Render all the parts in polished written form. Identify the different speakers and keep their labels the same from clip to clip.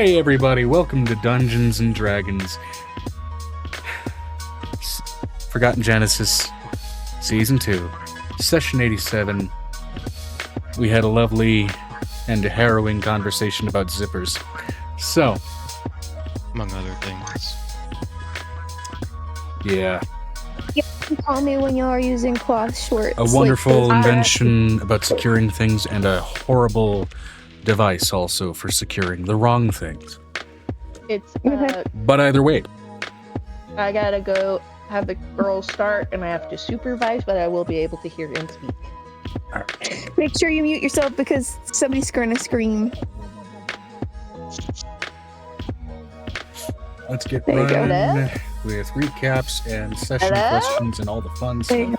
Speaker 1: Hi everybody, welcome to Dungeons and Dragons Forgotten Genesis Season 2, Session 87. We had a lovely and harrowing conversation about zippers. So,
Speaker 2: among other things.
Speaker 1: Yeah.
Speaker 3: You can call me when you are using cloth shorts.
Speaker 1: A wonderful invention about securing things and a horrible device also for securing the wrong things.
Speaker 4: It's,
Speaker 1: But either way.
Speaker 4: I gotta go have the girls start and I have to supervise, but I will be able to hear and speak.
Speaker 3: Make sure you mute yourself because somebody's gonna scream.
Speaker 1: Let's get
Speaker 4: There you go.
Speaker 1: running with recaps and session questions and all the fun stuff.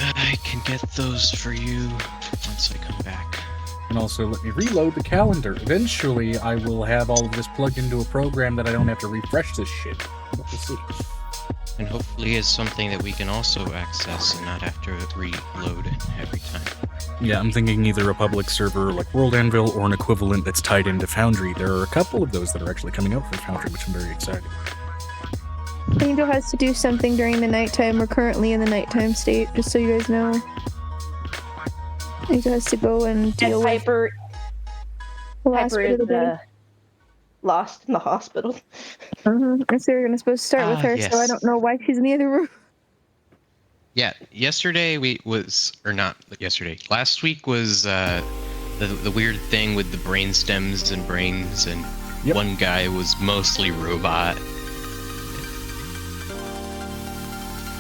Speaker 2: I can get those for you once I come back.
Speaker 1: And also let me reload the calendar. Eventually, I will have all of this plugged into a program that I don't have to refresh this shit. We'll see.
Speaker 2: And hopefully it's something that we can also access and not have to reload it every time.
Speaker 1: Yeah, I'm thinking either a public server like World Anvil or an equivalent that's tied into Foundry. There are a couple of those that are actually coming out for Foundry, which I'm very excited.
Speaker 3: Angel has to do something during the nighttime. We're currently in the nighttime state, just so you guys know. Angel has to go and deal with
Speaker 4: Hyper
Speaker 3: the last
Speaker 4: Hyper
Speaker 3: bit of the day.
Speaker 4: is lost in the hospital.
Speaker 3: And so we're supposed to start with her,
Speaker 2: yes.
Speaker 3: so I don't know why she's in the other room.
Speaker 2: Yeah, last week was the weird thing with the brain stems and brains, and one guy was mostly robot.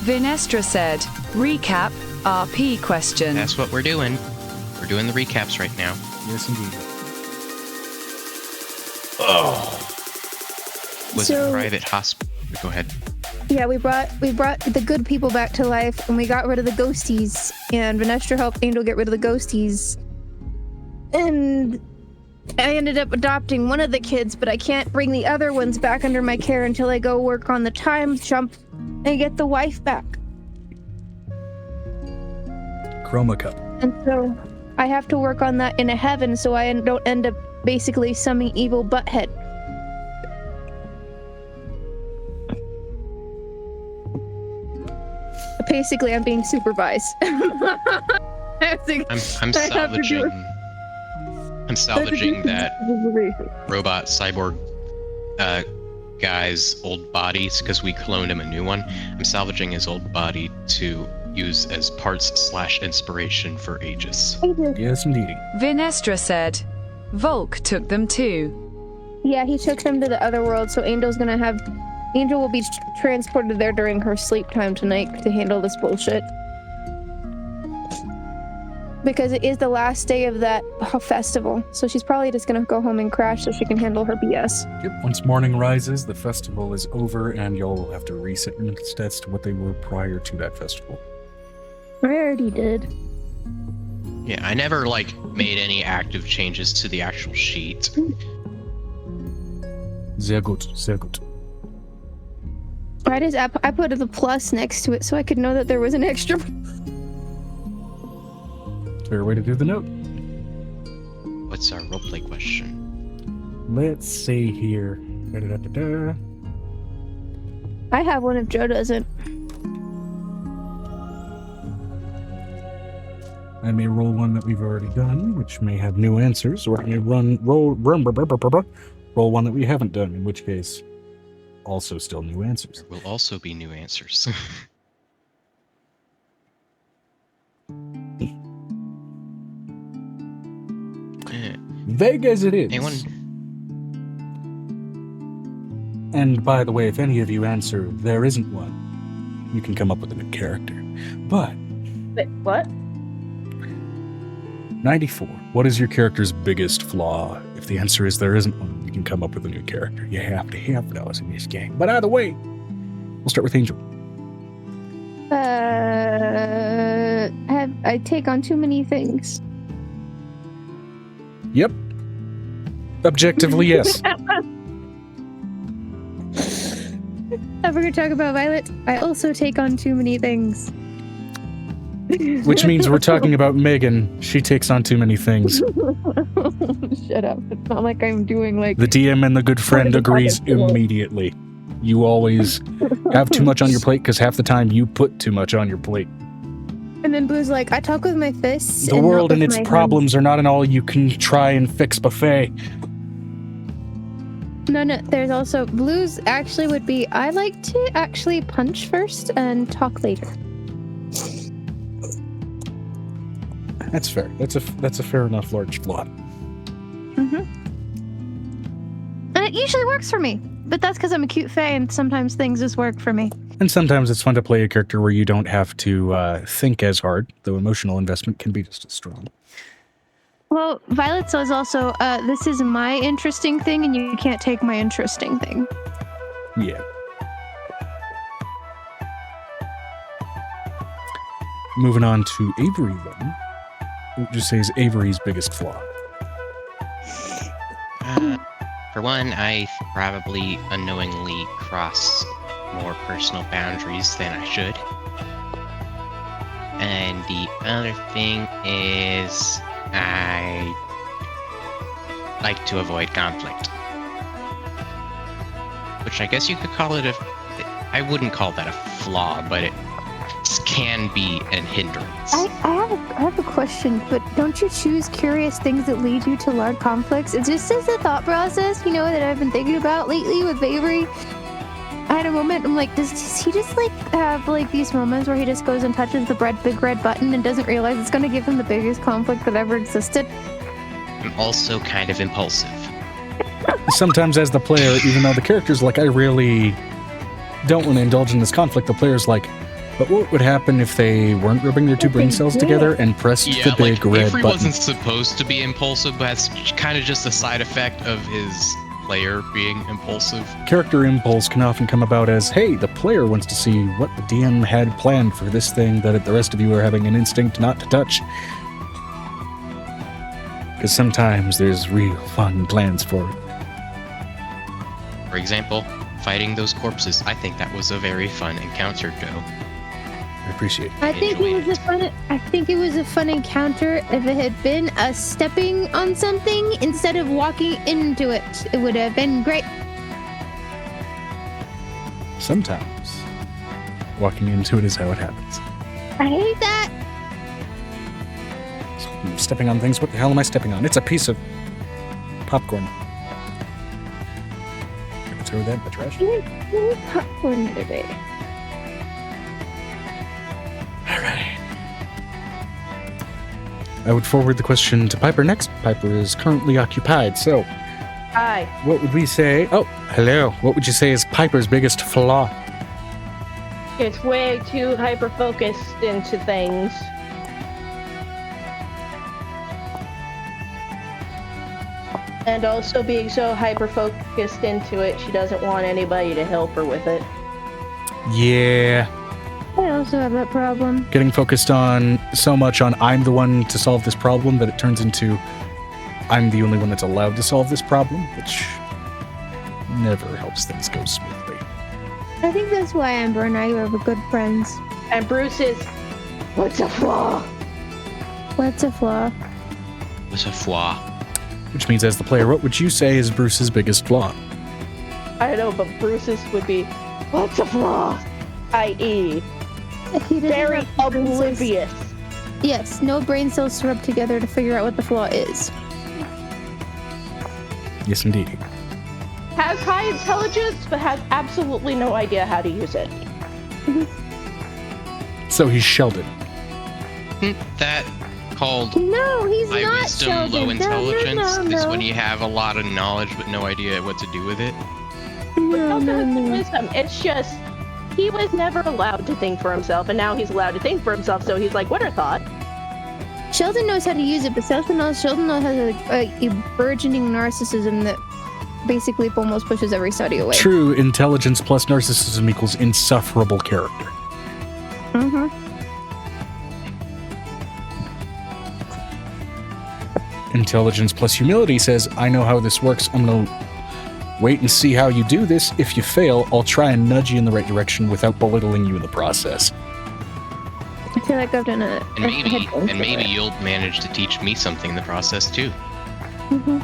Speaker 5: Vinestra said, recap, RP question.
Speaker 2: That's what we're doing. We're doing the recaps right now.
Speaker 1: Yes, indeed.
Speaker 2: Was it a private hospital? Go ahead.
Speaker 3: Yeah, we brought the good people back to life, and we got rid of the ghosties. And Vinestra helped Angel get rid of the ghosties. And I ended up adopting one of the kids, but I can't bring the other ones back under my care until I go work on the time jump and get the wife back.
Speaker 1: Chroma Cup.
Speaker 3: And so I have to work on that in a heaven so I don't end up basically some evil butthead. Basically, I'm being supervised.
Speaker 2: I'm salvaging that robot cyborg guy's old bodies because we cloned him a new one. I'm salvaging his old body to use as parts/inspiration for Aegis.
Speaker 1: Yes, indeed.
Speaker 5: Vinestra said, Volk took them too.
Speaker 3: Yeah, he took them to the other world, so Angel will be transported there during her sleep time tonight to handle this bullshit. Because it is the last day of that festival, so she's probably just gonna go home and crash so she can handle her BS.
Speaker 1: Yep, once morning rises, the festival is over, and you'll have to reset your stats to what they were prior to that festival.
Speaker 3: I already did.
Speaker 2: Yeah, I never made any active changes to the actual sheet.
Speaker 1: Sehr gut, sehr gut.
Speaker 3: I put the plus next to it so I could know that there was an extra.
Speaker 1: Fair way to do the note.
Speaker 2: What's our roleplay question?
Speaker 1: Let's see here. Da-da-da-da-da.
Speaker 3: I have one if Joe doesn't.
Speaker 1: I may roll one that we've already done, which may have new answers, or I may roll one that we haven't done, in which case, also still new answers.
Speaker 2: There will also be new answers.
Speaker 1: Vague as it is.
Speaker 2: Anyone?
Speaker 1: And by the way, if any of you answer there isn't one, you can come up with a new character. But
Speaker 4: Wait, what?
Speaker 1: 94. What is your character's biggest flaw? If the answer is there isn't one, you can come up with a new character. You have to have those in this game. But either way, we'll start with Angel.
Speaker 3: I take on too many things.
Speaker 1: Yep. Objectively, yes.
Speaker 3: If we're gonna talk about Violet, I also take on too many things.
Speaker 1: Which means we're talking about Megan. She takes on too many things.
Speaker 3: Shut up. It's not like I'm doing like...
Speaker 1: The DM and the good friend agrees immediately. You always have too much on your plate because half the time you put too much on your plate.
Speaker 3: And then Blue's like, I talk with my fists.
Speaker 1: The
Speaker 3: and
Speaker 1: world
Speaker 3: not
Speaker 1: and
Speaker 3: with
Speaker 1: its
Speaker 3: my
Speaker 1: problems are not an all you can try and fix buffet.
Speaker 3: hands. No, there's also... Blue's actually would be, I like to actually punch first and talk later.
Speaker 1: That's fair. That's a fair enough large flaw.
Speaker 3: And it usually works for me. But that's because I'm a cute fae and sometimes things just work for me.
Speaker 1: And sometimes it's fun to play a character where you don't have to think as hard, though emotional investment can be just as strong.
Speaker 3: Well, Violet says also, this is my interesting thing and you can't take my interesting thing.
Speaker 1: Yeah. Moving on to Avery then. What would you say is Avery's biggest flaw?
Speaker 2: For one, I probably unknowingly cross more personal boundaries than I should. And the other thing is I like to avoid conflict. Which I guess you could call it I wouldn't call that a flaw, but it can be a hindrance.
Speaker 3: I have a question, but don't you choose curious things that lead you to large conflicts? It's just as a thought process, you know, that I've been thinking about lately with Avery. I had a moment, I'm like, does he just like have like these moments where he just goes and touches the big red button and doesn't realize it's going to give him the biggest conflict that ever existed?
Speaker 2: I'm also kind of impulsive.
Speaker 1: Sometimes as the player, even though the character's like, I really don't want to indulge in this conflict, the player's like, but what would happen if they weren't rubbing their two brain cells together and pressed the big red
Speaker 2: Avery
Speaker 1: button?
Speaker 2: wasn't supposed to be impulsive, but that's kind of just a side effect of his player being impulsive.
Speaker 1: Character impulse can often come about as, hey, the player wants to see what the DM had planned for this thing that the rest of you are having an instinct not to touch. Because sometimes there's real fun plans for it.
Speaker 2: For example, fighting those corpses. I think that was a very fun encounter, Joe.
Speaker 1: I appreciate it.
Speaker 3: I think it was a fun encounter if it had been us stepping on something instead of walking into it. It would have been great.
Speaker 1: Sometimes walking into it is how it happens.
Speaker 3: I hate that.
Speaker 1: Stepping on things, what the hell am I stepping on? It's a piece of popcorn. I can throw that in the trash.
Speaker 3: Popcorn the other day.
Speaker 1: Alright. I would forward the question to Piper next. Piper is currently occupied, so
Speaker 4: Hi.
Speaker 1: what would we say? Oh, hello. What would you say is Piper's biggest flaw?
Speaker 4: It's way too hyper-focused into things. And also being so hyper-focused into it, she doesn't want anybody to help her with it.
Speaker 1: Yeah.
Speaker 3: I also have that problem.
Speaker 1: Getting focused on so much on I'm the one to solve this problem that it turns into I'm the only one that's allowed to solve this problem, which never helps things go smoothly.
Speaker 3: I think that's why Amber and I are good friends.
Speaker 4: And Bruce is, what's a flaw?
Speaker 3: What's a flaw?
Speaker 2: Was a flaw.
Speaker 1: Which means as the player, what would you say is Bruce's biggest flaw?
Speaker 4: I don't know, but Bruce's would be, what's a flaw? I.e.,
Speaker 3: He doesn't
Speaker 4: very
Speaker 3: have brain cells.
Speaker 4: oblivious.
Speaker 3: Yes, no brain cells to rub together to figure out what the flaw is.
Speaker 1: Yes, indeed.
Speaker 4: Has high intelligence, but has absolutely no idea how to use it.
Speaker 1: So he's Sheldon.
Speaker 2: That called
Speaker 3: No, he's
Speaker 2: high
Speaker 3: not
Speaker 2: wisdom,
Speaker 3: Sheldon.
Speaker 2: low intelligence
Speaker 3: No.
Speaker 2: is when you have a lot of knowledge but no idea what to do with it.
Speaker 3: No.
Speaker 4: Wisdom. It's just, he was never allowed to think for himself, and now he's allowed to think for himself, so he's like, what are thought?
Speaker 3: Sheldon knows how to use it, but Sheldon knows has a burgeoning narcissism that basically almost pushes every study away.
Speaker 1: True intelligence plus narcissism equals insufferable character.
Speaker 3: Mm-hmm.
Speaker 1: Intelligence plus humility says, I know how this works. I'm going to wait and see how you do this. If you fail, I'll try and nudge you in the right direction without belittling you in the process.
Speaker 3: feel like I've done a
Speaker 2: And maybe you'll manage to teach me something in the process too.
Speaker 3: Mm-hmm.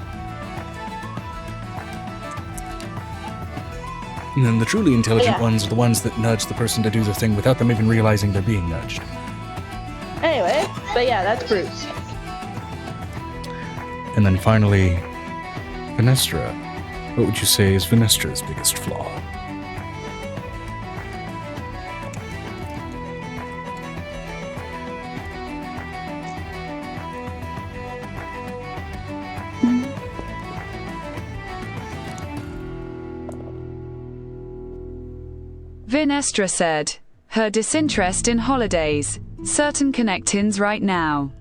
Speaker 1: And then the truly intelligent
Speaker 4: Yeah.
Speaker 1: ones are the ones that nudge the person to do the thing without them even realizing they're being nudged.
Speaker 4: Anyway, but yeah, that's Bruce.
Speaker 1: And then finally, Venestra. What would you say is Venestra's biggest flaw?
Speaker 5: Vinestra said, her disinterest in holidays, certain connectins right now.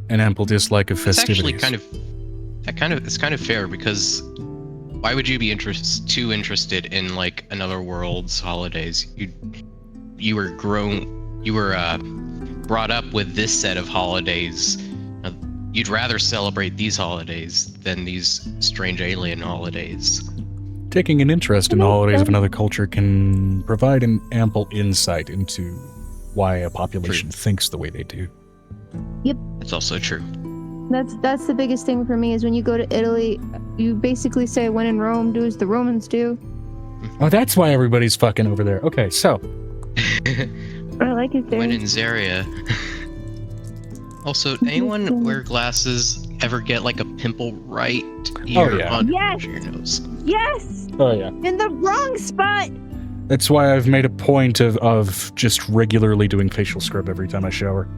Speaker 1: An ample dislike of
Speaker 2: It's actually
Speaker 1: festivities.
Speaker 2: it's kind of fair because why would you be too interested in like another world's holidays? You were brought up with this set of holidays. You'd rather celebrate these holidays than these strange alien holidays.
Speaker 1: Taking an interest in the holidays of another culture can provide an ample insight into why a population thinks the way they do.
Speaker 2: It's also true.
Speaker 3: That's the biggest thing for me is when you go to Italy, you basically say, when in Rome, do as the Romans do.
Speaker 1: Oh, that's why everybody's fucking over there. Okay, so.
Speaker 3: I like it there.
Speaker 2: When in Zaria. Also, anyone wear glasses ever get like a pimple right here
Speaker 1: yeah.
Speaker 2: on
Speaker 3: Yes!
Speaker 2: your nose?
Speaker 3: Yes!
Speaker 1: Oh, yeah.
Speaker 3: In the wrong spot!
Speaker 1: That's why I've made a point of just regularly doing facial scrub every time I shower.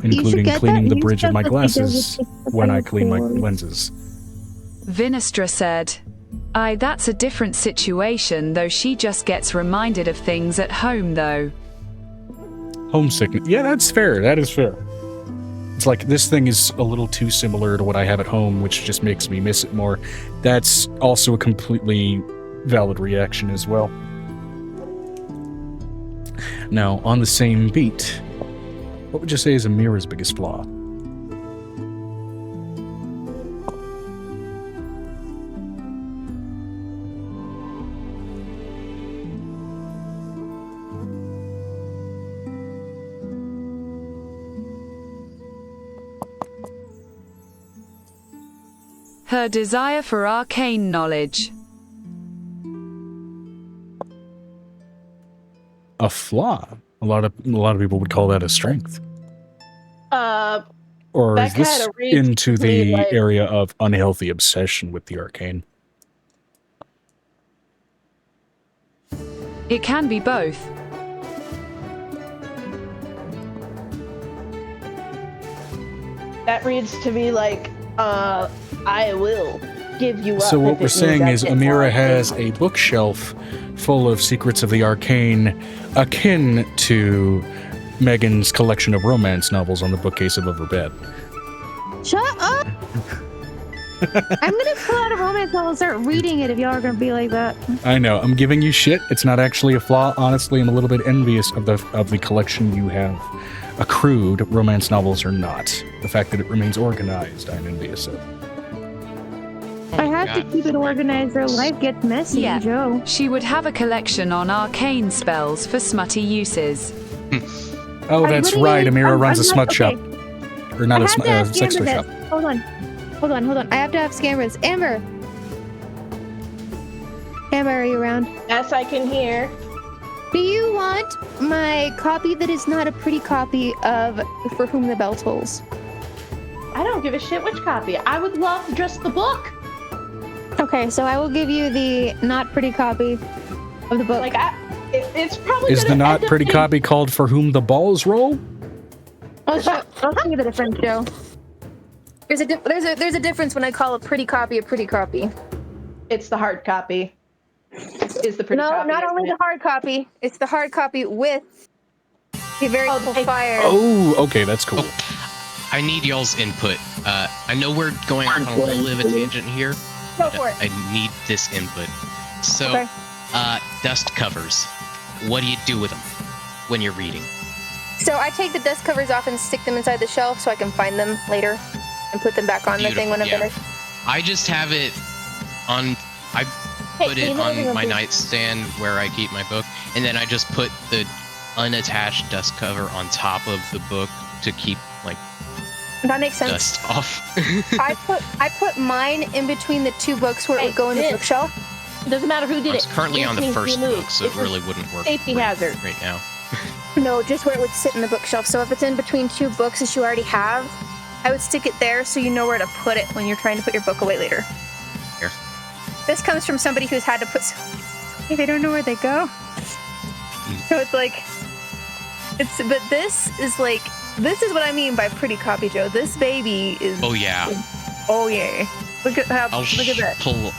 Speaker 1: Including
Speaker 3: get
Speaker 1: cleaning
Speaker 3: that.
Speaker 1: the
Speaker 3: You
Speaker 1: bridge of
Speaker 3: should
Speaker 1: my
Speaker 3: get that
Speaker 1: glasses
Speaker 3: with
Speaker 1: when I clean my
Speaker 3: the
Speaker 1: lenses.
Speaker 5: Vinestra said, aye, that's a different situation, though she just gets reminded of things at home, though.
Speaker 1: Homesickness. Yeah, that's fair. That is fair. It's like, this thing is a little too similar to what I have at home, which just makes me miss it more. That's also a completely valid reaction as well. Now, on the same beat, what would you say is Amira's biggest flaw?
Speaker 5: Her desire for arcane knowledge.
Speaker 1: A flaw? A lot of people would call that a strength. Or
Speaker 4: That
Speaker 1: is this
Speaker 4: kinda reads
Speaker 1: into
Speaker 4: to me
Speaker 1: the
Speaker 4: like-
Speaker 1: area of unhealthy obsession with the arcane?
Speaker 5: It can be both.
Speaker 4: That reads to me like, I will give you up.
Speaker 1: So what
Speaker 4: if it
Speaker 1: we're
Speaker 4: means
Speaker 1: saying
Speaker 4: I
Speaker 1: is
Speaker 4: get
Speaker 1: Amira
Speaker 4: more
Speaker 1: has
Speaker 4: things.
Speaker 1: a bookshelf full of secrets of the arcane akin to Megan's collection of romance novels on the bookcase above her bed.
Speaker 3: Shut up! I'm gonna pull out a romance novel and start reading it if y'all are gonna be like that.
Speaker 1: I know, I'm giving you shit. It's not actually a flaw. Honestly, I'm a little bit envious of the collection you have accrued. Romance novels are not. The fact that it remains organized, I'm envious of.
Speaker 3: I have to
Speaker 2: God.
Speaker 3: keep it organized or life gets messy,
Speaker 5: Yeah.
Speaker 3: Joe.
Speaker 5: She would have a collection on arcane spells for smutty uses.
Speaker 1: Oh,
Speaker 3: I
Speaker 1: that's
Speaker 3: literally-
Speaker 1: right. Amira runs a
Speaker 3: I'm
Speaker 1: smut
Speaker 3: not-
Speaker 1: shop.
Speaker 3: okay.
Speaker 1: Or not
Speaker 3: I
Speaker 1: a
Speaker 3: have to ask
Speaker 1: sex
Speaker 3: Amber
Speaker 1: toy shop.
Speaker 3: this. Hold on. I have to ask Amber this. Amber, are you around?
Speaker 4: Yes, I can hear.
Speaker 3: Do you want my copy that is not a pretty copy of For Whom the Bell Tolls?
Speaker 4: I don't give a shit which copy. I would love just the book.
Speaker 3: Okay, so I will give you the not pretty copy of the book.
Speaker 4: Like, it's probably
Speaker 1: Is the
Speaker 4: gonna
Speaker 1: not
Speaker 4: end up
Speaker 1: pretty
Speaker 4: getting-
Speaker 1: copy called For Whom the Balls Roll?
Speaker 3: I'll show you the difference, Joe. There's a difference when I call a pretty copy a pretty copy.
Speaker 4: It's the hard copy. Is the pretty
Speaker 3: No,
Speaker 4: copy.
Speaker 3: not only
Speaker 4: isn't
Speaker 3: the
Speaker 4: it?
Speaker 3: hard copy. It's the hard copy with the very
Speaker 4: Oh,
Speaker 3: cool
Speaker 4: the-
Speaker 3: fire.
Speaker 1: Oh, okay, that's cool.
Speaker 2: I need y'all's input. I know we're going on a little bit of a tangent here.
Speaker 3: Go for it.
Speaker 2: I need this input. So,
Speaker 3: Okay.
Speaker 2: dust covers. What do you do with them when you're reading?
Speaker 3: So I take the dust covers off and stick them inside the shelf so I can find them later and put them back on the thing when I'm finished.
Speaker 2: I just have it on. I put it on my nightstand where I keep my book, and then I just put the unattached dust cover on top of the book to keep like
Speaker 3: that makes sense.
Speaker 2: Dust off.
Speaker 3: I put mine in between the two books where it would go in the bookshelf.
Speaker 4: It doesn't matter who did it.
Speaker 2: It's currently on the first book, so it really wouldn't work.
Speaker 4: Safety hazard
Speaker 2: right now.
Speaker 3: No, just where it would sit in the bookshelf. So if it's in between two books that you already have, I would stick it there so you know where to put it when you're trying to put your book away later.
Speaker 2: Here.
Speaker 3: This comes from somebody who's had to put. They don't know where they go. So it's like, but this is like, this is what I mean by pretty copy, Joe. This baby is.
Speaker 2: Oh yeah.
Speaker 3: Oh yeah. Look at how. Look at that.
Speaker 2: Pull.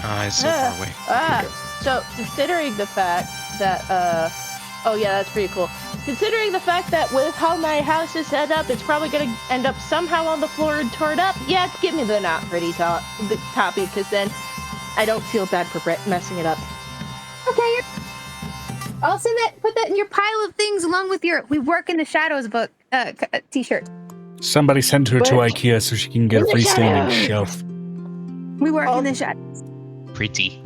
Speaker 2: It's so far away.
Speaker 4: So considering the fact that oh yeah, that's pretty cool. Considering the fact that with how my house is set up, it's probably gonna end up somehow on the floor and torn up. Yeah, give me the not pretty copy, because then I don't feel bad for messing it up.
Speaker 3: Okay, I'll send that. Put that in your pile of things along with your "We Work in the Shadows" book T-shirt.
Speaker 1: Somebody send her to IKEA so she can get a freestanding shelf.
Speaker 3: We work in the shadows.
Speaker 2: Pretty.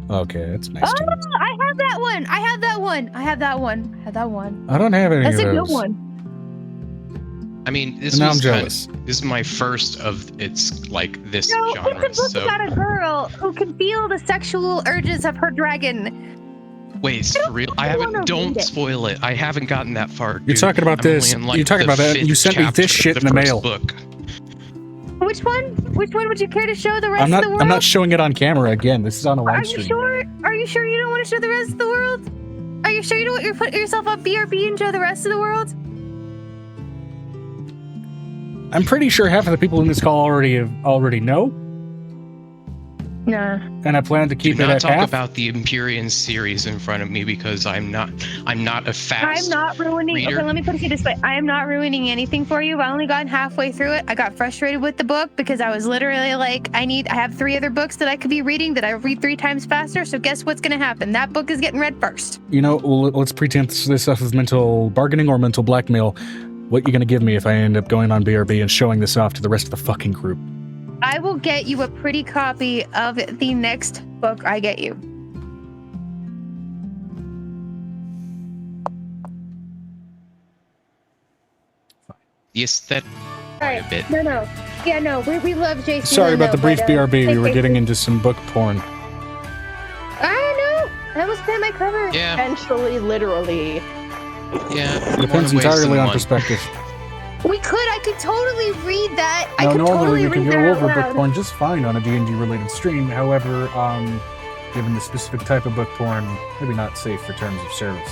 Speaker 1: Okay, that's nice.
Speaker 3: Oh, I have that one. I have that one. I have that one. I have that one.
Speaker 1: I don't have any
Speaker 3: That's
Speaker 1: of those.
Speaker 3: That's a good one.
Speaker 2: I mean, this
Speaker 1: now
Speaker 2: was
Speaker 1: I'm jealous.
Speaker 2: This is my first of its like this
Speaker 3: No,
Speaker 2: genre.
Speaker 3: it's a book about a girl who can feel the sexual urges of her dragon.
Speaker 2: Wait, it's for real? I haven't. Don't spoil it. I haven't gotten that far.
Speaker 1: You're talking about this. You're talking about that. You sent me this shit in the mail.
Speaker 2: Book.
Speaker 3: Which one? Which one would you care to show the rest of the world?
Speaker 1: I'm not showing it on camera again. This is on a live stream.
Speaker 3: Are you sure? Are you sure you don't want to show the rest of the world? Are you sure you don't want to put yourself on BRB and show the rest of the world?
Speaker 1: I'm pretty sure half of the people in this call already know.
Speaker 3: Nah.
Speaker 1: And I plan to keep it at half.
Speaker 2: Do not talk about the Empyrean series in front of me because I'm not a fast
Speaker 3: I'm not ruining.
Speaker 2: reader.
Speaker 3: Okay, let me put it this way. I am not ruining anything for you. I only gotten halfway through it. I got frustrated with the book because I was literally like, I have 3 other books that I could be reading that I read 3 times faster. So guess what's going to happen? That book is getting read first.
Speaker 1: You know, let's pretend this stuff is mental bargaining or mental blackmail. What you going to give me if I end up going on BRB and showing this off to the rest of the fucking group?
Speaker 3: I will get you a pretty copy of the next book I get you.
Speaker 2: The aesthetic
Speaker 3: Alright,
Speaker 2: a bit.
Speaker 3: No. Yeah, no, we love JC.
Speaker 1: Sorry about the brief BRB. We were getting into some book porn.
Speaker 3: I know. I almost put my cover.
Speaker 2: Yeah.
Speaker 4: Potentially, literally.
Speaker 2: Yeah.
Speaker 1: Depends entirely on perspective.
Speaker 3: We could. I could totally read that.
Speaker 1: Now,
Speaker 3: I could
Speaker 1: normally
Speaker 3: totally
Speaker 1: we can
Speaker 3: read
Speaker 1: go
Speaker 3: that
Speaker 1: over
Speaker 3: out
Speaker 1: book
Speaker 3: loud.
Speaker 1: porn just fine on a D&D related stream. However, given the specific type of book porn, maybe not safe for terms of service.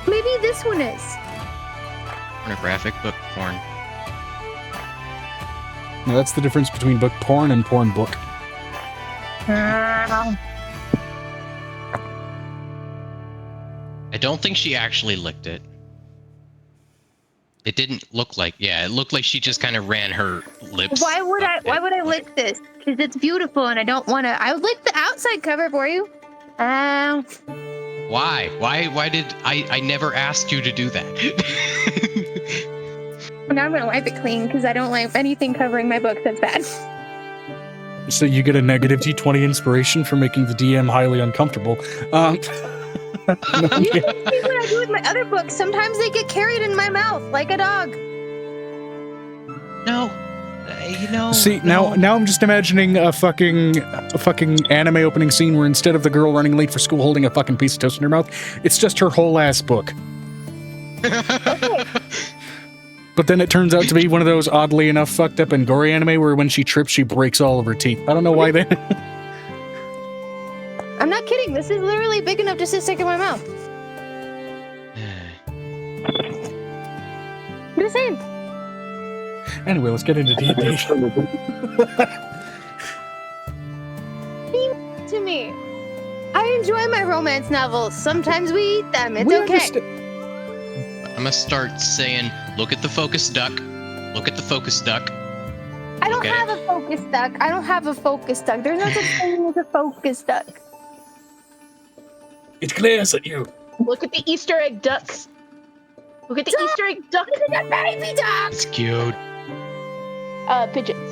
Speaker 3: Maybe this one is.
Speaker 2: Pornographic book porn.
Speaker 1: Now that's the difference between book porn and porn book.
Speaker 2: I don't think she actually licked it. It didn't look like. Yeah, it looked like she just kind of ran her lips.
Speaker 3: Why would I lick this? Because it's beautiful and I don't want to. I would lick the outside cover for you.
Speaker 2: Why? Why did I never asked you to do that?
Speaker 3: Now I'm gonna wipe it clean because I don't like anything covering my book that's bad.
Speaker 1: So you get a negative D20 inspiration for making the DM highly uncomfortable.
Speaker 3: You can see what I do with my other books. Sometimes they get carried in my mouth like a dog.
Speaker 2: No.
Speaker 1: See,
Speaker 2: no.
Speaker 1: now I'm just imagining a fucking anime opening scene where instead of the girl running late for school holding a fucking piece of toast in her mouth, it's just her whole ass book.
Speaker 3: Okay.
Speaker 1: But then it turns out to be one of those oddly enough fucked up and gory anime where when she trips, she breaks all of her teeth. I don't know why they...
Speaker 3: I'm not kidding. This is literally big enough just to stick in my mouth. I'm just saying.
Speaker 1: Anyway, let's get into D&D.
Speaker 3: To me, I enjoy my romance novels. Sometimes we eat them. It's okay.
Speaker 2: I'm gonna start saying, look at the focus duck. Look at the focus duck.
Speaker 3: I don't have a focus duck. I don't have a focus duck. There's no such thing as a focus duck.
Speaker 1: It glares at you.
Speaker 4: Look at the Easter egg ducks. Look at the Easter egg duck.
Speaker 3: Baby duck!
Speaker 2: It's cute.
Speaker 4: Pigeons.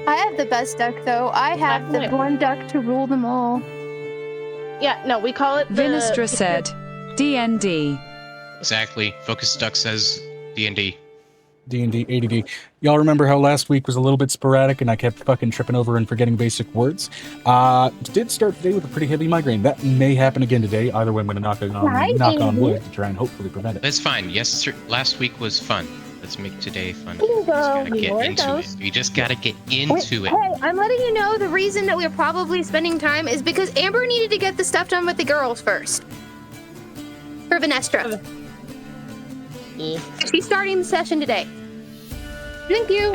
Speaker 3: I have the best duck, though. I have the one duck to rule them all.
Speaker 4: Yeah, no, we call it the...
Speaker 5: Vinestra said, D&D.
Speaker 2: Exactly. Focus Duck says D&D.
Speaker 1: D&D, ADD. Y'all remember how last week was a little bit sporadic and I kept fucking tripping over and forgetting basic words? Did start today with a pretty heavy migraine. That may happen again today. Either way, I'm going to knock on wood to try and hopefully prevent it.
Speaker 2: That's fine. Yes, last week was fun. Let's make today fun. We just gotta get into it.
Speaker 3: Hey, I'm letting you know the reason that we're probably spending time is because Amber needed to get the stuff done with the girls first. For Vinestra. She's starting the session today. Thank you.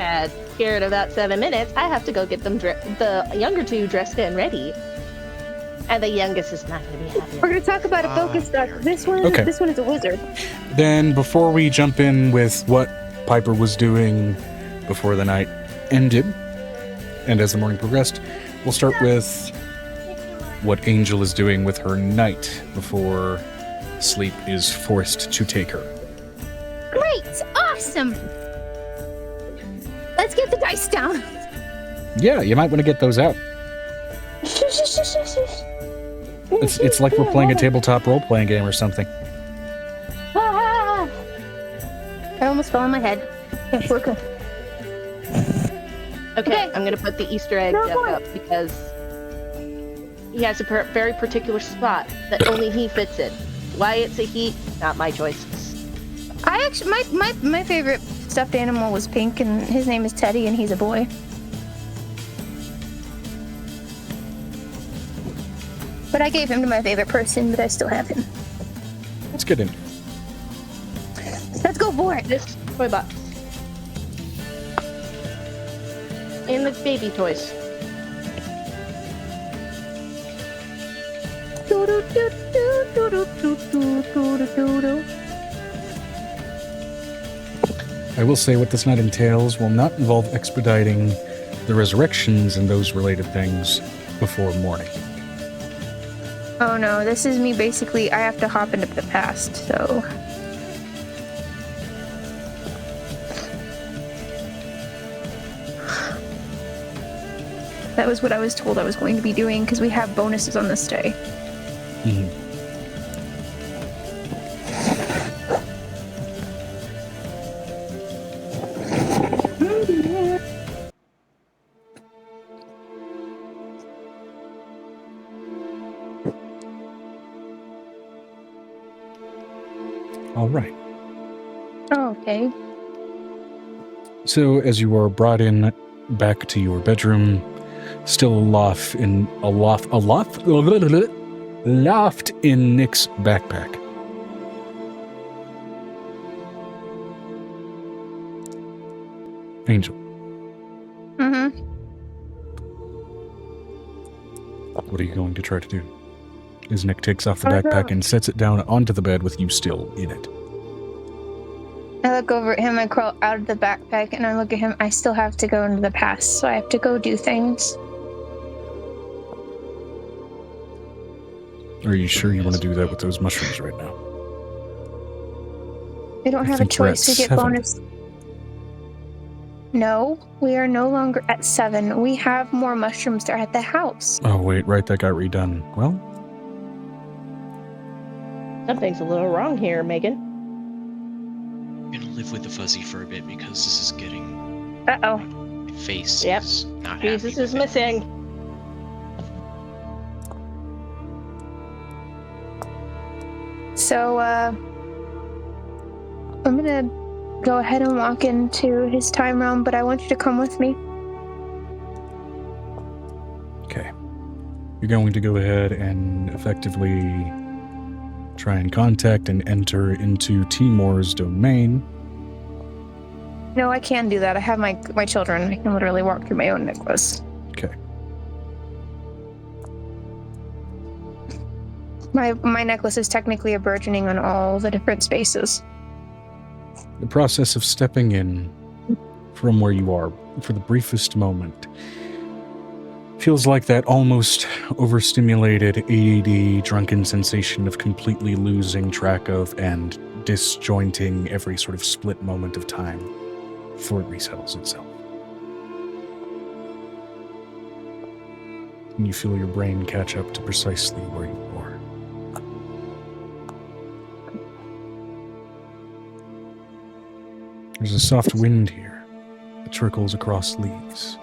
Speaker 4: Here in about 7 minutes, I have to go get them the younger two dressed and ready. And the youngest is not going to be happy.
Speaker 3: We're going to talk about a focus duck. This one is a wizard.
Speaker 1: Then before we jump in with what Piper was doing before the night ended, and as the morning progressed, we'll start with what Angel is doing with her night before sleep is forced to take her.
Speaker 3: Great! Awesome! Let's get the dice down.
Speaker 1: Yeah, you might want to get those out. It's like we're playing a tabletop role-playing game or something.
Speaker 3: I almost fell on my head. Okay, we're good.
Speaker 4: Okay, I'm gonna put the Easter egg up because he has a very particular spot that only he fits in. Why it's a he, not my choices.
Speaker 3: I actually, my favorite stuffed animal was pink, and his name is Teddy, and he's a boy. But I gave him to my favorite person, but I still have him.
Speaker 1: Let's get in.
Speaker 3: Let's go for it.
Speaker 4: This toy box. And the baby toys.
Speaker 1: I will say what this night entails will not involve expediting the resurrections and those related things before morning.
Speaker 3: Oh no, this is me basically, I have to hop into the past, so... That was what I was told I was going to be doing, because we have bonuses on this day.
Speaker 1: Mm-hmm. All right.
Speaker 3: Oh, okay.
Speaker 1: So as you are brought in back to your bedroom, still loft in Nick's backpack. Angel,
Speaker 3: Mm-hmm.
Speaker 1: what are you going to try to do? As Nick takes off the backpack and sets it down onto the bed with you still in it.
Speaker 3: I look over at him, I crawl out of the backpack, and I look at him. I still have to go into the past, so I have to go do things.
Speaker 1: Are you sure you want to do that with those mushrooms right now?
Speaker 3: We don't have a choice. We get
Speaker 1: 7.
Speaker 3: bonus. No, we are no longer at 7. We have more mushrooms. They're at the house.
Speaker 1: Oh, wait, right, that got redone. Well,
Speaker 4: Something's a little wrong here, Megan.
Speaker 2: I'm gonna live with the fuzzy for a bit because this is getting...
Speaker 3: Uh-oh.
Speaker 2: My face
Speaker 4: Yep.
Speaker 2: is not happy
Speaker 4: Jesus is
Speaker 2: with it.
Speaker 4: missing.
Speaker 3: So, I'm gonna go ahead and walk into his time realm, but I want you to come with me.
Speaker 1: okay. You're going to go ahead and effectively try and contact and enter into Timor's domain.
Speaker 3: No, I can do that. I have my children. I can literally walk through my own necklace.
Speaker 1: Okay.
Speaker 3: My necklace is technically a burgeoning on all the different spaces.
Speaker 1: The process of stepping in from where you are for the briefest moment feels like that almost overstimulated ADD drunken sensation of completely losing track of and disjointing every sort of split moment of time before it resettles itself. And you feel your brain catch up to precisely where you are. There's a soft wind here that trickles across leaves.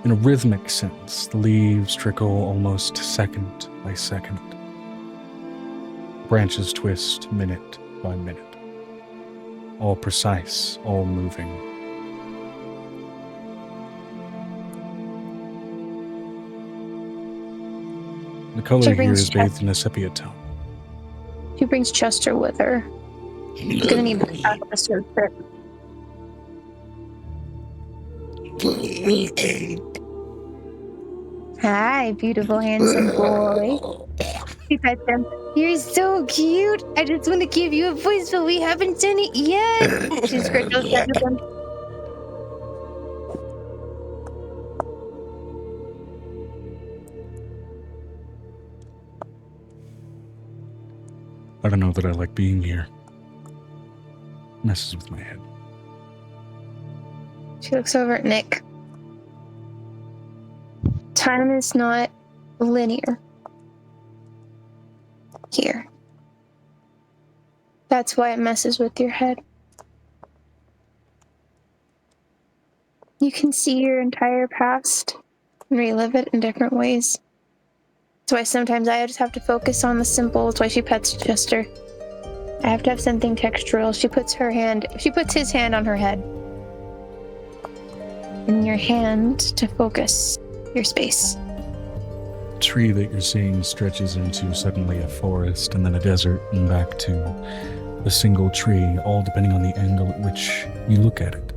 Speaker 1: In a rhythmic sense, the leaves trickle almost second by second. Branches twist minute by minute. All precise, all moving. The color here is bathed in a sepia tone.
Speaker 3: She brings Chester with her. She's gonna need backup to serve her. Hi, beautiful, handsome boy. She pets him. You're so cute. I just want to give you a voice, but we haven't done it yet. She scratches at him.
Speaker 1: I don't know that I like being here. Messes with my head.
Speaker 3: She looks over at Nick. Time is not linear. Here. That's why it messes with your head. You can see your entire past and relive it in different ways. That's why sometimes I just have to focus on the simple. That's why she pets Chester. I have to have something textural. She puts his hand on her head. In your hand to focus your space.
Speaker 1: The tree that you're seeing stretches into suddenly a forest and then a desert and back to a single tree, all depending on the angle at which you look at it.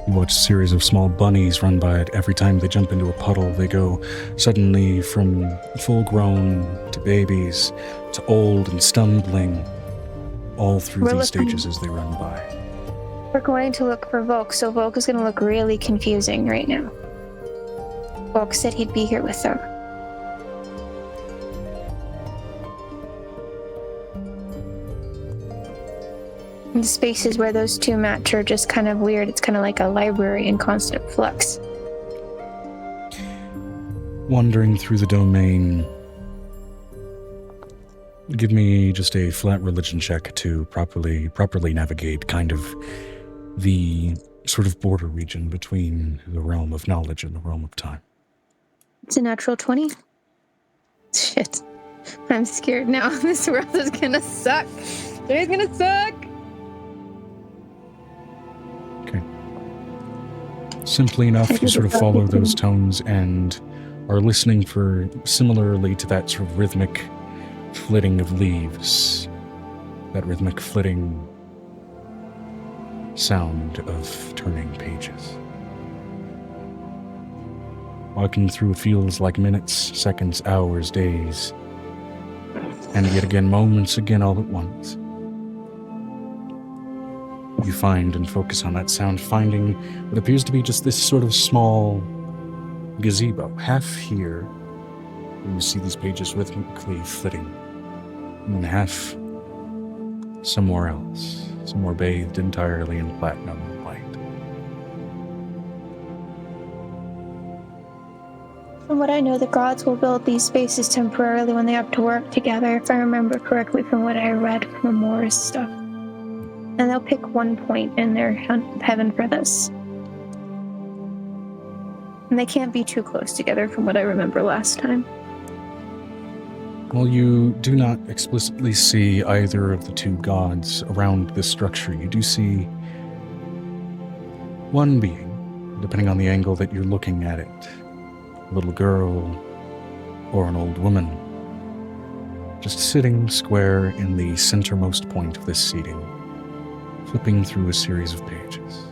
Speaker 1: You watch a series of small bunnies run by it. Every time they jump into a puddle, they go suddenly from full grown to babies to old and stumbling, all through these stages as they run by.
Speaker 3: We're going to look for Volk, so Volk is going to look really confusing right now. Volk said he'd be here with them. And the spaces where those two match are just kind of weird. It's kind of like a library in constant flux.
Speaker 1: Wandering through the domain, give me just a flat religion check to properly navigate kind of the sort of border region between the realm of knowledge and the realm of time.
Speaker 3: It's a natural 20. Shit. I'm scared now. This world is gonna suck. It's gonna suck.
Speaker 1: Okay. Simply enough, you sort of follow those tones and are listening for, similarly to that sort of rhythmic flitting of leaves, that rhythmic flitting sound of turning pages. Walking through feels like minutes, seconds, hours, days, and yet again moments again all at once. You find and focus on that sound, finding what appears to be just this sort of small gazebo, half here, where you see these pages rhythmically flitting, and then half somewhere else, somewhere bathed entirely in platinum light.
Speaker 3: From what I know, the gods will build these spaces temporarily when they have to work together, if I remember correctly from what I read from Moore's stuff. And they'll pick one point in their heaven for this. And they can't be too close together from what I remember last time.
Speaker 1: While you do not explicitly see either of the two gods around this structure, you do see one being, depending on the angle that you're looking at it, a little girl or an old woman, just sitting square in the centermost point of this seating, flipping through a series of pages.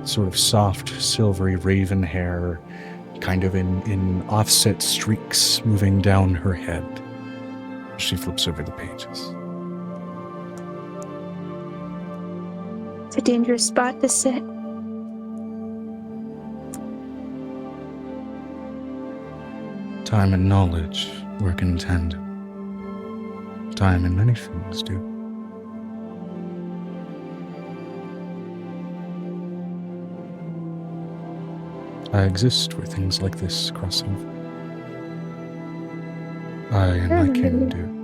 Speaker 1: Sort of soft, silvery raven hair, kind of in offset streaks moving down her head. She flips over the pages.
Speaker 3: It's a dangerous spot to sit.
Speaker 1: Time and knowledge work in tandem. Time and many things do. I exist where things like this cross over. I and my kin do.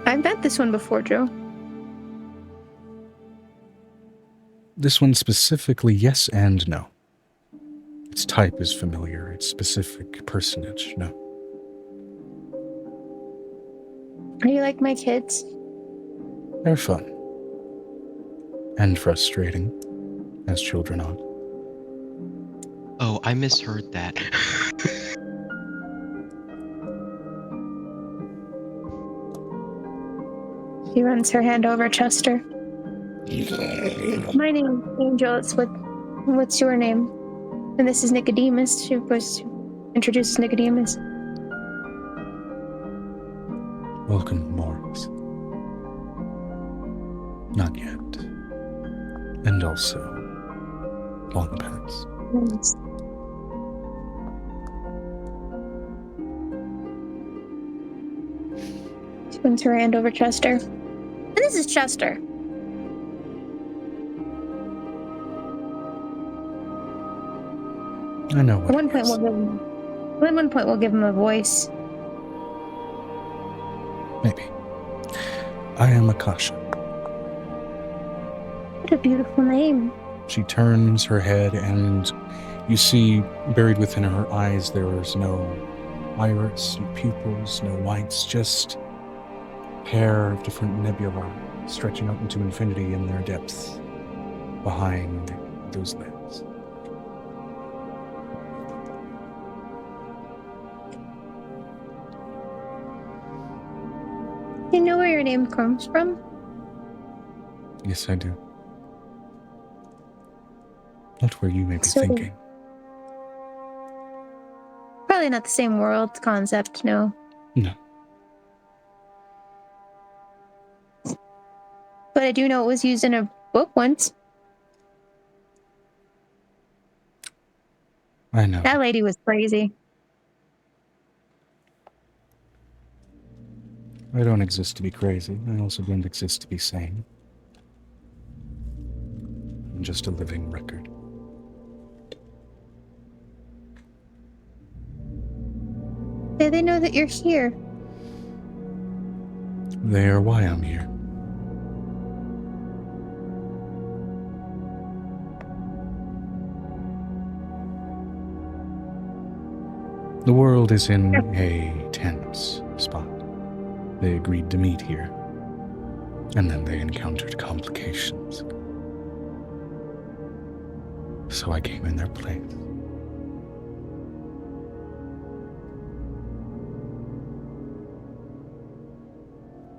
Speaker 3: I've met this one before, Joe.
Speaker 1: This one specifically, yes and no. Its type is familiar, its specific personage, no.
Speaker 3: Are you like my kids?
Speaker 1: They're fun. And frustrating, as children are.
Speaker 2: Oh, I misheard that.
Speaker 3: She runs her hand over Chester. My name is Angel. What's your name? And this is Nicodemus. She was introduces Nicodemus.
Speaker 1: Welcome, Morris. Not yet. And also, long past.
Speaker 3: Yes. She runs her hand over Chester. And this is Chester.
Speaker 1: I know what
Speaker 3: At one
Speaker 1: it
Speaker 3: point,
Speaker 1: is.
Speaker 3: we'll give him a voice.
Speaker 1: Maybe. I am Akahsa.
Speaker 3: What a beautiful name.
Speaker 1: She turns her head, and you see, buried within her eyes, there is no iris, no pupils, no whites, just a pair of different nebulae stretching out into infinity in their depths behind those lids.
Speaker 3: Do you know where your name comes from?
Speaker 1: Yes, I do. Not where you may be
Speaker 3: So-
Speaker 1: thinking.
Speaker 3: Probably not the same world concept, no.
Speaker 1: No.
Speaker 3: But I do know it was used in a book once.
Speaker 1: I know.
Speaker 3: That lady was crazy.
Speaker 1: I don't exist to be crazy. I also don't exist to be sane. I'm just a living record.
Speaker 3: Do they know that you're here?
Speaker 1: They are why I'm here. The world is in a tense spot. They agreed to meet here, and then they encountered complications. So I came in their place.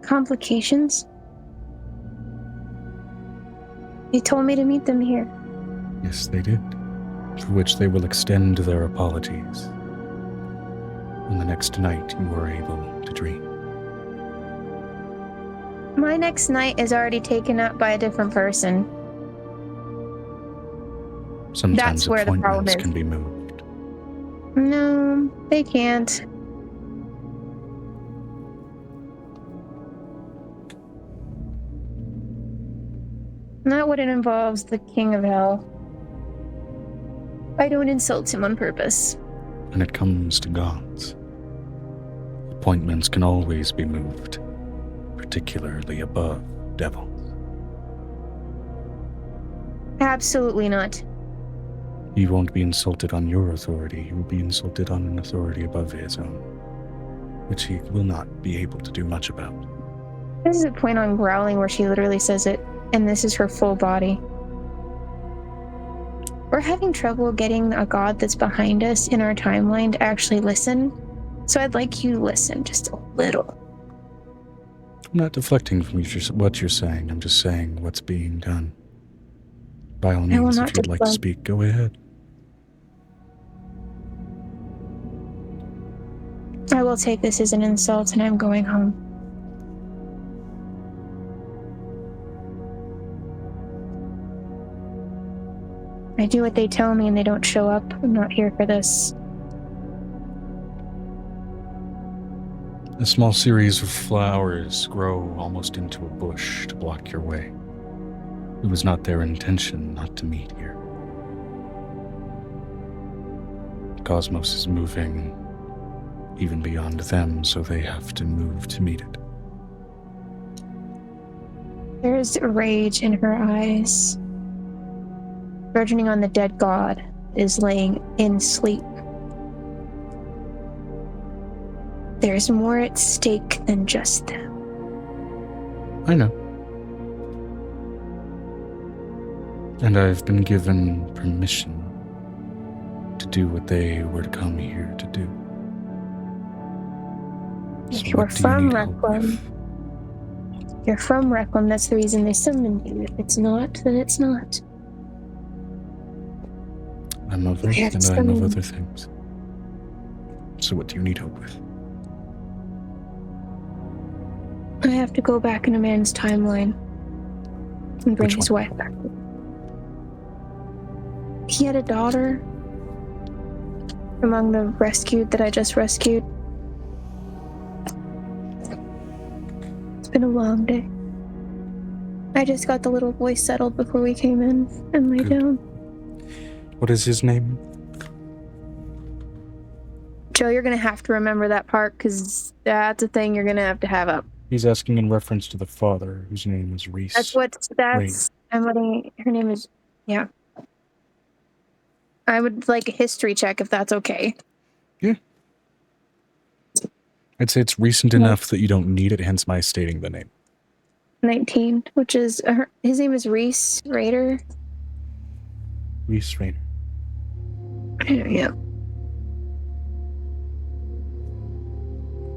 Speaker 3: Complications? They told me to meet them here.
Speaker 1: Yes, they did, for which they will extend their apologies. And the next night you were able to dream.
Speaker 3: My next night is already taken up by a different person.
Speaker 1: Sometimes
Speaker 3: That's where the problem
Speaker 1: appointments
Speaker 3: is.
Speaker 1: can be moved.
Speaker 3: No, they can't. Not when it involves the King of Hell. I don't insult him on purpose.
Speaker 1: When it comes to gods, appointments can always be moved, particularly above devils.
Speaker 3: Absolutely not.
Speaker 1: He won't be insulted on your authority, he will be insulted on an authority above his own, which he will not be able to do much about.
Speaker 3: This is a point on growling where she literally says it, and this is her full body. We're having trouble getting a god that's behind us in our timeline to actually listen, so I'd like you to listen just a little.
Speaker 1: I'm not deflecting from what you're saying, I'm just saying what's being done. By all
Speaker 3: I will
Speaker 1: means,
Speaker 3: not
Speaker 1: if you'd like to
Speaker 3: deflect.
Speaker 1: speak, go ahead.
Speaker 3: I will take this as an insult, and I'm going home. I do what they tell me and they don't show up. I'm not here for this.
Speaker 1: A small series of flowers grow almost into a bush to block your way. It was not their intention not to meet here. The cosmos is moving even beyond them, so they have to move to meet it.
Speaker 3: There is rage in her eyes. Burgeoning on the dead god is laying in sleep. There's more at stake than just them.
Speaker 1: I know. And I've been given permission to do what they were to come here to do. So
Speaker 3: If you're
Speaker 1: what do you
Speaker 3: from
Speaker 1: need help
Speaker 3: Requiem,
Speaker 1: with?
Speaker 3: you're from Requiem, that's the reason they summoned you. If it's not, then it's not.
Speaker 1: I'm of
Speaker 3: Yeah,
Speaker 1: Earth and
Speaker 3: it's
Speaker 1: I'm of
Speaker 3: coming.
Speaker 1: other things. So what do you need help with?
Speaker 3: I have to go back in a man's timeline and bring
Speaker 1: Which
Speaker 3: his
Speaker 1: one?
Speaker 3: wife back. He had a daughter among the rescued that I just rescued. It's been a long day. I just got the little boy settled before we came in and lay
Speaker 1: Good.
Speaker 3: down.
Speaker 1: What is his name?
Speaker 3: Joe, you're gonna have to remember that part because that's a thing you're gonna have to have up.
Speaker 1: He's asking in reference to the father, whose name is Reese.
Speaker 3: That's I'm letting her name is yeah. I would like a history check if that's okay.
Speaker 1: I'd say it's recent enough that you don't need it, hence my stating the name.
Speaker 3: 19, which is his name is Reese Raider.
Speaker 1: Reese Rayner.
Speaker 3: Yeah.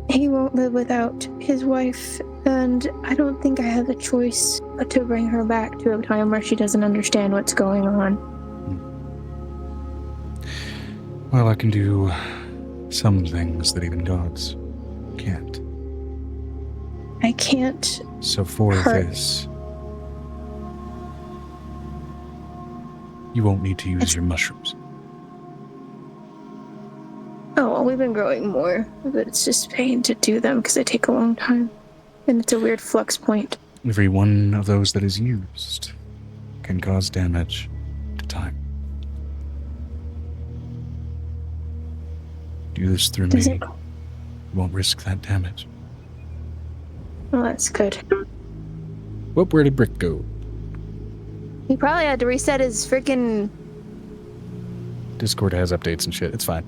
Speaker 3: He won't live without his wife, and I don't think I have a choice to bring her back to a time where she doesn't understand what's going on.
Speaker 1: Well, I can do some things that even gods can't.
Speaker 3: I can't.
Speaker 1: So for
Speaker 3: hurt.
Speaker 1: this, you won't need to use your mushrooms.
Speaker 3: Oh, well, we've been growing more, but it's just pain to do them because they take a long time. And it's a weird flux point.
Speaker 1: Every one of those that is used can cause damage to time. Do this through
Speaker 3: Does
Speaker 1: me.
Speaker 3: it?
Speaker 1: You won't risk that damage.
Speaker 3: Well, that's good.
Speaker 1: Whoop, where did Brick go?
Speaker 3: He probably had to reset his freaking.
Speaker 1: Discord has updates and shit. It's fine.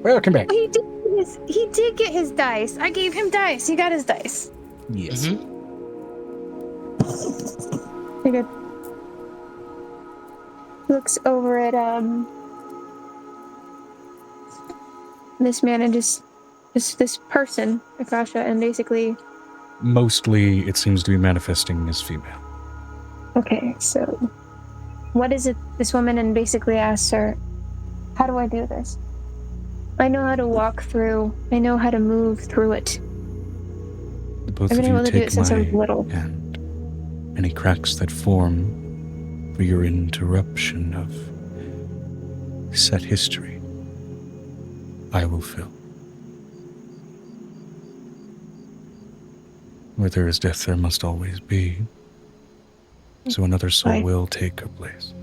Speaker 1: Welcome back.
Speaker 3: He did get his dice. I gave him dice. He got his dice.
Speaker 1: Yes.
Speaker 2: Mm-hmm.
Speaker 3: You're good. Looks over at this man and just this person, Akahsa, and basically.
Speaker 1: Mostly, it seems to be manifesting as female.
Speaker 3: Okay, so what is it? This woman and basically asks her, "How do I do this? I know how to walk through. I know how to move through it.
Speaker 1: The both
Speaker 3: I've
Speaker 1: of
Speaker 3: been able
Speaker 1: you
Speaker 3: to do
Speaker 1: take
Speaker 3: it since I was
Speaker 1: my
Speaker 3: little."
Speaker 1: hand. Any cracks that form for your interruption of set history, I will fill. Where there is death, there must always be. So another soul
Speaker 3: Right.
Speaker 1: will take her place.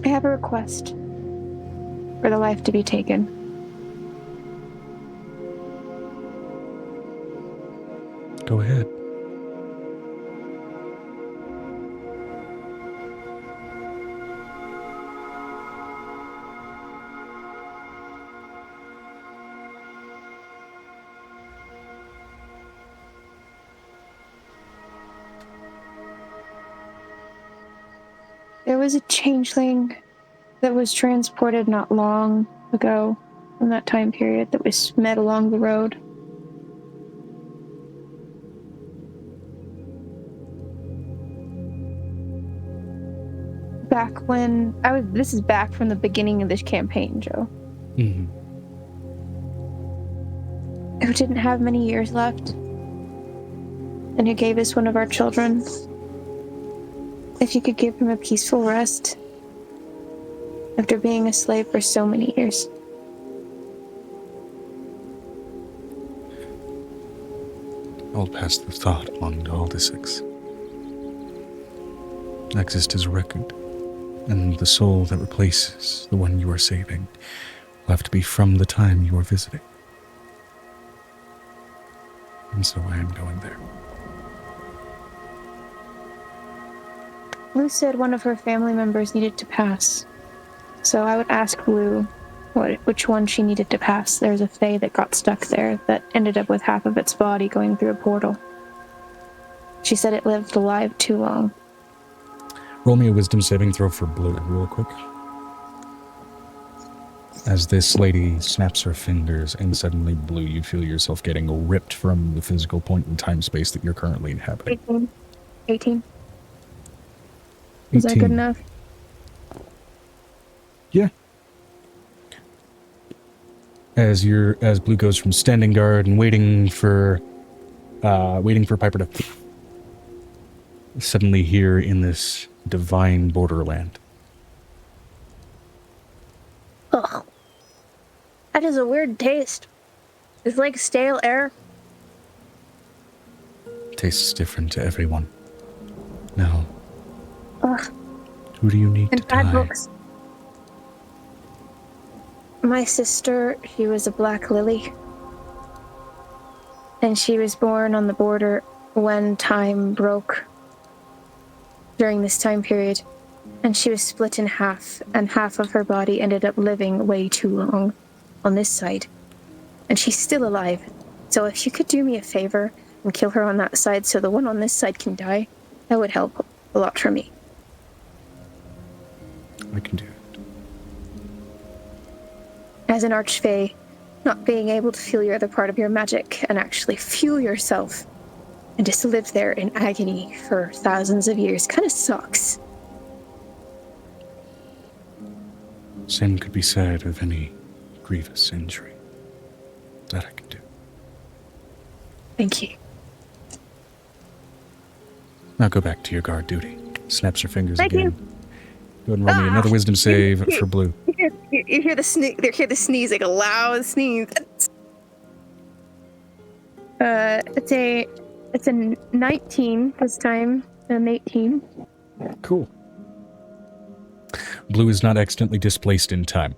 Speaker 3: I have a request for the life to be taken.
Speaker 1: Go ahead.
Speaker 3: There was a changeling that was transported not long ago in that time period that was met along the road. back when this is back from the beginning of this campaign, Joe.
Speaker 1: Mm-hmm.
Speaker 3: Who didn't have many years left, and who gave us one of our children. If you could give him a peaceful rest after being a slave for so many years.
Speaker 1: I'll pass the thought along to all the six. Exist as a record, and the soul that replaces the one you are saving will have to be from the time you are visiting. And so I am going there.
Speaker 3: Blue said one of her family members needed to pass. So I would ask Blue which one she needed to pass. There's a fae that got stuck there that ended up with half of its body going through a portal. She said it lived alive too long.
Speaker 1: Roll me a wisdom saving throw for Blue real quick. As this lady snaps her fingers and suddenly, Blue, you feel yourself getting ripped from the physical point in time space that you're currently inhabiting.
Speaker 3: 18. Is that good enough?
Speaker 1: Yeah. As Blue goes from standing guard and waiting for Piper to suddenly hear in this divine borderland.
Speaker 3: Ugh. That is a weird taste. It's like stale air.
Speaker 1: Tastes different to everyone. Now,
Speaker 3: Ugh.
Speaker 1: who do you need
Speaker 3: And
Speaker 1: to die?
Speaker 3: bad books. My sister, she was a black lily. And she was born on the border when time broke during this time period. And she was split in half, and half of her body ended up living way too long on this side. And she's still alive. So if you could do me a favor and kill her on that side so the one on this side can die, that would help a lot for me.
Speaker 1: I can do it.
Speaker 3: As an archfey, not being able to feel your other part of your magic and actually fuel yourself and just live there in agony for thousands of years kind of sucks.
Speaker 1: Same could be said of any grievous injury. That I can do.
Speaker 3: Thank you.
Speaker 1: Now go back to your guard duty. Snaps her fingers
Speaker 3: Thank
Speaker 1: again.
Speaker 3: you.
Speaker 1: Go ahead and roll me another wisdom save for Blue.
Speaker 3: You hear the sneeze, like a loud sneeze. It's a 19 this time, an 18.
Speaker 1: Cool. Blue is not accidentally displaced in time.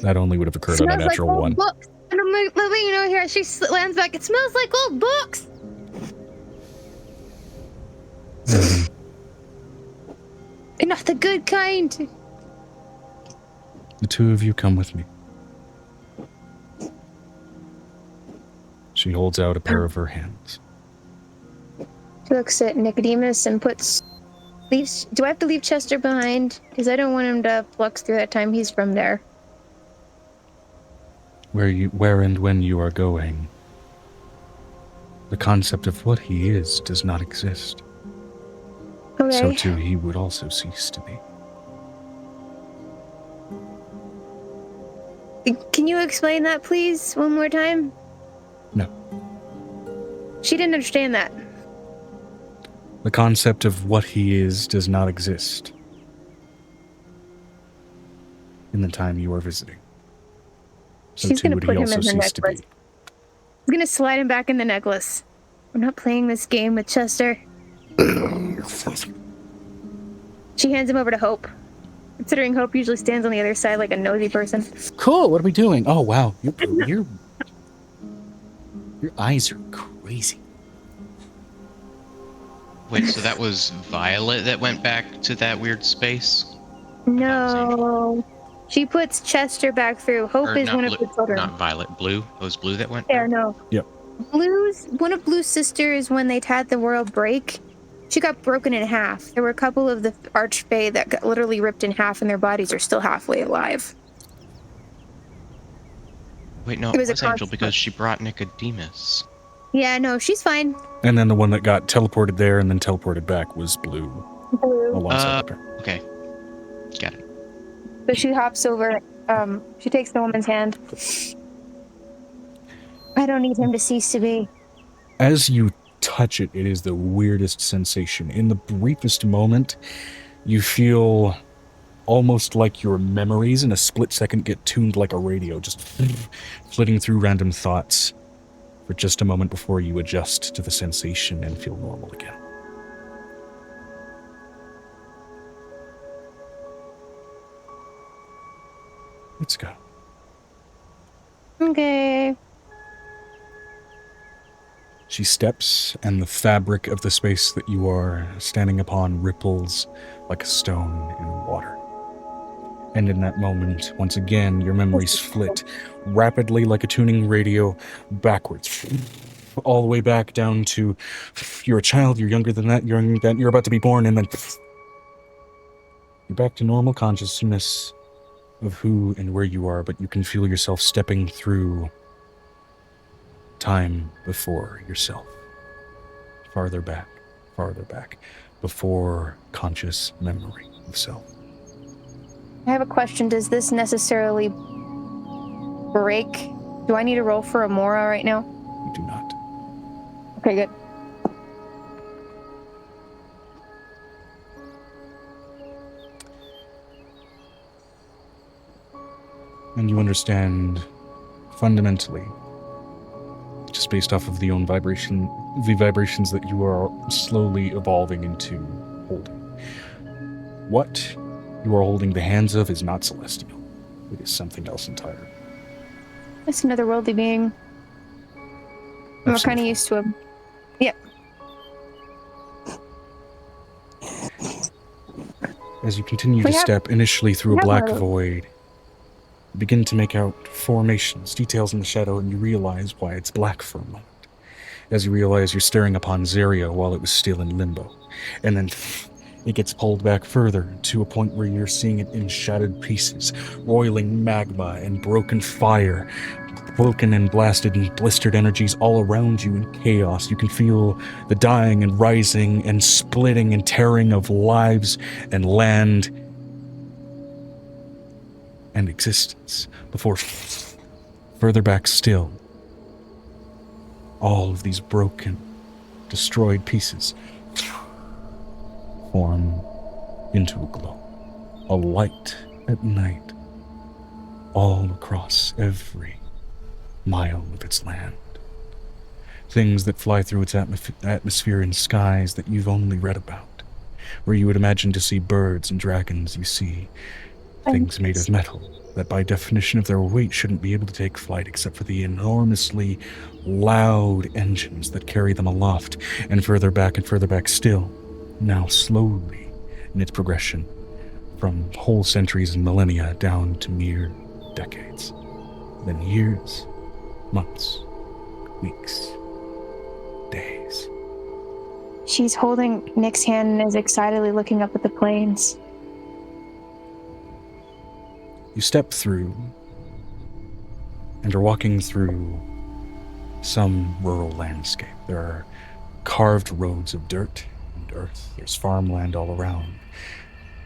Speaker 1: That only would have occurred on a natural
Speaker 3: like
Speaker 1: one.
Speaker 3: Books. And I'm like, you know, here she lands back. It smells like old books. And not the good kind.
Speaker 1: The two of you come with me. She holds out a pair of her hands.
Speaker 3: She looks at Nicodemus and leaves. Do I have to leave Chester behind? Because I don't want him to flux through that time. He's from there.
Speaker 1: Where and when you are going, the concept of what he is does not exist.
Speaker 3: Okay.
Speaker 1: So too he would also cease to be.
Speaker 3: Can you explain that, please, one more time?
Speaker 1: No.
Speaker 3: She didn't understand that.
Speaker 1: The concept of what he is does not exist in the time you are visiting. So
Speaker 3: She's
Speaker 1: too
Speaker 3: gonna
Speaker 1: would
Speaker 3: put
Speaker 1: he
Speaker 3: him
Speaker 1: also
Speaker 3: in the
Speaker 1: cease to be.
Speaker 3: necklace. I'm gonna slide him back in the necklace. We're not playing this game with Chester. She hands him over to Hope. Considering Hope usually stands on the other side like a nosy person.
Speaker 1: Cool, what are we doing? Oh wow, your eyes are crazy.
Speaker 2: Wait, so that was Violet that went back to that weird space?
Speaker 3: No. She puts Chester back through. Hope
Speaker 2: Or
Speaker 3: is
Speaker 2: not
Speaker 3: one of
Speaker 2: Blue-
Speaker 3: the children.
Speaker 2: Not Violet, Blue? It was Blue that went
Speaker 3: There,
Speaker 2: back?
Speaker 3: no.
Speaker 1: Yep.
Speaker 3: One of Blue's sisters, when they'd had the world break, she got broken in half. There were a couple of the Archfey that got literally ripped in half and their bodies are still halfway alive.
Speaker 2: Wait, no,
Speaker 3: It
Speaker 2: it
Speaker 3: was
Speaker 2: was
Speaker 3: a
Speaker 2: Angel
Speaker 3: consequence.
Speaker 2: because she brought Nicodemus.
Speaker 3: Yeah, no, she's fine.
Speaker 1: And then the one that got teleported there and then teleported back was Blue.
Speaker 3: Blue.
Speaker 1: alongside the pair.
Speaker 2: Okay. Got it.
Speaker 3: So she hops over. She takes the woman's hand. I don't need him to cease to be.
Speaker 1: As you touch it, it is the weirdest sensation. In the briefest moment, you feel almost like your memories in a split second get tuned like a radio, just flitting through random thoughts for just a moment before you adjust to the sensation and feel normal again. Let's go.
Speaker 3: Okay.
Speaker 1: She steps, and the fabric of the space that you are standing upon ripples like a stone in water. And in that moment, once again, your memories flit rapidly like a tuning radio backwards, all the way back down to you're a child, you're younger than that, you're about to be born, and then you're back to normal consciousness of who and where you are, but you can feel yourself stepping through time before yourself. Farther back, before conscious memory of self.
Speaker 3: I have a question. Does this necessarily break? Do I need to roll for a Mora right now?
Speaker 1: You do not.
Speaker 3: Okay, good.
Speaker 1: And you understand fundamentally, just based off of the vibrations that you are slowly evolving into holding. What you are holding the hands of is not celestial. It is something else entirely.
Speaker 3: It's another worldly being. We're kind of used to him. Yep.
Speaker 1: As you continue to step initially through a black void, you begin to make out formations, details in the shadow, and you realize why it's black for a moment. As you realize you're staring upon Zaria while it was still in limbo. And then it gets pulled back further to a point where you're seeing it in shattered pieces, roiling magma and broken fire, broken and blasted and blistered energies all around you in chaos. You can feel the dying and rising and splitting and tearing of lives and land and existence before further back still, all of these broken, destroyed pieces form into a glow, a light at night, all across every mile of its land. Things that fly through its atmosphere in skies that you've only read about, where you would imagine to see birds and dragons. You see things made of metal that by definition of their weight shouldn't be able to take flight except for the enormously loud engines that carry them aloft, and further back still, now slowly in its progression from whole centuries and millennia down to mere decades, then years, months, weeks, days.
Speaker 3: She's holding Nick's hand and is excitedly looking up at the plains.
Speaker 1: You step through and are walking through some rural landscape. There are carved roads of dirt and earth. There's farmland all around.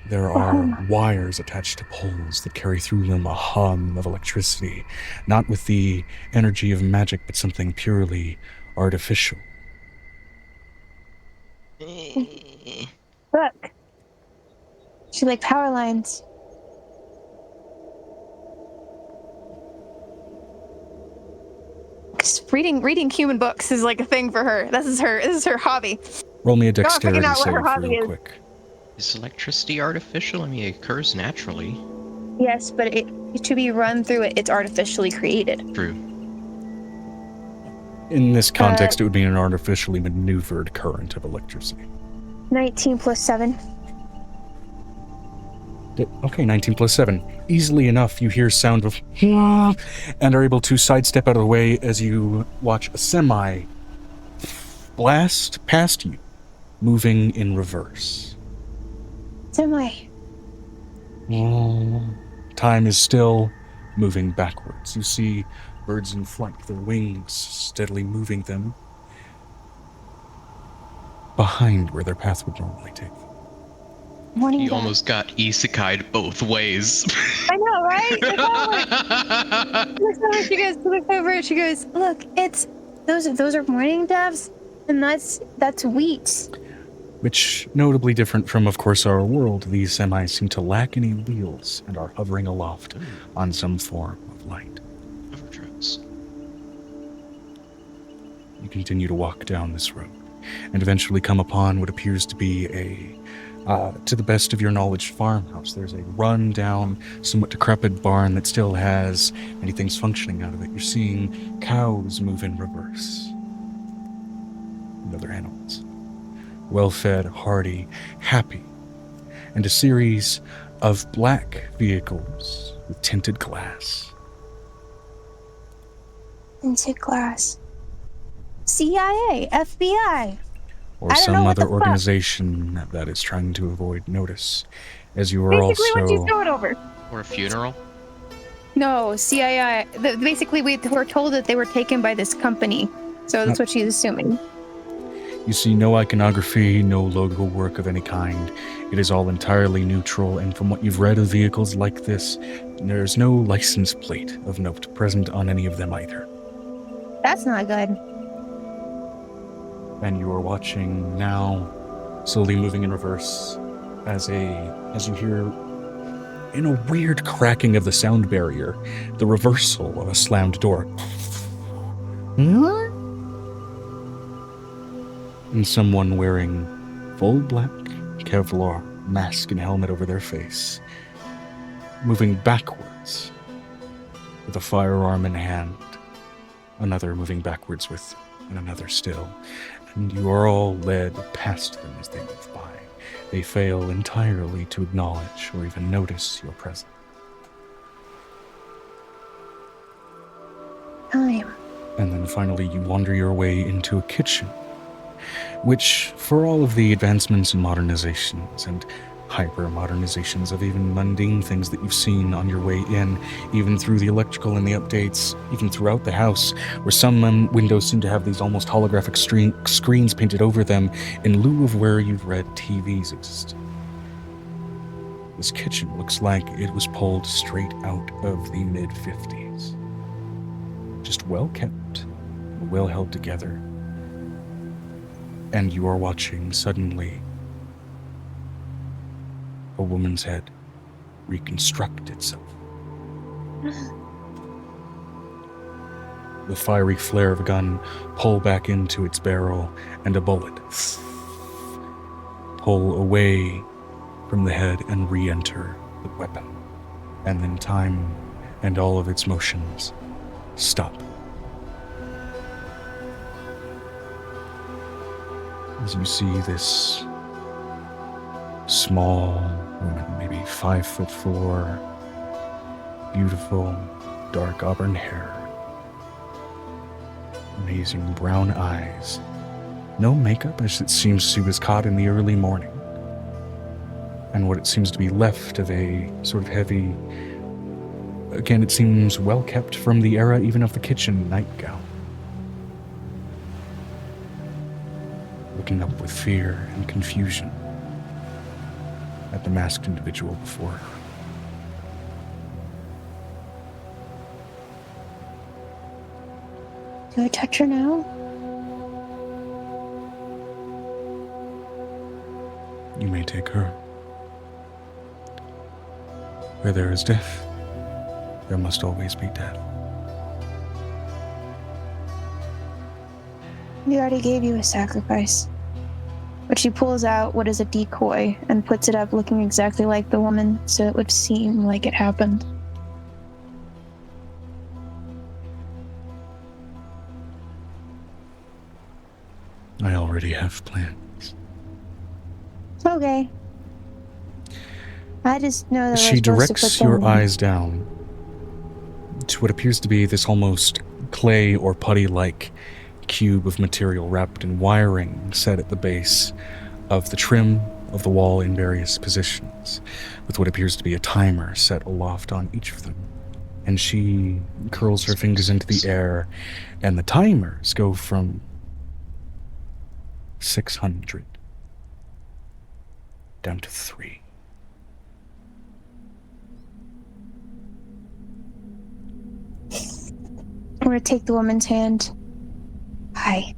Speaker 1: There are wires attached to poles that carry through them a hum of electricity, not with the energy of magic, but something purely artificial.
Speaker 3: Look. She like power lines. Reading human books is like a thing for her. This is her hobby.
Speaker 1: Roll me a dexterity
Speaker 3: out what
Speaker 1: save
Speaker 3: her hobby
Speaker 1: real
Speaker 3: is.
Speaker 1: quick.
Speaker 2: Is electricity artificial? I mean, it occurs naturally.
Speaker 3: Yes, but to be run through it's artificially created.
Speaker 2: True.
Speaker 1: In this context, it would be an artificially maneuvered current of electricity.
Speaker 3: 19 plus 7.
Speaker 1: Okay, 19 plus 7. Easily enough, you hear sound of and are able to sidestep out of the way as you watch a semi blast past you, moving in reverse.
Speaker 3: Semi.
Speaker 1: Time is still moving backwards. You see birds in flight, their wings steadily moving them behind where their path would normally take them.
Speaker 3: Morning.
Speaker 2: He
Speaker 3: Dad.
Speaker 2: almost got isekai'd both ways.
Speaker 3: I know, right? She looks over. She goes, look, it's those are morning doves, and that's wheat.
Speaker 1: Which, notably different from, of course, our world, these semis seem to lack any wheels and are hovering aloft on some form of light.
Speaker 2: Overdrives.
Speaker 1: You continue to walk down this road and eventually come upon what appears to be to the best of your knowledge, farmhouse. There's a run-down, somewhat decrepit barn that still has many things functioning out of it. You're seeing cows move in reverse and other animals. Well-fed, hardy, happy, and a series of black vehicles with tinted glass.
Speaker 3: Tinted glass. CIA, FBI.
Speaker 1: Or
Speaker 3: I don't know
Speaker 1: some
Speaker 3: what
Speaker 1: other
Speaker 3: the fuck.
Speaker 1: organization that is trying to avoid notice, as you are
Speaker 3: Basically, what she's
Speaker 1: also...
Speaker 3: going over.
Speaker 2: Or a funeral.
Speaker 3: No, CIA. Basically, we were told that they were taken by this company, so that's what she's assuming.
Speaker 1: You see no iconography, no logo work of any kind. It is all entirely neutral, and from what you've read of vehicles like this, there's no license plate of note present on any of them either.
Speaker 3: That's not good.
Speaker 1: And you are watching now, slowly moving in reverse, as you hear, in a weird cracking of the sound barrier, the reversal of a slammed door. And someone wearing full black Kevlar mask and helmet over their face, moving backwards with a firearm in hand, another moving backwards with and another still, and you are all led past them as they move by. They fail entirely to acknowledge or even notice your presence.
Speaker 3: Time.
Speaker 1: And then finally you wander your way into a kitchen, which, for all of the advancements and modernizations and hyper-modernizations of even mundane things that you've seen on your way in, even through the electrical and the updates, even throughout the house, where some windows seem to have these almost holographic screens painted over them in lieu of where you've read TVs existed. This kitchen looks like it was pulled straight out of the mid-50s. Just well-kept, well held together. And you are watching, suddenly, a woman's head reconstruct itself. The fiery flare of a gun pull back into its barrel, and a bullet pull away from the head and re-enter the weapon. And then time and all of its motions stop. As you see this small woman, maybe 5'4", beautiful, dark auburn hair, amazing brown eyes, no makeup, as it seems she was caught in the early morning, and what it seems to be left of a sort of heavy, again, it seems well kept from the era even of the kitchen nightgown. Looking up with fear and confusion at the masked individual before her.
Speaker 3: Do I touch her now?
Speaker 1: You may take her. Where there is death, there must always be death.
Speaker 3: We already gave you a sacrifice. But she pulls out what is a decoy and puts it up looking exactly like the woman, so it would seem like it happened.
Speaker 1: I already have plans.
Speaker 3: Okay. I just know that
Speaker 1: She directs your eyes down to what appears to be this almost clay or putty-like cube of material wrapped in wiring set at the base of the trim of the wall in various positions, with what appears to be a timer set aloft on each of them. And she curls her fingers into the air, and the timers go from 600 down to 3.
Speaker 3: gonna take the woman's hand. Hi.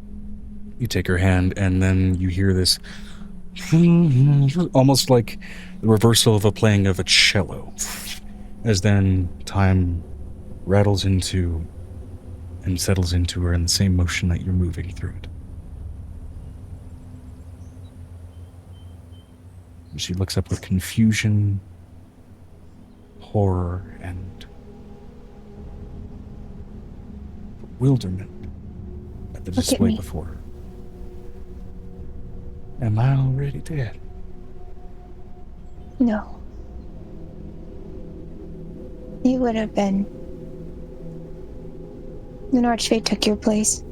Speaker 1: You take her hand, and then you hear this almost like the reversal of a playing of a cello, as then time rattles into and settles into her in the same motion that you're moving through it. She looks up with confusion, horror, and bewilderment at the display before her. Am I already dead?
Speaker 3: No. You would have been. An archfey took your place.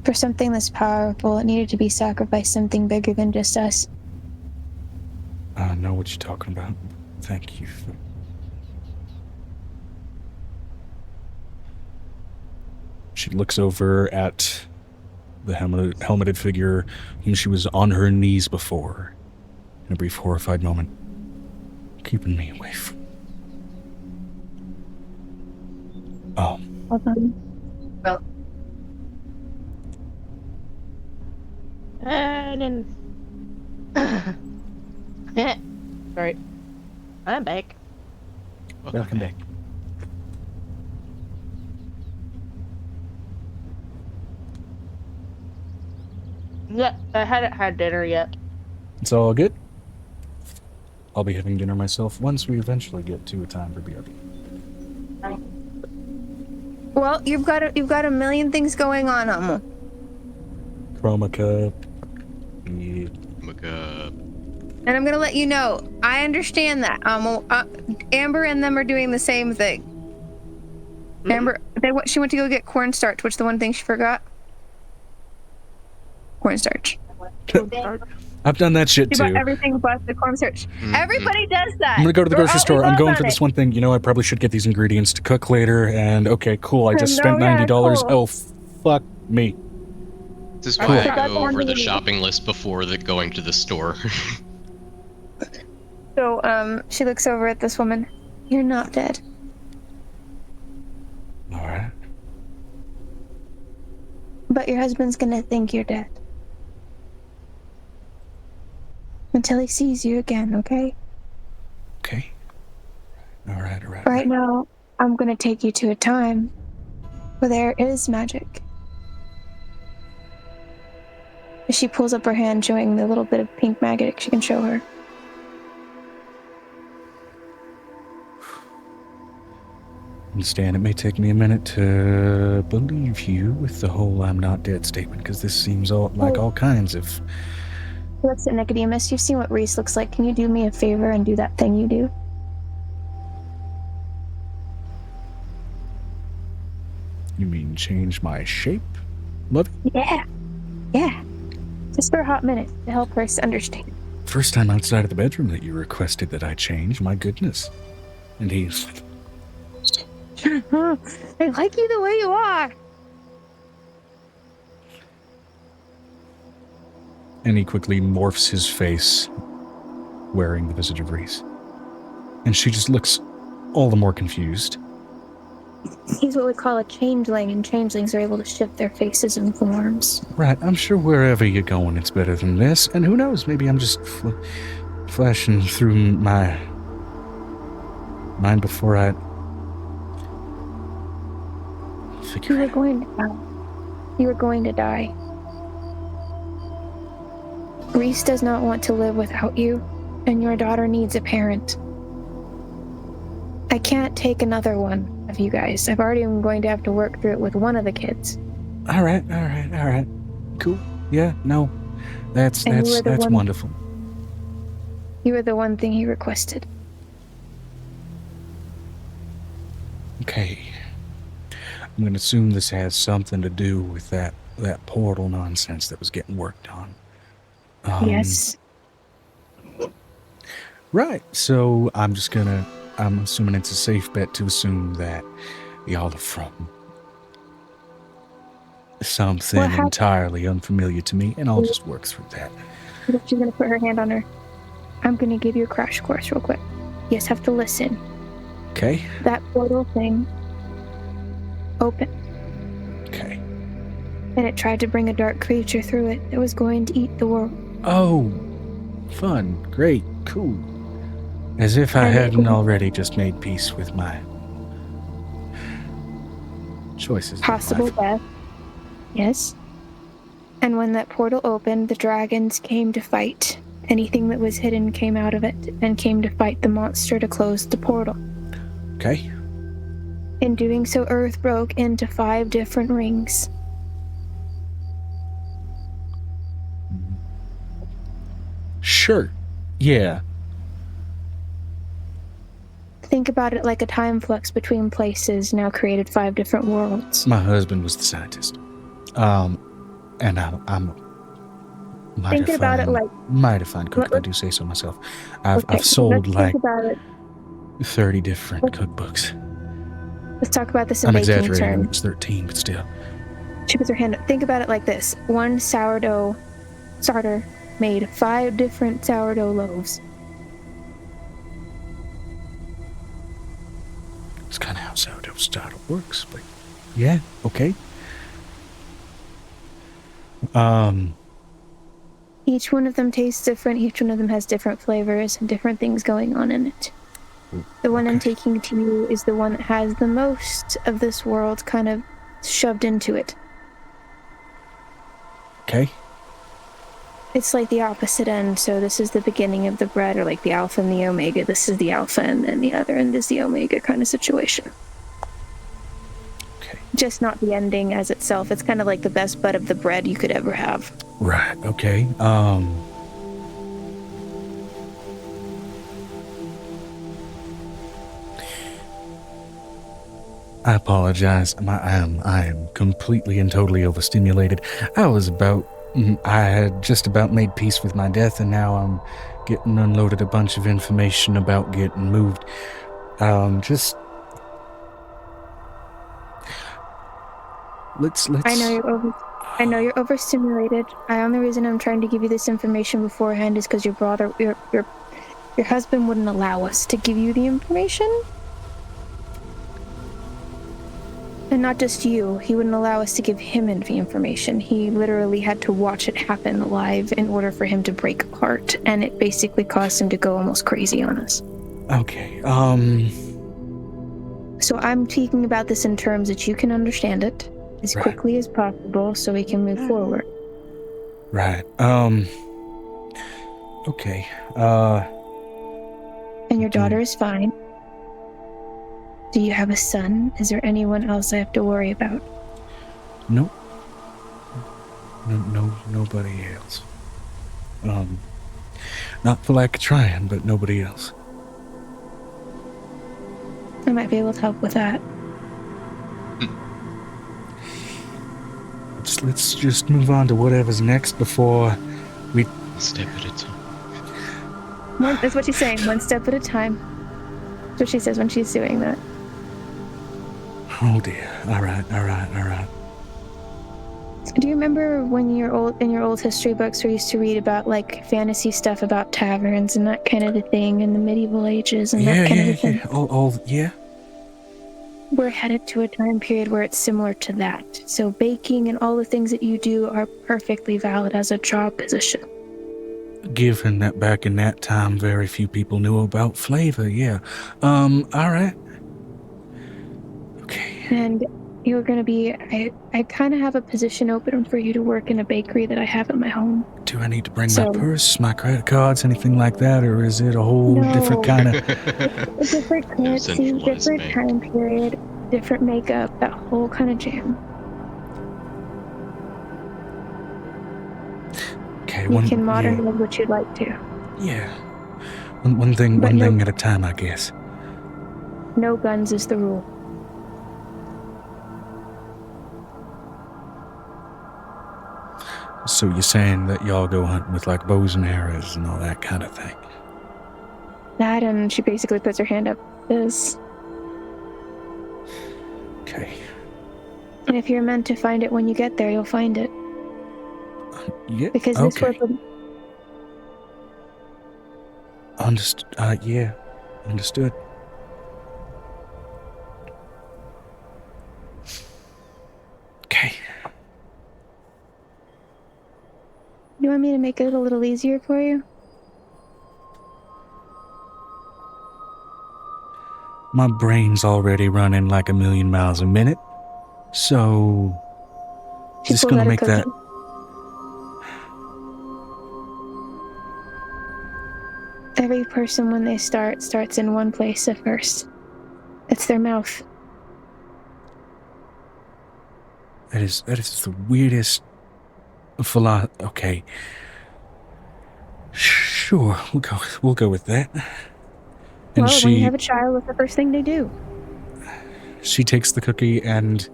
Speaker 3: For something this powerful, it needed to be sacrificed, something bigger than just us.
Speaker 1: I know what you're talking about. Thank you. She looks over at the helmeted figure whom she was on her knees before, in a brief horrified moment, keeping me away from... Oh.
Speaker 3: Hold on. Well.
Speaker 4: And sorry. I'm back.
Speaker 1: Welcome back.
Speaker 4: Yeah, I hadn't had dinner yet.
Speaker 1: It's all good. I'll be having dinner myself once we eventually get to a time for BRB.
Speaker 3: Well, you've got a million things going on, Amo.
Speaker 1: Chroma cup. Yeah.
Speaker 3: And I'm gonna let you know, I understand that. Amber and them are doing the same thing. Mm-hmm. Amber, she went to go get cornstarch. What's the one thing she forgot? Cornstarch.
Speaker 1: I've done that shit
Speaker 3: she
Speaker 1: too.
Speaker 3: bought everything but the cornstarch. Mm-hmm. Everybody does that.
Speaker 1: I'm gonna go to the grocery store. I'm going for this one thing. You know, I probably should get these ingredients to cook later. And okay, cool. I just spent $90. Cool. Oh, fuck me.
Speaker 2: This is why I go over the shopping list before going to the store.
Speaker 3: So, she looks over at this woman. You're not dead.
Speaker 1: All right.
Speaker 3: But your husband's gonna think you're dead. Until he sees you again, okay?
Speaker 1: Okay. All right.
Speaker 3: Right now, I'm gonna take you to a time where there is magic. She pulls up her hand, showing the little bit of pink magic she can show her.
Speaker 1: Understand, it may take me a minute to believe you with the whole I'm not dead statement, because this seems like all kinds of...
Speaker 3: Let's Nicodemus, you've seen what Reese looks like. Can you do me a favor and do that thing you do?
Speaker 1: You mean change my shape? Love it?
Speaker 3: Yeah. Just for a hot minute, to help her understand.
Speaker 1: First time outside of the bedroom that you requested that I change, my goodness. And he's...
Speaker 3: I like you the way you are.
Speaker 1: And he quickly morphs his face, wearing the visage of Reese. And she just looks all the more confused.
Speaker 3: He's what we call a changeling, and changelings are able to shift their faces and forms.
Speaker 1: Right, I'm sure wherever you're going it's better than this. And who knows, maybe I'm just flashing through my mind before I...
Speaker 3: You were going to die. You were going to die. Reese does not want to live without you, and your daughter needs a parent. I can't take another one of you guys. I've already been going to have to work through it with one of the kids.
Speaker 1: All right. Cool. Yeah, no. That's wonderful.
Speaker 3: You were the one thing he requested.
Speaker 1: Okay. I'm going to assume this has something to do with that portal nonsense that was getting worked on.
Speaker 3: Yes.
Speaker 1: Right. So I'm assuming it's a safe bet to assume that y'all are from something entirely unfamiliar to me, and I'll just work through that.
Speaker 3: She's going to put her hand on her. I'm going to give you a crash course real quick. You just have to listen.
Speaker 1: Okay.
Speaker 3: That portal thing opened,
Speaker 1: Okay.
Speaker 3: and it tried to bring a dark creature through it that was going to eat the world.
Speaker 1: Oh, fun. Great. Cool. As if I
Speaker 3: And it-
Speaker 1: hadn't already just made peace with my choices in
Speaker 3: Possible
Speaker 1: life.
Speaker 3: death. Yes. And when that portal opened, the dragons came to fight. Anything that was hidden came out of it and came to fight the monster to close the portal.
Speaker 1: Okay.
Speaker 3: In doing so, Earth broke into 5 different rings.
Speaker 1: Sure. Yeah.
Speaker 3: Think about it like a time flux between places now created 5 different worlds.
Speaker 1: My husband was the scientist. And I'm
Speaker 3: Thinking about it like...
Speaker 1: mighty fine cook, if I do say so myself. I've sold
Speaker 3: let's
Speaker 1: like
Speaker 3: think about it.
Speaker 1: 30 different cookbooks.
Speaker 3: Let's talk about this in
Speaker 1: I'm
Speaker 3: baking
Speaker 1: exaggerating. It
Speaker 3: terms.
Speaker 1: was 13, but still.
Speaker 3: She puts her hand up. Think about it like this. One sourdough starter made 5 different sourdough loaves.
Speaker 1: It's kind of how sourdough starter works, but yeah, okay.
Speaker 3: Each one of them tastes different. Each one of them has different flavors and different things going on in it. The one I'm taking to you is the one that has the most of this world kind of shoved into it.
Speaker 1: Okay.
Speaker 3: It's like the opposite end, so this is the beginning of the bread, or like the alpha and the omega. This is the alpha, and then the other end is the omega kind of situation.
Speaker 1: Okay.
Speaker 3: Just not the ending as itself. It's kind of like the best bud of the bread you could ever have.
Speaker 1: Right, okay. I apologize. I am completely and totally overstimulated. I had just about made peace with my death, and now I'm getting unloaded a bunch of information about getting moved. Let's
Speaker 3: I know you're overstimulated. The only reason I'm trying to give you this information beforehand is because your husband wouldn't allow us to give you the information. And not just you, he wouldn't allow us to give him the information. He literally had to watch it happen live in order for him to break apart, and it basically caused him to go almost crazy on us.
Speaker 1: Okay,
Speaker 3: So I'm speaking about this in terms that you can understand it as quickly as possible so we can move forward.
Speaker 1: Right, okay,
Speaker 3: And your daughter is fine. Do you have a son? Is there anyone else I have to worry about?
Speaker 1: Nope. No, nobody else. Not for lack of trying, but nobody else.
Speaker 3: I might be able to help with that.
Speaker 1: Let's just move on to whatever's next before we...
Speaker 2: One step at a time.
Speaker 3: That's what she's saying, 1 step at a time. That's what she says when she's doing that.
Speaker 1: Oh dear. All right.
Speaker 3: Do you remember when in your old history books we used to read about like fantasy stuff about taverns and that kind of a thing in the medieval ages and that kind of a thing?
Speaker 1: Yeah.
Speaker 3: We're headed to a time period where it's similar to that. So baking and all the things that you do are perfectly valid as a job position.
Speaker 1: Given that back in that time, very few people knew about flavor, yeah. All right. Okay.
Speaker 3: And you're going to be... I kind of have a position open for you to work in a bakery that I have at my home.
Speaker 1: Do I need to bring my purse, my credit cards, anything like that, or is it a whole different kind of...
Speaker 3: A different currency, different time period, different makeup, that whole kind of jam.
Speaker 1: Okay,
Speaker 3: you can modernize what you'd like to.
Speaker 1: Yeah. One thing at a time, I guess.
Speaker 3: No guns is the rule.
Speaker 1: So you're saying that y'all go hunting with like bows and arrows and all that kind of thing?
Speaker 3: That, and she basically puts her hand up this.
Speaker 1: Okay.
Speaker 3: And if you're meant to find it when you get there, you'll find it.
Speaker 1: Yeah.
Speaker 3: Because this weapon...
Speaker 1: Understood. Yeah. Understood. Okay.
Speaker 3: You want me to make it a little easier for you?
Speaker 1: My brain's already running like 1,000,000 miles a minute, so
Speaker 3: She
Speaker 1: just
Speaker 3: pulls
Speaker 1: gonna
Speaker 3: out a
Speaker 1: make that.
Speaker 3: cookie. Every person, when they starts in one place at first. It's their mouth.
Speaker 1: That is the weirdest okay. Sure, we'll go with that. And
Speaker 3: Well, when you have a child, what's the first thing they do?
Speaker 1: she takes the cookie and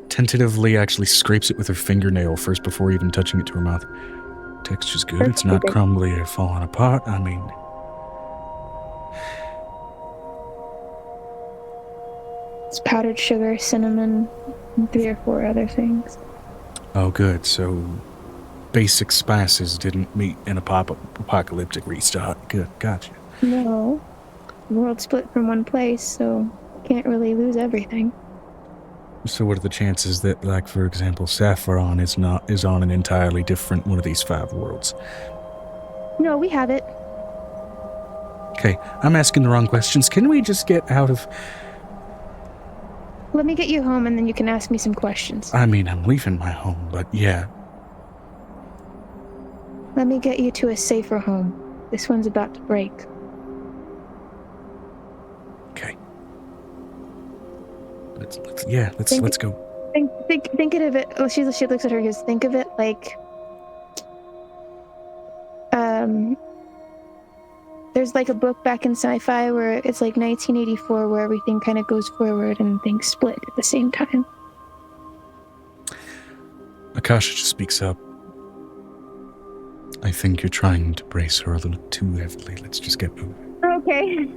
Speaker 1: tentatively actually scrapes it with her fingernail first before even touching it to her mouth. Texture's good. It's not crumbly or falling apart. I mean,
Speaker 3: It's powdered sugar, cinnamon, and 3 or 4 other things.
Speaker 1: oh good. So basic spices didn't meet an apocalyptic restart. Good, gotcha.
Speaker 3: No. The world split from one place, so can't really lose everything.
Speaker 1: So what are the chances that, like, for example, Saffron is on an entirely different one of these 5 worlds?
Speaker 3: No, we have it.
Speaker 1: Okay, I'm asking the wrong questions. Can we just get out of...
Speaker 3: Let me get you home and then you can ask me some questions.
Speaker 1: I mean, I'm leaving my home, but yeah.
Speaker 3: Let me get you to a safer home. This one's about to break.
Speaker 1: Okay. Let's go.
Speaker 3: Think of it. Oh, she looks at her and goes, think of it like there's like a book back in sci-fi where it's like 1984 where everything kind of goes forward and things split at the same time.
Speaker 1: Akahsa just speaks up. I think you're trying to brace her a little too heavily. Let's just get moving.
Speaker 3: Okay.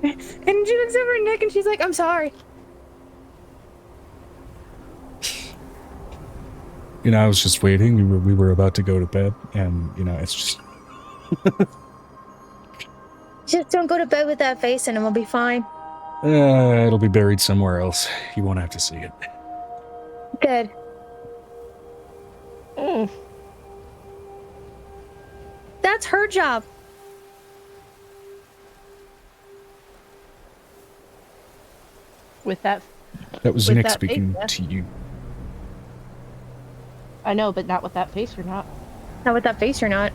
Speaker 3: And she looks over her neck and she's like, I'm sorry.
Speaker 1: You know, I was just waiting. We were about to go to bed, and, you know, it's just...
Speaker 3: Just don't go to bed with that face and we'll be fine.
Speaker 1: It'll be buried somewhere else. You won't have to see it.
Speaker 3: Good. That's her job.
Speaker 4: With that.
Speaker 1: That was
Speaker 4: With
Speaker 1: Nick
Speaker 4: that
Speaker 1: speaking
Speaker 4: face,
Speaker 1: to you.
Speaker 4: I know, but not with that face or not.
Speaker 3: Not with that face or not.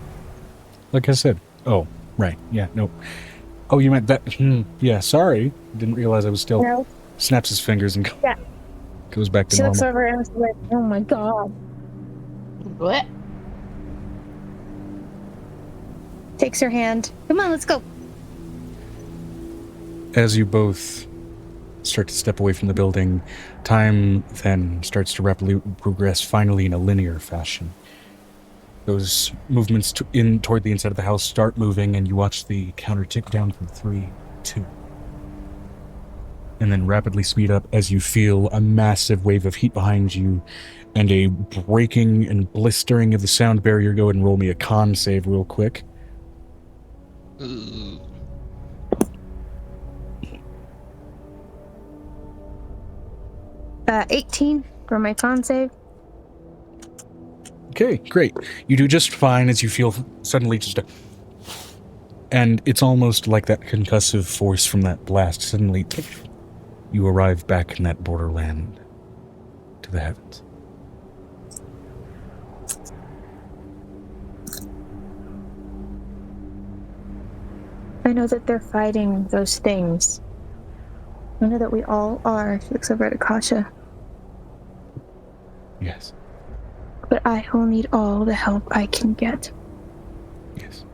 Speaker 1: Like I said. Oh, right. Yeah, nope. Oh, you meant that. Yeah, sorry. Didn't realize I was still...
Speaker 3: No.
Speaker 1: Snaps his fingers and goes back to
Speaker 3: She
Speaker 1: normal.
Speaker 3: looks over and is like, oh my god.
Speaker 4: What?
Speaker 3: Takes her hand. Come on, let's go.
Speaker 1: As you both start to step away from the building, time then starts to rapidly progress, finally in a linear fashion. Those movements toward the inside of the house start moving, and you watch the counter tick down from 3, 2. And then rapidly speed up as you feel a massive wave of heat behind you and a breaking and blistering of the sound barrier. Go ahead and roll me a con save real quick.
Speaker 2: Ooh.
Speaker 3: 18 for my con save.
Speaker 1: Okay, great. You do just fine as you feel suddenly just a... And it's almost like that concussive force from that blast. Suddenly, you arrive back in that borderland to the heavens.
Speaker 3: I know that they're fighting those things. I know that we all are. She looks over at Akahsa.
Speaker 1: Yes.
Speaker 3: But I will need all the help I can get.
Speaker 1: Yes.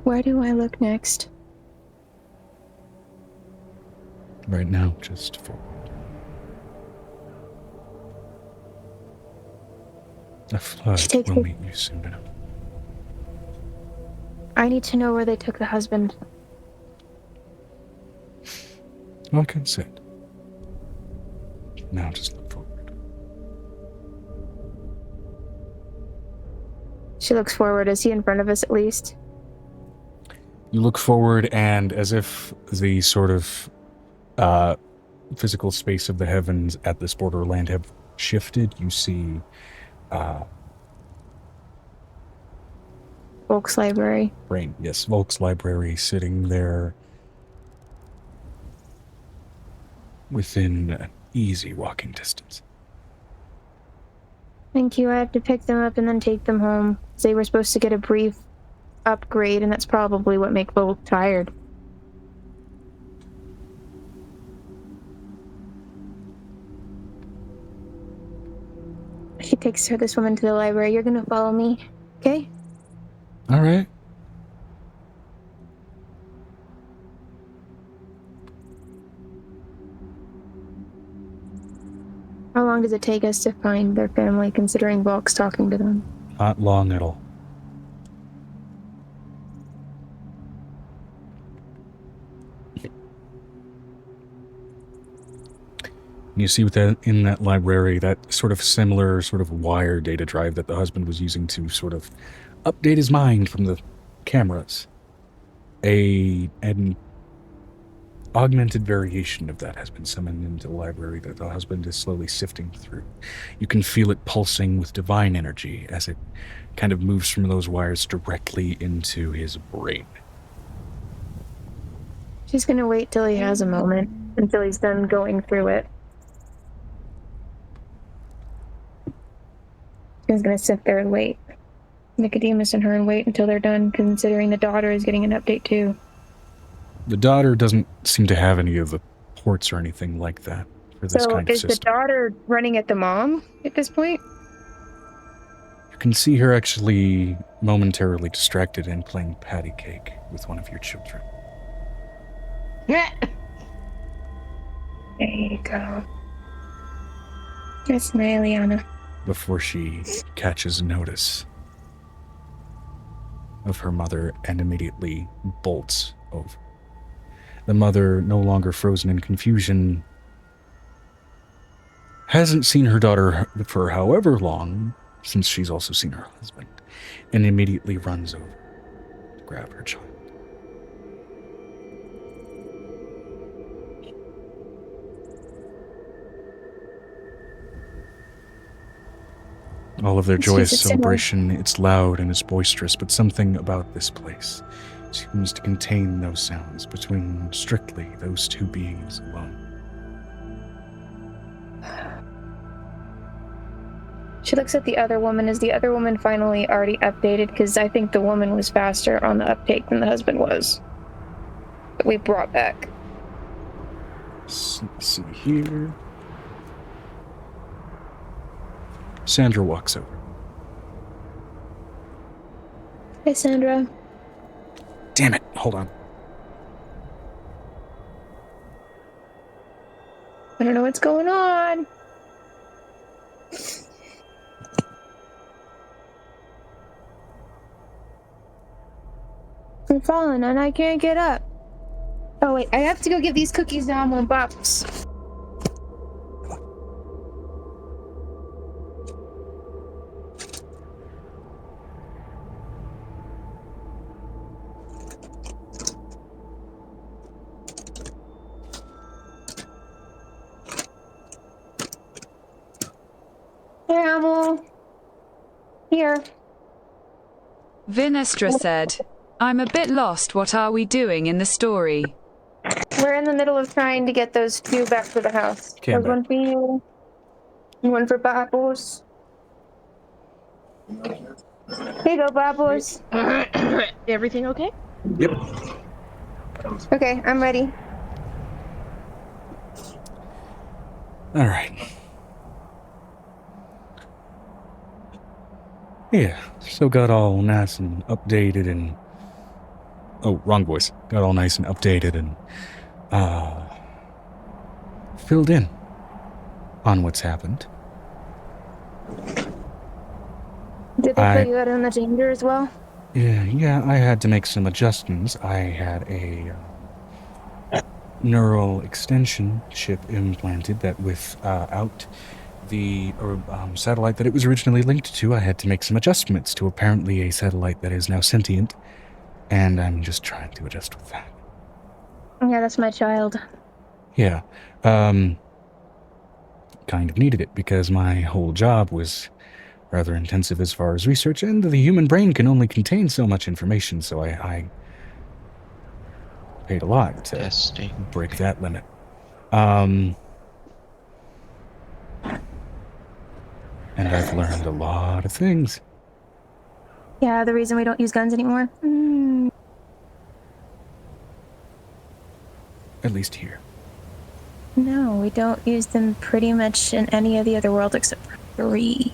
Speaker 3: Where do I look next?
Speaker 1: Right now, just forward. A flood will meet you soon enough.
Speaker 3: I need to know where they took the husband.
Speaker 1: Like I said. Now just look forward.
Speaker 3: She looks forward. Is he in front of us at least?
Speaker 1: You look forward, and as if the sort of physical space of the heavens at this borderland have shifted, you see
Speaker 3: Volk's library.
Speaker 1: Rain, yes, Volk's library sitting there within easy walking distance.
Speaker 3: Thank you. I have to pick them up and then take them home. They were supposed to get a brief upgrade, and that's probably what makes Volk tired. She takes her, this woman, to the library. You're gonna follow me, okay?
Speaker 1: All right.
Speaker 3: How long does it take us to find their family, considering Volk's talking to them?
Speaker 1: Not long at all. You see in that library, that sort of similar sort of wire data drive that the husband was using to sort of update his mind from the cameras. An augmented variation of that has been summoned into the library that the husband is slowly sifting through. You can feel it pulsing with divine energy as it kind of moves from those wires directly into his brain.
Speaker 3: She's gonna wait till he has a moment, until he's done going through it. She's gonna sit there and wait. Nicodemus and her and wait until they're done, considering the daughter is getting an update too.
Speaker 1: The daughter doesn't seem to have any of the ports or anything like that for this kind of system.
Speaker 3: So is the daughter running at the mom at this point?
Speaker 1: You can see her actually momentarily distracted and playing patty cake with one of your children.
Speaker 3: There you go. That's my Eliana.
Speaker 1: Before she catches notice of her mother and immediately bolts over. The mother, no longer frozen in confusion, hasn't seen her daughter for however long, since she's also seen her husband, and immediately runs over to grab her child. All of their joyous celebration, it's loud and it's boisterous, but something about this place seems to contain those sounds between strictly those two beings alone.
Speaker 3: She looks at the other woman. Is the other woman finally already updated? Because I think the woman was faster on the uptake than the husband was. That we brought back.
Speaker 1: Let's see here. Sandra walks over.
Speaker 3: Hey, Sandra.
Speaker 1: Damn it, hold on.
Speaker 3: I don't know what's going on. I'm falling and I can't get up. Oh wait, I have to go give these cookies now. I'm on box. Here.
Speaker 5: Vinestra said, I'm a bit lost. What are we doing in the story?
Speaker 3: We're in the middle of trying to get those two back to the house. There's one for you, and one for Babos. Here you go, Babos.
Speaker 4: Everything okay?
Speaker 1: Yep.
Speaker 3: Okay, I'm ready.
Speaker 1: All right. Yeah, so got all nice and updated and... Oh, wrong voice. Got all nice and updated and, filled in on what's happened.
Speaker 3: Did they put you out on the danger as well?
Speaker 1: Yeah, I had to make some adjustments. I had a neural extension chip implanted that without the satellite that it was originally linked to, I had to make some adjustments to apparently a satellite that is now sentient And I'm just trying to adjust with that.
Speaker 3: Yeah, that's my child.
Speaker 1: Yeah. Kind of needed it because my whole job was rather intensive as far as research, and the human brain can only contain so much information, so I paid a lot to
Speaker 2: Testing.
Speaker 1: break that limit. And I've learned a lot of things.
Speaker 3: Yeah, the reason we don't use guns anymore.
Speaker 1: At least here.
Speaker 3: No, we don't use them pretty much in any of the other worlds except for 3.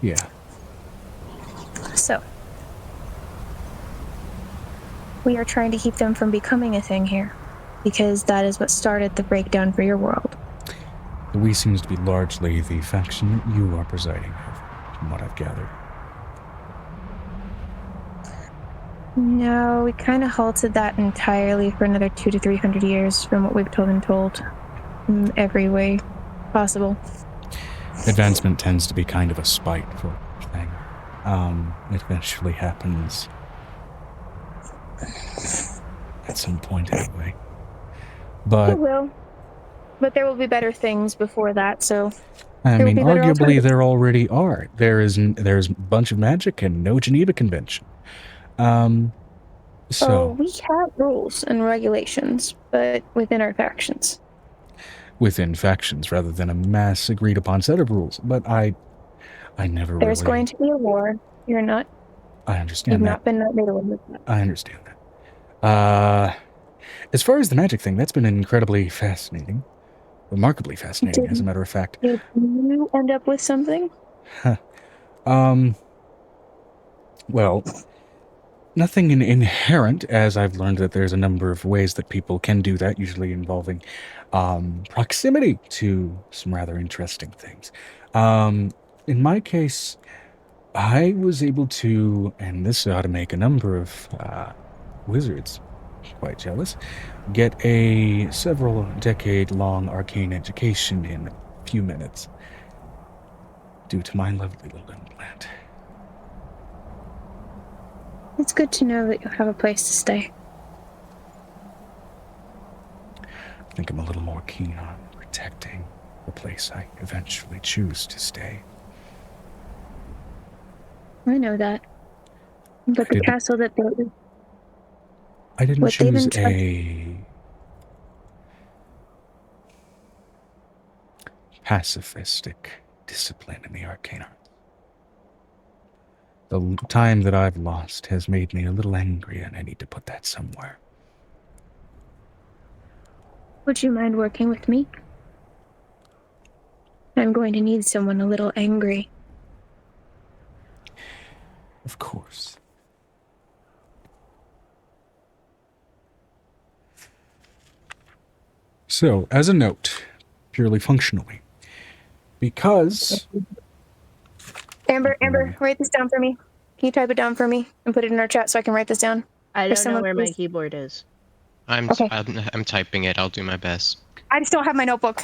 Speaker 1: Yeah.
Speaker 3: So, we are trying to keep them from becoming a thing here, because that is what started the breakdown for your world.
Speaker 1: The we seems to be largely the faction that you are presiding over, from what I've gathered.
Speaker 3: No, we kind of halted that entirely for another 200 to 300 years from what we've been told in every way possible.
Speaker 1: Advancement tends to be kind of a spiteful thing. It eventually happens at some point anyway. But
Speaker 3: It will. But there will be better things before that, so...
Speaker 1: I mean,
Speaker 3: better
Speaker 1: arguably there already are. There's a bunch of magic and no Geneva Convention. So
Speaker 3: we have rules and regulations, but within our factions.
Speaker 1: Within factions rather than a mass agreed upon set of rules. But I never
Speaker 3: There's going to be a war. You're not...
Speaker 1: I understand
Speaker 3: You've
Speaker 1: that.
Speaker 3: not been made aware of that.
Speaker 1: I understand that. As far as the magic thing, that's been incredibly fascinating. Remarkably fascinating, as a matter of fact.
Speaker 3: Did you end up with something?
Speaker 1: Well, nothing inherent, as I've learned that there's a number of ways that people can do that, usually involving proximity to some rather interesting things. In my case, I was able to, and this ought to make a number of wizards quite jealous, get a several decade-long arcane education in a few minutes due to my lovely little implant.
Speaker 3: It's good to know that you have a place to stay.
Speaker 1: I think I'm a little more keen on protecting the place I eventually choose to stay.
Speaker 3: I know that. But the castle that they...
Speaker 1: I didn't choose a pacifistic discipline in the arcane arts. The time that I've lost has made me a little angry, and I need to put that somewhere.
Speaker 3: Would you mind working with me? I'm going to need someone a little angry.
Speaker 1: Of course. So, as a note, purely functionally, because...
Speaker 3: Amber, write this down for me. Can you type it down for me and put it in our chat so I can write this down?
Speaker 4: I don't know where my keyboard is.
Speaker 2: I'm typing it. I'll do my best.
Speaker 3: I just don't have my notebook.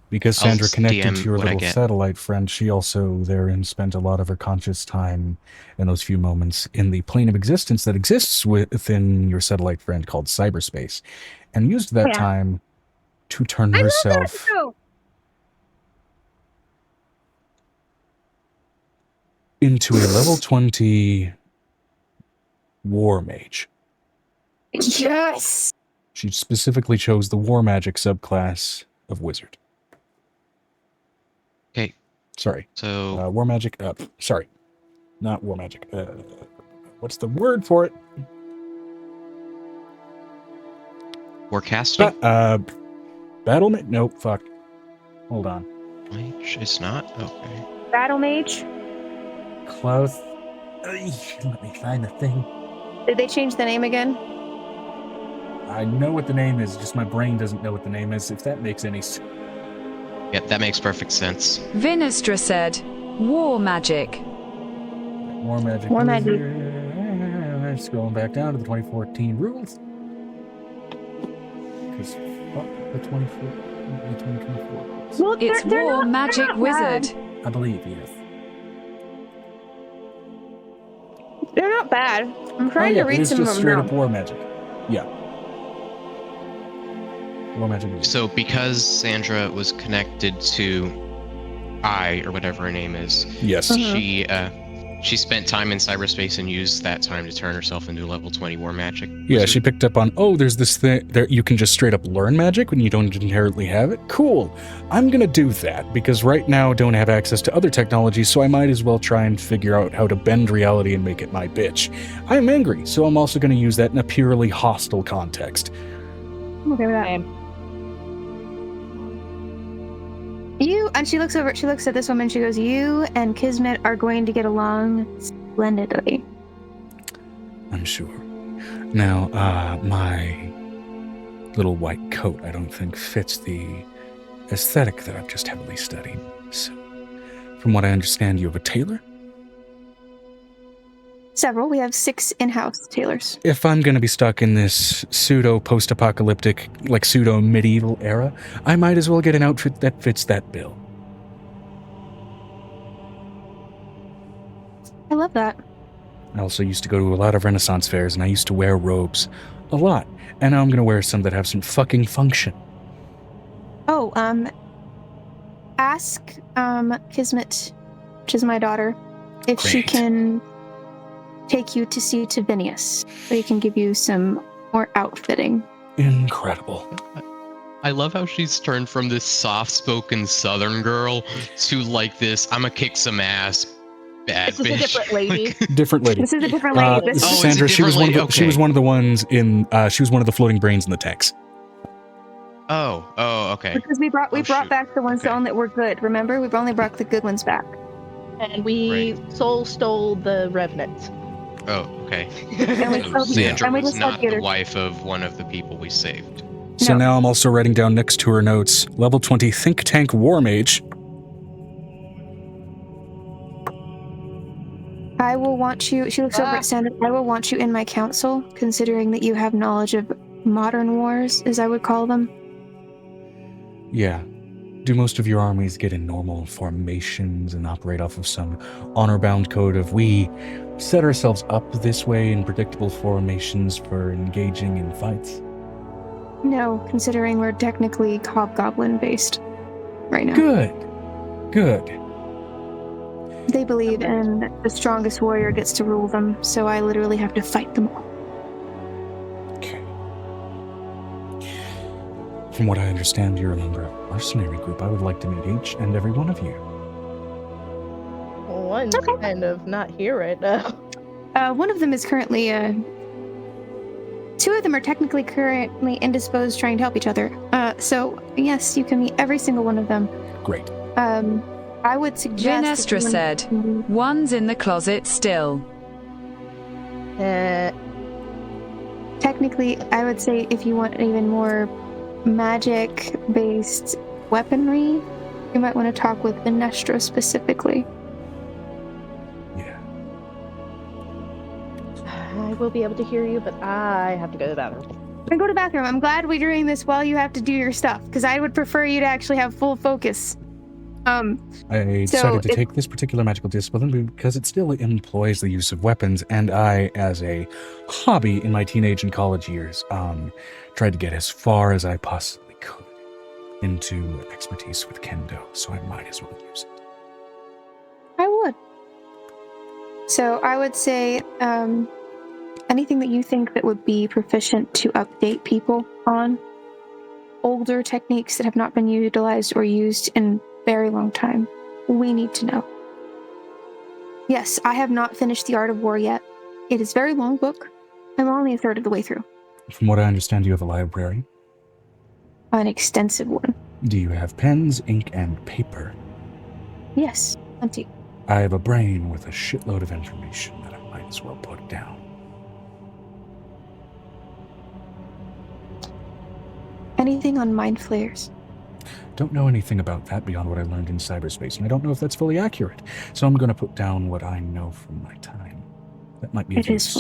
Speaker 1: Because Sandra connected to your
Speaker 2: what I
Speaker 1: little
Speaker 2: get.
Speaker 1: satellite friend, she also therein spent a lot of her conscious time in those few moments in the plane of existence that exists within your satellite friend called cyberspace, and used that time to turn herself into a level 20 war mage.
Speaker 3: Yes!
Speaker 1: She specifically chose the war magic subclass of wizard.
Speaker 2: Okay.
Speaker 1: Sorry.
Speaker 2: So
Speaker 1: war magic. Sorry, not war magic. What's the word for it?
Speaker 2: Warcasting?
Speaker 1: Battle mage? Nope. Fuck. Hold on.
Speaker 2: Mage? It's not? Okay.
Speaker 3: Battle mage?
Speaker 1: Close. Let me find the thing.
Speaker 3: Did they change the name again?
Speaker 1: I know what the name is, just my brain doesn't know what the name is, if that makes any sense.
Speaker 2: Yep, that makes perfect sense.
Speaker 5: Vinistra said, war magic.
Speaker 1: War magic.
Speaker 3: War magic.
Speaker 1: Scrolling back down to the 2014 rules. Because fuck the 2024.
Speaker 3: Well,
Speaker 5: It's
Speaker 3: they're
Speaker 5: war
Speaker 3: not,
Speaker 5: magic
Speaker 3: not
Speaker 5: wizard.
Speaker 1: I believe, yes.
Speaker 3: bad. I'm trying to read
Speaker 1: it's
Speaker 3: some
Speaker 1: just
Speaker 3: of them
Speaker 1: straight
Speaker 3: now.
Speaker 1: up war magic. Yeah. War magic.
Speaker 2: So because Sandra was connected to or whatever her name is,
Speaker 1: Yes.
Speaker 2: she spent time in cyberspace and used that time to turn herself into a level 20 war magic.
Speaker 1: Yeah,
Speaker 2: wizard.
Speaker 1: she picked up on, there's this thing there you can just straight up learn magic when you don't inherently have it. Cool. I'm gonna do that because right now I don't have access to other technologies, so I might as well try and figure out how to bend reality and make it my bitch. I'm angry, so I'm also gonna use that in a purely hostile context.
Speaker 3: I'm okay with that. And she looks at this woman, she goes, you and Kismet are going to get along splendidly.
Speaker 1: I'm sure. Now, my little white coat, I don't think fits the aesthetic that I've just heavily studied. So, from what I understand, you have a tailor?
Speaker 3: Several. We have 6 in-house tailors.
Speaker 1: If I'm going to be stuck in this pseudo-post-apocalyptic, like pseudo-medieval era, I might as well get an outfit that fits that bill.
Speaker 3: I love that.
Speaker 1: I also used to go to a lot of Renaissance fairs, and I used to wear robes. A lot. And now I'm going to wear some that have some fucking function.
Speaker 3: Oh, ask, Kismet, which is my daughter, if she
Speaker 1: Great.
Speaker 3: can take you to see Tavinius, so he can give you some more outfitting.
Speaker 1: Incredible.
Speaker 2: I love how she's turned from this soft-spoken Southern girl to like this, I'ma kick some ass, bad
Speaker 4: This is
Speaker 2: bitch.
Speaker 4: a different lady.
Speaker 1: Different lady.
Speaker 3: This is a different lady. This
Speaker 2: Oh,
Speaker 3: is
Speaker 2: it's a
Speaker 1: Sandra, she was
Speaker 2: different
Speaker 1: one of the,
Speaker 2: lady,
Speaker 1: she was
Speaker 2: okay.
Speaker 1: one of the ones in she was one of the floating brains in the text.
Speaker 2: Oh, okay.
Speaker 3: because we brought
Speaker 2: shoot.
Speaker 3: back the ones
Speaker 2: Okay.
Speaker 3: that were good. Remember, we've only brought the good ones back.
Speaker 4: And we soul stole the Revenants.
Speaker 2: Oh, okay.
Speaker 3: And we
Speaker 2: So
Speaker 3: still-
Speaker 2: Sandra
Speaker 3: and we
Speaker 2: was
Speaker 3: just love
Speaker 2: not
Speaker 3: the
Speaker 2: the
Speaker 3: other-
Speaker 2: wife of one of the people we saved.
Speaker 1: So
Speaker 3: No.
Speaker 1: now I'm also writing down next to her notes, level 20 think tank war mage.
Speaker 3: I will want you. She looks over at Sandra. I will want you in my council, considering that you have knowledge of modern wars, as I would call them.
Speaker 1: Yeah. Do most of your armies get in normal formations and operate off of some honor-bound code of we set ourselves up this way in predictable formations for engaging in fights?
Speaker 3: No, considering we're technically hobgoblin based right now.
Speaker 1: Good.
Speaker 3: They believe in the strongest warrior gets to rule them, so I literally have to fight them all.
Speaker 1: Okay. From what I understand, you're a member of a mercenary group. I would like to meet each and every one of you.
Speaker 4: One's kind of not here right now.
Speaker 3: One of them is currently, 2 of them are technically currently indisposed trying to help each other. So, yes, you can meet every single one of them.
Speaker 1: Great.
Speaker 3: I would suggest...
Speaker 5: Vinestra said, one's in the closet still.
Speaker 3: Technically, I would say if you want even more magic-based weaponry, you might want to talk with Vinestra specifically.
Speaker 1: Yeah.
Speaker 4: I will be able to hear you, but I have to go to the bathroom.
Speaker 3: Then go to the bathroom. I'm glad we're doing this while you have to do your stuff, because I would prefer you to actually have full focus.
Speaker 1: I decided to take this particular magical discipline because it still employs the use of weapons, and I, as a hobby in my teenage and college years, tried to get as far as I possibly could into expertise with kendo, so I might as well use it.
Speaker 3: I would. So I would say anything that you think that would be proficient to update people on older techniques that have not been utilized or used in very long time. We need to know. Yes, I have not finished The Art of War yet. It is a very long book. I'm only a third of the way through.
Speaker 1: From what I understand, you have a library.
Speaker 3: An extensive one.
Speaker 1: Do you have pens, ink, and paper?
Speaker 3: Yes, plenty.
Speaker 1: I have a brain with a shitload of information that I might as well put down.
Speaker 3: Anything on mind flayers?
Speaker 1: Don't know anything about that beyond what I learned in cyberspace, and I don't know if that's fully accurate. So I'm going to put down what I know from my time. That might be of use.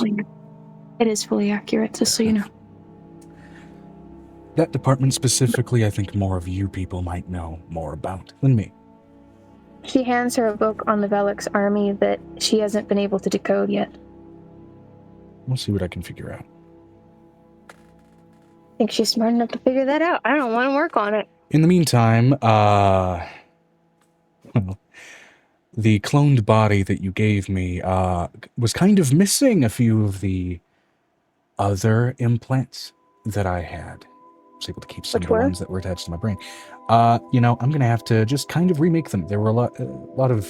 Speaker 3: It is fully accurate, just so you know.
Speaker 1: That department specifically, I think more of you people might know more about than me.
Speaker 3: She hands her a book on the Velix army that she hasn't been able to decode yet.
Speaker 1: We'll see what I can figure out.
Speaker 3: I think she's smart enough to figure that out. I don't want to work on it.
Speaker 1: In the meantime, well, the cloned body that you gave me was kind of missing a few of the other implants that I had. I was able to keep some of the ones that were attached to my brain. I'm going to have to just kind of remake them. There were a lot of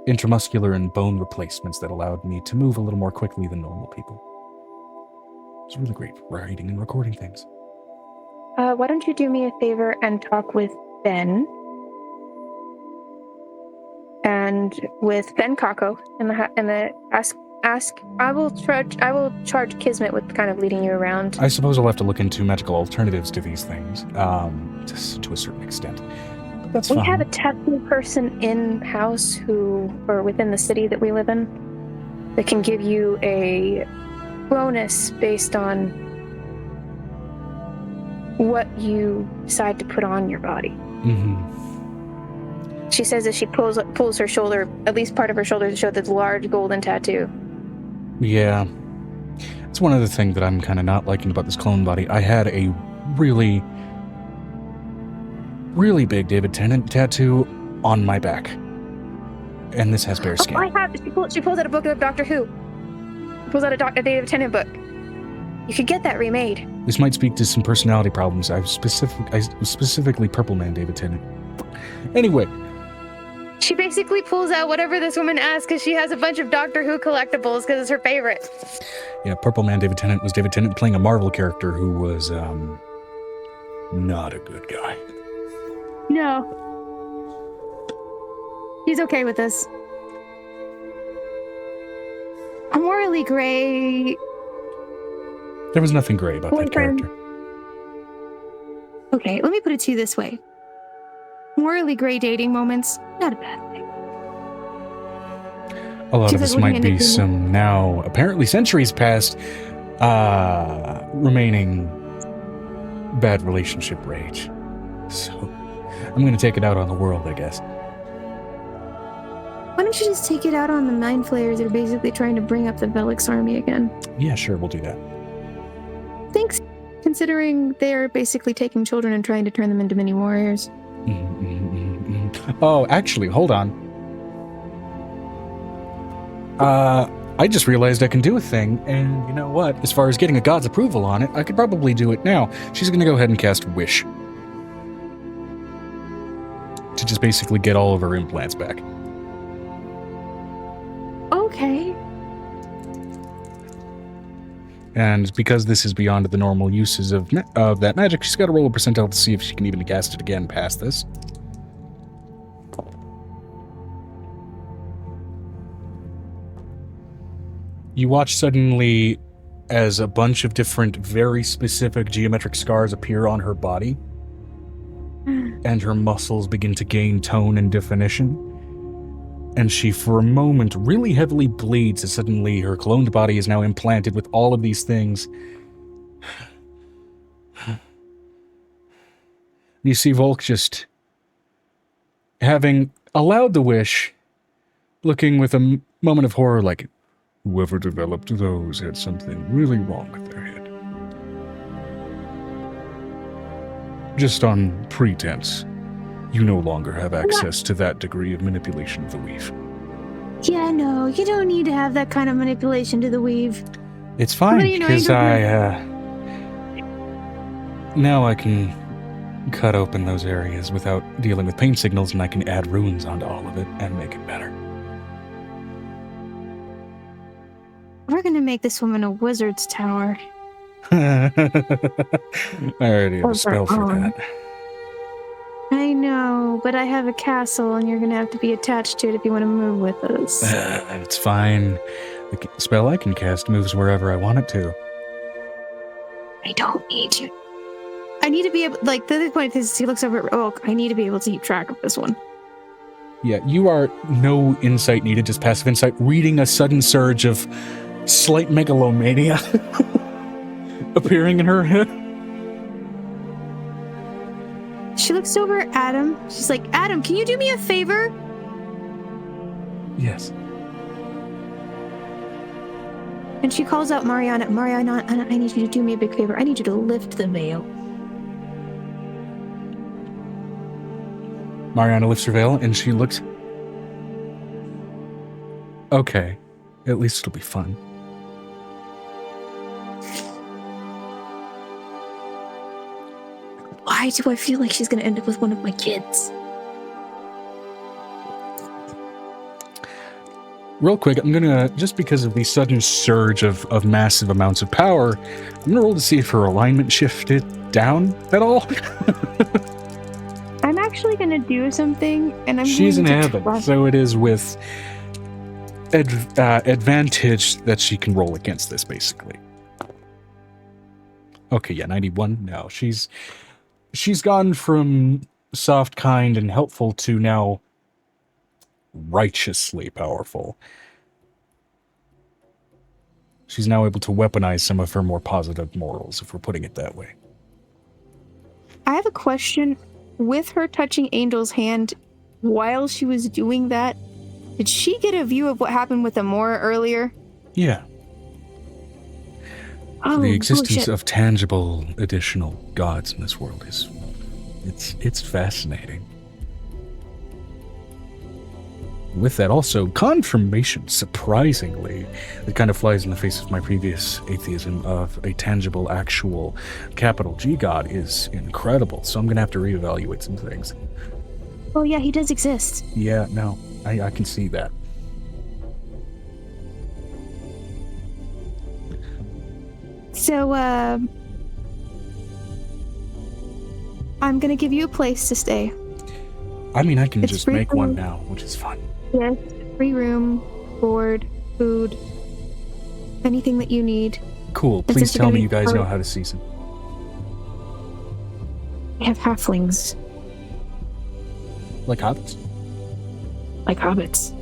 Speaker 1: intramuscular and bone replacements that allowed me to move a little more quickly than normal people. It's really great for writing and recording things.
Speaker 3: Why don't you do me a favor and talk with Ben? And with Ben Kako and ask. I will charge Kismet with kind of leading you around.
Speaker 1: I suppose I'll have to look into magical alternatives to these things, to a certain extent. But that's fine.
Speaker 3: We have a tattoo person in-house or within the city that we live in, that can give you a bonus based on what you decide to put on your body.
Speaker 1: Mm-hmm.
Speaker 3: She says that she pulls her shoulder, at least part of her shoulder, to show this large golden tattoo.
Speaker 1: Yeah. It's one other thing that I'm kind of not liking about this clone body. I had a really, really big David Tennant tattoo on my back. And this has bare skin.
Speaker 3: Oh, I have. She pulls out a book of Doctor Who. She pulls out a David Tennant book. You could get that remade.
Speaker 1: This might speak to some personality problems. I was specifically Purple Man David Tennant. Anyway.
Speaker 3: She basically pulls out whatever this woman asks because she has a bunch of Doctor Who collectibles because it's her favorite.
Speaker 1: Yeah, Purple Man David Tennant was David Tennant playing a Marvel character who was, not a good guy.
Speaker 3: No. He's okay with this. A morally gray...
Speaker 1: There was nothing gray about that character.
Speaker 3: Okay, let me put it to you this way. Morally gray dating moments, not a bad thing.
Speaker 1: A lot of this might be some now, apparently centuries past, remaining bad relationship rage. So, I'm going to take it out on the world, I guess.
Speaker 3: Why don't you just take it out on the Mind Flayers that are basically trying to bring up the Velix army again?
Speaker 1: Yeah, sure, we'll do that.
Speaker 3: Thanks, considering they're basically taking children and trying to turn them into mini warriors.
Speaker 1: Oh, actually, hold on. I just realized I can do a thing, and you know what? As far as getting a god's approval on it, I could probably do it now. She's gonna go ahead and cast Wish. To just basically get all of her implants back.
Speaker 3: Okay.
Speaker 1: And because this is beyond the normal uses of that magic, she's got to roll a percentile to see if she can even cast it again past this. You watch suddenly as a bunch of different, very specific geometric scars appear on her body, and her muscles begin to gain tone and definition. And she, for a moment, really heavily bleeds as suddenly her cloned body is now implanted with all of these things. You see Volk just having allowed the wish, looking with a moment of horror like, whoever developed those had something really wrong with their head. Just on pretense. You no longer have access to that degree of manipulation of the weave.
Speaker 3: Yeah, no, you don't need to have that kind of manipulation to the weave.
Speaker 1: It's fine, because now I can cut open those areas without dealing with pain signals, and I can add runes onto all of it and make it better.
Speaker 3: We're gonna make this woman a wizard's tower.
Speaker 1: I already have a spell for that.
Speaker 3: I know, but I have a castle, and you're gonna have to be attached to it if you want to move with us.
Speaker 1: It's fine. The spell I can cast moves wherever I want it to.
Speaker 3: I don't need you. I need to be able, like, the other point is he looks over at Oak. I need to be able to keep track of this one.
Speaker 1: Yeah, you are no insight needed, just passive insight, reading a sudden surge of slight megalomania appearing in her head.
Speaker 3: She looks over at Adam. She's like, Adam, can you do me a favor?
Speaker 1: Yes.
Speaker 3: And she calls out Mariana. Mariana, I need you to do me a big favor. I need you to lift the veil.
Speaker 1: Mariana lifts her veil and she looks. Okay, at least it'll be fun.
Speaker 3: Why do I feel like she's gonna end up with one of my kids?
Speaker 1: Real quick, I'm gonna, just because of the sudden surge of massive amounts of power, I'm gonna roll to see if her alignment shifted down at all.
Speaker 3: I'm actually gonna do something, and I'm
Speaker 1: She's in
Speaker 3: going to
Speaker 1: heaven,
Speaker 3: trust-
Speaker 1: so it is with advantage that she can roll against this, basically. Okay, yeah, 91. No, she's gone from soft, kind, and helpful to now righteously powerful. She's now able to weaponize some of her more positive morals, if we're putting it that way.
Speaker 3: I have a question. With her touching Angel's hand, while she was doing that, did she get a view of what happened with Amora earlier?
Speaker 1: Yeah.
Speaker 3: Oh,
Speaker 1: The existence
Speaker 3: bullshit.
Speaker 1: of tangible additional gods in this world is... It's fascinating. With that also, confirmation, surprisingly, it kind of flies in the face of my previous atheism of a tangible, actual, capital G God is incredible. So I'm going to have to reevaluate some things.
Speaker 3: Oh yeah, he does exist.
Speaker 1: Yeah, no, I can see that.
Speaker 3: So, I'm gonna give you a place to stay.
Speaker 1: I mean, I can
Speaker 3: It's
Speaker 1: just
Speaker 3: free
Speaker 1: make one
Speaker 3: food.
Speaker 1: now, which is fun.
Speaker 3: Yes, free room, board, food, anything that you need.
Speaker 1: Cool,
Speaker 3: It's
Speaker 1: please
Speaker 3: just
Speaker 1: tell
Speaker 3: gonna
Speaker 1: me
Speaker 3: be
Speaker 1: you guys know
Speaker 3: part-
Speaker 1: how to season.
Speaker 3: We have halflings,
Speaker 1: Like hobbits?
Speaker 3: like hobbits.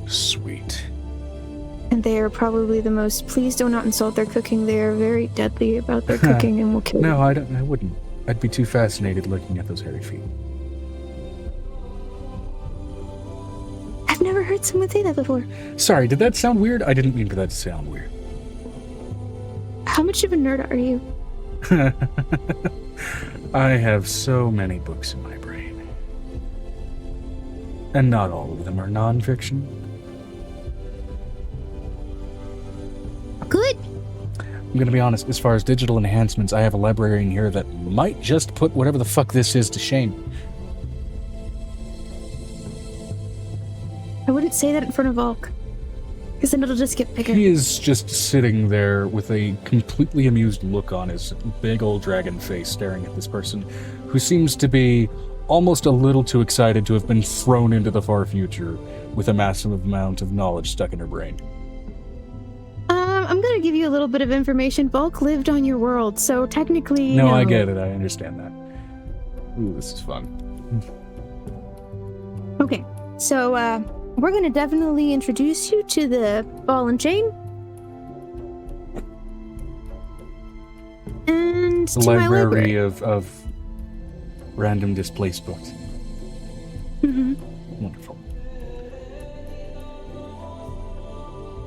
Speaker 1: Sweet.
Speaker 3: And they are probably the most, please do not insult their cooking. They are very deadly about their cooking and will kill you.
Speaker 1: No, I wouldn't. I'd be too fascinated looking at those hairy feet.
Speaker 3: I've never heard someone say that before.
Speaker 1: Sorry, did that sound weird? I didn't mean for that to sound weird.
Speaker 3: How much of a nerd are you?
Speaker 1: I have so many books in my brain. And not all of them are nonfiction.
Speaker 3: Good.
Speaker 1: I'm gonna be honest, as far as digital enhancements, I have a librarian here that might just put whatever the fuck this is to shame.
Speaker 3: I wouldn't say that in front of Volk, because then it'll just get bigger.
Speaker 1: He is just sitting there with a completely amused look on his big old dragon face, staring at this person who seems to be almost a little too excited to have been thrown into the far future with a massive amount of knowledge stuck in her brain.
Speaker 3: I'm gonna give you a little bit of information. Volk lived on your world, so technically,
Speaker 1: No, I get it. I understand that. Ooh, this is fun.
Speaker 3: Okay, so we're gonna definitely introduce you to the ball and chain, and
Speaker 1: The
Speaker 3: to my
Speaker 1: library
Speaker 3: library.
Speaker 1: of random displaced books.
Speaker 3: Mhm.
Speaker 1: Wonderful.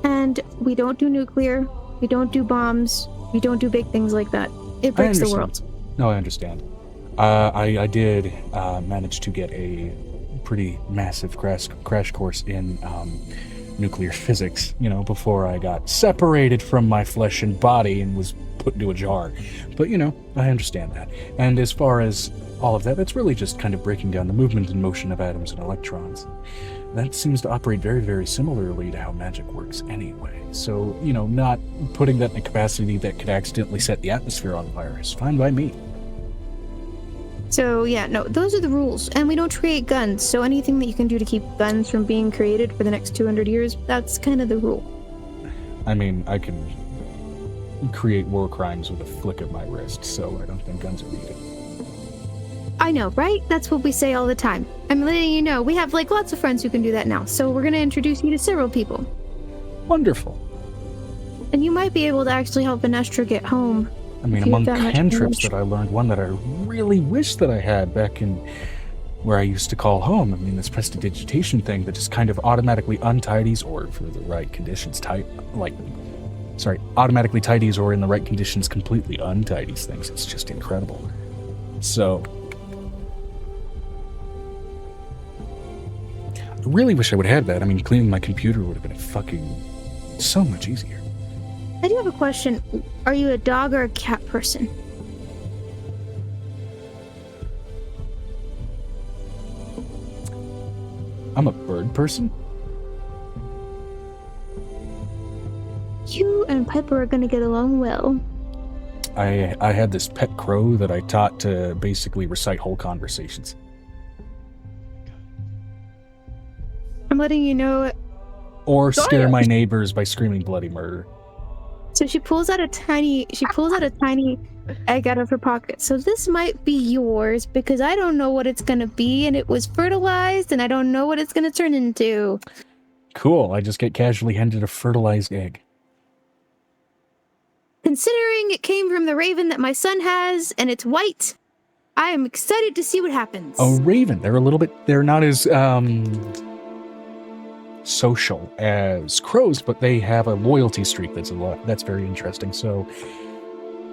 Speaker 3: And we don't do nuclear, we don't do bombs, we don't do big things like that. It breaks the world.
Speaker 1: No, I understand. I did manage to get a pretty massive crash course in nuclear physics, before I got separated from my flesh and body and was put into a jar. But, I understand that. And as far as all of that, that's really just kind of breaking down the movement and motion of atoms and electrons. That seems to operate very, very similarly to how magic works anyway. So, not putting that in a capacity that could accidentally set the atmosphere on fire is fine by me.
Speaker 3: So yeah, no, those are the rules. And we don't create guns, so anything that you can do to keep guns from being created for the next 200 years, that's kind of the rule.
Speaker 1: I mean, I can create war crimes with a flick of my wrist, so I don't think guns are needed.
Speaker 3: I know, right? That's what we say all the time. I'm letting you know, we have lots of friends who can do that now, so we're gonna introduce you to several people.
Speaker 1: Wonderful.
Speaker 3: And you might be able to actually help Venestra get home.
Speaker 1: I mean,
Speaker 3: If you have
Speaker 1: among
Speaker 3: that much
Speaker 1: cantrips
Speaker 3: knowledge.
Speaker 1: that I learned, one that I really wish that I had back in where I used to call home. I mean, this prestidigitation thing that just kind of automatically untidies, or for the right conditions, automatically tidies, or in the right conditions, completely untidies things. It's just incredible. So, I really wish I would have had that. I mean, cleaning my computer would have been fucking so much easier.
Speaker 3: I do have a question. Are you a dog or a cat person?
Speaker 1: I'm a bird person.
Speaker 3: You and Piper are gonna get along well.
Speaker 1: I had this pet crow that I taught to basically recite whole conversations.
Speaker 3: I'm letting you know.
Speaker 1: Or scare my neighbors by screaming bloody murder.
Speaker 3: So she pulls out a tiny egg out of her pocket. So this might be yours because I don't know what it's gonna be, and it was fertilized, and I don't know what it's gonna turn into.
Speaker 1: Cool. I just get casually handed a fertilized egg.
Speaker 3: Considering it came from the raven that my son has, and it's white, I am excited to see what happens.
Speaker 1: A raven. They're not as social as crows, but they have a loyalty streak that's very interesting. So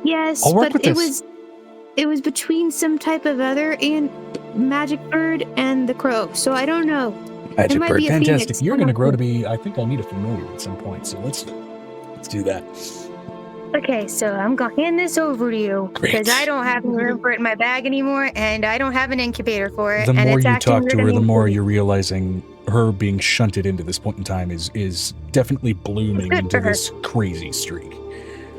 Speaker 3: yes,
Speaker 1: I'll work
Speaker 3: but
Speaker 1: with
Speaker 3: it was between some type of other and magic bird and the crow. So I don't know.
Speaker 1: Magic
Speaker 3: might
Speaker 1: bird,
Speaker 3: be a
Speaker 1: fantastic.
Speaker 3: phoenix.
Speaker 1: You're going to grow to be. I think I need a familiar at some point. So let's do that.
Speaker 3: Okay, so I'm gonna hand this over to you because I don't have any room for it in my bag anymore, and I don't have an incubator for it.
Speaker 1: The
Speaker 3: and
Speaker 1: more
Speaker 3: it's
Speaker 1: you
Speaker 3: acting
Speaker 1: talk to her,
Speaker 3: weird
Speaker 1: the
Speaker 3: and
Speaker 1: more
Speaker 3: weird.
Speaker 1: you're realizing her being shunted into this point in time is definitely blooming
Speaker 3: Good
Speaker 1: into
Speaker 3: for her.
Speaker 1: this crazy streak.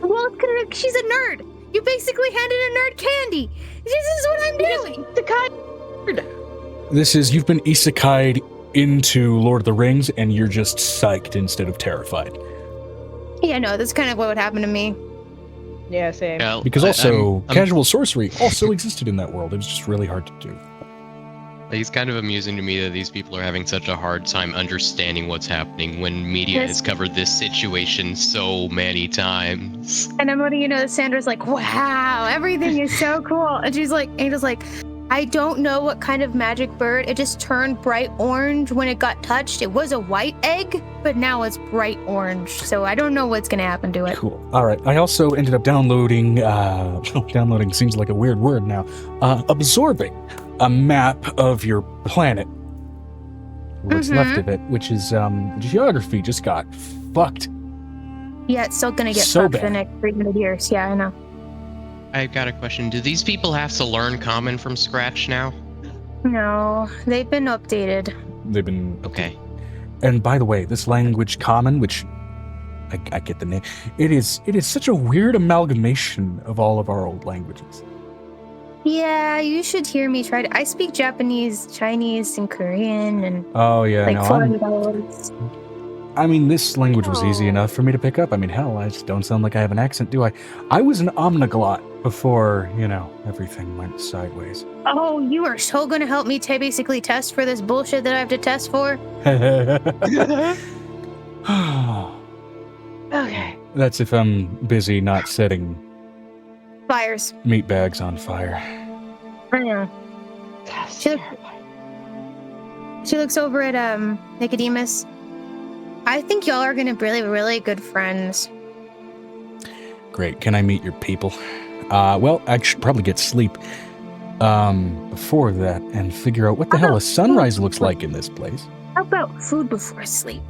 Speaker 3: Well, she's a nerd. You basically handed a nerd candy. This is what I'm doing.
Speaker 1: You've been isekai'd into Lord of the Rings, and you're just psyched instead of terrified.
Speaker 3: Yeah, no, that's kind of what would happen to me.
Speaker 4: Yeah, same.
Speaker 2: Well,
Speaker 1: Because also,
Speaker 2: I'm-
Speaker 1: casual sorcery also existed in that world. It was just really hard to do.
Speaker 2: It's kind of amusing to me that these people are having such a hard time understanding what's happening when media has covered this situation so many times.
Speaker 3: And I'm letting you know that Sandra's like, wow, everything is so cool. And Angel's like, I don't know what kind of magic bird. It just turned bright orange when it got touched. It was a white egg, but now it's bright orange. So I don't know what's going to happen to it.
Speaker 1: Cool. All right. I also ended up downloading, downloading seems like a weird word now, absorbing a map of your planet. What's left of it, which is geography just got fucked.
Speaker 3: Yeah, it's still going to get
Speaker 1: So
Speaker 3: fucked
Speaker 1: bad.
Speaker 3: the next 300 years. Yeah, I know.
Speaker 2: I've got a question. Do these people have to learn common from scratch now?
Speaker 3: No, they've been updated.
Speaker 1: They've been
Speaker 2: Okay.
Speaker 1: And by the way, this language common, which I get the name, it is such a weird amalgamation of all of our old languages.
Speaker 3: Yeah, you should hear me try to. I speak Japanese, Chinese, and Korean, and
Speaker 1: Oh yeah,
Speaker 3: like
Speaker 1: no,
Speaker 3: foreign words.
Speaker 1: I mean, this language was easy enough for me to pick up. I mean, hell, I just don't sound like I have an accent, do I? I was an omniglot before, everything went sideways.
Speaker 3: Oh, you are so going to help me basically test for this bullshit that I have to test for? Okay.
Speaker 1: That's if I'm busy not setting
Speaker 3: Fires.
Speaker 1: meat bags on fire.
Speaker 3: I know. She looks over at Nicodemus. I think y'all are going to be really, really good friends.
Speaker 1: Great. Can I meet your people? Well, I should probably get sleep before that and figure out what the hell a sunrise looks like in this place.
Speaker 3: How about food before sleep?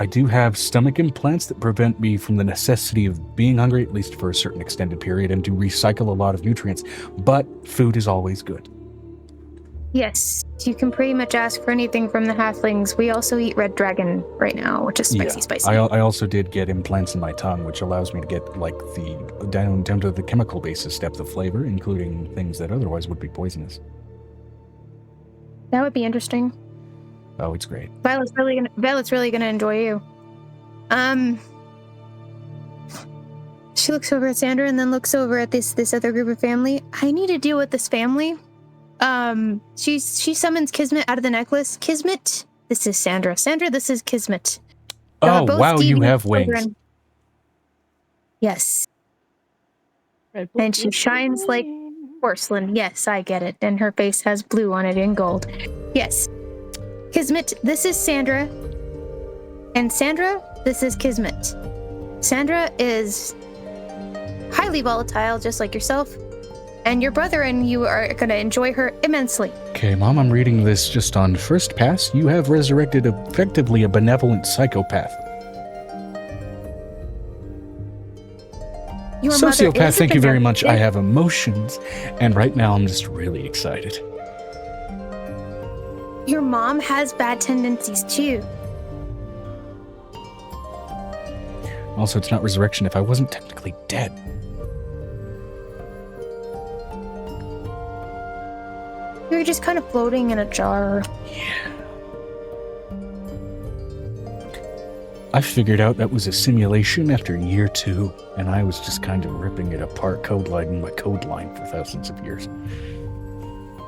Speaker 1: I do have stomach implants that prevent me from the necessity of being hungry, at least for a certain extended period, and to recycle a lot of nutrients. But food is always good.
Speaker 3: Yes, you can pretty much ask for anything from the halflings. We also eat red dragon right now, which is spicy.
Speaker 1: I also did get implants in my tongue, which allows me to get the down to the chemical basis depth of flavor, including things that otherwise would be poisonous.
Speaker 3: That would be interesting.
Speaker 1: Oh, it's great.
Speaker 3: Violet's really gonna enjoy you. She looks over at Sandra and then looks over at this other group of family. I need to deal with this family. She summons Kismet out of the necklace. Kismet, this is Sandra. Sandra, this is Kismet.
Speaker 1: Oh, wow, you have wings.
Speaker 3: Yes. And she shines like Porcelain. Yes, I get it. And her face has blue on it in gold. Yes. Kismet, this is Sandra. And Sandra, this is Kismet. Sandra is highly volatile, just like yourself. And your brother and you are going to enjoy her immensely.
Speaker 1: Okay, Mom, I'm reading this just on first pass. You have resurrected effectively a benevolent psychopath.
Speaker 3: Your mother
Speaker 1: Sociopath,
Speaker 3: is a
Speaker 1: thank you very much. I
Speaker 3: benevolent-
Speaker 1: have emotions. And right now I'm just really excited.
Speaker 3: Your mom has bad tendencies too.
Speaker 1: Also, it's not resurrection if I wasn't technically dead.
Speaker 3: You're just kind of floating in a jar.
Speaker 1: Yeah. I figured out that was a simulation after year 2, and I was just kind of ripping it apart, code line by code line for thousands of years.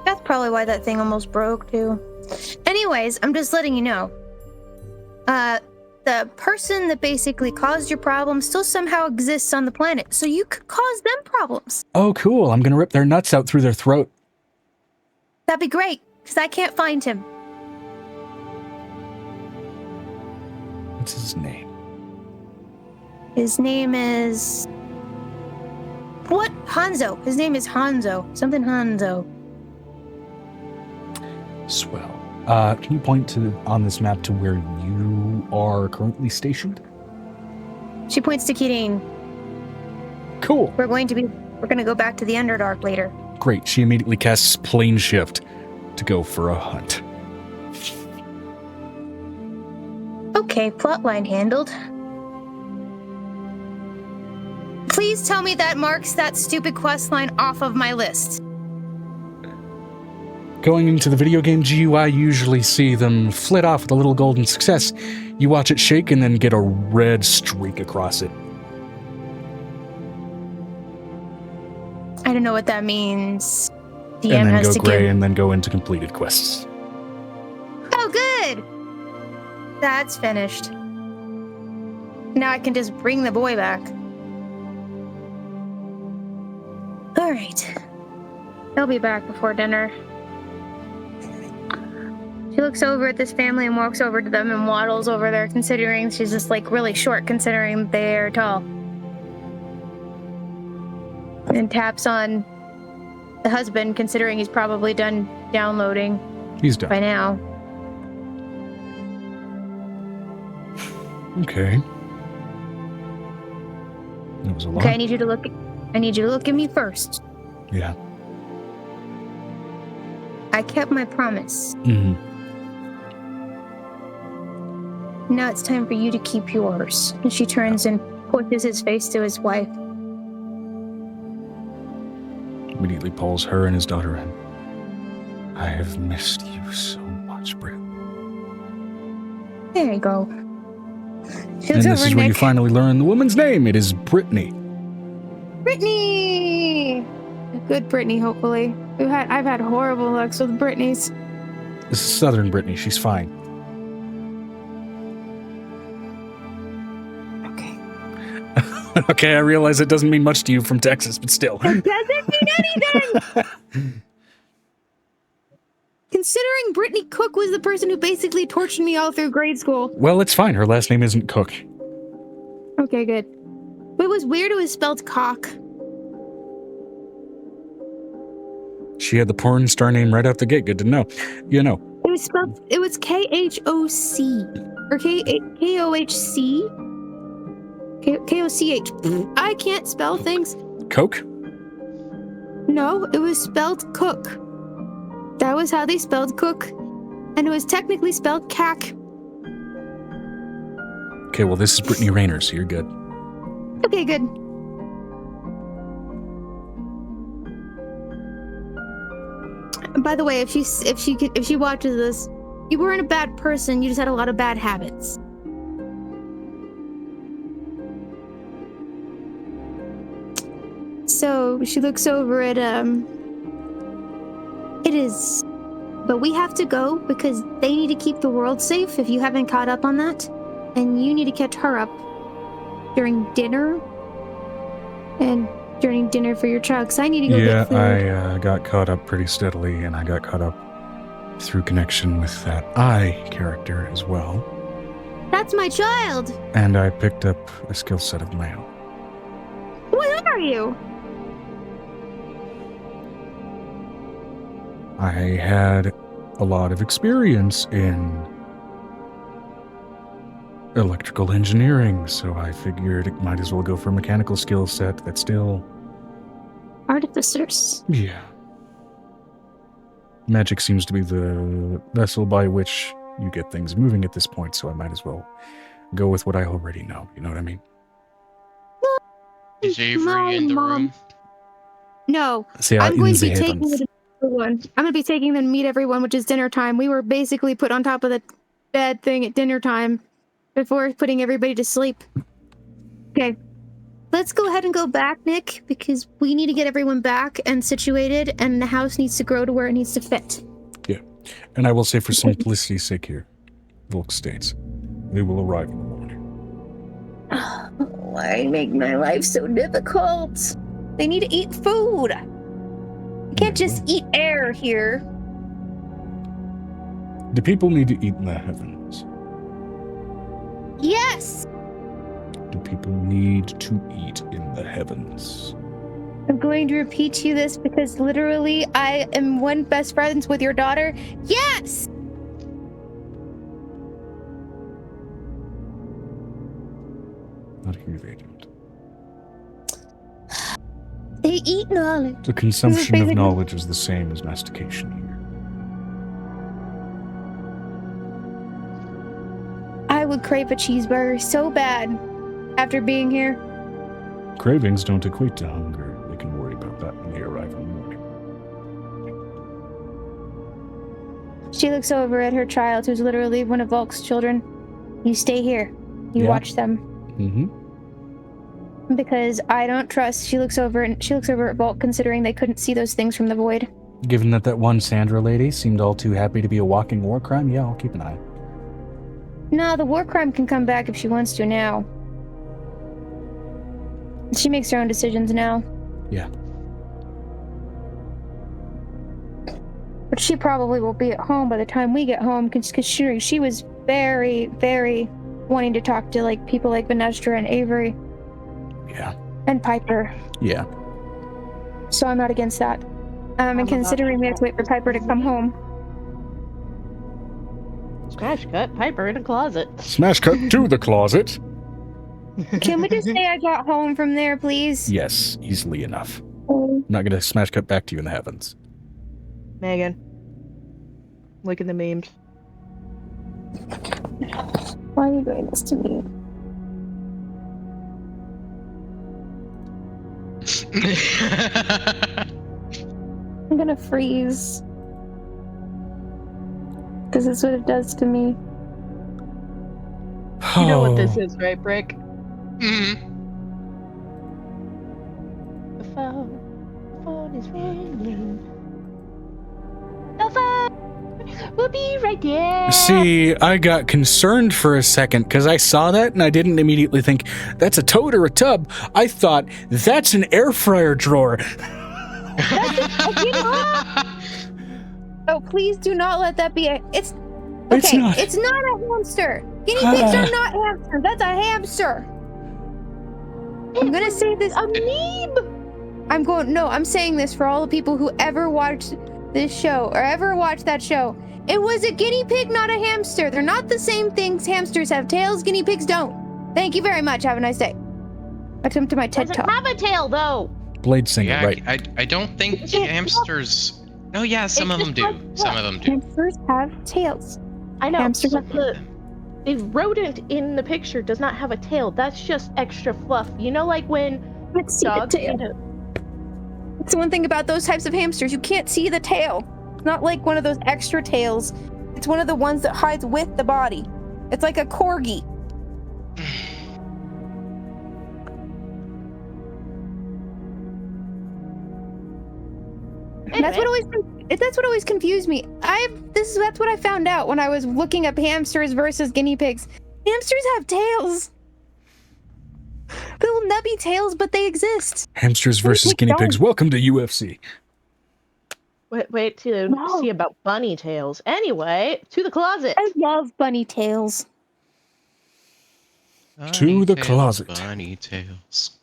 Speaker 3: That's probably why that thing almost broke too. Anyways, I'm just letting you know. The person that basically caused your problem still somehow exists on the planet, so you could cause them problems.
Speaker 1: Oh, cool. I'm gonna rip their nuts out through their throat.
Speaker 3: That'd be great, because I can't find him.
Speaker 1: What's his name?
Speaker 3: His name is... What? Hanzo. His name is Hanzo. Something Hanzo.
Speaker 1: Swell. Can you point on this map to where you are currently stationed?
Speaker 3: She points to Kirin.
Speaker 1: Cool.
Speaker 3: We're going to go back to the Underdark later.
Speaker 1: Great. She immediately casts plane shift to go for a hunt.
Speaker 3: Okay, plotline handled. Please tell me that marks that stupid questline off of my list.
Speaker 1: Going into the video game GUI, you usually see them flit off with a little golden success. You watch it shake and then get a red streak across it.
Speaker 3: I don't know what that means. DM
Speaker 1: And then
Speaker 3: has
Speaker 1: go
Speaker 3: to
Speaker 1: gray
Speaker 3: give...
Speaker 1: and then go into completed quests.
Speaker 3: Oh, good! That's finished. Now I can just bring the boy back. Alright. He'll be back before dinner. She looks over at this family and walks over to them and waddles over there, considering she's just like really short considering they're tall. And taps on the husband, considering he's probably done downloading
Speaker 1: He's done.
Speaker 3: by now.
Speaker 1: Okay. That was a lot.
Speaker 3: Okay, I need you to look at me first.
Speaker 1: Yeah.
Speaker 3: I kept my promise.
Speaker 1: Mm-hmm.
Speaker 3: Now it's time for you to keep yours. And she turns and pushes his face to his wife.
Speaker 1: Immediately pulls her and his daughter in. I have missed you so much, Britt.
Speaker 3: There you go. She
Speaker 1: And
Speaker 3: looks
Speaker 1: this
Speaker 3: over
Speaker 1: is where you
Speaker 3: Nick.
Speaker 1: finally learn the woman's name. It is Brittany.
Speaker 3: Brittany! A good Brittany, hopefully. I've had horrible lucks with Brittany's.
Speaker 1: This is Southern Brittany. She's fine.
Speaker 3: Okay.
Speaker 1: Okay, I realize it doesn't mean much to you from Texas, but still.
Speaker 3: It doesn't mean anything! Considering Brittany Cook was the person who basically tortured me all through grade school.
Speaker 1: Well, it's fine. Her last name isn't Cook.
Speaker 3: Okay, good. But it was weird it was spelled cock.
Speaker 1: She had the porn star name right out the gate. Good to know. You know.
Speaker 3: It was spelled, it was K-H-O-C. Or K-O-H-C? K-O-C-H. I can't spell things.
Speaker 1: Coke?
Speaker 3: No, it was spelled cook. That was how they spelled cook. And it was technically spelled cack.
Speaker 1: Okay, well, this is Brittany Rayner, so you're good.
Speaker 3: Okay, good. By the way, if she watches this, you weren't a bad person, you just had a lot of bad habits. So she looks over at it is, but we have to go because they need to keep the world safe if you haven't caught up on that, and you need to catch her up during dinner. And during dinner for your child, because I need to go
Speaker 1: Yeah,
Speaker 3: get food.
Speaker 1: I got caught up pretty steadily, and I got caught up through connection with that I character as well.
Speaker 3: That's my child!
Speaker 1: And I picked up a skill set of my own.
Speaker 3: What are you?
Speaker 1: I had a lot of experience in electrical engineering, so I figured it might as well go for a mechanical skill set that's still...
Speaker 3: Artificers.
Speaker 1: Yeah. Magic seems to be the vessel by which you get things moving at this point, so I might as well go with what I already know. You know what I mean?
Speaker 2: Is Avery
Speaker 3: My
Speaker 2: in the
Speaker 3: mom-
Speaker 2: room?
Speaker 3: No,
Speaker 1: They are
Speaker 3: I'm going
Speaker 1: in
Speaker 3: to be
Speaker 1: the
Speaker 3: taking
Speaker 1: heavens.
Speaker 3: them to everyone. I'm going to be taking them to meet everyone, which is dinner time. We were basically put on top of the bed thing at dinner time before putting everybody to sleep. Okay. Let's go ahead and go back, Nick, because we need to get everyone back and situated, and the house needs to grow to where it needs to fit.
Speaker 1: Yeah. And I will say, for simplicity's sake here, Volk states, they will arrive in the morning.
Speaker 3: Why make my life so difficult? They need to eat food. You can't just eat air here.
Speaker 1: The people need to eat in the heavens.
Speaker 3: Yes!
Speaker 1: Do people need to eat in the heavens?
Speaker 3: I'm going to repeat to you this because literally I am one best friends with your daughter. Yes!
Speaker 1: Not here they don't.
Speaker 3: They eat knowledge.
Speaker 1: The consumption of
Speaker 3: basically-
Speaker 1: knowledge is the same as mastication here.
Speaker 3: I would crave a cheeseburger so bad after being here.
Speaker 1: Cravings don't equate to hunger. They can worry about that when they arrive in the morning.
Speaker 3: She looks over at her child, who's literally one of Volk's children. You stay here. You
Speaker 1: Yeah.
Speaker 3: watch them.
Speaker 1: Mm-hmm.
Speaker 3: Because I don't trust. She looks over at Volk, considering they couldn't see those things from the void.
Speaker 1: Given that one Sandra lady seemed all too happy to be a walking war crime, yeah, I'll keep an eye.
Speaker 3: No, the war crime can come back if she wants to now. She makes her own decisions now.
Speaker 1: Yeah.
Speaker 3: But she probably will be at home by the time we get home, because she was very, very wanting to talk to like people like Venestra and Avery
Speaker 1: Yeah.
Speaker 3: and Piper.
Speaker 1: Yeah.
Speaker 3: So I'm not against that. And
Speaker 4: about
Speaker 3: considering we have to wait for Piper to come home.
Speaker 4: Smash cut Piper in a closet.
Speaker 1: Smash cut to the closet.
Speaker 3: Can we just say I got home from there, please?
Speaker 1: Yes, easily enough.
Speaker 3: Oh,
Speaker 1: I'm not gonna smash cut back to you in the heavens.
Speaker 4: Megan. Look at the memes.
Speaker 3: why are you doing this to me? I'm gonna freeze. Because it's what it does to me.
Speaker 4: You know what
Speaker 1: Oh.
Speaker 4: this is, right, Brick?
Speaker 2: Mhm.
Speaker 4: The phone is ringing. The phone will be right there.
Speaker 1: See, I got concerned for a second because I saw that and I didn't immediately think that's a toad or a tub. I thought that's an air fryer drawer.
Speaker 3: Oh, please do not let that be a. It's
Speaker 1: It's
Speaker 3: okay.
Speaker 1: not.
Speaker 3: It's not a hamster. Guinea pigs are not hamsters. That's a hamster. I'm gonna say this.
Speaker 4: A meme.
Speaker 3: I'm saying this for all the people who ever watched this show or ever watched that show. It was a guinea pig, not a hamster. They're not the same things. Hamsters have tails. Guinea pigs don't. Thank you very much. Have a nice day. Welcome to my TED
Speaker 4: Doesn't
Speaker 3: Talk.
Speaker 4: have a tail though.
Speaker 1: Blade singer,
Speaker 2: Yeah,
Speaker 1: right?
Speaker 2: I don't think
Speaker 3: It's just-
Speaker 2: hamsters. No, yeah, some of them do. Some of them do.
Speaker 3: Hamsters have tails.
Speaker 4: I know.
Speaker 3: Hamsters
Speaker 4: but
Speaker 3: have
Speaker 4: the rodent in the picture does not have a tail. That's just extra fluff. You know, like when
Speaker 3: Let's see the
Speaker 4: dogs.
Speaker 3: tail. That's the one thing about those types of hamsters. You can't see the tail. It's not like one of those extra tails. It's one of the ones that hides with the body. It's like a corgi. That's what always confused me. That's what I found out when I was looking up hamsters versus guinea pigs. Hamsters have tails. little nubby tails, but they exist.
Speaker 1: Hamsters versus guinea pigs. Welcome to UFC.
Speaker 4: Wait to see about bunny tails. Anyway, to the closet.
Speaker 3: I love bunny tails.
Speaker 1: To the closet.
Speaker 2: Bunny tails.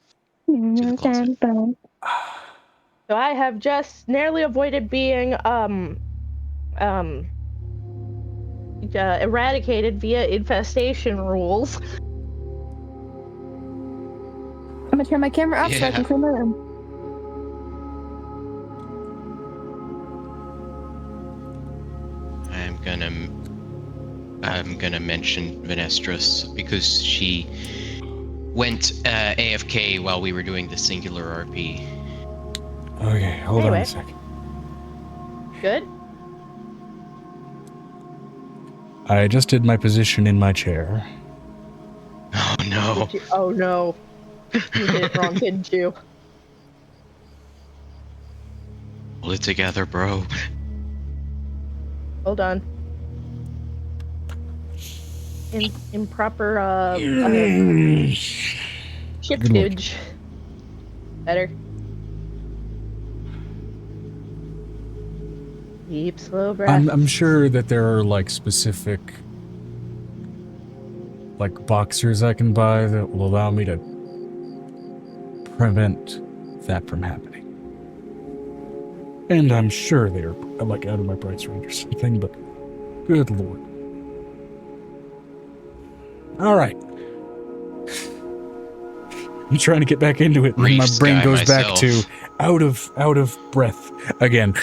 Speaker 3: To
Speaker 2: the closet.
Speaker 4: So I have just narrowly avoided being eradicated via infestation rules.
Speaker 3: I'm gonna turn my camera off so I can clean my room.
Speaker 2: I'm gonna mention Venestris because she went AFK while we were doing the singular RP.
Speaker 1: Okay, hold on a sec.
Speaker 4: Good.
Speaker 1: I adjusted my position in my chair.
Speaker 2: Oh no.
Speaker 4: Oh no. You did it wrong, didn't you?
Speaker 2: Pull it together, bro.
Speaker 4: Hold on. Improper shiftage. Better. Deep, slow breath.
Speaker 1: I'm sure that there are like specific like boxers I can buy that will allow me to prevent that from happening. And I'm sure they're like out of my price range or something, but good lord. Alright. I'm trying to get back into it, and my brain goes back to out of breath again.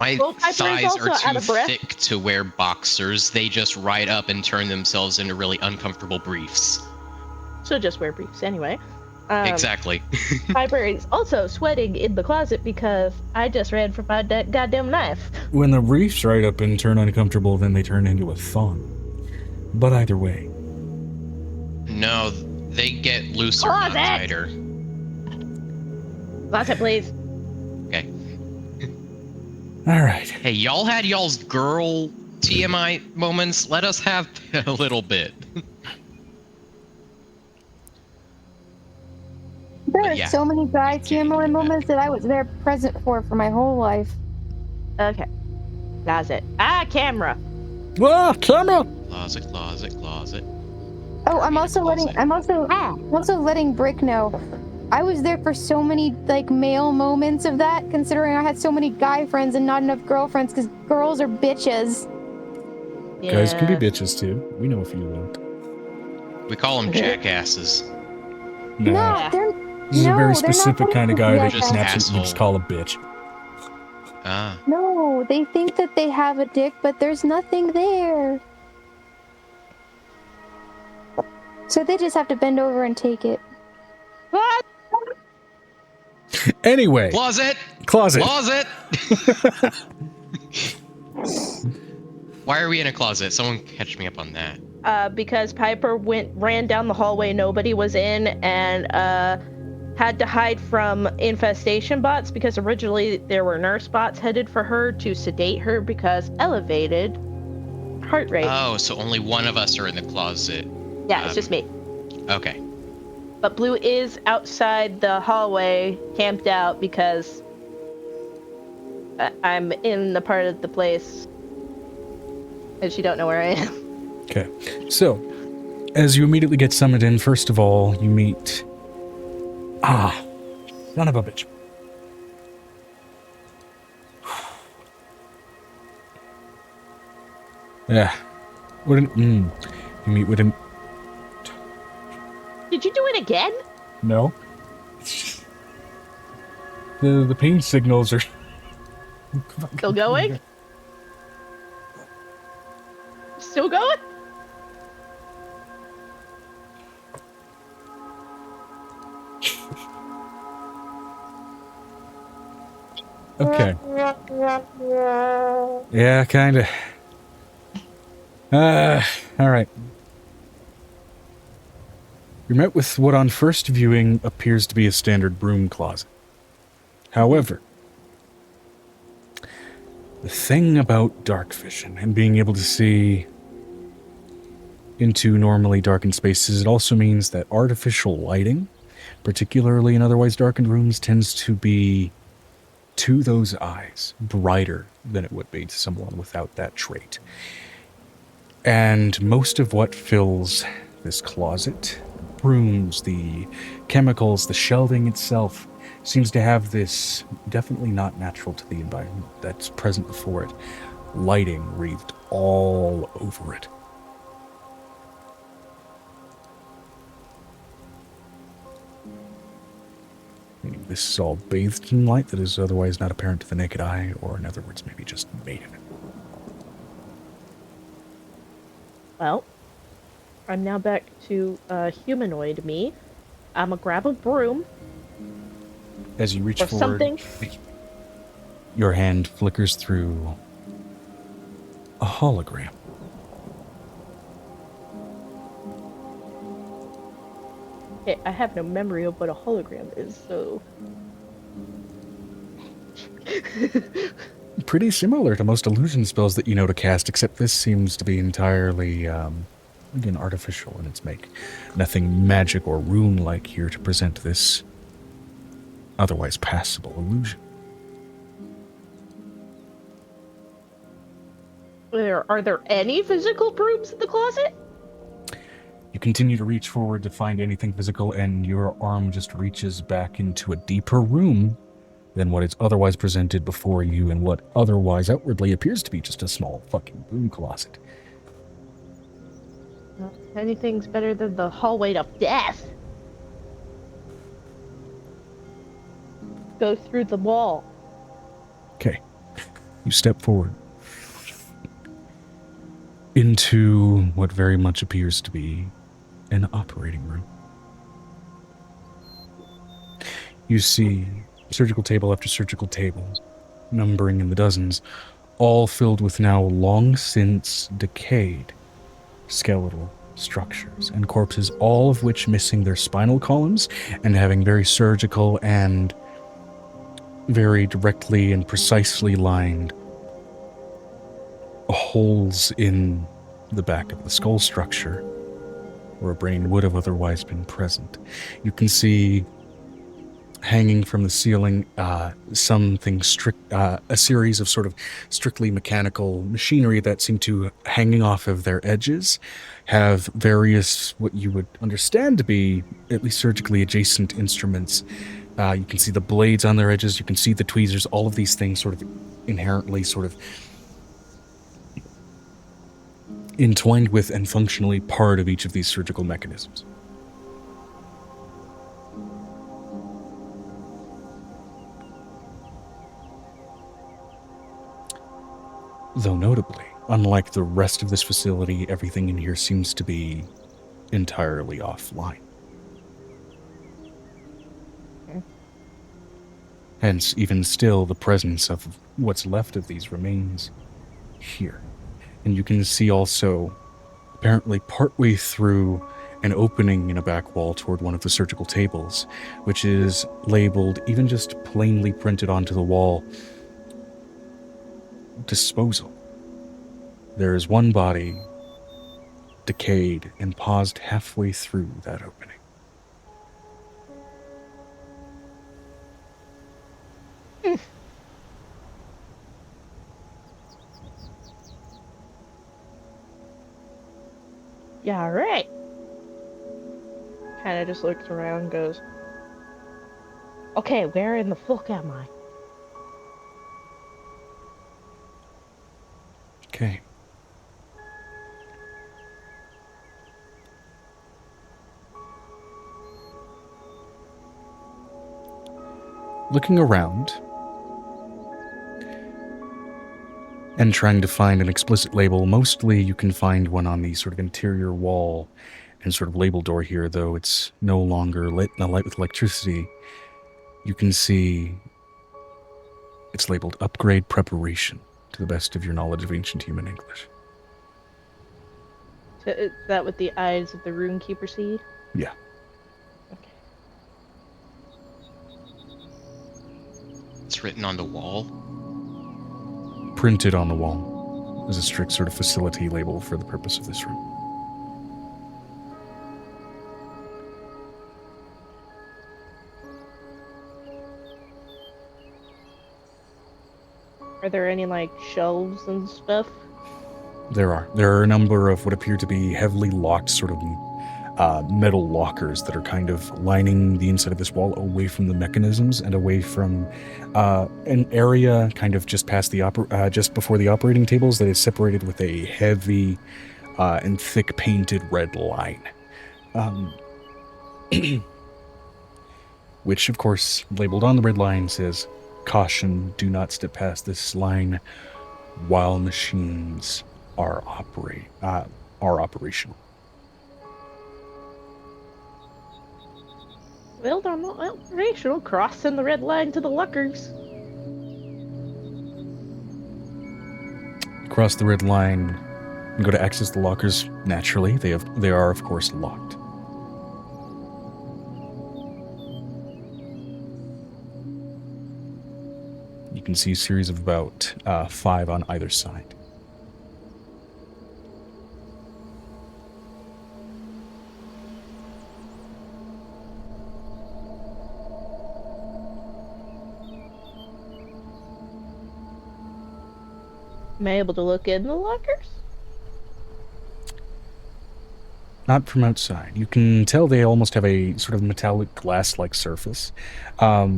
Speaker 2: My thighs are too thick to wear boxers. They just ride up and turn themselves into really uncomfortable briefs.
Speaker 4: So just wear briefs anyway.
Speaker 2: Exactly.
Speaker 4: Piper is also sweating in the closet because I just ran for my goddamn knife.
Speaker 1: When the briefs ride up and turn uncomfortable, then they turn into a thong. But either way.
Speaker 2: No, they get looser, not tighter.
Speaker 4: Closet, please.
Speaker 2: Okay.
Speaker 1: Alright.
Speaker 2: Hey, y'all had y'all's girl TMI moments. Let us have a little bit.
Speaker 3: There are so many guy TMI moments that I was there present for my whole life.
Speaker 4: Okay. Closet. Camera.
Speaker 1: Ah, camera!
Speaker 2: Closet.
Speaker 3: Oh, I'm also letting Brick know. I was there for so many like male moments of that, considering I had so many guy friends and not enough girlfriends because girls are bitches.
Speaker 4: Yeah.
Speaker 1: Guys can be bitches too. We know a few of them.
Speaker 2: We call them jackasses.
Speaker 1: Nah. This is a very specific kind of guy that you can absolutely just call a bitch.
Speaker 2: Ah.
Speaker 3: No, they think that they have a dick, but there's nothing there. So they just have to bend over and take it.
Speaker 4: What?
Speaker 1: Anyway.
Speaker 2: Closet. Why are we in a closet? Someone catch me up on that.
Speaker 4: Because Piper ran down the hallway nobody was in and had to hide from infestation bots because originally there were nurse bots headed for her to sedate her because elevated heart rate.
Speaker 2: Oh, so only one of us are in the closet.
Speaker 4: Yeah, it's just me.
Speaker 2: Okay.
Speaker 4: But Blue is outside the hallway, camped out because I'm in the part of the place and she don't know where I am.
Speaker 1: Okay. So, as you immediately get summoned in, first of all, you meet... son of a bitch. Yeah. You meet with him.
Speaker 4: Did you do it again?
Speaker 1: No. The pain signals are...
Speaker 4: Still going? Still going?
Speaker 1: Okay. Yeah, kinda. Alright. You're met with what on first viewing appears to be a standard broom closet. However, the thing about dark vision and being able to see into normally darkened spaces, it also means that artificial lighting, particularly in otherwise darkened rooms, tends to be, to those eyes, brighter than it would be to someone without that trait. And most of what fills this closet, rooms, the chemicals, the shelving itself, seems to have this definitely not natural to the environment that's present before it, lighting wreathed all over it. This is all bathed in light that is otherwise not apparent to the naked eye, or in other words, maybe just made of it.
Speaker 4: Well, I'm now back to humanoid me. I'm gonna grab a broom.
Speaker 1: As you reach
Speaker 4: Or
Speaker 1: forward,
Speaker 4: something.
Speaker 1: your hand flickers through a hologram.
Speaker 4: Okay, I have no memory of what a hologram is, so...
Speaker 1: Pretty similar to most illusion spells that you know to cast, except this seems to be entirely, again, artificial in its make. Nothing magic or rune-like here to present this otherwise passable illusion.
Speaker 4: Are there any physical brooms in the closet?
Speaker 1: You continue to reach forward to find anything physical, and your arm just reaches back into a deeper room than what is otherwise presented before you in what otherwise outwardly appears to be just a small fucking broom closet.
Speaker 4: Anything's better than the hallway of death. Go through the wall.
Speaker 1: Okay. You step forward into what very much appears to be an operating room. You see surgical table after surgical table, numbering in the dozens, all filled with now long since decayed skeletal structures and corpses, all of which missing their spinal columns and having very surgical and very directly and precisely lined holes in the back of the skull structure where a brain would have otherwise been present. You can see hanging from the ceiling a series of sort of strictly mechanical machinery that seem to, hanging off of their edges, have various what you would understand to be at least surgically adjacent instruments. You can see the blades on their edges, you can see the tweezers, all of these things sort of inherently sort of entwined with and functionally part of each of these surgical mechanisms. Though notably, unlike the rest of this facility, everything in here seems to be entirely offline. Hence, even still, the presence of what's left of these remains here. And you can see also, apparently partway through an opening in a back wall toward one of the surgical tables, which is labeled, even just plainly printed onto the wall, disposal. There is one body, decayed and paused halfway through that opening.
Speaker 4: Yeah, alright. Kinda just looks around and goes, okay, where in the fuck am I?
Speaker 1: Okay. Looking around and trying to find an explicit label, mostly you can find one on the sort of interior wall and sort of label door here, though it's no longer lit in a light with electricity. You can see it's labeled Upgrade Preparation, to the best of your knowledge of ancient human English.
Speaker 4: So is that what the eyes of the runekeeper see?
Speaker 1: Yeah.
Speaker 4: Okay.
Speaker 2: It's written on the wall.
Speaker 1: Printed on the wall as a strict sort of facility label for the purpose of this room.
Speaker 4: Are there any, like, shelves and stuff?
Speaker 1: There are a number of what appear to be heavily locked sort of metal lockers that are kind of lining the inside of this wall away from the mechanisms and away from an area kind of just past the just before the operating tables that is separated with a heavy and thick painted red line. Which, of course, labeled on the red line says, "Caution, do not step past this line while machines are operational."
Speaker 4: Well, they're not operational. Crossing the red line to the lockers.
Speaker 1: Cross the red line and go to access the lockers. Naturally, they are, of course, locked. You can see a series of about 5 on either side.
Speaker 4: Am I able to look in the lockers?
Speaker 1: Not from outside. You can tell they almost have a sort of metallic glass-like surface,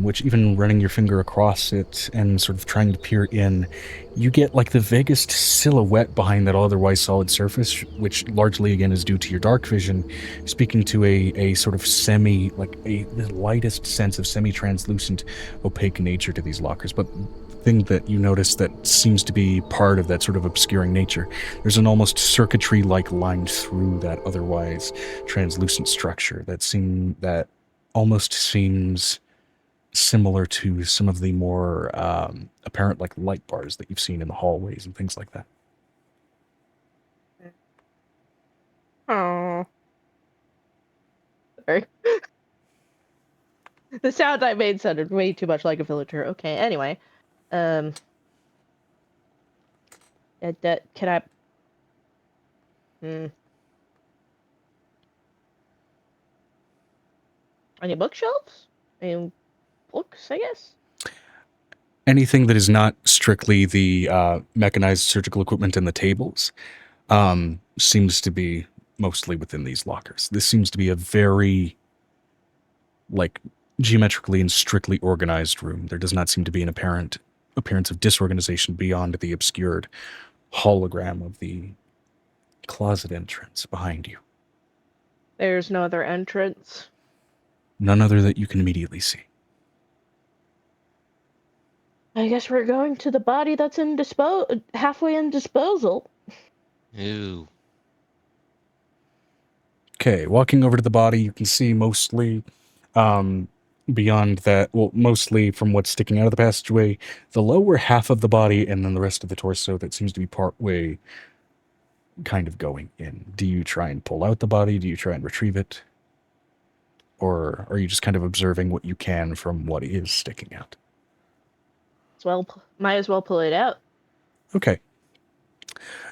Speaker 1: which even running your finger across it and sort of trying to peer in, you get like the vaguest silhouette behind that otherwise solid surface, which largely again is due to your dark vision, speaking to a sort of the lightest sense of semi-translucent, opaque nature to these lockers. But thing that you notice that seems to be part of that sort of obscuring nature. There's an almost circuitry-like line through that otherwise translucent structure that almost seems similar to some of the more apparent like light bars that you've seen in the hallways and things like that.
Speaker 4: Oh. Sorry. The sound I made sounded way too much like a villager. Okay, anyway. Can I... Any bookshelves? Any books, I guess?
Speaker 1: Anything that is not strictly the mechanized surgical equipment and the tables seems to be mostly within these lockers. This seems to be a very, like, geometrically and strictly organized room. There does not seem to be an apparent appearance of disorganization beyond the obscured hologram of the closet entrance behind you.
Speaker 4: There's no other entrance?
Speaker 1: None other that you can immediately see.
Speaker 4: I guess we're going to the body that's in halfway in disposal.
Speaker 2: Ew.
Speaker 1: Okay, walking over to the body, you can see mostly beyond that, well, mostly from what's sticking out of the passageway, the lower half of the body and then the rest of the torso that seems to be partway kind of going in. Do you try and pull out the body? Do you try and retrieve it? Or are you just kind of observing what you can from what is sticking out?
Speaker 4: Might as well pull it out.
Speaker 1: Okay.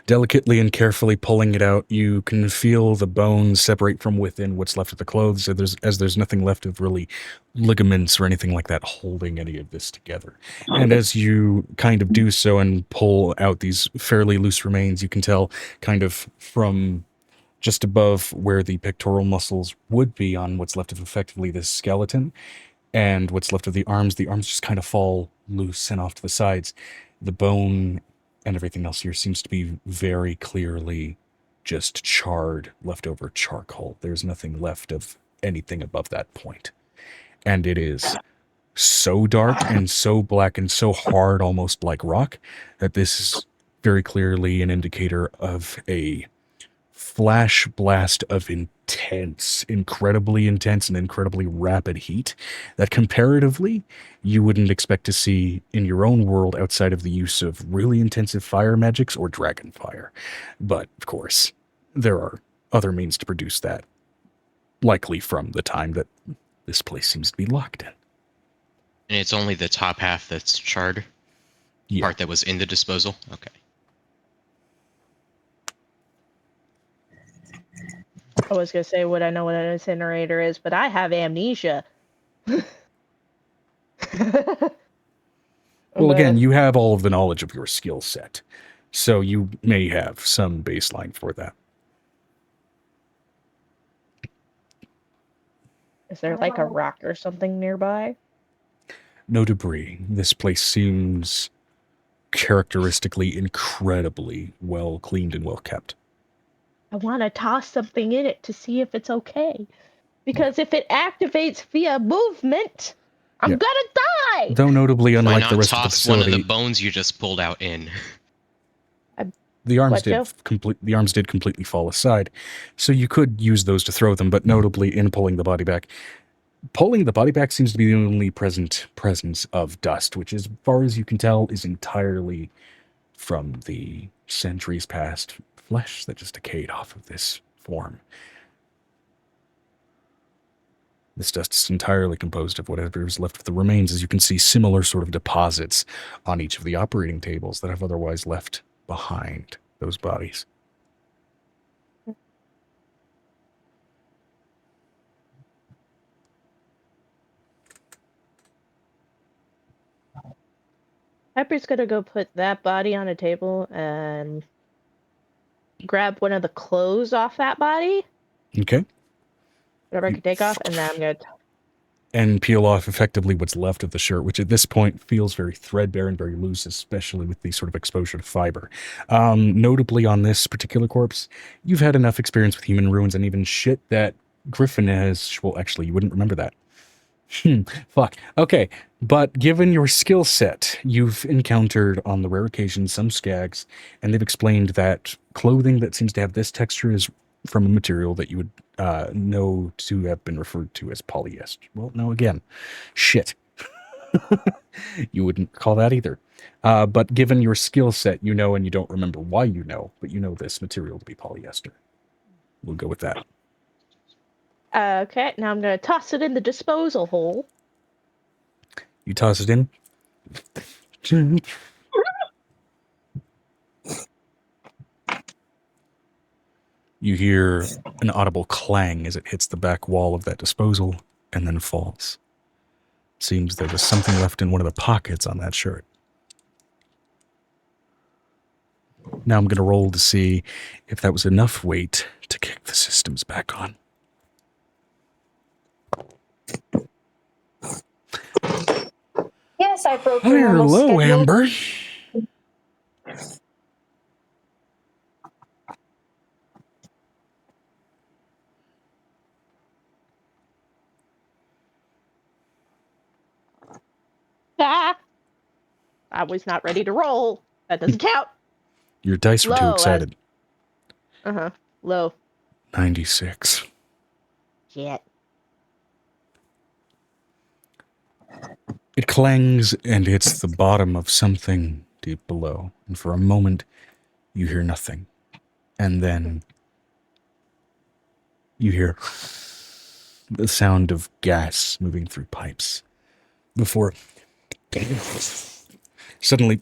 Speaker 1: Delicately and carefully pulling it out, you can feel the bones separate from within what's left of the clothes, as there's nothing left of really ligaments or anything like that holding any of this together. And as you kind of do so and pull out these fairly loose remains, you can tell kind of from just above where the pectoral muscles would be on what's left of effectively this skeleton, and what's left of the arms just kind of fall loose and off to the sides. The bone and everything else here seems to be very clearly just charred, leftover charcoal. There's nothing left of anything above that point. And it is so dark and so black and so hard, almost like rock, that this is very clearly an indicator of a flash blast of incredibly intense and incredibly rapid heat that comparatively you wouldn't expect to see in your own world outside of the use of really intensive fire magics or dragon fire. But, of course, there are other means to produce that, likely from the time that this place seems to be locked in.
Speaker 2: And it's only the top half that's charred?
Speaker 1: Yeah.
Speaker 2: Part that was in the disposal? Okay.
Speaker 4: I was gonna say, would I know what an incinerator is, but I have amnesia.
Speaker 1: Well, again,
Speaker 4: But-
Speaker 1: you have all of the knowledge of your skill set, so you may have some baseline for that.
Speaker 4: Is there like a rock or something nearby?
Speaker 1: No debris. This place seems characteristically incredibly well cleaned and well kept.
Speaker 4: I want to toss something in it to see if it's okay. Because if it activates via movement, I'm
Speaker 1: Yeah.
Speaker 4: gonna die!
Speaker 1: Though notably,
Speaker 2: Why
Speaker 1: unlike
Speaker 2: not
Speaker 1: the rest of the
Speaker 2: toss one of
Speaker 1: facility,
Speaker 2: the bones you just pulled out in?
Speaker 1: the arms
Speaker 4: What, Joe?
Speaker 1: did completely fall aside, so you could use those to throw them. But notably, in pulling the body back seems to be the only presence of dust, which, as far as you can tell, is entirely from the centuries past flesh that just decayed off of this form. This dust is entirely composed of whatever is left of the remains, as you can see similar sort of deposits on each of the operating tables that have otherwise left behind those bodies.
Speaker 4: Pepper's gonna go put that body on a table and grab one of the clothes off that body,
Speaker 1: Okay?
Speaker 4: whatever I can take off, and then I'm gonna.
Speaker 1: And peel off effectively what's left of the shirt, which at this point feels very threadbare and very loose, especially with the sort of exposure to fiber. Notably on this particular corpse, you've had enough experience with human ruins and even shit that Griffin has... Well, actually, you wouldn't remember that. Fuck. Okay, but given your skill set, you've encountered on the rare occasion some skags, and they've explained that clothing that seems to have this texture is from a material that you would know to have been referred to as polyester. Well, no, again, shit. You wouldn't call that either. But given your skill set, you know, and you don't remember why you know, but you know this material to be polyester. We'll go with that.
Speaker 4: Okay, now I'm gonna toss it in the disposal hole.
Speaker 1: You toss it in. You hear an audible clang as it hits the back wall of that disposal and then falls. Seems there was something left in one of the pockets on that shirt. Now I'm going to roll to see if that was enough weight to kick the systems back on.
Speaker 3: Yes, I broke
Speaker 1: Oh,
Speaker 3: your
Speaker 1: you're
Speaker 3: normal
Speaker 1: low,
Speaker 3: schedule.
Speaker 1: Amber.
Speaker 4: Ah! I was not ready to roll. That doesn't count.
Speaker 1: Your dice were too
Speaker 4: Low,
Speaker 1: excited.
Speaker 4: Low.
Speaker 1: 96.
Speaker 4: Shit.
Speaker 1: It clangs and hits the bottom of something deep below, and for a moment you hear nothing. And then you hear the sound of gas moving through pipes before suddenly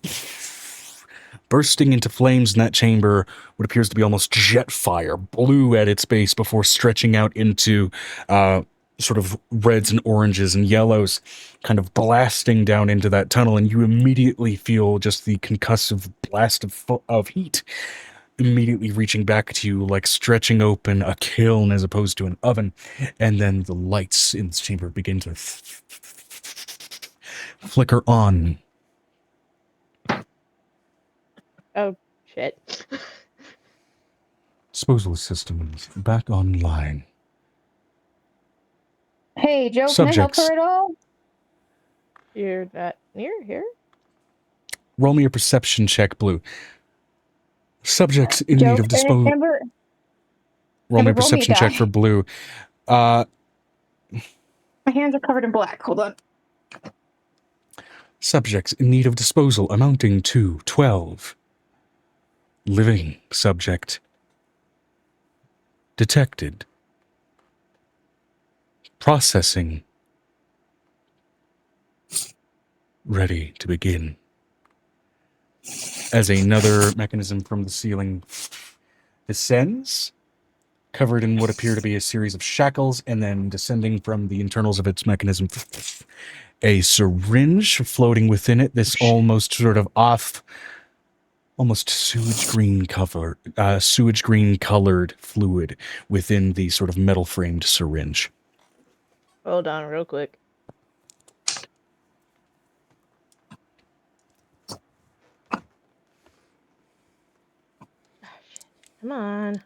Speaker 1: bursting into flames in that chamber, what appears to be almost jet fire, blue at its base before stretching out into sort of reds and oranges and yellows, kind of blasting down into that tunnel, and you immediately feel just the concussive blast of heat immediately reaching back to you, like stretching open a kiln as opposed to an oven, and then the lights in this chamber begin to flicker on.
Speaker 4: Oh, shit.
Speaker 1: Disposal systems back online.
Speaker 3: Hey, Joe,
Speaker 1: Subjects.
Speaker 3: can I help her at all?
Speaker 4: You're not near here?
Speaker 1: Roll me a perception check, Blue. Subjects in
Speaker 3: Joe,
Speaker 1: need of disposal.
Speaker 3: Amber,
Speaker 1: Roll me a
Speaker 3: Amber, roll me a
Speaker 1: perception check
Speaker 3: die.
Speaker 1: for Blue.
Speaker 3: My hands are covered in black. Hold on.
Speaker 1: Subjects in need of disposal amounting to 12. Living subject detected. Processing. Ready to begin. As another mechanism from the ceiling descends covered in what appear to be a series of shackles, and then descending from the internals of its mechanism, a syringe floating within it, this almost sort of almost sewage green colored fluid within the sort of metal framed syringe.
Speaker 4: Hold on real quick. Come on.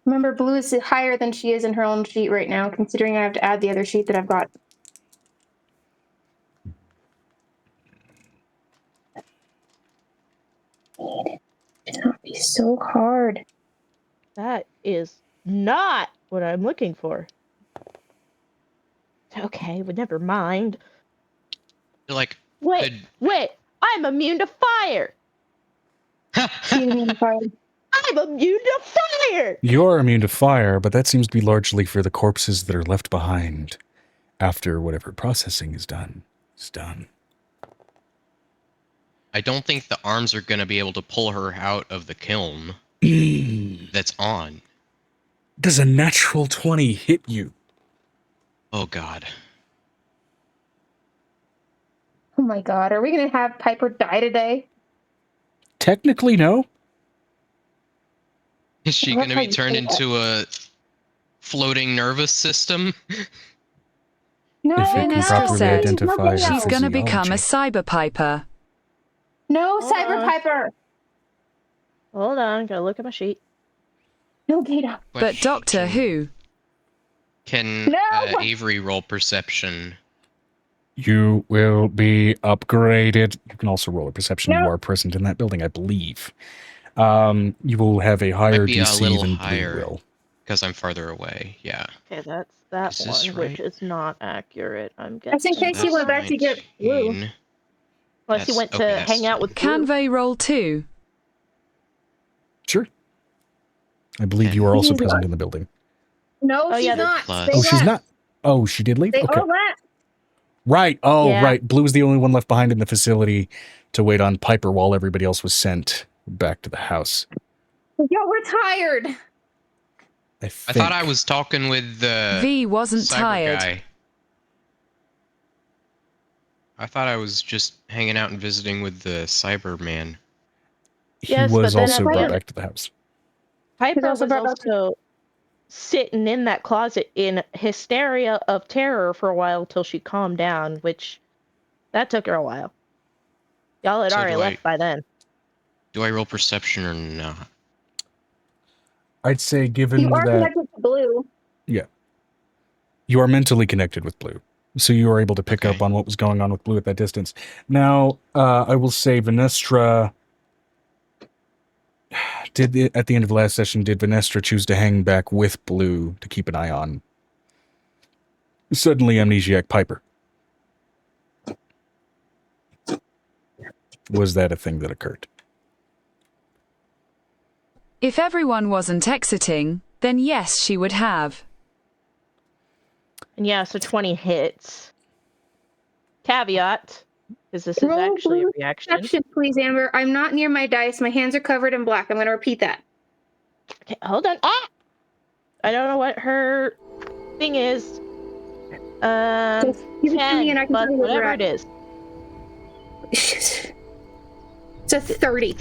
Speaker 3: Remember, Blue is higher than she is in her own sheet right now, considering I have to add the other sheet that I've got. It cannot be so hard.
Speaker 4: That is not what I'm looking for. Okay, but never mind.
Speaker 2: Like,
Speaker 4: Wait, I'm immune to fire!
Speaker 3: She's immune to fire.
Speaker 4: I'm immune to fire!
Speaker 1: You're immune to fire, but that seems to be largely for the corpses that are left behind after whatever processing is done.
Speaker 2: I don't think the arms are going to be able to pull her out of the kiln that's on.
Speaker 1: Does a natural 20 hit you?
Speaker 2: Oh, God.
Speaker 3: Oh my god, are we going to have Piper die today?
Speaker 1: Technically, no.
Speaker 2: Is she going to be turned into a floating nervous system?
Speaker 3: No,
Speaker 1: If you can
Speaker 5: Vinestra
Speaker 1: properly
Speaker 5: said
Speaker 1: identify her
Speaker 5: she's going to
Speaker 1: physiology.
Speaker 5: become a cyber piper.
Speaker 3: No,
Speaker 4: Hold
Speaker 3: Cyber
Speaker 4: on.
Speaker 3: Piper!
Speaker 4: Hold on, gotta look at my sheet.
Speaker 3: No, Gata.
Speaker 5: But Doctor Who?
Speaker 2: Can
Speaker 3: No!
Speaker 2: Avery roll perception?
Speaker 1: You will be upgraded. You can also roll a perception.
Speaker 3: No.
Speaker 1: You are present in that building, I believe. You will have a higher
Speaker 2: Might be a
Speaker 1: DC
Speaker 2: little
Speaker 1: than
Speaker 2: higher.
Speaker 1: Blue will.
Speaker 2: Because I'm farther away, yeah.
Speaker 4: Okay, that's that
Speaker 2: Is this
Speaker 4: one, which
Speaker 2: right?
Speaker 4: is not accurate. I'm guessing.
Speaker 3: That's in case you went back to get Blue.
Speaker 2: 19.
Speaker 4: Unless he
Speaker 2: That's-
Speaker 4: went to
Speaker 2: okay, that's
Speaker 4: hang out with
Speaker 5: Can
Speaker 4: Blue.
Speaker 5: they roll too?
Speaker 1: Sure. I believe
Speaker 2: Okay.
Speaker 1: you are also
Speaker 3: She's
Speaker 1: present
Speaker 3: not.
Speaker 1: in the building.
Speaker 3: No,
Speaker 4: Oh,
Speaker 3: she's
Speaker 4: yeah,
Speaker 3: not.
Speaker 2: plus-
Speaker 3: They
Speaker 1: Oh, she's
Speaker 3: left.
Speaker 1: not. Oh, she did leave?
Speaker 3: They
Speaker 1: Okay.
Speaker 3: all left.
Speaker 1: Right. Oh,
Speaker 4: Yeah.
Speaker 1: right. Blue was the only one left behind in the facility to wait on Piper while everybody else was sent back to the house.
Speaker 3: Yo, we're tired.
Speaker 2: I thought I was talking with the
Speaker 5: V wasn't
Speaker 2: cyber
Speaker 5: tired.
Speaker 2: guy. I thought I was just hanging out and visiting with the Cyberman.
Speaker 1: He
Speaker 4: Yes,
Speaker 1: was
Speaker 4: but then
Speaker 1: also
Speaker 4: at the
Speaker 1: brought
Speaker 4: end-
Speaker 1: back to the house.
Speaker 4: Piper
Speaker 3: also
Speaker 4: was
Speaker 3: brought up-
Speaker 4: also sitting in that closet in hysteria of terror for a while till she calmed down, which that took her a while. Y'all had
Speaker 2: So
Speaker 4: already
Speaker 2: do I-
Speaker 4: left by then.
Speaker 2: Do I roll perception or not?
Speaker 1: I'd say, given
Speaker 3: You are
Speaker 1: that
Speaker 3: connected to Blue.
Speaker 1: you are mentally connected with Blue, so you are able to pick
Speaker 2: Okay.
Speaker 1: up on what was going on with Blue at that distance. Now, I will say, Vinestra at the end of the last session, did Vinestra choose to hang back with Blue to keep an eye on suddenly amnesiac Piper? Was that a thing that occurred?
Speaker 5: If everyone wasn't exiting, then yes, she would have.
Speaker 4: And yeah, so 20 hits. Caveat, because this is
Speaker 3: Roll
Speaker 4: actually a
Speaker 3: Blue
Speaker 4: reaction.
Speaker 3: Action, please, Amber. I'm not near my dice. My hands are covered in black. I'm going to repeat that.
Speaker 4: Okay, hold on. Ah! I don't know what her thing is.
Speaker 3: Just give it to me and I
Speaker 4: 10,
Speaker 3: can
Speaker 4: but
Speaker 3: tell you where
Speaker 4: whatever
Speaker 3: we're
Speaker 4: it
Speaker 3: at.
Speaker 4: is.
Speaker 3: It's a 30.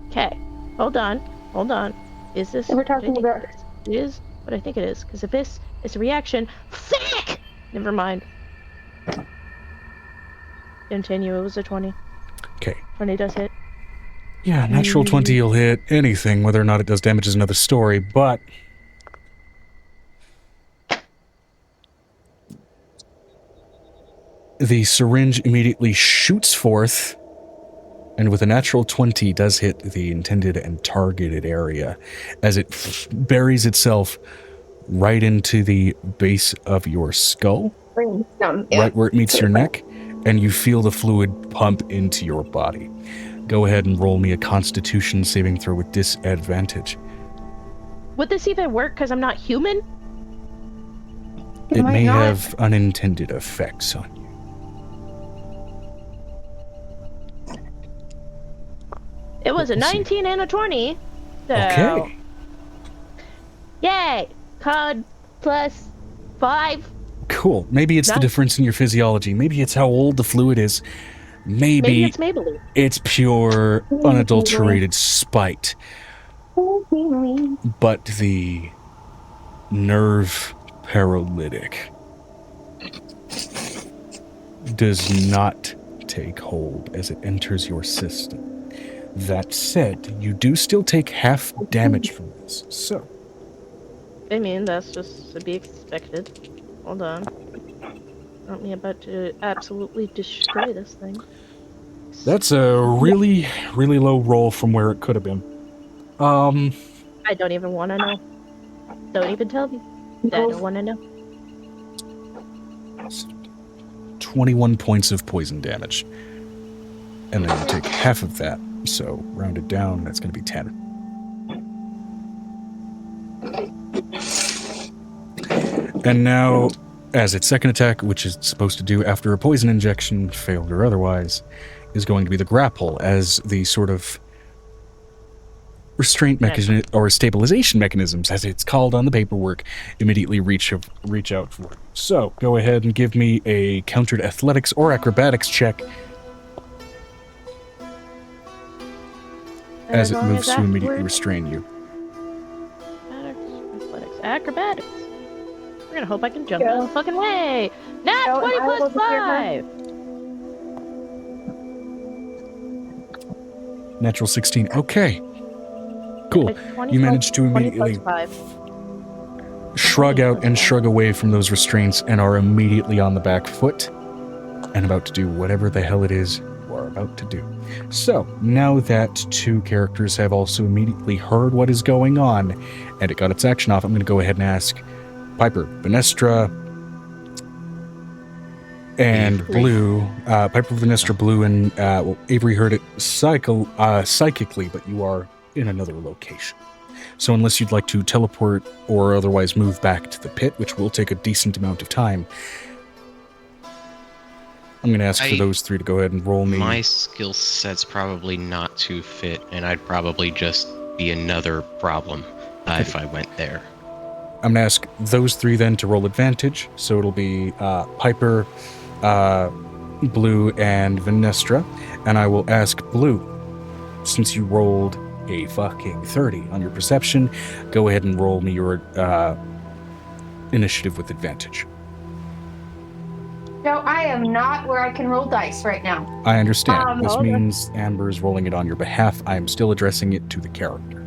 Speaker 4: Okay, hold on. Is this
Speaker 3: We're
Speaker 4: what I
Speaker 3: talking
Speaker 4: think
Speaker 3: about-
Speaker 4: it is what I think it is? Because if this is a reaction, fuck! Never mind. Continue. It was a 20.
Speaker 1: Okay.
Speaker 4: 20 does hit.
Speaker 1: Yeah, natural 20 will hit anything. Whether or not it does damage is another story, but the syringe immediately shoots forth, and with a natural 20 does hit the intended and targeted area as it buries itself right into the base of your skull, right where it meets your neck, and you feel the fluid pump into your body. Go ahead and roll me a Constitution saving throw with disadvantage.
Speaker 4: Would this even work because I'm not human?
Speaker 1: It
Speaker 3: might
Speaker 1: may
Speaker 3: not.
Speaker 1: have unintended effects on you.
Speaker 4: It was a
Speaker 1: Let's see.
Speaker 4: 19 and a 20. So,
Speaker 1: Okay.
Speaker 4: yay! Cod plus 5.
Speaker 1: Cool. Maybe it's the
Speaker 4: Nice.
Speaker 1: difference in your physiology. Maybe it's how old the fluid is.
Speaker 4: Maybe
Speaker 1: Maybe
Speaker 4: it's Maybelline.
Speaker 1: it's pure, unadulterated spite. But the nerve paralytic does not take hold as it enters your system. That said, you do still take half damage from this. So,
Speaker 4: I mean, that's just to be expected. Hold on. Aren't we about to absolutely destroy this thing?
Speaker 1: that's a really, really low roll from where it could have been.
Speaker 4: I don't even want to know. Don't even tell me. I don't want to know.
Speaker 1: 21 points of poison damage. And then you take half of that. So, rounded down, that's going to be 10. And now, as its second attack, which it's supposed to do after a poison injection, failed or otherwise, is going to be the grapple as the sort of restraint mechanism or stabilization mechanisms, as it's called on the paperwork, immediately reach out for it. So, go ahead and give me a countered athletics or acrobatics check as it moves to immediately restrain you.
Speaker 4: Athletics, acrobatics. We're gonna hope I can jump out of the fucking way. Nat 20 plus 5.
Speaker 1: Natural 16. Okay. Cool. You managed to immediately shrug out and shrug away from those restraints and are immediately on the back foot and about to do whatever the hell it is you are about to do. So, now that two characters have also immediately heard what is going on and it got its action off, I'm going to go ahead and ask Piper, Venestra, and Blue. Piper, Venestra, Blue, and Avery heard it psychically, but you are in another location. So unless you'd like to teleport or otherwise move back to the pit, which will take a decent amount of time, I'm going to ask for those three to go ahead and roll me.
Speaker 2: My skill set's probably not too fit, and I'd probably just be another problem if I went there.
Speaker 1: I'm going to ask those three then to roll advantage. So it'll be Piper, Blue, and Venestra. And I will ask Blue, since you rolled a fucking 30 on your perception, go ahead and roll me your initiative with advantage.
Speaker 3: No, I am not where I can roll dice right now.
Speaker 1: I understand. This means Amber's rolling it on your behalf. I am still addressing it to the character.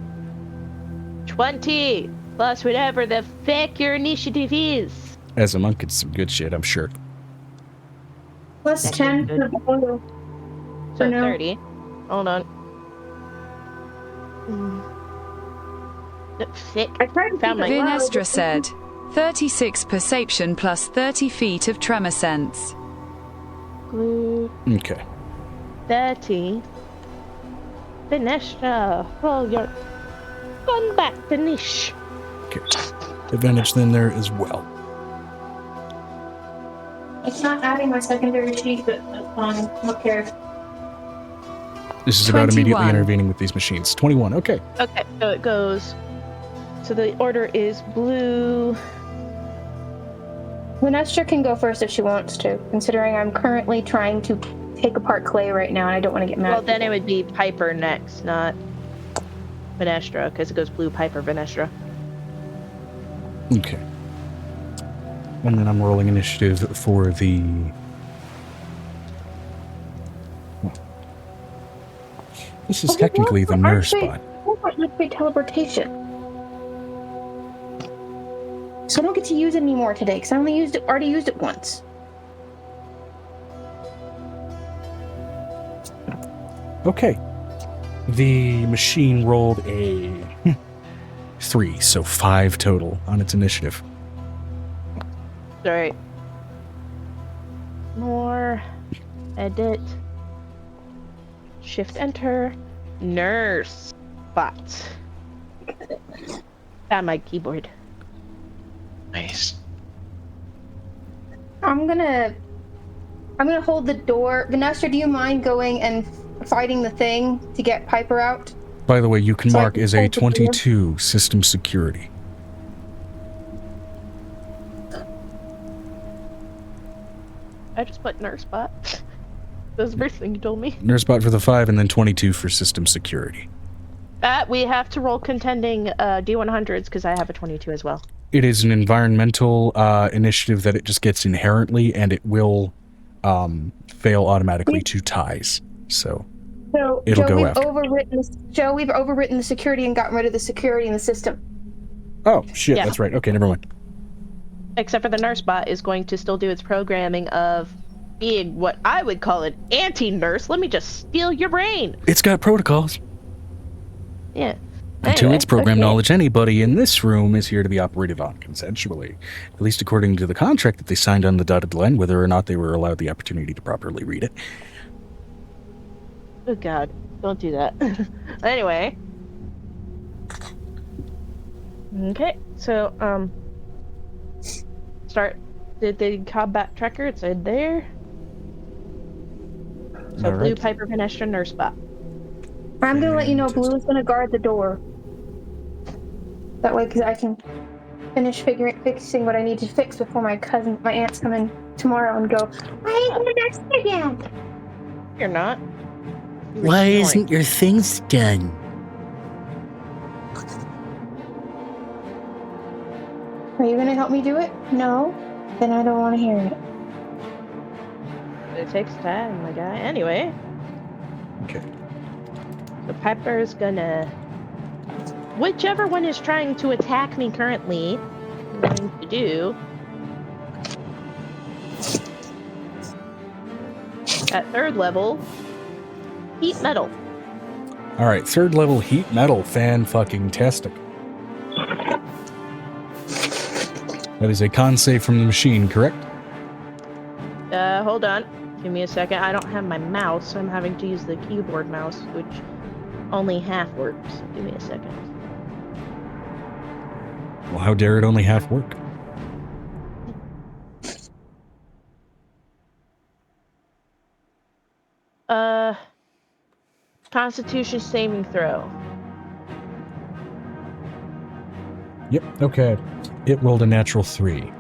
Speaker 4: 20 plus whatever the fuck your initiative is.
Speaker 1: As a monk, it's some good shit, I'm sure.
Speaker 3: Plus
Speaker 4: That's
Speaker 3: 10
Speaker 4: good.
Speaker 3: for Blue.
Speaker 4: So
Speaker 3: no.
Speaker 4: 30. Hold on. Sick.
Speaker 3: I tried to
Speaker 4: Found my
Speaker 5: Vinestra said, 36 perception plus 30 feet of tremor sense.
Speaker 4: glue.
Speaker 1: Okay.
Speaker 4: 30. Vinestra, roll your combat finish.
Speaker 1: Okay. Advantage then there as well.
Speaker 3: It's not adding my secondary sheet, but that's fine. I don't care.
Speaker 1: This is about immediately
Speaker 5: 21.
Speaker 1: intervening with these machines. 21, okay.
Speaker 4: Okay, so it goes. So the order is Blue.
Speaker 3: Venestra can go first if she wants to, considering I'm currently trying to take apart clay right now and I don't want to get mad.
Speaker 4: Well, then it would be Piper next, not Venestra, because it goes Blue, Piper, Venestra.
Speaker 1: Okay. And then I'm rolling initiative for the... This is technically the nurse spot.
Speaker 3: What would be teleportation? So I don't get to use it anymore today because I already used it once.
Speaker 1: Okay. The machine rolled a 3, so 5 total on its initiative.
Speaker 4: Sorry. More. Edit. Shift enter. Nurse. Bot. Found my keyboard.
Speaker 2: Nice.
Speaker 3: I'm gonna hold the door. Vanessa, do you mind going and fighting the thing to get Piper out.
Speaker 1: By the way, you can
Speaker 3: So I
Speaker 1: mark
Speaker 3: can
Speaker 1: as a
Speaker 3: hold the door.
Speaker 1: 22 system security.
Speaker 4: I just put nurse bot. That's the first thing you told me.
Speaker 1: Nurse bot for the 5 and then 22 for system security.
Speaker 4: We have to roll contending D100s because I have a 22 as well.
Speaker 1: It is an environmental initiative that it just gets inherently, and it will fail automatically to ties. So it'll go after.
Speaker 3: We've overwritten the security and gotten rid of the security in the system.
Speaker 1: Oh, shit,
Speaker 4: Yeah.
Speaker 1: that's right. Okay, never mind.
Speaker 4: Except for the nurse bot is going to still do its programming of being what I would call an anti-nurse. Let me just steal your brain.
Speaker 1: It's got protocols.
Speaker 4: Yeah.
Speaker 1: And to
Speaker 4: Anyway,
Speaker 1: its program
Speaker 4: okay.
Speaker 1: knowledge, anybody in this room is here to be operated on consensually. At least according to the contract that they signed on the dotted line, whether or not they were allowed the opportunity to properly read it.
Speaker 4: Oh god, don't do that. Anyway. Okay, so, start the combat tracker, it's in there. So
Speaker 1: All
Speaker 4: Blue,
Speaker 1: right.
Speaker 4: Piper, Venestra, Nurse Bot.
Speaker 3: I'm gonna let you know Blue is gonna guard the door. That way, because I can finish fixing what I need to fix before my aunts come in tomorrow and go, I ain't gonna nurse again.
Speaker 4: You're not. You were
Speaker 6: Why
Speaker 4: snoring.
Speaker 6: isn't your things done?
Speaker 3: Are you gonna help me do it? No? Then I don't want to hear it.
Speaker 4: It takes time, my guy. Anyway,
Speaker 1: Okay.
Speaker 4: so Piper's gonna... Whichever one is trying to attack me currently, I'm going to do... At 3rd level, heat metal.
Speaker 1: All right, 3rd level heat metal fan-fucking-tastic. That is a con save from the machine, correct?
Speaker 4: Hold on. Give me a second. I don't have my mouse, so I'm having to use the keyboard mouse, which only half works. Give me a second.
Speaker 1: Well, how dare it only half work?
Speaker 4: Constitution saving throw.
Speaker 1: Yep, okay. It rolled a natural 3.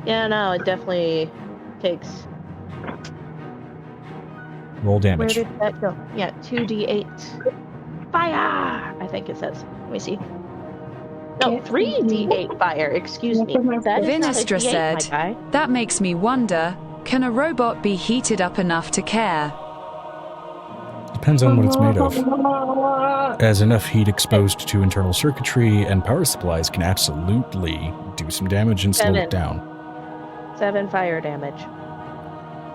Speaker 4: Yeah, no, it definitely takes...
Speaker 1: Roll
Speaker 4: Where
Speaker 1: damage.
Speaker 4: did that go? Yeah, 2d8 fire! I think it says. Let me see. No,
Speaker 3: Yeah,
Speaker 4: 3d8 fire, excuse me. That is not a
Speaker 5: Vinestra
Speaker 4: d8, my
Speaker 5: said,
Speaker 4: guy.
Speaker 5: That makes me wonder, can a robot be heated up enough to care?
Speaker 1: Depends on what it's made of. As enough heat exposed to internal circuitry and power supplies can absolutely do some damage and slow
Speaker 4: 7.
Speaker 1: it down.
Speaker 4: 7 fire damage.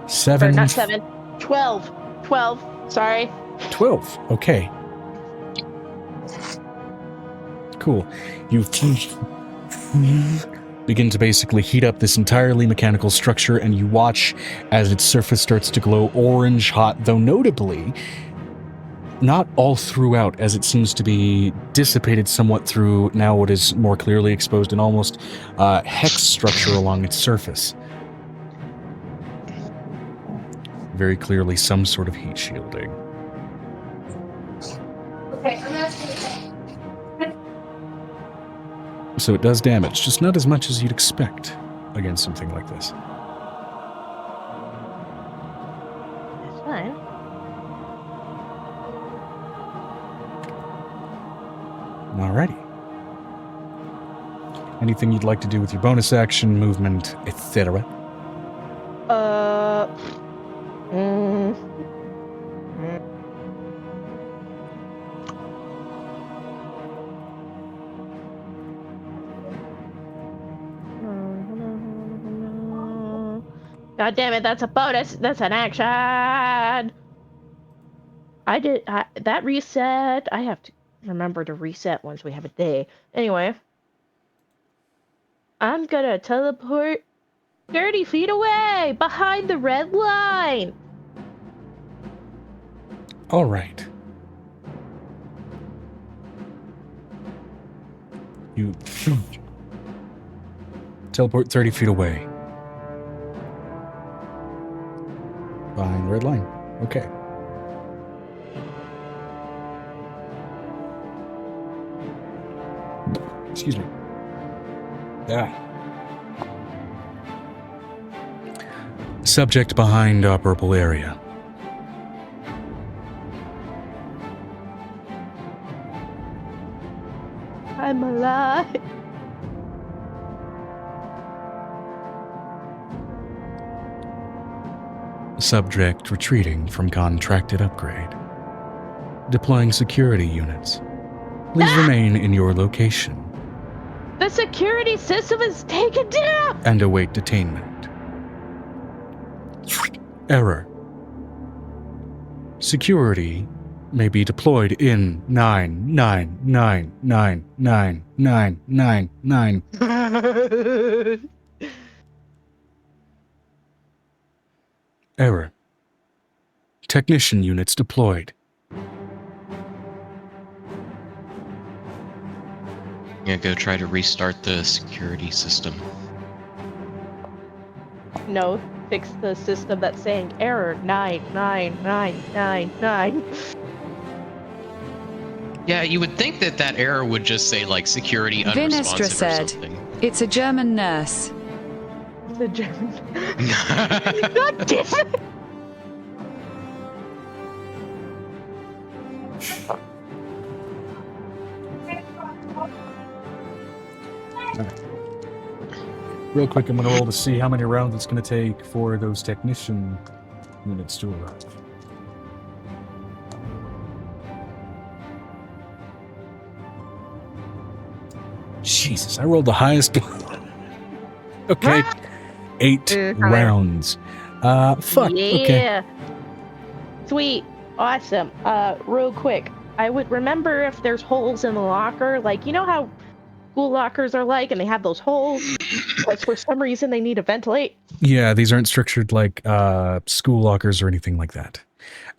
Speaker 1: 7.
Speaker 4: Or not 7. 12. 12. Sorry.
Speaker 1: 12. Okay. Cool. You begin to basically heat up this entirely mechanical structure, and you watch as its surface starts to glow orange hot, though notably not all throughout, as it seems to be dissipated somewhat through now what is more clearly exposed and almost hex structure along its surface. Very clearly some sort of heat shielding.
Speaker 3: Okay, I'm asking.
Speaker 1: So it does damage, just not as much as you'd expect against something like this.
Speaker 4: That's fine.
Speaker 1: Alrighty. Anything you'd like to do with your bonus action, movement, etc.?
Speaker 4: God damn it, that's a bonus. That's an action. That reset. I have to remember to reset once we have a day. Anyway. I'm gonna teleport 30 feet away, behind the red line.
Speaker 1: Alright. You teleport 30 feet away. Behind the red line. Okay. Excuse me. Yeah. Subject behind operable area.
Speaker 4: I'm alive.
Speaker 1: Subject retreating from contracted upgrade. Deploying security units. Please remain in your location.
Speaker 4: The security system is taken down.
Speaker 1: And await detainment. Error. Security may be deployed in 999999999. Error. Technician units deployed.
Speaker 2: Yeah, go try to restart the security system.
Speaker 4: No, fix the system that's saying error 99999.
Speaker 2: Yeah, you would think that that error would just say, like, security unresponsive
Speaker 5: Vinestra
Speaker 2: or
Speaker 5: said,
Speaker 2: something.
Speaker 5: "It's a German nurse."
Speaker 4: It's a German. God damn it!
Speaker 1: Real quick, I'm going to roll to see how many rounds it's going to take for those technician units to arrive. Jesus, I rolled the highest one. Okay. 8 rounds. Fuck.
Speaker 4: Yeah.
Speaker 1: Okay.
Speaker 4: Sweet. Awesome. Real quick. I would remember if there's holes in the locker, like, you know how school lockers are like, and they have those holes, but for some reason they need to ventilate?
Speaker 1: Yeah, these aren't structured like school lockers or anything like that.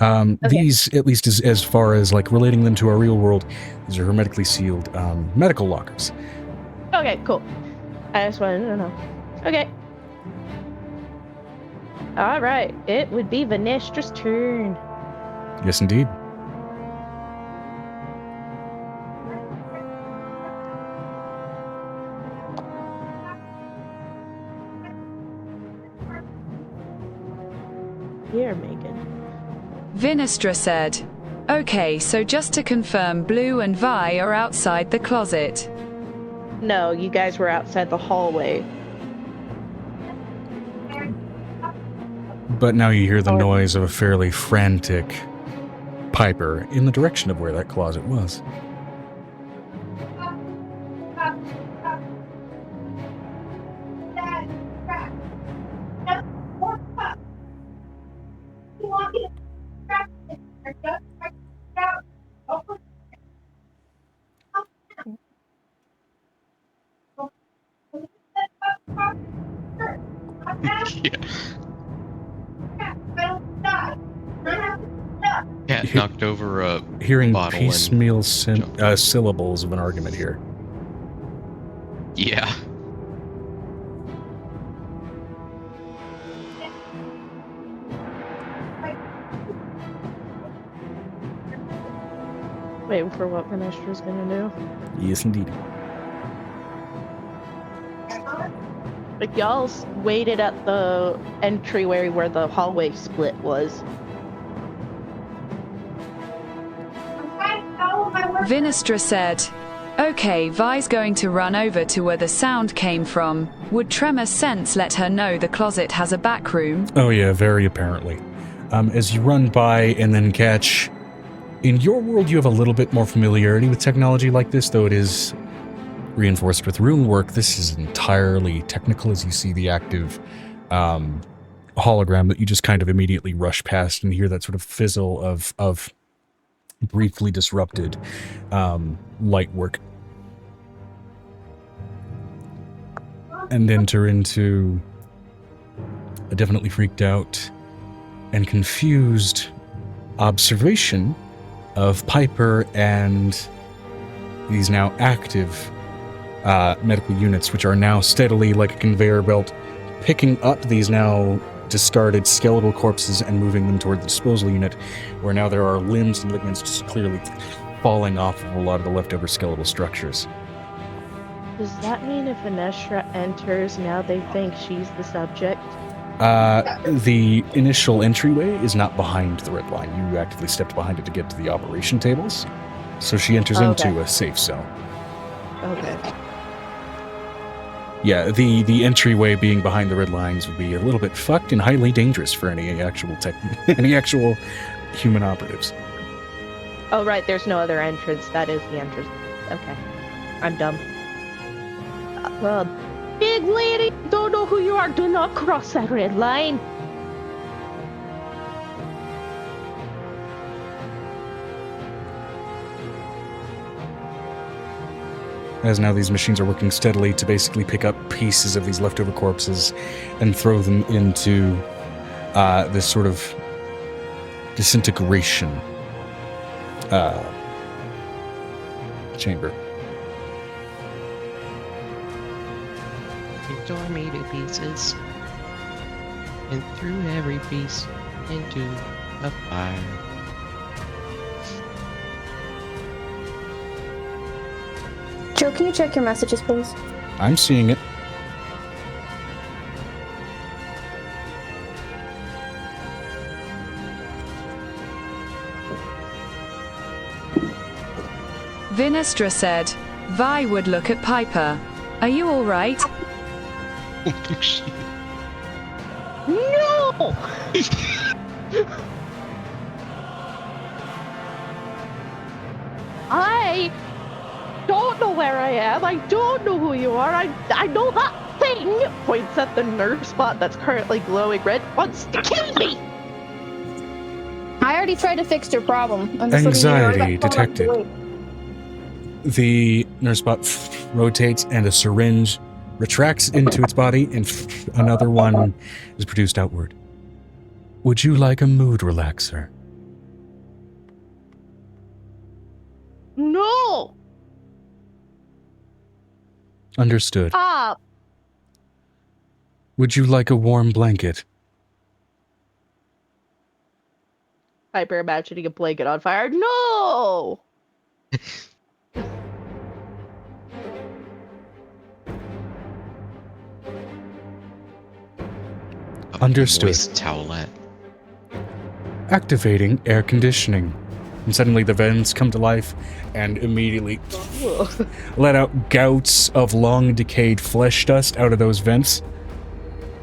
Speaker 4: Okay.
Speaker 1: These, at least as far as like relating them to our real world, these are hermetically sealed medical lockers.
Speaker 4: Okay, cool. I just wanted to know. Okay. Alright, it would be Venestra's turn.
Speaker 1: Yes, indeed.
Speaker 4: Here, Megan.
Speaker 5: Vinestra said, "Okay, so just to confirm, Blue and Vi are outside the closet."
Speaker 4: No, you guys were outside the hallway.
Speaker 1: But now you hear the noise of a fairly frantic Piper in the direction of where that closet was.
Speaker 2: Cat knocked over a
Speaker 1: Hearing
Speaker 2: bottle
Speaker 1: piecemeal syllables of an argument here.
Speaker 2: Yeah.
Speaker 4: Waiting for what Venestra's gonna do.
Speaker 1: Yes, indeed.
Speaker 4: Like, y'all waited at the entryway where the hallway split was.
Speaker 5: Vinestra said, "Okay, Vi's going to run over to where the sound came from. Would Tremor Sense let her know the closet has a back room?"
Speaker 1: Oh yeah, very apparently. As you run by and then catch... In your world, you have a little bit more familiarity with technology like this, though it is reinforced with rune work. This is entirely technical as you see the active hologram that you just kind of immediately rush past and hear that sort of fizzle of briefly disrupted light work. And enter into a definitely freaked out and confused observation of Piper and these now active medical units, which are now steadily, like a conveyor belt, picking up these now discarded skeletal corpses and moving them toward the disposal unit, where now there are limbs and ligaments just clearly falling off of a lot of the leftover skeletal structures.
Speaker 4: Does that mean if Anestra enters, now they think she's the subject?
Speaker 1: The initial entryway is not behind the red line. You actively stepped behind it to get to the operation tables. So she enters
Speaker 4: Okay.
Speaker 1: into a safe zone.
Speaker 4: Okay.
Speaker 1: Yeah, the entryway being behind the red lines would be a little bit fucked and highly dangerous for any actual human operatives.
Speaker 4: Oh, right, there's no other entrance. That is the entrance. Okay. I'm dumb. Well, big lady, don't know who you are. Do not cross that red line.
Speaker 1: As now these machines are working steadily to basically pick up pieces of these leftover corpses and throw them into this sort of disintegration chamber.
Speaker 2: It tore me to pieces and threw every piece into a fire.
Speaker 3: Joe, can you check your messages, please?
Speaker 1: I'm seeing it.
Speaker 5: Vinestra said, Vi would look at Piper. Are you alright?
Speaker 2: Oh, shit.
Speaker 4: No! I don't know where I am. I don't know who you are. I know that thing points at the nerve spot that's currently glowing red, wants to kill me.
Speaker 3: I already tried to fix your problem. I'm just letting you know
Speaker 1: Anxiety
Speaker 3: that-
Speaker 1: detected. The nurse spot rotates and a syringe retracts into its body and another one is produced outward. Would you like a mood relaxer?
Speaker 4: No!
Speaker 1: Understood.
Speaker 4: Stop!
Speaker 1: Would you like a warm blanket?
Speaker 4: Piper imagining a blanket on fire. No!
Speaker 1: Understood.
Speaker 2: Moist towelette.
Speaker 1: Activating air conditioning. And suddenly the vents come to life and immediately let out gouts of long decayed flesh dust out of those vents.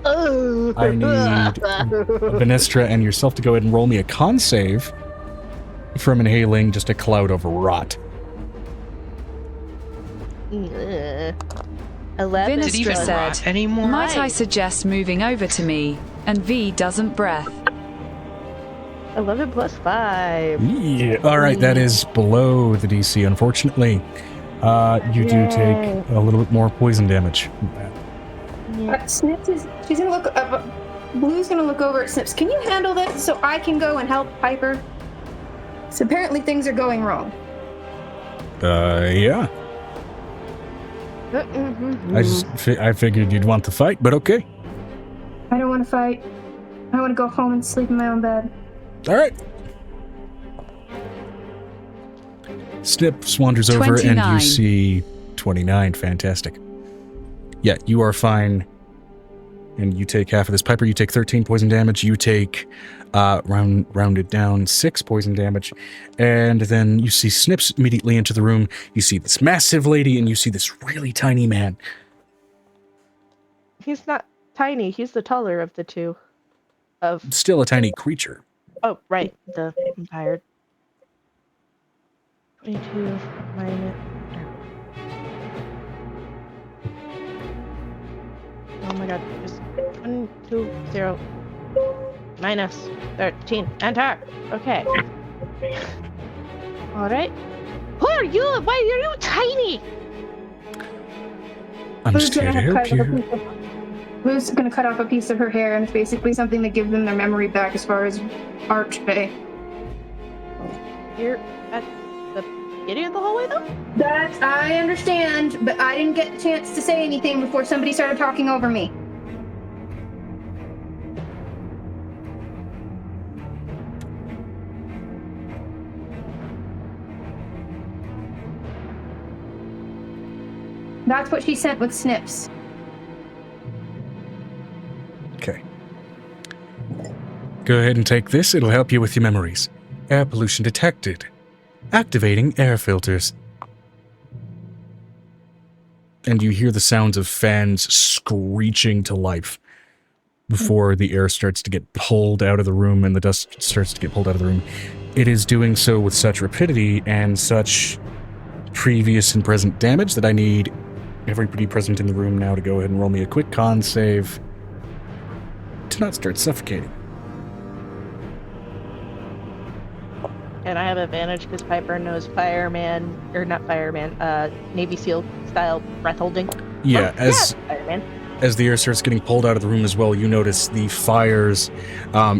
Speaker 1: I need Vinestra and yourself to go ahead and roll me a con save from inhaling just a cloud of rot.
Speaker 4: 11.
Speaker 2: Did it even
Speaker 5: Vinestra
Speaker 2: rot
Speaker 5: said,
Speaker 2: anymore?
Speaker 5: might I suggest moving over to me? And V doesn't breath.
Speaker 4: 11 plus 5.
Speaker 1: Yeah. All right, that is below the DC, unfortunately. You do take a little bit more poison damage.
Speaker 3: Snips is. She's gonna look. Blue's gonna look over at Snips. Can you handle this so I can go and help Piper? So apparently things are going wrong.
Speaker 1: Yeah. I figured you'd want to fight, but okay.
Speaker 3: I don't want to fight. I want to go home and sleep in my own bed.
Speaker 1: All right. Snips wanders over and
Speaker 5: 29.
Speaker 1: you see 29. Fantastic. Yeah, you are fine. And you take half of this. Piper, you take 13 poison damage. You take, rounded down, 6 poison damage. And then you see Snips immediately enter the room. You see this massive lady and you see this really tiny man.
Speaker 4: He's not tiny. He's the taller of the two.
Speaker 1: Still a tiny creature.
Speaker 4: Oh, right. I'm tired. 22 minus. Oh my god. Just 1, 2, 0. Minus 13. Enter. Okay. Alright. Who are you? Why are you tiny?
Speaker 1: I'm just here to help you.
Speaker 3: Who's gonna cut off a piece of her hair, and it's basically something to give them their memory back as far as art bay.
Speaker 4: You're at the beginning of the hallway though?
Speaker 3: That I understand, but I didn't get a chance to say anything before somebody started talking over me. That's what she sent with snips.
Speaker 1: Okay. Go ahead and take this. It'll help you with your memories. Air pollution detected. Activating air filters. And you hear the sounds of fans screeching to life before the air starts to get pulled out of the room and the dust starts to get pulled out of the room. It is doing so with such rapidity and such previous and present damage that I need everybody present in the room now to go ahead and roll me a quick con save to not start suffocating.
Speaker 4: And I have advantage because Piper knows fireman, or not fireman, Navy SEAL style breath holding.
Speaker 1: Yeah,
Speaker 4: fireman.
Speaker 1: As the air starts getting pulled out of the room as well, you notice the fires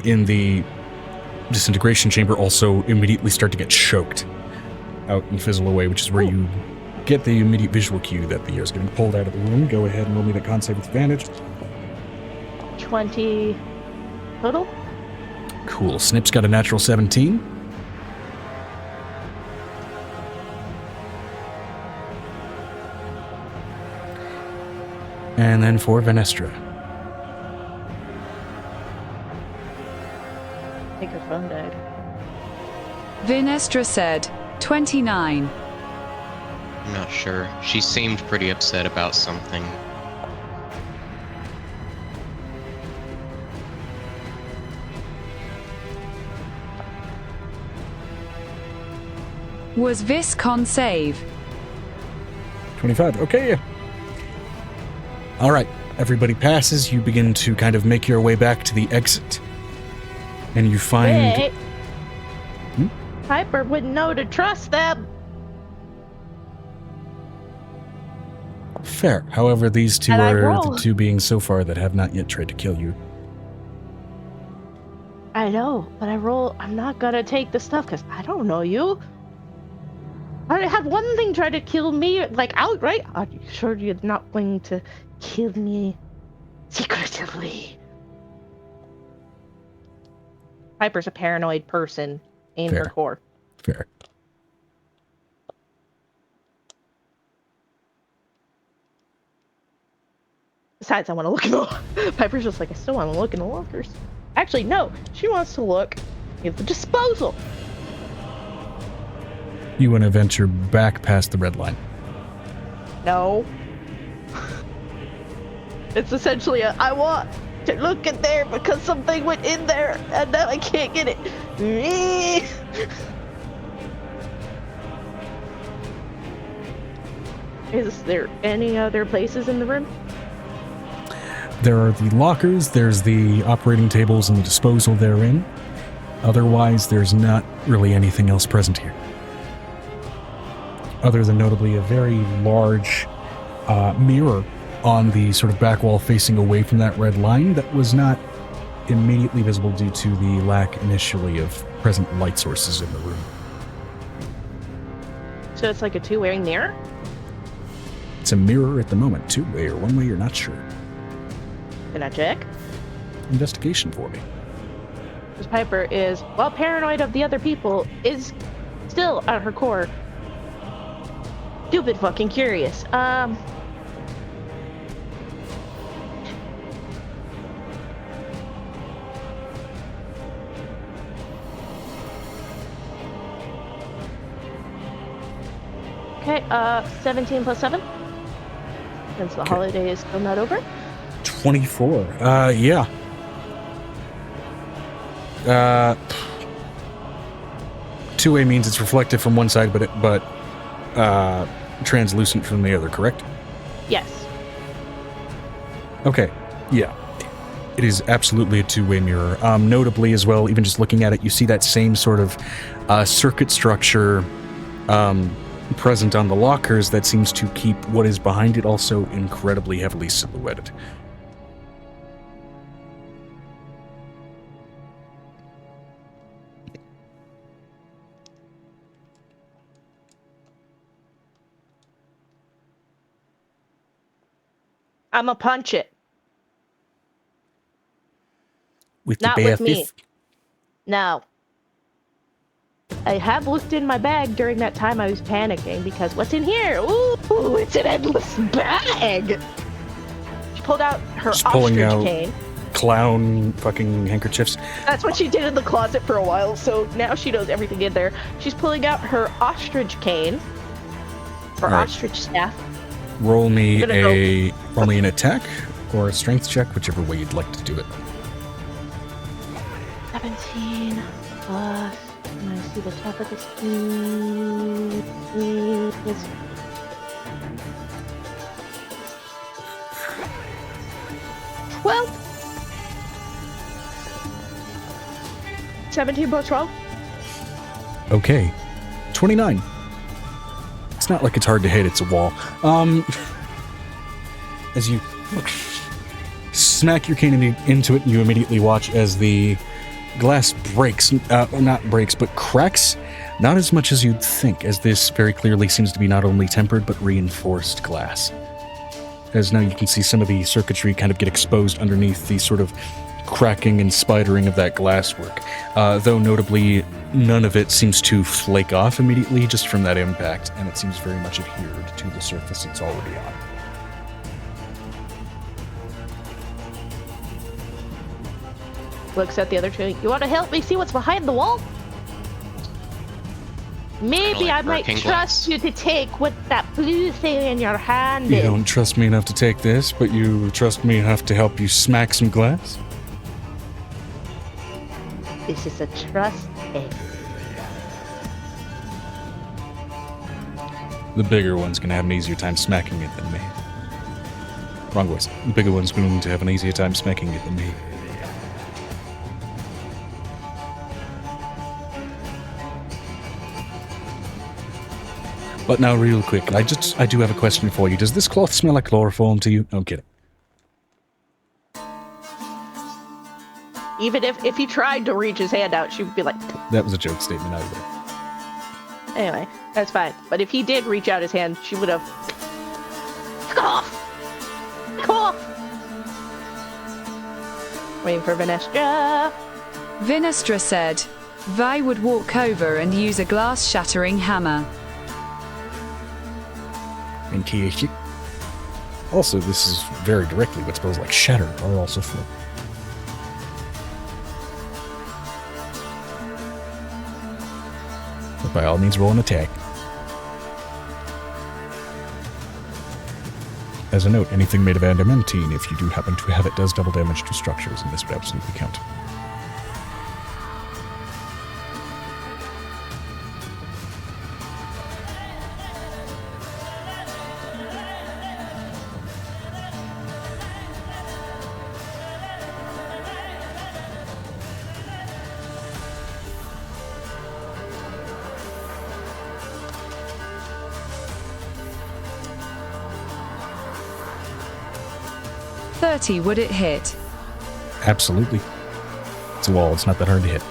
Speaker 1: in the disintegration chamber also immediately start to get choked out and fizzle away, which is where you get the immediate visual cue that the air is getting pulled out of the room. Go ahead and roll me that con save with advantage.
Speaker 4: 20 total.
Speaker 1: Cool. Snip's got a natural 17. And then for Venestra.
Speaker 4: I think her phone died.
Speaker 5: Venestra said, 29.
Speaker 2: I'm not sure. She seemed pretty upset about something.
Speaker 5: Was this con save?
Speaker 1: 25. Okay. All right. Everybody passes. You begin to kind of make your way back to the exit. And you find...
Speaker 4: Wait. Piper wouldn't know to trust them.
Speaker 1: Fair. However, these two
Speaker 4: And I
Speaker 1: are
Speaker 4: roll.
Speaker 1: the two beings so far that have not yet tried to kill you.
Speaker 4: I know, but I'm not gonna take the stuff because I don't know you. I had one thing try to kill me, like, outright. Are you sure you're not going to kill me secretively? Piper's a paranoid person in her
Speaker 1: Fair.
Speaker 4: core.
Speaker 1: Fair.
Speaker 4: Besides, I want to look in the... Piper's just like, I still want to look in the lockers. Actually, no. She wants to look at the disposal.
Speaker 1: You want to venture back past the red line.
Speaker 4: No. It's essentially I want to look in there because something went in there and now I can't get it. Is there any other places in the room?
Speaker 1: There are the lockers, there's the operating tables and the disposal therein. Otherwise, there's not really anything else present here. Other than notably a very large mirror on the sort of back wall facing away from that red line that was not immediately visible due to the lack initially of present light sources in the room.
Speaker 4: So it's like a two-way mirror?
Speaker 1: It's a mirror at the moment, two-way or one-way, you're not sure.
Speaker 4: Can I check?
Speaker 1: Investigation for me.
Speaker 4: Because Piper is, while paranoid of the other people, is still at her core stupid fucking curious. Okay, 17 plus 7. Since the holiday is still not over.
Speaker 1: 24. Yeah. Two-way means it's reflective from one side, but translucent from the other, correct?
Speaker 4: Yes.
Speaker 1: Okay. Yeah. It is absolutely a two-way mirror. Notably as well, even just looking at it, you see that same sort of circuit structure present on the lockers that seems to keep what is behind it also incredibly heavily silhouetted.
Speaker 4: I'ma punch it.
Speaker 1: With
Speaker 4: Not
Speaker 1: the bare
Speaker 4: with me.
Speaker 1: fist?
Speaker 4: No. I have looked in my bag during that time I was panicking because what's in here? Ooh, it's an endless bag. She pulled out her
Speaker 1: Just pulling
Speaker 4: ostrich
Speaker 1: out
Speaker 4: cane.
Speaker 1: clown fucking handkerchiefs.
Speaker 4: That's what she did in the closet for a while, so now she knows everything in there. She's pulling out her ostrich cane. Or
Speaker 1: All right.
Speaker 4: ostrich staff.
Speaker 1: Roll me
Speaker 4: I'm gonna
Speaker 1: an attack or a strength check, whichever way you'd like to do it.
Speaker 4: 17 plus. Can I see the top of the screen? Yes. Well, 17 plus 12.
Speaker 1: Okay. 29. It's not like it's hard to hit, it's a wall. As you smack your cane into it, you immediately watch as the glass breaks. Not breaks, but cracks. Not as much as you'd think, as this very clearly seems to be not only tempered, but reinforced glass. As now you can see some of the circuitry kind of get exposed underneath the sort of cracking and spidering of that glasswork. Though notably, none of it seems to flake off immediately just from that impact, and it seems very much adhered to the surface it's already on.
Speaker 4: Looks at the other two. You want to help me see what's behind the wall? Maybe
Speaker 2: like
Speaker 4: I might
Speaker 2: working
Speaker 4: trust
Speaker 2: glass.
Speaker 4: you to take what that blue thing in your hand
Speaker 1: You
Speaker 4: is.
Speaker 1: don't trust me enough to take this, but you trust me enough to help you smack some glass?
Speaker 4: This is a trust thing.
Speaker 1: The bigger one's gonna have an easier time smacking it than me. Wrong voice. The bigger one's going to have an easier time smacking it than me. But now, real quick, I do have a question for you. Does this cloth smell like chloroform to you? No, I'm kidding.
Speaker 4: Even if he tried to reach his hand out, she would be like,
Speaker 1: That was a joke statement either way.
Speaker 4: anyway, that's fine. But if he did reach out his hand, she would have. Cough! Cough! Waiting for Venestra.
Speaker 5: Vinestra said, Vi would walk over and use a glass-shattering hammer.
Speaker 1: In case you... Also, this is very directly what spells like shatter are also for. But by all means, roll an attack. As a note, anything made of adamantine, if you do happen to have it, does double damage to structures, and this would absolutely count.
Speaker 5: Would it hit?
Speaker 1: Absolutely. It's a wall, it's not that hard to hit.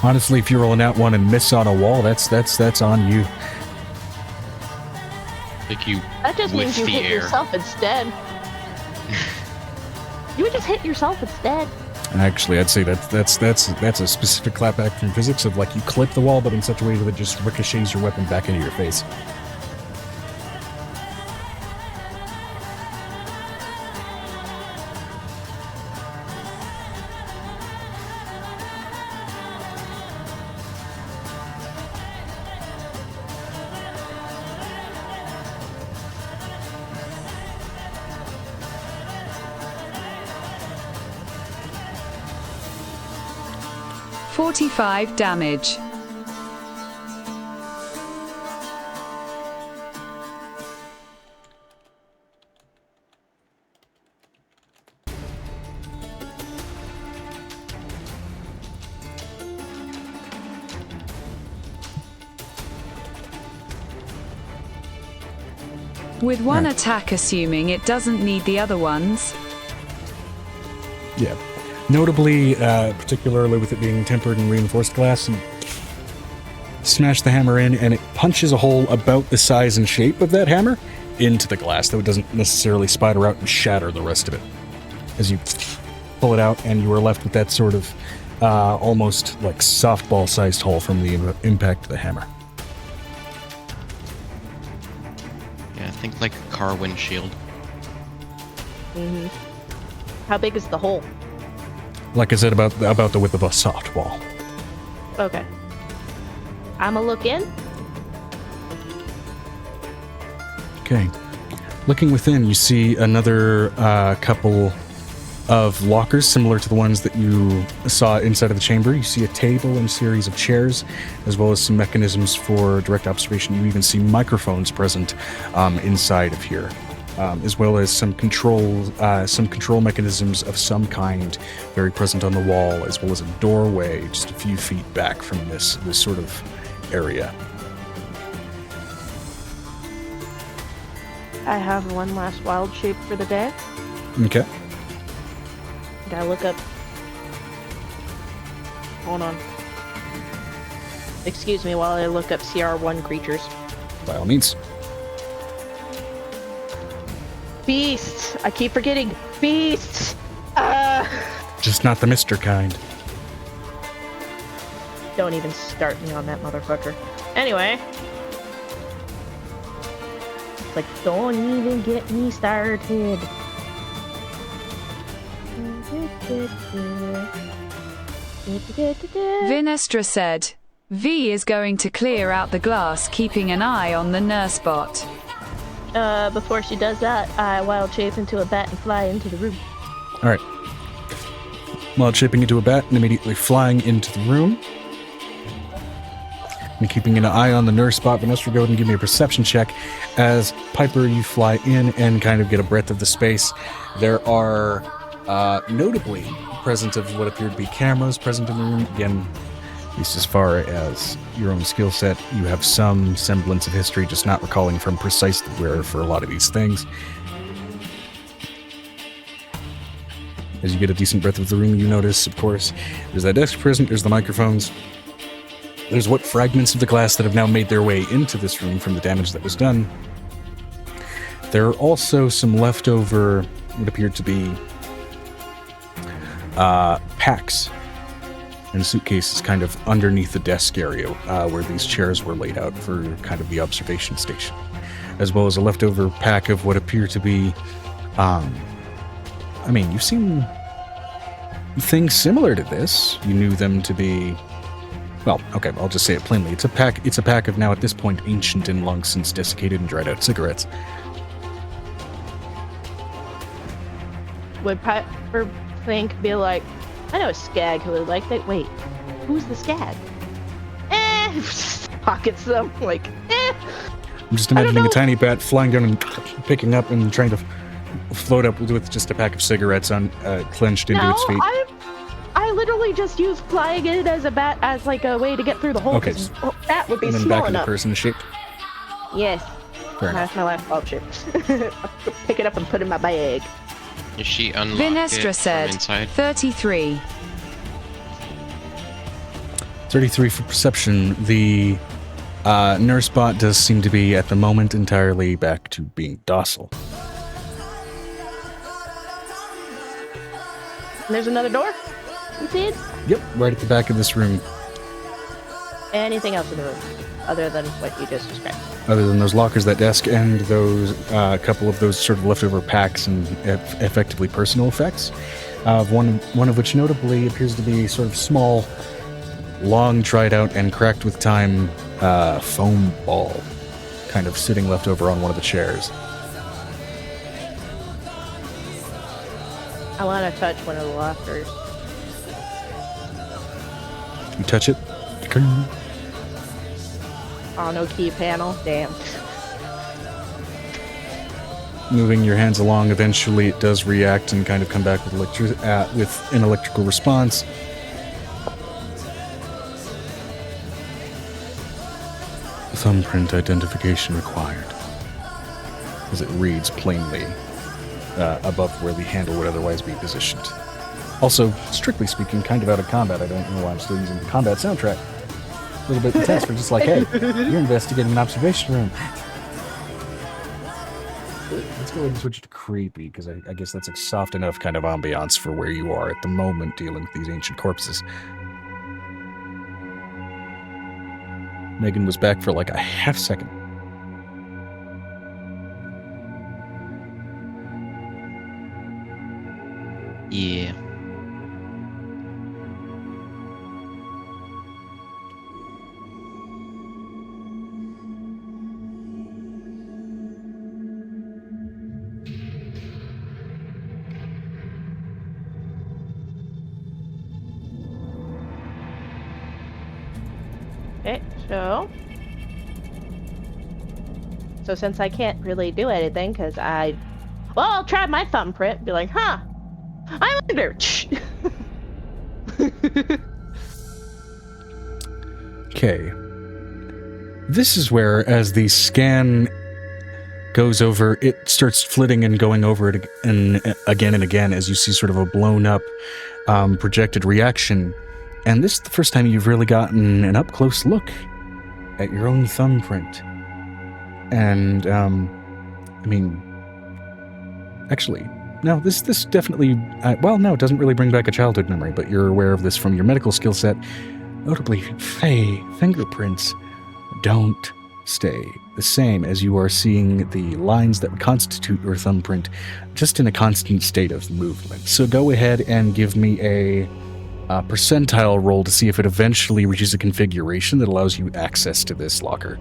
Speaker 1: Honestly, if you're rolling out one and miss on a wall, that's on you.
Speaker 2: Like you
Speaker 4: That just
Speaker 2: with
Speaker 4: means you
Speaker 2: the
Speaker 4: hit
Speaker 2: air.
Speaker 4: yourself instead. You would just hit yourself instead.
Speaker 1: Actually, I'd say that's a specific clapback from physics of like you clip the wall, but in such a way that it just ricochets your weapon back into your face.
Speaker 5: $45 damage. With one
Speaker 1: Right.
Speaker 5: attack, assuming it doesn't need the other ones.
Speaker 1: Yeah. Notably, particularly with it being tempered and reinforced glass, and smash the hammer in, and it punches a hole about the size and shape of that hammer into the glass, though it doesn't necessarily spider out and shatter the rest of it. as you pull it out, and you are left with that sort of almost like softball-sized hole from the impact of the hammer.
Speaker 2: Yeah, think like a car windshield.
Speaker 4: Mm-hmm. How big is the hole?
Speaker 1: Like I said, about the width of a softball.
Speaker 4: Okay. I'ma look in.
Speaker 1: Okay. Looking within, you see another couple of lockers similar to the ones that you saw inside of the chamber. You see a table and a series of chairs, as well as some mechanisms for direct observation. You even see microphones present inside of here, as well as some control mechanisms of some kind very present on the wall, as well as a doorway just a few feet back from this sort of area.
Speaker 4: I have one last wild shape for the day.
Speaker 1: Okay.
Speaker 4: Gotta look up. Hold on. Excuse me while I look up CR1 creatures.
Speaker 1: By all means.
Speaker 4: Beasts! I keep forgetting. Beasts!
Speaker 1: Just not the Mr. kind.
Speaker 4: Don't even start me on that motherfucker. Anyway. It's like, don't even get me started.
Speaker 5: Vinestra said, V is going to clear out the glass, keeping an eye on the nurse bot.
Speaker 4: Before she does that, I wild shape into a bat and fly into the room.
Speaker 1: Alright. Wild shaping into a bat and immediately flying into the room. And keeping an eye on the nurse spot, Vanessa, go ahead and give me a perception check. As Piper, you fly in and kind of get a breadth of the space. There are notably present of what appear to be cameras present in the room. Again, at least as far as your own skill set, you have some semblance of history, just not recalling from precisely where for a lot of these things. As you get a decent breadth of the room, you notice, of course, there's that desk present, there's the microphones. There's what fragments of the glass that have now made their way into this room from the damage that was done. There are also some leftover, what appeared to be packs and suitcases kind of underneath the desk area where these chairs were laid out for kind of the observation station, as well as a leftover pack of what appear to be, you've seen things similar to this. You knew them to be, well, okay, I'll just say it plainly. It's a pack of now at this point ancient and long since desiccated and dried out cigarettes.
Speaker 4: Would Piper be like, I know a skag who would like that. Wait, who's the skag? Pockets them, like,
Speaker 1: I'm just imagining a tiny bat flying down and picking up and trying to float up with just a pack of cigarettes on clenched into its feet.
Speaker 4: I literally just use flying in as a bat as like a way to get through the hole.
Speaker 1: Okay.
Speaker 4: That would be
Speaker 1: and then
Speaker 4: small
Speaker 1: back
Speaker 4: enough.
Speaker 1: into person shape.
Speaker 4: Yes.
Speaker 1: Fair enough.
Speaker 4: That's my last wild shape. Pick it up and put it in my bag.
Speaker 2: Is she unlocked
Speaker 5: Vinestra
Speaker 2: it
Speaker 5: said,
Speaker 2: from inside?
Speaker 5: 33.
Speaker 1: 33 for perception. The nurse bot does seem to be, at the moment, entirely back to being docile.
Speaker 4: And there's another door? You see it?
Speaker 1: Yep, right at the back of this room.
Speaker 4: Anything else in the room? Other than what you just described?
Speaker 1: Other than those lockers, that desk, and those couple of those sort of leftover packs and effectively personal effects. One of which notably appears to be sort of small, long tried out and cracked with time foam ball, kind of sitting left over on one of the chairs.
Speaker 4: I want to touch one of the lockers.
Speaker 1: You touch it.
Speaker 4: Oh, no key panel. Damn.
Speaker 1: Moving your hands along, eventually it does react and kind of come back with with an electrical response. Thumbprint identification required, as it reads plainly above where the handle would otherwise be positioned. Also, strictly speaking, kind of out of combat. I don't know why I'm still using the combat soundtrack. A little bit intense for just like, hey, you're investigating an observation room. Let's go ahead and switch to creepy, because I guess that's a soft enough kind of ambiance for where you are at the moment dealing with these ancient corpses. Megan was back for like a half second.
Speaker 2: Yeah.
Speaker 4: Okay, so since I can't really do anything, because I'll try my thumbprint, be like, huh, I wonder.
Speaker 1: Okay. This is where, as the scan goes over, it starts flitting and going over it again and again as you see sort of a blown up projected reaction. And this is the first time you've really gotten an up-close look at your own thumbprint. And, actually, no, this definitely, no, it doesn't really bring back a childhood memory, but you're aware of this from your medical skill set. Notably, Fae fingerprints don't stay the same, as you are seeing the lines that would constitute your thumbprint just in a constant state of movement. So go ahead and give me a percentile roll to see if it eventually reaches a configuration that allows you access to this locker.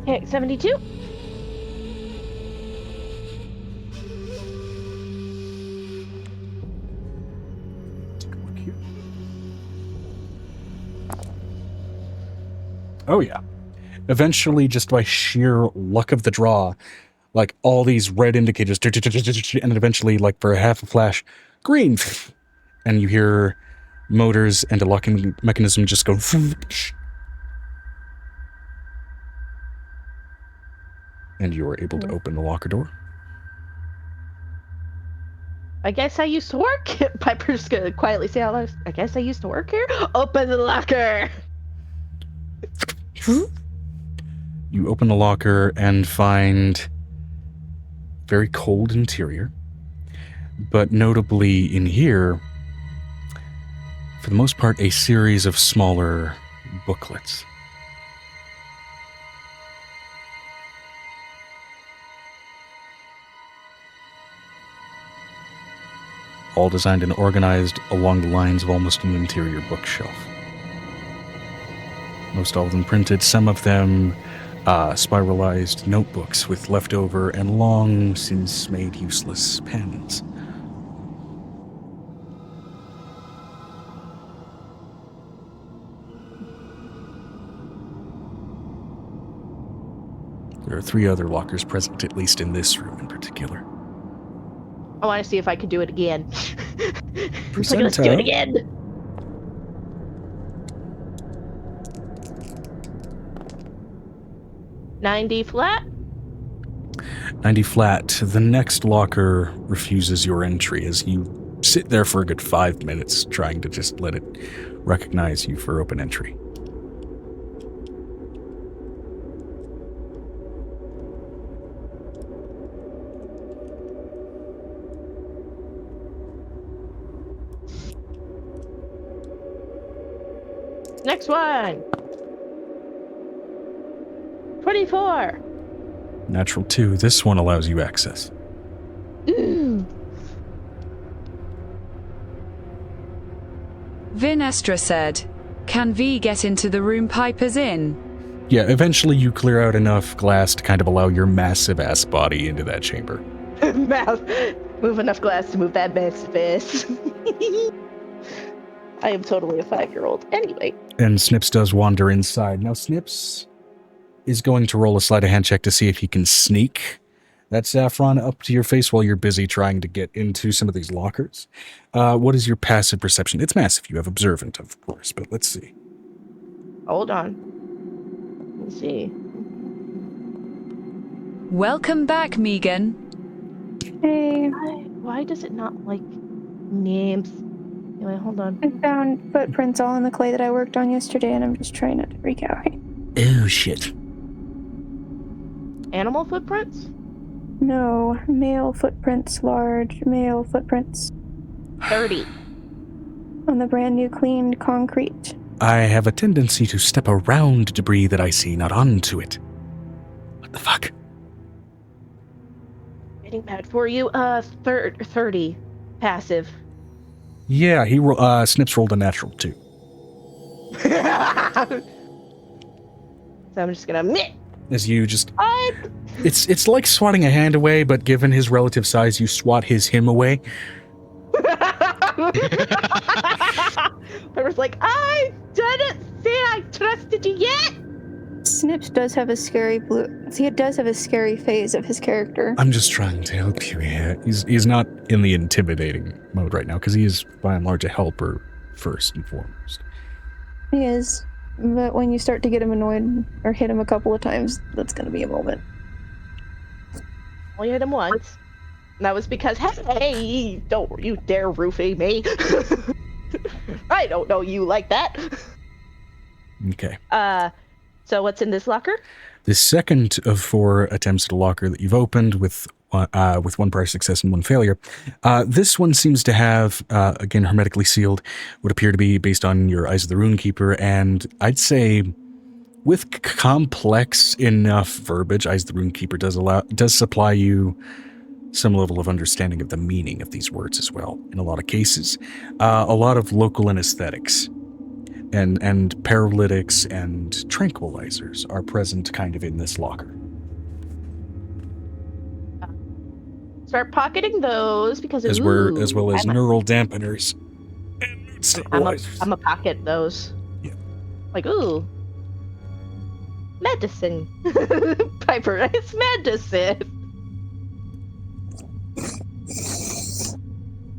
Speaker 4: Okay, 72.
Speaker 1: Take a look here. Oh yeah. Eventually, just by sheer luck of the draw, like all these red indicators, and eventually, like for a half a flash, green, and you hear motors and a locking mechanism just go. And you are able to open the locker door.
Speaker 4: I guess I used to work. Piper's gonna quietly say out loud, I guess I used to work here. Open the locker.
Speaker 1: You open the locker and find very cold interior, but notably in here, for the most part, a series of smaller booklets. All designed and organized along the lines of almost an interior bookshelf. Most all of them printed, some of them spiralized notebooks with leftover and long since made useless pens. There are 3 other lockers present, at least in this room in particular.
Speaker 4: I want to see if I could do it again. Let's do it again. $90 flat.
Speaker 1: 90 flat. The next locker refuses your entry as you sit there for a good 5 minutes trying to just let it recognize you for open entry.
Speaker 4: Next one. 24.
Speaker 1: Natural 2. This one allows you access.
Speaker 5: Vinestra said, "Can V get into the room Piper's in?"
Speaker 1: Yeah, eventually you clear out enough glass to kind of allow your massive ass body into that chamber.
Speaker 4: Move enough glass to move that massive ass. I am totally a 5-year-old. Anyway.
Speaker 1: And Snips does wander inside. Now Snips is going to roll a sleight of hand check to see if he can sneak that saffron up to your face while you're busy trying to get into some of these lockers. What is your passive perception? It's massive. You have observant, of course, but let's see.
Speaker 4: Hold on. Let's see.
Speaker 5: Welcome back, Megan.
Speaker 3: Hey,
Speaker 4: Why does it not like names? Anyway, hold on.
Speaker 3: I found footprints all in the clay that I worked on yesterday, and I'm just trying not to freak out.
Speaker 6: Oh, shit.
Speaker 4: Animal footprints?
Speaker 3: No, male footprints, large male footprints
Speaker 4: 30.
Speaker 3: on the brand new cleaned concrete.
Speaker 1: I have a tendency to step around debris that I see, not onto it. What the fuck?
Speaker 4: Getting mad for you. 30. Passive.
Speaker 1: Yeah, Snips rolled a natural 2.
Speaker 4: So I'm just gonna meh.
Speaker 1: As you just... It's like swatting a hand away, but given his relative size, you swat him away.
Speaker 4: I was like, I didn't say I trusted you yet.
Speaker 3: Snips does have a scary he does have a scary phase of his character.
Speaker 1: I'm just trying to help you here. He's not in the intimidating mode right now, because he is, by and large, a helper first and foremost.
Speaker 3: He is. But when you start to get him annoyed or hit him a couple of times, that's going to be a moment.
Speaker 4: Only hit him once. And that was because, hey, don't you dare roofie me. I don't know you like that.
Speaker 1: Okay.
Speaker 4: So what's in this locker?
Speaker 1: The second of 4 attempts at a locker that you've opened with 1 prior success and 1 failure. This one seems to have, again, hermetically sealed, would appear to be based on your Eyes of the Runekeeper, and I'd say with complex enough verbiage, Eyes of the Runekeeper does supply you some level of understanding of the meaning of these words as well, in a lot of cases. A lot of local anesthetics and paralytics and tranquilizers are present kind of in this locker.
Speaker 4: Start pocketing those because
Speaker 1: As well as neural dampeners and mood
Speaker 4: I'm
Speaker 1: stabilizers.
Speaker 4: a pocket those.
Speaker 1: Yeah.
Speaker 4: Like, ooh. Medicine. Piper, it's medicine.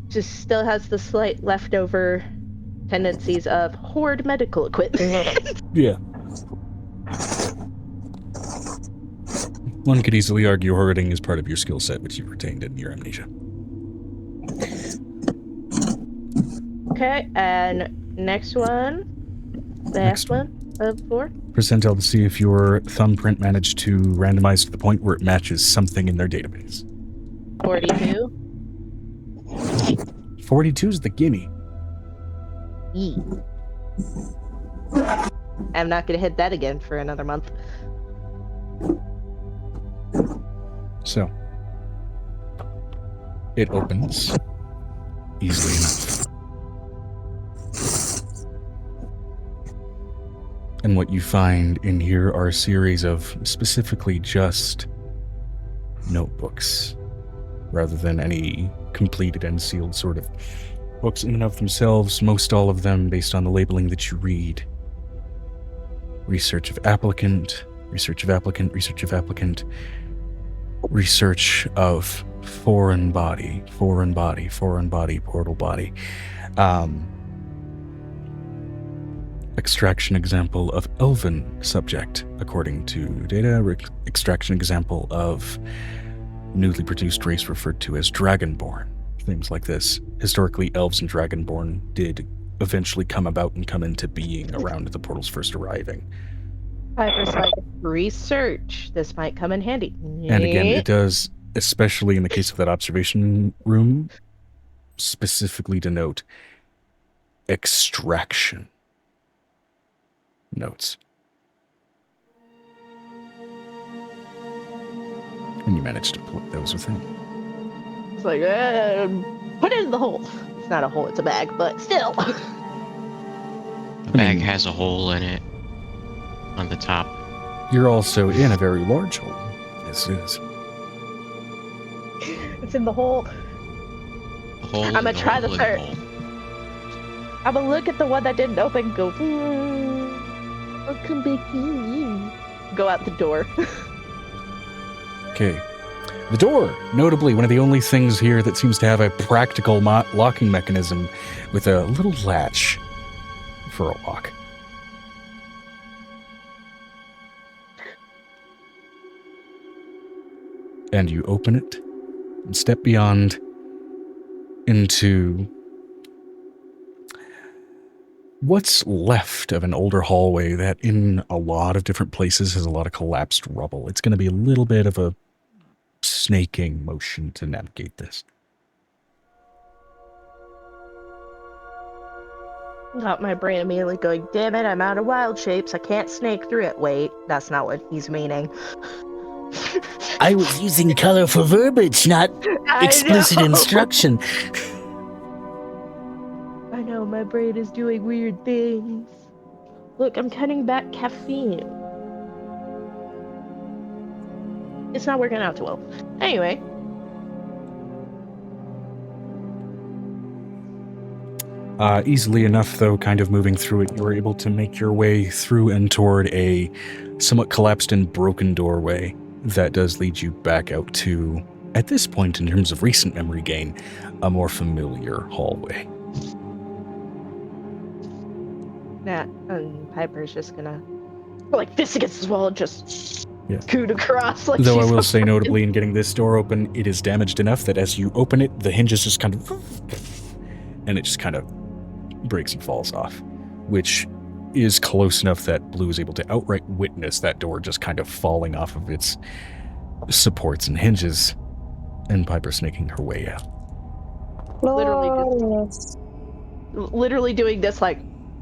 Speaker 4: Just still has the slight leftover tendencies of hoard medical equipment.
Speaker 1: Yeah. One could easily argue hoarding is part of your skill set, which you've retained in your amnesia.
Speaker 4: Okay, and next one. Last one of 4.
Speaker 1: Percentile to see if your thumbprint managed to randomize to the point where it matches something in their database.
Speaker 4: 42.
Speaker 1: 42 is the gimme.
Speaker 4: Yee. I'm not gonna hit that again for another month.
Speaker 1: So, it opens easily enough. And what you find in here are a series of specifically just notebooks, rather than any completed and sealed sort of books in and of themselves, most all of them based on the labeling that you read. Research of applicant, research of applicant, research of applicant, research of foreign body, foreign body, foreign body, portal body. Extraction example of elven subject, according to data. Extraction example of newly produced race referred to as Dragonborn. Things like this. Historically, elves and Dragonborn did eventually come about and come into being around the portals first arriving.
Speaker 4: Piper's like, research. This might come in handy.
Speaker 1: And again, it does, especially in the case of that observation room, specifically denote extraction notes. And you managed to put those within.
Speaker 4: It's like, put it in the hole. It's not a hole, it's a bag, but still.
Speaker 2: The bag has a hole in it on the top.
Speaker 1: You're also in a very large hole. Yes, it is.
Speaker 4: It's in the hole.
Speaker 2: The hole
Speaker 4: I'm gonna try the third. I'm gonna look at the one that didn't open and go, I'll come back in. Go out the door.
Speaker 1: Okay. The door, notably one of the only things here that seems to have a practical locking mechanism with a little latch for a lock. And you open it and step beyond into what's left of an older hallway that in a lot of different places has a lot of collapsed rubble. It's going to be a little bit of a snaking motion to navigate this.
Speaker 4: Got my brain immediately going, damn it, I'm out of wild shapes. I can't snake through it. Wait, that's not what he's meaning.
Speaker 6: I was using colorful verbiage, not explicit instruction.
Speaker 4: I know, my brain is doing weird things. Look, I'm cutting back caffeine. It's not working out too well. Anyway.
Speaker 1: Easily enough, though, kind of moving through it, you were able to make your way through and toward a somewhat collapsed and broken doorway that does lead you back out to, at this point, in terms of recent memory gain, a more familiar hallway.
Speaker 4: Nat and Piper's just gonna like fist against his wall and just
Speaker 1: Yeah.
Speaker 4: scoot across. Like
Speaker 1: Though I
Speaker 4: she's
Speaker 1: will say,
Speaker 4: fucking-
Speaker 1: notably, in getting this door open, it is damaged enough that as you open it, the hinges just kind of... and it just kind of breaks and falls off, which is close enough that Blue is able to outright witness that door just kind of falling off of its supports and hinges, and Piper snaking her way out.
Speaker 4: literally doing this like,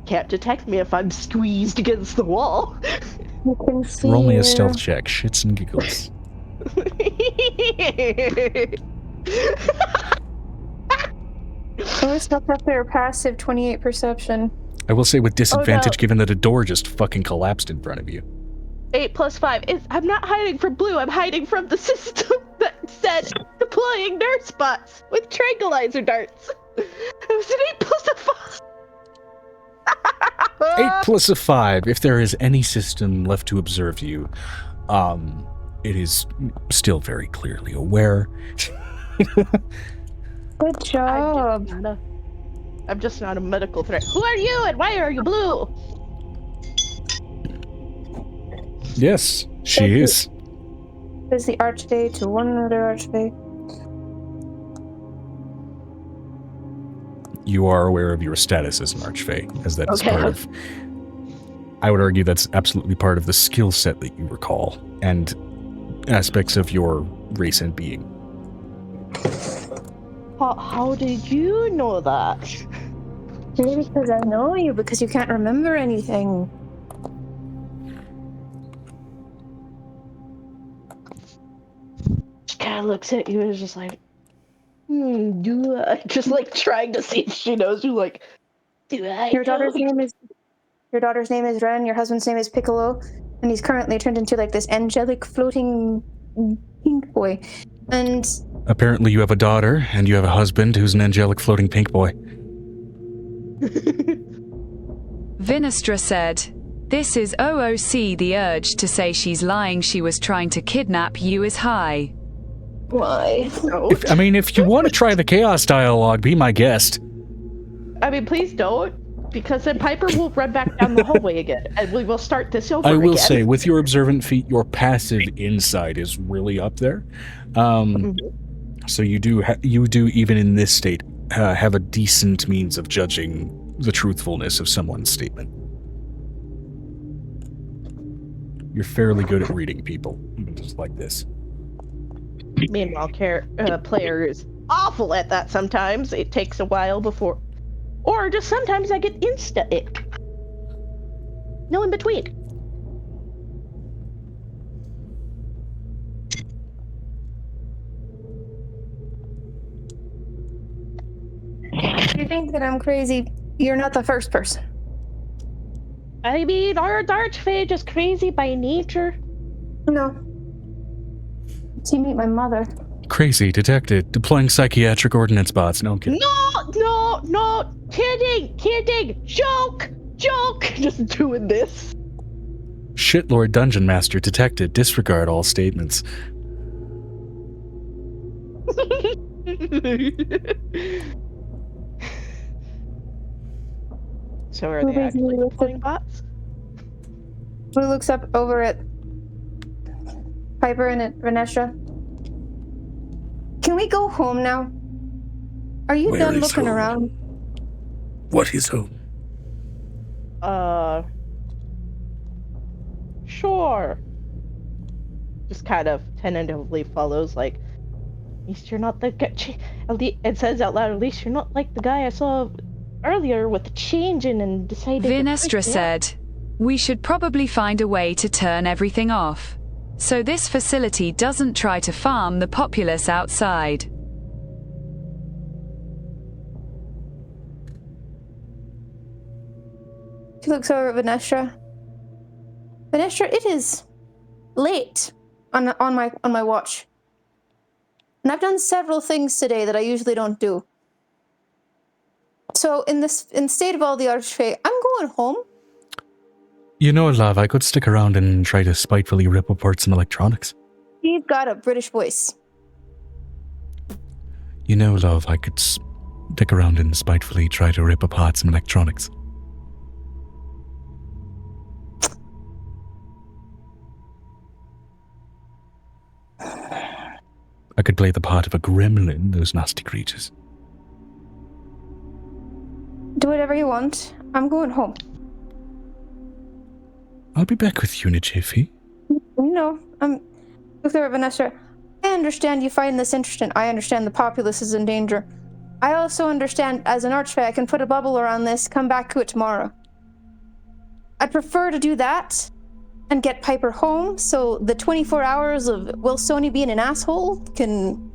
Speaker 4: can't detect me if I'm squeezed against the wall.
Speaker 3: You can see
Speaker 1: Roll me a
Speaker 3: you.
Speaker 1: stealth check, shits and giggles.
Speaker 3: Always help up their passive 28 perception.
Speaker 1: I will say with disadvantage,
Speaker 4: no.
Speaker 1: given that a door just fucking collapsed in front of you.
Speaker 4: 8 + 5. I'm not hiding from Blue. I'm hiding from the system that said deploying nurse spots with tranquilizer darts. It was an 8 + 5.
Speaker 1: 8 plus a 5. If there is any system left to observe you, it is still very clearly aware.
Speaker 3: Good job.
Speaker 4: I'm just not a medical threat. Who are you and why are you blue?
Speaker 1: Yes, she is.
Speaker 3: Is the archfey to one other archfey?
Speaker 1: You are aware of your status as an archfey, as that is
Speaker 4: Okay.
Speaker 1: part of... I would argue that's absolutely part of the skill set that you recall, and aspects of your race and being.
Speaker 4: How did you know that?
Speaker 3: Maybe because I know you, because you can't remember anything.
Speaker 4: She kind of looks at you and is just like, do I? Just like trying to see if she knows you. Like, do I?
Speaker 3: Your daughter's
Speaker 4: know?
Speaker 3: name is Ren, your husband's name is Piccolo, and he's currently turned into like this angelic floating pink boy. And
Speaker 1: Apparently you have a daughter, and you have a husband who's an angelic floating pink boy.
Speaker 5: Vinestra said, "This is OOC. The urge to say she's lying she was trying to kidnap you is high."
Speaker 4: Why? No.
Speaker 1: If you want to try the chaos dialogue, be my guest.
Speaker 4: I mean, please don't, because then Piper will run back down the hallway again, and we will start this over
Speaker 1: I will
Speaker 4: again.
Speaker 1: say, with your observant feat, your passive insight is really up there. So you do even in this state have a decent means of judging the truthfulness of someone's statement. You're fairly good at reading people, even just like this.
Speaker 4: Meanwhile, player is awful at that sometimes. It takes a while before... Or just sometimes I get insta-ick. No in between.
Speaker 3: if you think that I'm crazy, you're not the first person.
Speaker 4: I mean, our Archmage is crazy by nature.
Speaker 3: No. So you meet my mother.
Speaker 1: Crazy, detected, deploying psychiatric ordnance bots. No, I'm kidding.
Speaker 4: No, kidding, joke, just doing this.
Speaker 1: Shitlord Dungeon Master detected, disregard all statements.
Speaker 4: So are they actually deploying bots?
Speaker 3: Blue looks up over at Piper and at Vanestra. Can we go home now? Are you
Speaker 6: Where
Speaker 3: done
Speaker 6: is
Speaker 3: looking
Speaker 6: home?
Speaker 3: around?
Speaker 6: What is home?
Speaker 4: Sure. Just kind of tentatively follows, like, at least you're not the guy. It says out loud, at least you're not like the guy I saw earlier with the changing and decided to
Speaker 5: Vinestra
Speaker 4: freak me out.
Speaker 5: said, "We should probably find a way to turn everything off, so this facility doesn't try to farm the populace outside."
Speaker 3: She looks over at Vinestra. Vinestra, it is late on my watch. And I've done several things today that I usually don't do. So in state of all the archfey, I'm going home.
Speaker 1: You know, love, I could stick around and try to spitefully rip apart some electronics.
Speaker 3: You've got a British voice.
Speaker 1: You know, love, I could stick around and spitefully try to rip apart some electronics. I could play the part of a gremlin, those nasty creatures.
Speaker 3: Do whatever you want. I'm going home.
Speaker 1: I'll be back with you in a jiffy.
Speaker 3: No, look there, Vanessa. I understand you find this interesting. I understand the populace is in danger. I also understand, as an archfey, I can put a bubble around this, come back to it tomorrow. I'd prefer to do that and get Piper home, so the 24 hours of Will Sony being an asshole can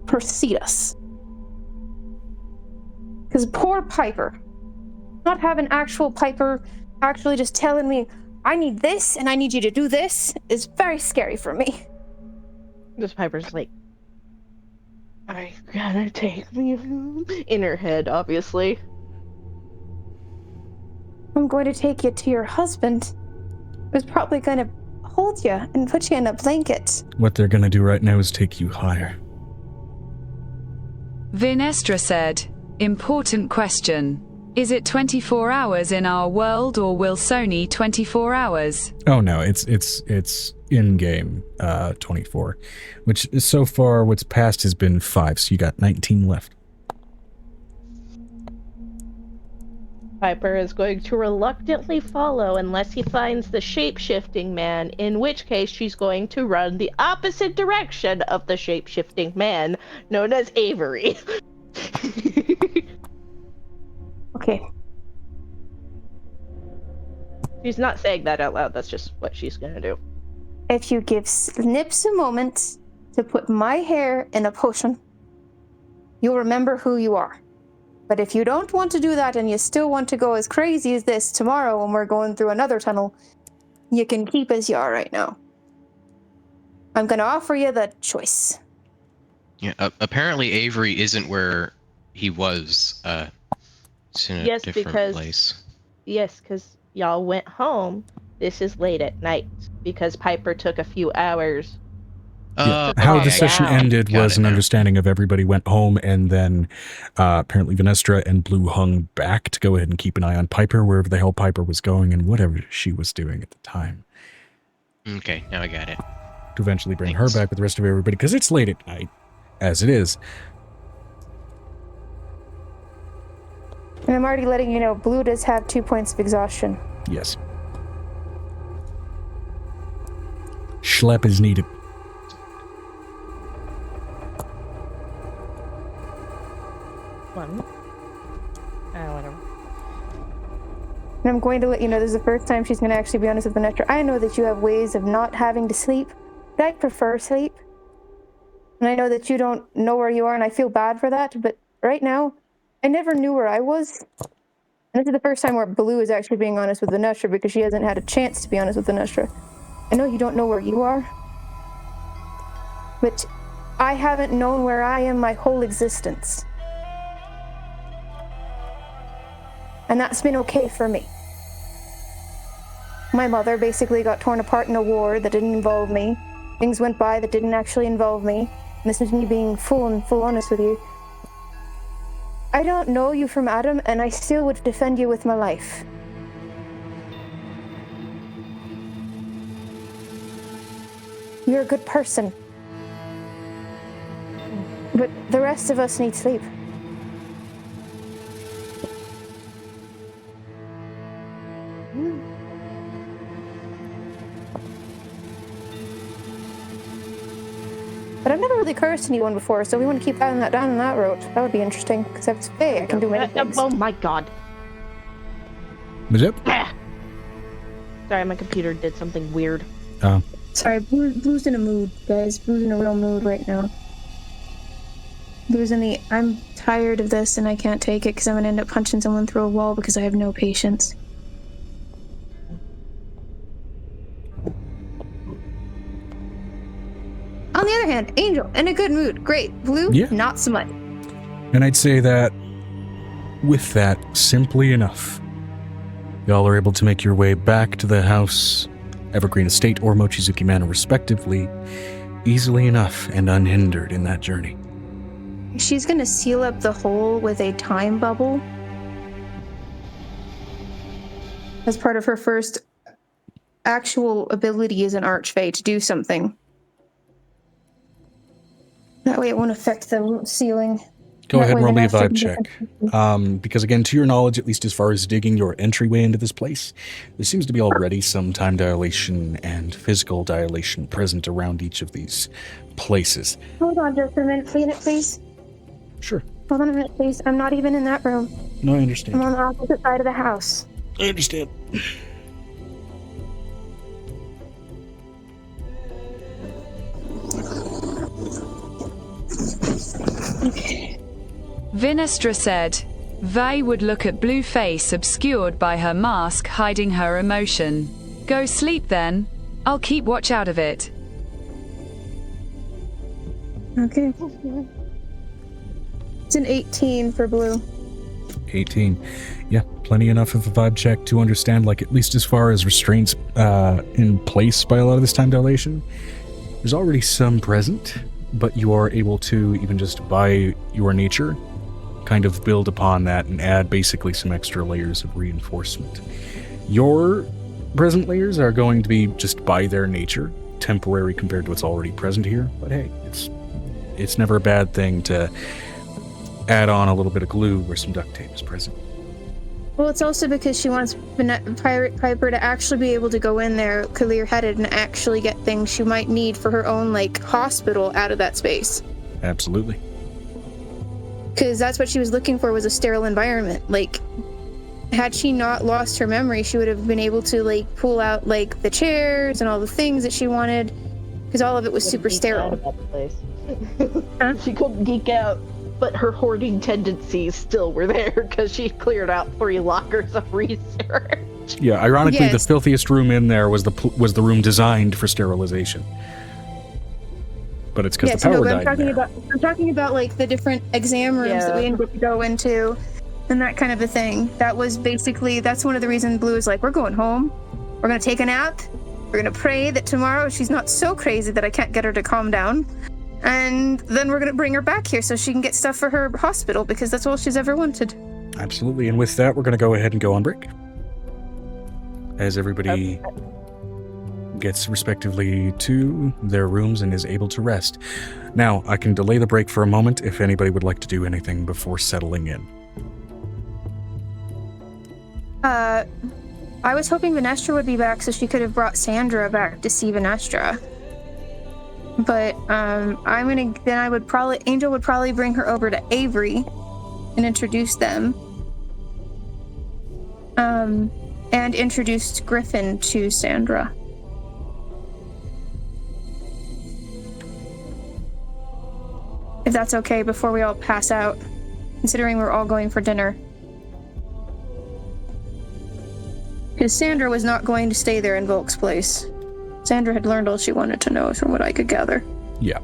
Speaker 3: precede us. Because poor Piper, not having actual Piper actually just telling me, I need this and I need you to do this, is very scary for me.
Speaker 4: This Piper's like, I gotta take me home. In her head, obviously.
Speaker 3: I'm going to take you to your husband, who's probably going to hold you and put you in a blanket.
Speaker 1: What they're gonna do right now is take you higher.
Speaker 5: Vinestra said, "Important question. Is it 24 hours in our world or will Sony 24 hours?"
Speaker 1: Oh no, it's in-game 24, which so far what's passed has been 5, so you got 19 left.
Speaker 4: Piper is going to reluctantly follow unless he finds the shape-shifting man, in which case she's going to run the opposite direction of the shape-shifting man, known as Avery.
Speaker 3: Okay.
Speaker 4: She's not saying that out loud, that's just what she's gonna do.
Speaker 3: If you give Snips a moment to put my hair in a potion, you'll remember who you are. But if you don't want to do that and you still want to go as crazy as this tomorrow when we're going through another tunnel, you can keep as you are right now. I'm going to offer you that choice.
Speaker 2: Yeah, apparently Avery isn't where he was. It's in a
Speaker 4: Yes,
Speaker 2: different place.
Speaker 4: Yes, because y'all went home. This is late at night because Piper took a few hours.
Speaker 1: How the session ended was an understanding of everybody went home, and then apparently Vinestra and Blue hung back to go ahead and keep an eye on Piper, wherever the hell Piper was going and whatever she was doing at the time.
Speaker 2: Okay, now I got it.
Speaker 1: To eventually bring her back with the rest of everybody, because it's late at night, as it is.
Speaker 3: And I'm already letting you know, Blue does have 2 points of exhaustion.
Speaker 1: Yes. Schlep is needed.
Speaker 4: One. Whatever.
Speaker 3: And I'm going to let you know this is the first time she's going to actually be honest with Vanessa. I know that you have ways of not having to sleep, but I prefer sleep. And I know that you don't know where you are, and I feel bad for that, but right now, I never knew where I was. And this is the first time where Blue is actually being honest with Vanessa because she hasn't had a chance to be honest with Vanessa. I know you don't know where you are, but I haven't known where I am my whole existence. And that's been okay for me. My mother basically got torn apart in a war that didn't involve me. Things went by that didn't actually involve me. And this is me being full honest with you. I don't know you from Adam, and I still would defend you with my life. You're a good person. But the rest of us need sleep. But I've never really cursed anyone before, so we want to keep down that road. That would be interesting, because if it's Fae, I can do many things.
Speaker 4: Oh my god.
Speaker 1: What's up?
Speaker 4: Sorry, my computer did something weird.
Speaker 1: Oh.
Speaker 3: Sorry, Blue's in a mood, guys. Blue's in a real mood right now. Blue's in the, I'm tired of this and I can't take it because I'm going to end up punching someone through a wall because I have no patience. On the other hand, Angel, in a good mood. Great. Blue,
Speaker 1: Yeah.
Speaker 3: not so much.
Speaker 1: And I'd say that with that, simply enough, y'all are able to make your way back to the house, Evergreen Estate or Mochizuki Manor respectively, easily enough and unhindered in that journey.
Speaker 3: She's going to seal up the hole with a time bubble as part of her first actual ability as an archfey to do something. That way it won't affect the ceiling.
Speaker 1: Go ahead and roll me a
Speaker 3: Vanessa
Speaker 1: vibe
Speaker 3: can
Speaker 1: check. Because again, to your knowledge, at least as far as digging your entryway into this place, there seems to be already some time dilation and physical dilation present around each of these places.
Speaker 3: Hold on just a minute, please.
Speaker 1: Sure.
Speaker 3: Hold on a minute, please. I'm not even in that room.
Speaker 1: No, I
Speaker 3: I'm
Speaker 1: understand.
Speaker 3: on the opposite side of the house.
Speaker 1: I understand.
Speaker 5: Vinestra said, Vay would look at blue face obscured by her mask hiding her emotion. Go sleep then. I'll keep watch out of it.
Speaker 3: Okay. It's an 18 for blue.
Speaker 1: 18. Yeah, plenty enough of a vibe check to understand, like, at least as far as restraints in place by a lot of this time dilation, there's already some present, but you are able to, even just by your nature, kind of build upon that and add basically some extra layers of reinforcement. Your present layers are going to be, just by their nature, temporary compared to what's already present here, but hey, it's never a bad thing to add on a little bit of glue where some duct tape is present.
Speaker 3: Well, it's also because she wants Pirate Piper to actually be able to go in there clear-headed and actually get things she might need for her own, like, hospital out of that space.
Speaker 1: Absolutely.
Speaker 3: Because that's what she was looking for, was a sterile environment. Like, had she not lost her memory, she would have been able to, like, pull out, like, the chairs and all the things that she wanted, because all of it was super sterile.
Speaker 4: About the place.
Speaker 3: Huh?
Speaker 4: She couldn't geek out, but her hoarding tendencies still were there because she cleared out 3 lockers of research.
Speaker 1: Yeah, ironically,
Speaker 3: Yes.
Speaker 1: the filthiest room in there was the room designed for sterilization. But it's because the power
Speaker 3: but
Speaker 1: died in there.
Speaker 3: I'm talking about like the different exam rooms that we ended up to go into and that kind of a thing. That was basically, that's one of the reasons Blue is like, we're going home. We're going to take a nap. We're going to pray that tomorrow she's not so crazy that I can't get her to calm down. And then we're going to bring her back here so she can get stuff for her hospital because that's all she's ever wanted.
Speaker 1: Absolutely. And with that, we're going to go ahead and go on break. As everybody gets respectively to their rooms and is able to rest. Now, I can delay the break for a moment if anybody would like to do anything before settling in.
Speaker 3: I was hoping Vinestra would be back so she could have brought Sandra back to see Vinestra. But Angel would probably bring her over to Avery and introduce them. And introduced Griffin to Sandra. If that's okay, before we all pass out, considering we're all going for dinner. Because Sandra was not going to stay there in Volk's place. Sandra had learned all she wanted to know from what I could gather.
Speaker 1: Yeah.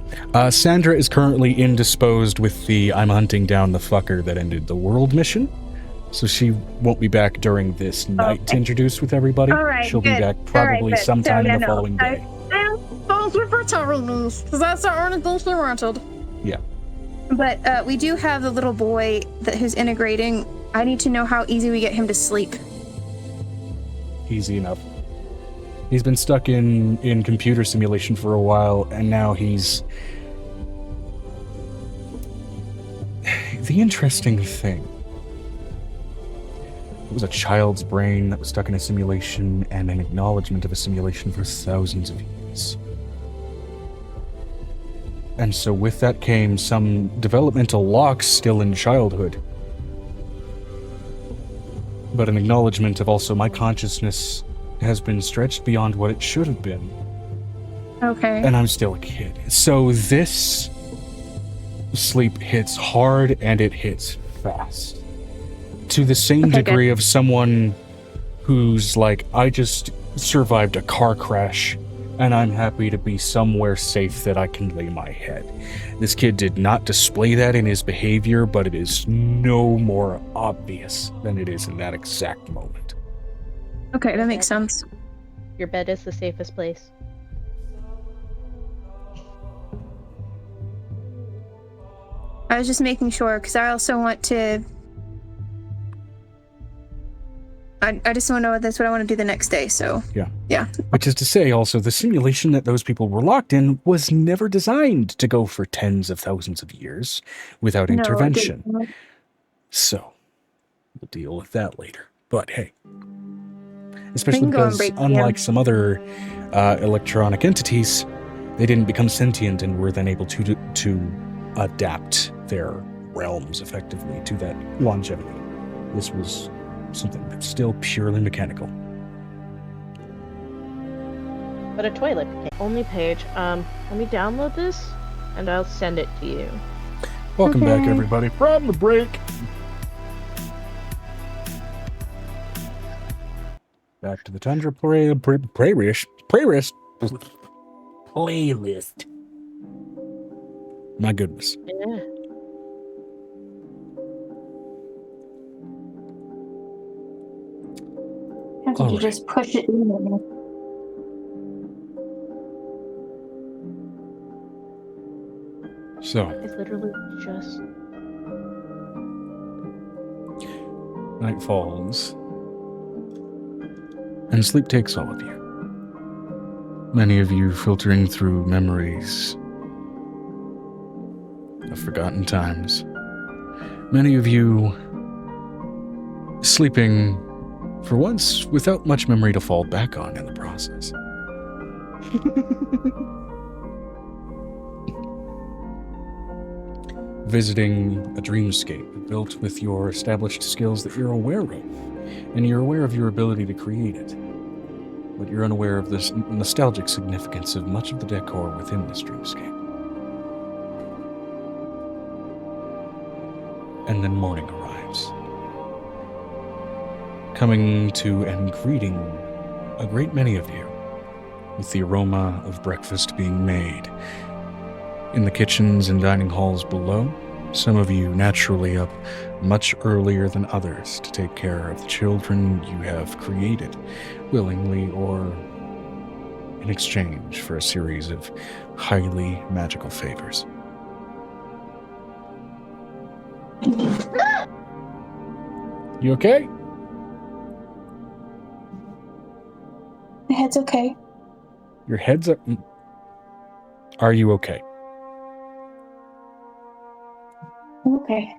Speaker 1: Sandra is currently indisposed with the I'm hunting down the fucker that ended the world mission. So she won't be back during this night to introduce with everybody.
Speaker 3: All right,
Speaker 1: She'll be
Speaker 3: good.
Speaker 1: back probably
Speaker 3: All right, good.
Speaker 1: sometime
Speaker 3: So,
Speaker 1: in the following day.
Speaker 3: Those were for telling news, because that's the only thing she wanted.
Speaker 1: Yeah.
Speaker 3: But we do have the little boy who's integrating. I need to know how easy we get him to sleep.
Speaker 1: Easy enough. He's been stuck in computer simulation for a while, and now he's... The interesting thing. It was a child's brain that was stuck in a simulation and an acknowledgement of a simulation for thousands of years. And so with that came some developmental locks still in childhood. But an acknowledgement of also my consciousness has been stretched beyond what it should have been.
Speaker 3: Okay.
Speaker 1: And I'm still a kid. So this sleep hits hard and it hits fast. To the same degree of someone who's like, I just survived a car crash and I'm happy to be somewhere safe that I can lay my head. This kid did not display that in his behavior, but it is no more obvious than it is in that exact moment.
Speaker 3: Okay, that makes sense.
Speaker 4: Your bed is the safest place.
Speaker 3: I was just making sure, because I also want to... I just want to know that's what I want to do the next day, so... Yeah.
Speaker 1: Which is to say, also, the simulation that those people were locked in was never designed to go for tens of thousands of years without intervention.
Speaker 3: No.
Speaker 1: So, we'll deal with that later. But hey, especially because, unlike some other electronic entities, they didn't become sentient and were then able to adapt their realms effectively to that longevity. This was something that's still purely mechanical.
Speaker 4: But a toilet. Only page. Let me download this, and I'll send it to you.
Speaker 1: Welcome back, everybody, from the break. Back to the Tundra playlist. My goodness.
Speaker 4: Yeah.
Speaker 7: How did you just push it in there?
Speaker 1: So,
Speaker 4: It's literally just...
Speaker 1: night falls, and sleep takes all of you. Many of you filtering through memories of forgotten times. Many of you sleeping, for once, without much memory to fall back on in the process. Visiting a dreamscape built with your established skills that you're aware of, and you're aware of your ability to create it, but you're unaware of the nostalgic significance of much of the decor within this dreamscape. And then morning arrives, coming to and greeting a great many of you, with the aroma of breakfast being made in the kitchens and dining halls below. Some of you naturally up much earlier than others to take care of the children you have created, willingly or in exchange for a series of highly magical favors. You okay?
Speaker 7: My head's okay.
Speaker 1: Your head's up. Are you okay?
Speaker 7: I'm okay.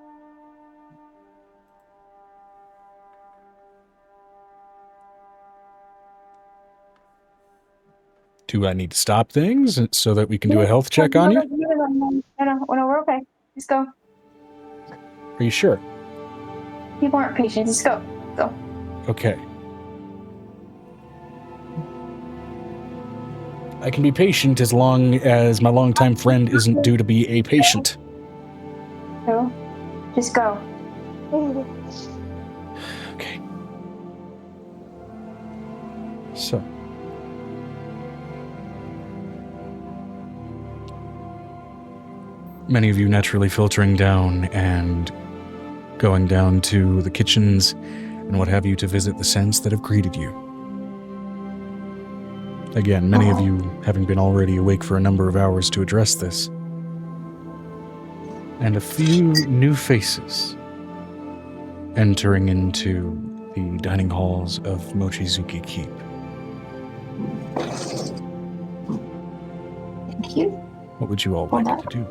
Speaker 1: Do I need to stop things so that we can do a health check on you?
Speaker 7: No, we're okay. Just go.
Speaker 1: Are you sure?
Speaker 7: People aren't patient. Just go. Go.
Speaker 1: Okay. I can be patient as long as my longtime friend isn't due to be a patient.
Speaker 7: Go. Just go.
Speaker 1: Okay. So. Many of you naturally filtering down and going down to the kitchens and what have you to visit the scents that have greeted you. Again, many of you having been already awake for a number of hours to address this. And a few new faces entering into the dining halls of Mochizuki Keep.
Speaker 7: Thank you.
Speaker 1: What would you all like to do?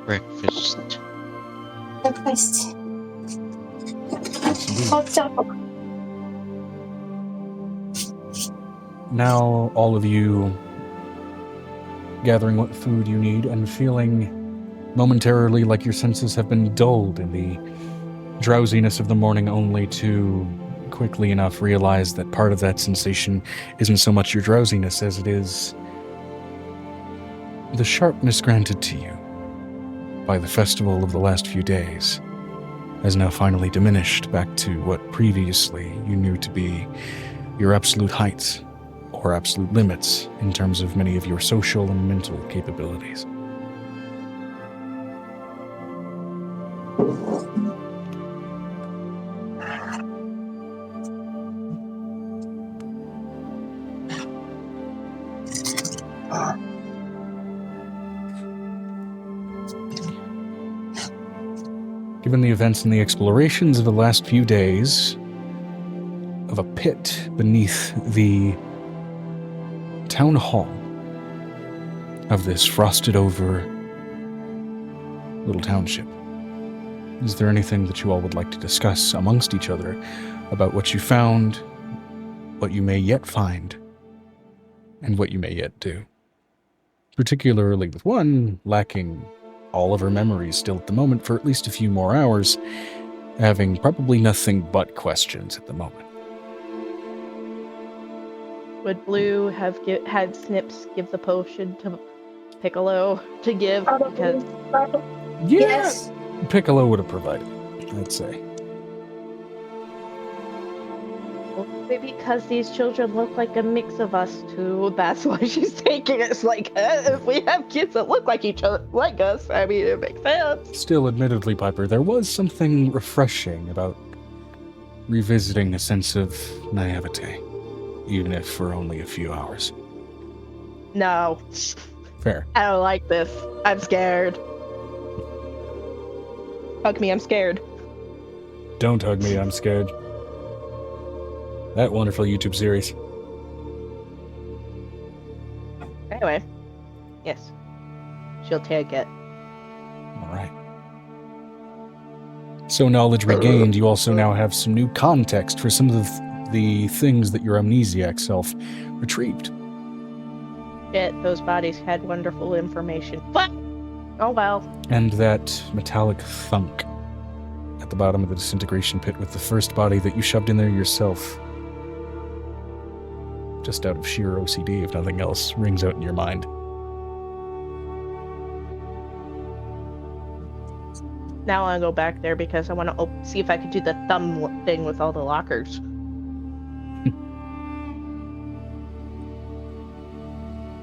Speaker 2: Breakfast.
Speaker 7: Breakfast.
Speaker 1: Yes, indeed.
Speaker 7: Hot dog.
Speaker 1: now all of you gathering what food you need and feeling momentarily like your senses have been dulled in the drowsiness of the morning, only to quickly enough realize that part of that sensation isn't so much your drowsiness as it is the sharpness granted to you by the festival of the last few days has now finally diminished back to what previously you knew to be your absolute heights or absolute limits in terms of many of your social and mental capabilities. Given the events and the explorations of the last few days, of a pit beneath the town hall of this frosted-over little township, is there anything that you all would like to discuss amongst each other about what you found, what you may yet find, and what you may yet do? Particularly with one lacking all of her memories still at the moment for at least a few more hours, having probably nothing but questions at the moment.
Speaker 4: Would Blue have had Snips give the potion to Piccolo to give? Because
Speaker 7: Yes.
Speaker 1: Piccolo would have provided it, I'd say.
Speaker 4: well, maybe because these children look like a mix of us two, that's why she's taking it. It's like, if we have kids that look like each other, like us, I mean, it makes sense.
Speaker 1: Still, admittedly, Piper, there was something refreshing about revisiting a sense of naivete, even if for only a few hours.
Speaker 4: No,
Speaker 1: Fair.
Speaker 4: I don't like this. I'm scared. Hug me, I'm scared.
Speaker 1: Don't hug me, I'm scared. That wonderful YouTube series.
Speaker 4: Anyway, yes, she'll take it.
Speaker 1: All right. So, knowledge regained, you also now have some new context for some of the things that your amnesiac self retrieved.
Speaker 4: Shit, those bodies had wonderful information. But, oh well.
Speaker 1: And that metallic thunk at the bottom of the disintegration pit with the first body that you shoved in there yourself, just out of sheer OCD, if nothing else, rings out in your mind.
Speaker 4: Now I go back there because I want to see if I could do the thumb thing with all the lockers.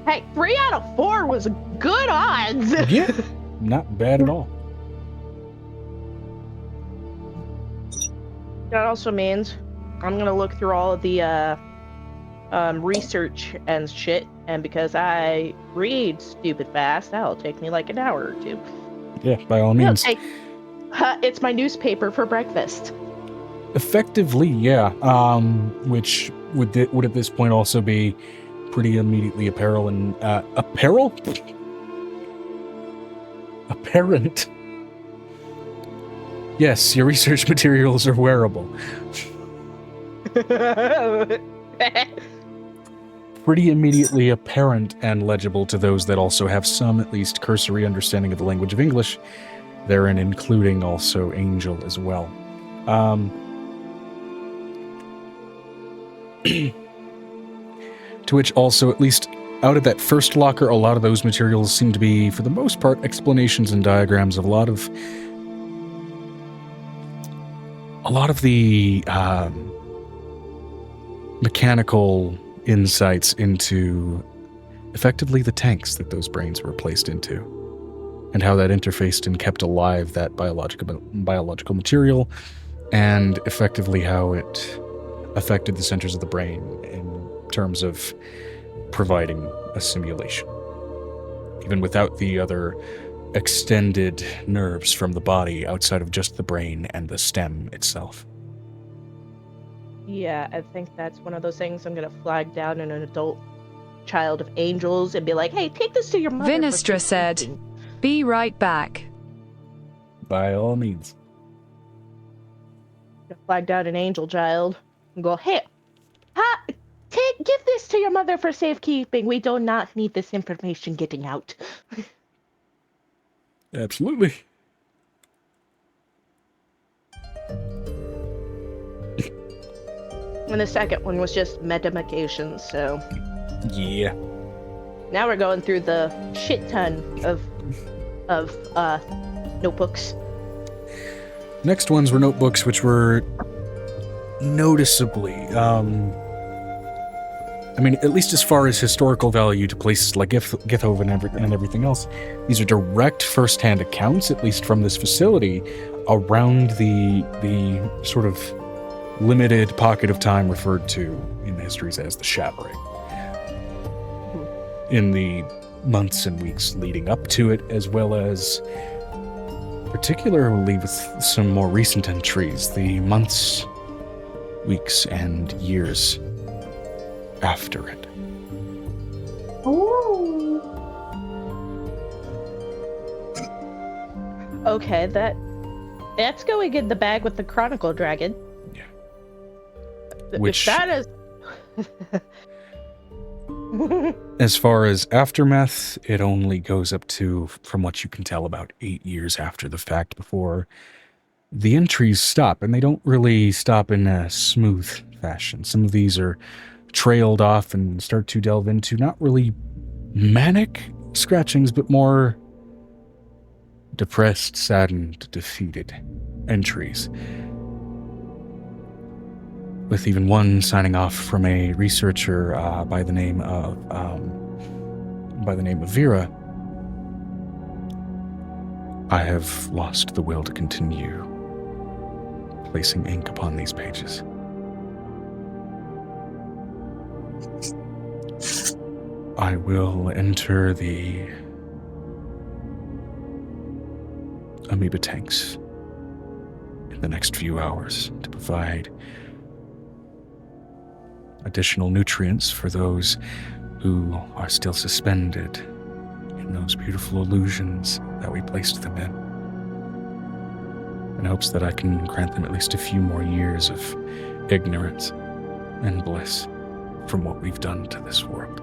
Speaker 4: Hey, 3 out of 4 was good odds.
Speaker 1: Yeah, not bad at all.
Speaker 4: That also means I'm gonna look through all of the research and shit, and because I read stupid fast, that'll take me like an hour or two.
Speaker 1: Yeah, by all means.
Speaker 4: It's my newspaper for breakfast.
Speaker 1: Effectively, yeah. Which would at this point also be pretty immediately apparent. Yes, your research materials are wearable. Pretty immediately apparent and legible to those that also have some, at least, cursory understanding of the language of English, therein including also Angel as well. To which also, at least out of that first locker, a lot of those materials seem to be, for the most part, explanations and diagrams of a lot of the mechanical insights into effectively the tanks that those brains were placed into, and how that interfaced and kept alive that biological material, and effectively how it affected the centers of the brain in terms of providing a simulation, even without the other extended nerves from the body outside of just the brain and the stem itself.
Speaker 4: Yeah, I think that's one of those things I'm gonna flag down an adult child of Angels and be like, hey, take this to your mother.
Speaker 5: Vinistra said, "Be right back."
Speaker 1: By all means.
Speaker 4: Flag down an Angel child and go, hey, give this this to your mother for safekeeping. We do not need this information getting out.
Speaker 1: Absolutely.
Speaker 4: And the second one was just medications, so...
Speaker 1: Yeah.
Speaker 4: Now we're going through the shit ton of notebooks.
Speaker 1: Next ones were notebooks which were noticeably, I mean, at least as far as historical value to places like Githove and everything else, these are direct first-hand accounts, at least from this facility, around the sort of limited pocket of time referred to in the histories as the Shattering. In the months and weeks leading up to it, as well as particularly with some more recent entries, the months, weeks, and years after it.
Speaker 7: Ooh.
Speaker 4: Okay, that's going in the bag with the Chronicle Dragon.
Speaker 1: Yeah.
Speaker 4: Which that is.
Speaker 1: As far as aftermath, it only goes up to, from what you can tell, about 8 years after the fact before the entries stop, and they don't really stop in a smooth fashion. Some of these are trailed off and start to delve into not really manic scratchings, but more depressed, saddened, defeated entries. With even one signing off from a researcher by the name of Vera. I have lost the will to continue placing ink upon these pages. I will enter the amoeba tanks in the next few hours to provide additional nutrients for those who are still suspended in those beautiful illusions that we placed them in hopes that I can grant them at least a few more years of ignorance and bliss from what we've done to this world.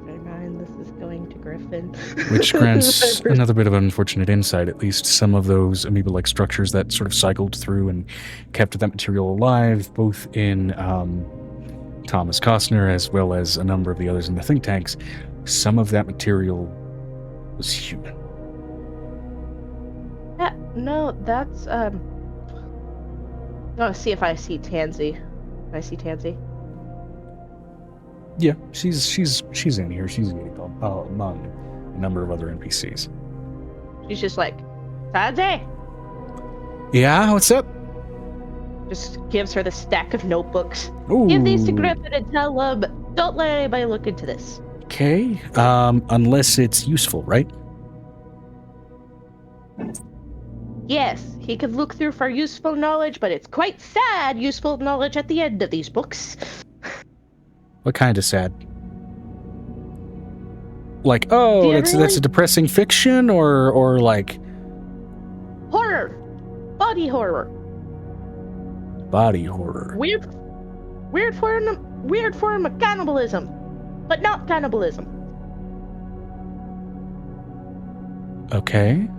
Speaker 4: Never mind, this is going to Griffin.
Speaker 1: Which grants another bit of unfortunate insight. At least some of those amoeba-like structures that sort of cycled through and kept that material alive, both in Thomas Costner as well as a number of the others in the think tanks, some of that material was human.
Speaker 4: No, that's I'll see if I see Tansy. Can I see Tansy?
Speaker 1: Yeah, she's in here. She's among a number of other NPCs.
Speaker 4: She's just like, Tansy!
Speaker 1: Yeah, what's up?
Speaker 4: Just gives her the stack of notebooks.
Speaker 1: Ooh.
Speaker 4: Give these to Griffin and tell him, don't let anybody look into this.
Speaker 1: Okay, unless it's useful, right?
Speaker 4: Yes, he could look through for useful knowledge, but it's quite sad useful knowledge at the end of these books.
Speaker 1: What kind of sad? Like, oh, that's a depressing fiction, or like
Speaker 4: horror, body horror,
Speaker 1: body horror.
Speaker 4: Weird form of cannibalism, but not cannibalism.
Speaker 1: Okay.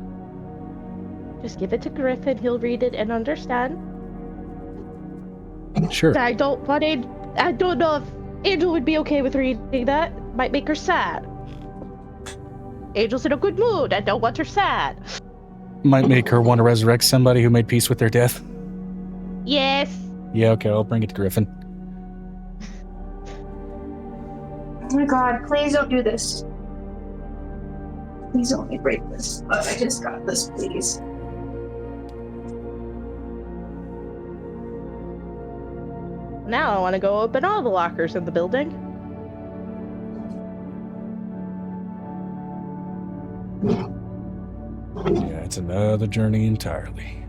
Speaker 4: Just give it to Griffin. He'll read it and understand.
Speaker 1: Sure.
Speaker 4: I don't know if Angel would be okay with reading that. Might make her sad. Angel's in a good mood. I don't want her sad.
Speaker 1: Might make her want to resurrect somebody who made peace with their death.
Speaker 4: Yes.
Speaker 1: Yeah, okay, I'll bring it to Griffin.
Speaker 7: Oh my god, please don't do this. Please don't let me break this. Oh, I just got this, please.
Speaker 4: Now I want to go open all the lockers in the building.
Speaker 1: Yeah, it's another journey entirely.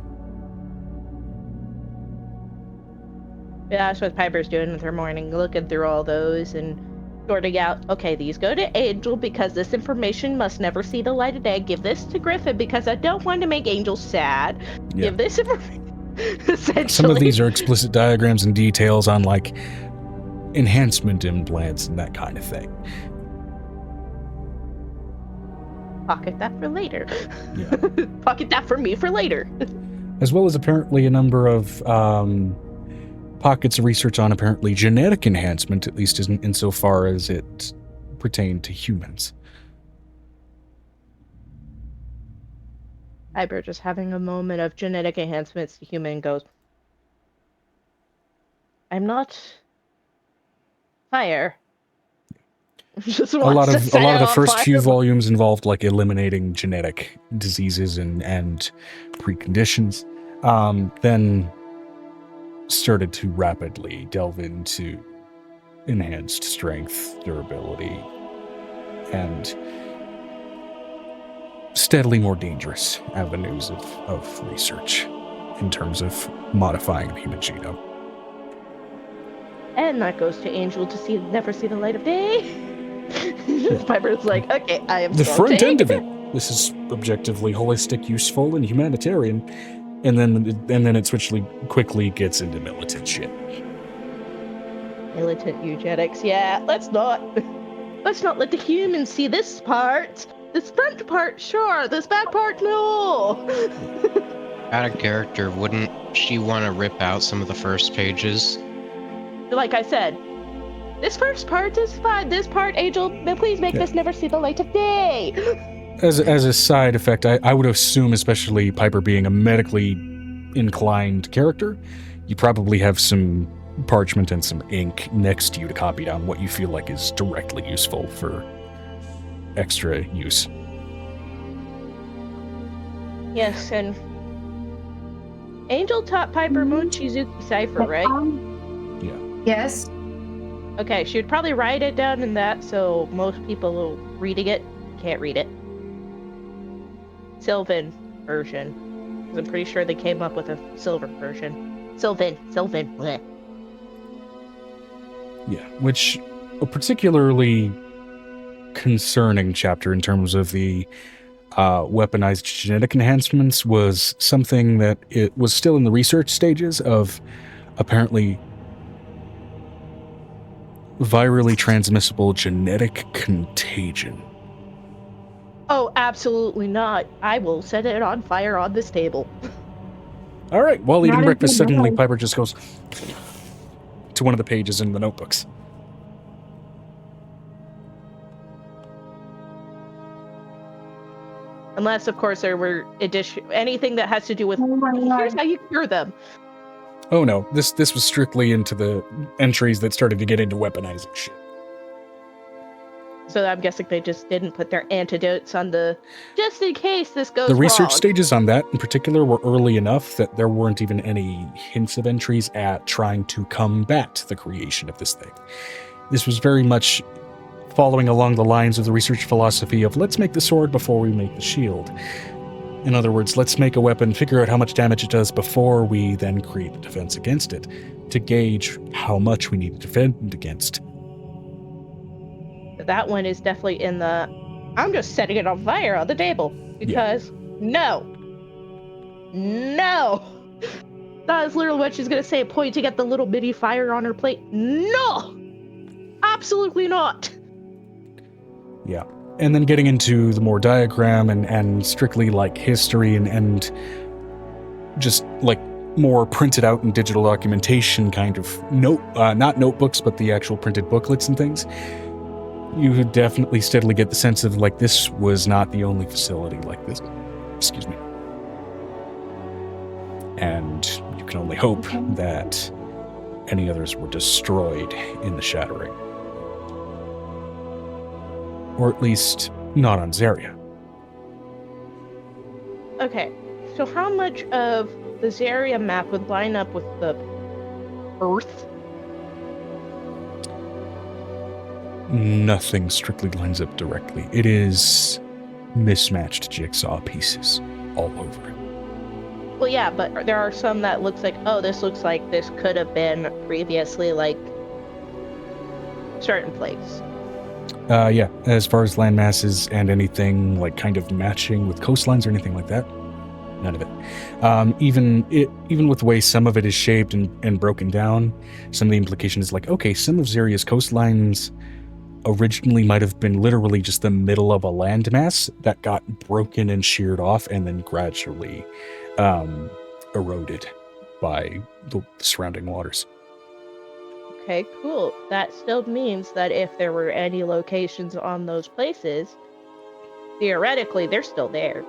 Speaker 4: Yeah, that's what Piper's doing with her morning, looking through all those and sorting out, okay, these go to Angel because this information must never see the light of day. Give this to Griffin because I don't want to make Angel sad.
Speaker 1: Yeah.
Speaker 4: Give this information. Essentially.
Speaker 1: Some of these are explicit diagrams and details on, like, enhancement implants and that kind of thing.
Speaker 4: Pocket that for later.
Speaker 1: Yeah.
Speaker 4: Pocket that for me for later.
Speaker 1: As well as apparently a number of pockets of research on apparently genetic enhancement, at least insofar as it pertained to humans.
Speaker 4: Iber just having a moment of genetic enhancements to human goes, I'm not fire. Just
Speaker 1: A lot of the first
Speaker 4: fire.
Speaker 1: few volumes involved like eliminating genetic diseases and preconditions. Then started to rapidly delve into enhanced strength, durability, and steadily more dangerous avenues of research in terms of modifying the human genome.
Speaker 4: And that goes to Angel to never see the light of day. Piper's like, okay, I am
Speaker 1: The
Speaker 4: so
Speaker 1: front
Speaker 4: okay.
Speaker 1: end of it. This is objectively holistic, useful, and humanitarian. And then it quickly gets into militant shit.
Speaker 4: Militant eugenics, yeah. Let's not let the humans see this part. This front part, sure. This back part, no.
Speaker 2: Out of character, wouldn't she want to rip out some of the first pages?
Speaker 4: Like I said, this first part is fine. This part, Angel, please make this never see the light of day.
Speaker 1: As a side effect, I would assume, especially Piper being a medically inclined character, you probably have some parchment and some ink next to you to copy down what you feel like is directly useful for extra use.
Speaker 4: Yes, and Angel taught Piper Mochizuki Cipher, right?
Speaker 7: Yes.
Speaker 4: Okay, she would probably write it down in that, so most people reading it can't read it. Sylvan version. 'Cause I'm pretty sure they came up with a silver version. Sylvan. Bleh.
Speaker 1: Yeah, which a particularly concerning chapter in terms of the weaponized genetic enhancements was something that it was still in the research stages of apparently virally transmissible genetic contagion.
Speaker 4: Oh, absolutely not. I will set it on fire on this table.
Speaker 1: All right, while eating
Speaker 7: Not
Speaker 1: breakfast,
Speaker 7: if you
Speaker 1: suddenly
Speaker 7: know.
Speaker 1: Piper just goes to one of the pages in the notebooks.
Speaker 4: Unless, of course, there were anything that has to do with
Speaker 7: Oh my
Speaker 4: here's
Speaker 7: God.
Speaker 4: how you cure them.
Speaker 1: Oh no, this was strictly into the entries that started to get into weaponizing shit.
Speaker 4: So I'm guessing they just didn't put their antidotes on just in case this goes
Speaker 1: The research
Speaker 4: wrong.
Speaker 1: stages on that in particular were early enough that there weren't even any hints of entries at trying to combat the creation of this thing. This was very much following along the lines of the research philosophy of let's make the sword before we make the shield. In other words, let's make a weapon, figure out how much damage it does before we then create a defense against it, to gauge how much we need to defend against.
Speaker 4: That one is definitely in the I'm just setting it on fire on the table because no. That is literally what she's gonna say, pointing at the little mini fire on her plate. No, absolutely not.
Speaker 1: Yeah. And then getting into the more diagram and strictly like history and just like more printed out and digital documentation kind of not notebooks, but the actual printed booklets and things. You definitely steadily get the sense of like this was not the only facility like this. Excuse me. And you can only hope that any others were destroyed in the shattering. Or at least not on Zaria.
Speaker 4: Okay, so how much of the Zaria map would line up with the Earth?
Speaker 1: Nothing strictly lines up directly. It is mismatched jigsaw pieces all over it.
Speaker 4: Well, yeah, but there are some that looks like, oh, this looks like this could have been previously like certain place.
Speaker 1: Yeah, as far as land masses and anything like kind of matching with coastlines or anything like that, none of it. Even with the way some of it is shaped and broken down, some of the implication is like, okay, some of Zeria's coastlines originally might have been literally just the middle of a landmass that got broken and sheared off and then gradually eroded by the surrounding waters.
Speaker 4: Okay, cool. That still means that if there were any locations on those places, theoretically, they're still there.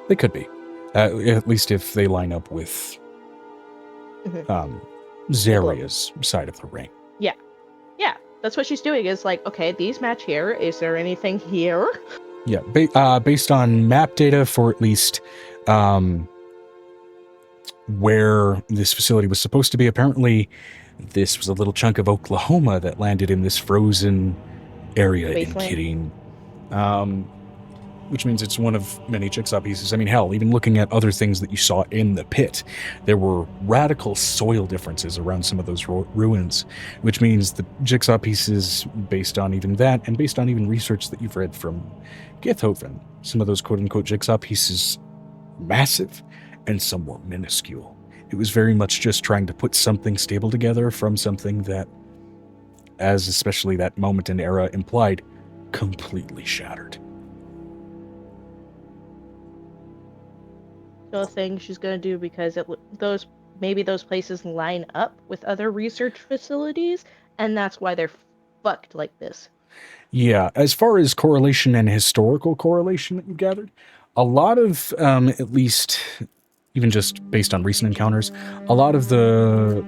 Speaker 1: They could be. At least if they line up with Zeria's side of the ring.
Speaker 4: Yeah. Yeah, that's what she's doing, is like, okay, these match here. Is there anything here?
Speaker 1: Yeah, based on map data for at least where this facility was supposed to be, apparently this was a little chunk of Oklahoma that landed in this frozen area
Speaker 4: Wasteland.
Speaker 1: in Kidding. Which means it's one of many jigsaw pieces. I mean, hell, even looking at other things that you saw in the pit, there were radical soil differences around some of those ruins, which means the jigsaw pieces, based on even that, and based on even research that you've read from Githoven, some of those quote-unquote jigsaw pieces, massive, and some were minuscule. It was very much just trying to put something stable together from something that, as especially that moment and era implied, completely shattered.
Speaker 4: The thing she's gonna do, because maybe those places line up with other research facilities, and that's why they're fucked like this.
Speaker 1: Yeah, as far as correlation and historical correlation that you gathered, a lot of, at least, even just based on recent encounters, a lot of the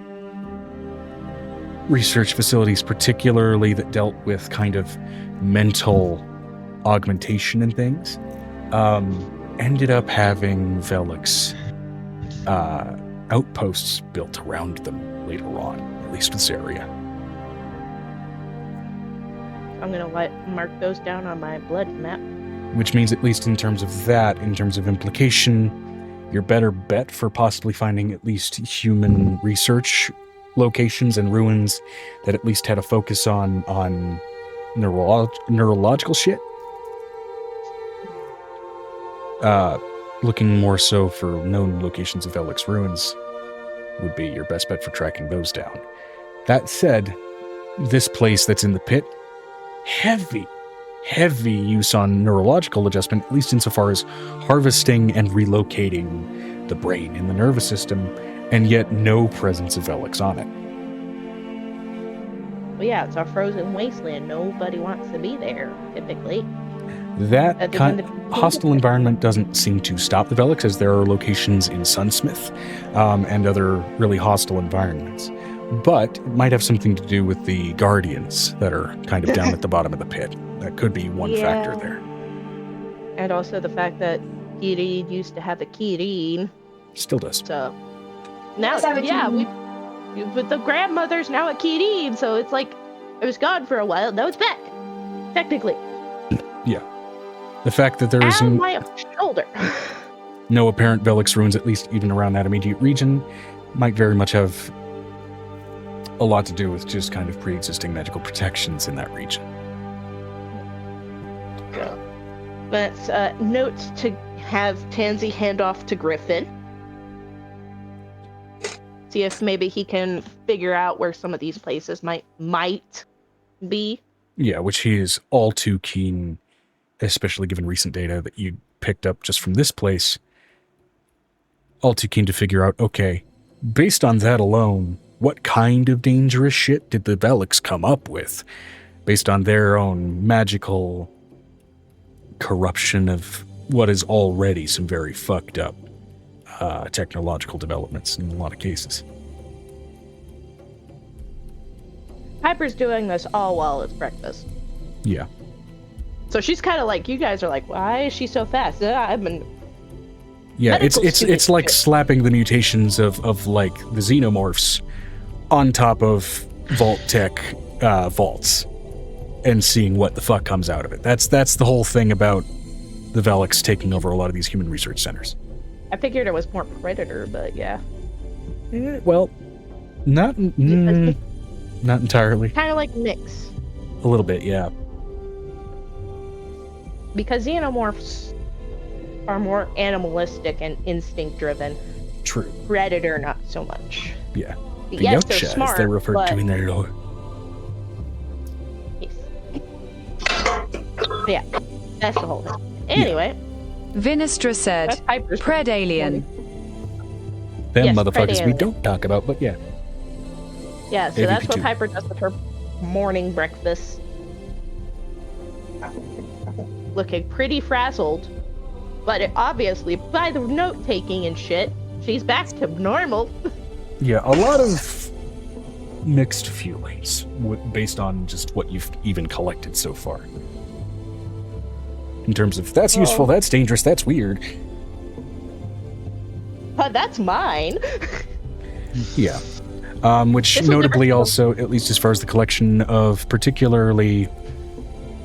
Speaker 1: research facilities, particularly that dealt with kind of mental augmentation and things, ended up having Velix outposts built around them later on, at least with Zeria.
Speaker 4: I'm gonna mark those down on my blood map.
Speaker 1: Which means, at least in terms of that, in terms of implication, your better bet for possibly finding at least human research locations and ruins that at least had a focus on neurological shit. Looking more so for known locations of Velix ruins would be your best bet for tracking those down. That said, this place that's in the pit, heavy use on neurological adjustment, at least insofar as harvesting and relocating the brain in the nervous system, and yet no presence of Velix on it.
Speaker 4: Well, yeah, it's a frozen wasteland. Nobody wants to be there, typically.
Speaker 1: That kind of hostile environment doesn't seem to stop the Velix, as there are locations in Sunsmith and other really hostile environments. But it might have something to do with the Guardians that are kind of down at the bottom of the pit. That could be one factor there.
Speaker 4: And also the fact that Kirin used to have a Kirin.
Speaker 1: Still does.
Speaker 4: So now, with the grandmother's now a Kirin, so it's like it was gone for a while. Now it's back, technically.
Speaker 1: Yeah. The fact that there is
Speaker 4: my shoulder.
Speaker 1: no apparent Velix ruins, at least even around that immediate region, might very much have a lot to do with just kind of pre-existing magical protections in that region.
Speaker 4: But notes to have Tansy hand off to Griffin. See if maybe he can figure out where some of these places might be.
Speaker 1: Yeah, which he is all too keen, especially given recent data that you picked up just from this place, all too keen to figure out, okay, based on that alone, what kind of dangerous shit did the Velix come up with based on their own magical corruption of what is already some very fucked up technological developments in a lot of cases.
Speaker 4: Piper's doing this all while it's breakfast.
Speaker 1: Yeah.
Speaker 4: So she's kind of like, you guys are like, why is she so fast? I've been...
Speaker 1: Yeah, it's like slapping the mutations of like the xenomorphs on top of Vault Tech vaults and seeing what the fuck comes out of it. That's the whole thing about the Velix taking over a lot of these human research centers.
Speaker 4: I figured it was more Predator, but yeah.
Speaker 1: Well, not entirely.
Speaker 4: Kind of like Nyx.
Speaker 1: A little bit, yeah.
Speaker 4: because xenomorphs are more animalistic and instinct-driven.
Speaker 1: True.
Speaker 4: Predator, not so much.
Speaker 1: Yeah. The
Speaker 4: Yes, they're
Speaker 1: Yaksha,
Speaker 4: smart,
Speaker 1: as they're referred
Speaker 4: but...
Speaker 1: to in their lore.
Speaker 4: Yes. Yeah, that's the whole thing. Anyway.
Speaker 5: Vinistra said,
Speaker 4: That's Piper's
Speaker 5: Pred alien.
Speaker 1: Them
Speaker 4: Yes,
Speaker 1: motherfuckers we
Speaker 4: alien.
Speaker 1: don't talk about, but yeah.
Speaker 4: Yeah, so that's what
Speaker 1: AVP2.
Speaker 4: Piper does with her morning breakfast. Looking pretty frazzled, but obviously by the note taking and shit, she's back to normal.
Speaker 1: Yeah, a lot of mixed feelings based on just what you've even collected so far. In terms of, that's useful, that's dangerous, that's weird.
Speaker 4: But that's mine.
Speaker 1: Yeah. Which
Speaker 4: This was
Speaker 1: notably
Speaker 4: never-
Speaker 1: also, at least as far as the collection of particularly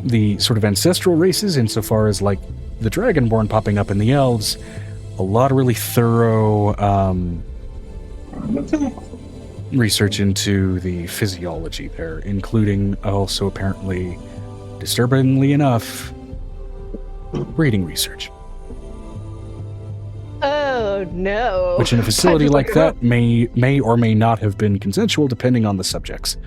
Speaker 1: the sort of ancestral races, insofar as like the Dragonborn popping up in the Elves, a lot of really thorough research into the physiology there, including also apparently, disturbingly enough, breeding research.
Speaker 4: Oh no.
Speaker 1: Which in a facility
Speaker 4: Piper's
Speaker 1: like that may or may not have been consensual depending on the subjects.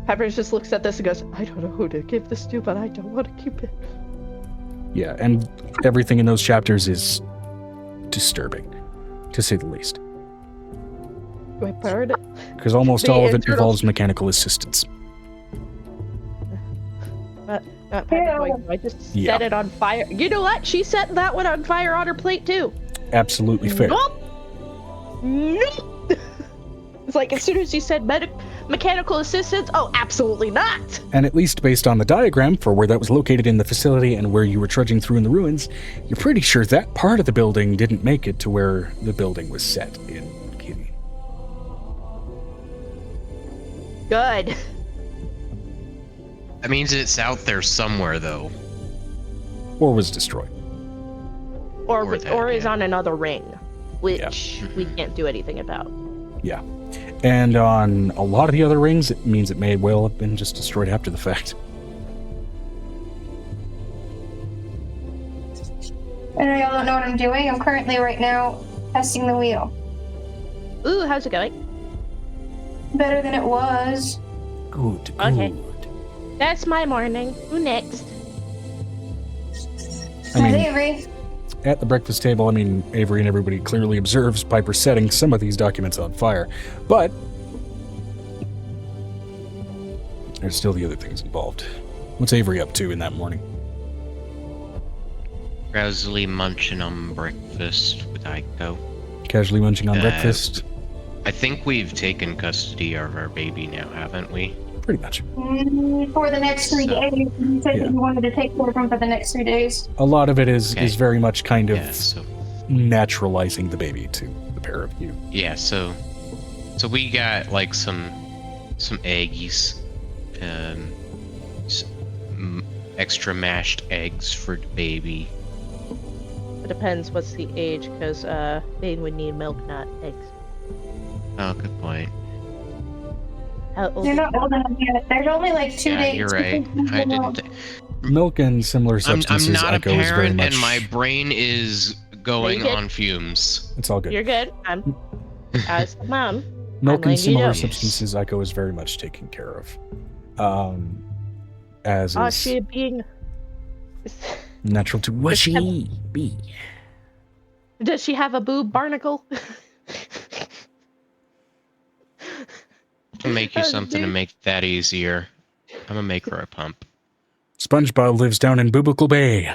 Speaker 4: Piper just looks at this and goes, I don't know who to give this to, but I don't want to keep it.
Speaker 1: Yeah, and everything in those chapters is disturbing, to say the least.
Speaker 4: I heard it.
Speaker 1: Because almost
Speaker 4: The
Speaker 1: all of it
Speaker 4: internal-
Speaker 1: involves mechanical assistance.
Speaker 4: Piper's going, I just
Speaker 1: Yeah.
Speaker 4: set it on fire. You know what? She set that one on fire on her plate too.
Speaker 1: Absolutely fair.
Speaker 4: Nope. Nope. It's like as soon as you said mechanical assistance, oh, absolutely not.
Speaker 1: And at least based on the diagram for where that was located in the facility and where you were trudging through in the ruins, you're pretty sure that part of the building didn't make it to where the building was set in Kitty.
Speaker 4: Good.
Speaker 2: That means it's out there somewhere, though.
Speaker 1: Or was destroyed.
Speaker 4: Or
Speaker 2: that,
Speaker 4: is
Speaker 2: yeah.
Speaker 4: on another ring, which we can't do anything about.
Speaker 1: Yeah. And on a lot of the other rings, it means it may well have been just destroyed after the fact.
Speaker 7: I know y'all don't know what I'm doing. I'm currently right now testing the wheel.
Speaker 4: Ooh, how's it going?
Speaker 7: Better than it was.
Speaker 1: Good,
Speaker 4: Okay. That's my morning. Who next?
Speaker 1: I mean,
Speaker 7: Avery.
Speaker 1: at the breakfast table, I mean, Avery and everybody clearly observes Piper setting some of these documents on fire. But there's still the other things involved. What's Avery up to in that morning?
Speaker 2: Drowsily munching on breakfast with Aiko.
Speaker 1: Casually munching on breakfast?
Speaker 2: I think we've taken custody of our baby now, haven't we?
Speaker 1: Pretty much.
Speaker 7: For the next 3 days. You said that you wanted to take care of him for the next 3 days.
Speaker 1: A lot of it is
Speaker 2: Okay.
Speaker 1: very much kind of
Speaker 2: Yeah, so
Speaker 1: naturalizing the baby to the pair of you.
Speaker 2: yeah, so we got like some eggies, extra mashed eggs for the baby.
Speaker 4: It depends what's the age, because they would need milk, not eggs.
Speaker 2: Oh, good point.
Speaker 4: How old
Speaker 7: You're
Speaker 4: is
Speaker 7: not old enough yet. There's only like 2
Speaker 2: Yeah,
Speaker 7: days.
Speaker 2: you're right. I didn't.
Speaker 1: Milk and similar
Speaker 2: I'm
Speaker 1: substances,
Speaker 2: not a
Speaker 1: Echo, is very
Speaker 2: parent,
Speaker 1: much...
Speaker 2: and my brain is going
Speaker 4: Naked?
Speaker 2: on fumes.
Speaker 1: It's all good.
Speaker 4: You're good. I'm as a mom.
Speaker 1: Milk
Speaker 4: I'm
Speaker 1: and
Speaker 4: letting you
Speaker 1: similar
Speaker 4: know.
Speaker 1: substances, Echo is very much taken care of. As
Speaker 4: Oh,
Speaker 1: is
Speaker 4: she being.
Speaker 1: natural to
Speaker 6: What she be?
Speaker 4: Does she have a boob barnacle?
Speaker 2: I'll make you
Speaker 4: Oh,
Speaker 2: something to
Speaker 4: dude.
Speaker 2: make that easier. I'm gonna make her a pump.
Speaker 1: SpongeBob lives down in Boobical Bay.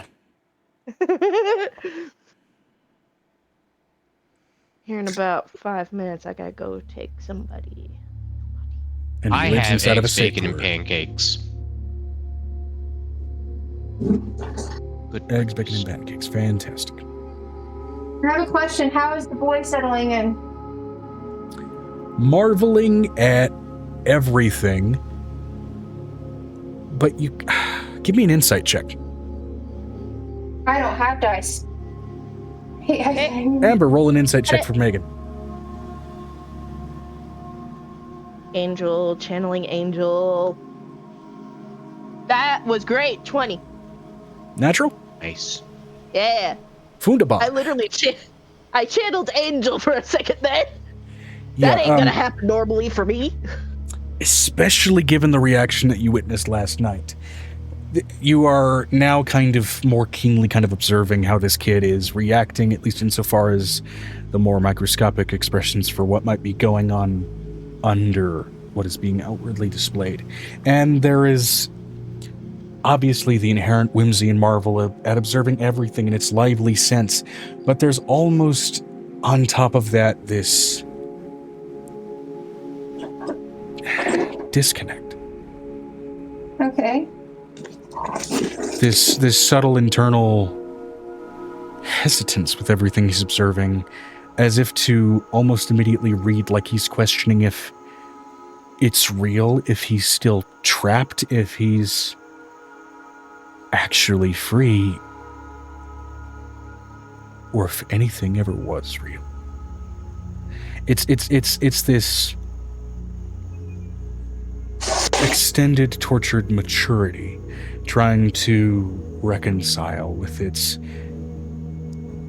Speaker 4: Here in about 5 minutes, I gotta go take somebody.
Speaker 1: And he
Speaker 2: I
Speaker 1: lives
Speaker 2: have
Speaker 1: inside of a
Speaker 2: eggs, bacon, and
Speaker 1: sailor.
Speaker 2: pancakes. Good
Speaker 1: Eggs, bacon,
Speaker 2: breakfast.
Speaker 1: and pancakes. Fantastic.
Speaker 7: I have a question. How is the boy settling in?
Speaker 1: Marveling at everything. But you... Give me an insight check.
Speaker 7: I don't have dice. Hey,
Speaker 1: Amber, roll an insight check for Megan.
Speaker 4: Angel, channeling angel. That was great. 20.
Speaker 1: Natural?
Speaker 2: Nice.
Speaker 4: Yeah.
Speaker 1: Fundaball.
Speaker 4: I literally I channeled Angel for a second there.
Speaker 1: Yeah,
Speaker 4: That ain't gonna happen normally for me.
Speaker 1: Especially given the reaction that you witnessed last night. You are now kind of more keenly kind of observing how this kid is reacting, at least insofar as the more microscopic expressions for what might be going on under what is being outwardly displayed. And there is obviously the inherent whimsy and marvel at observing everything in its lively sense, but there's almost on top of that this disconnect.
Speaker 7: Okay.
Speaker 1: This subtle internal hesitance with everything he's observing, as if to almost immediately read like he's questioning if it's real, if he's still trapped, if he's actually free, or if anything ever was real. It's this extended, tortured maturity trying to reconcile with its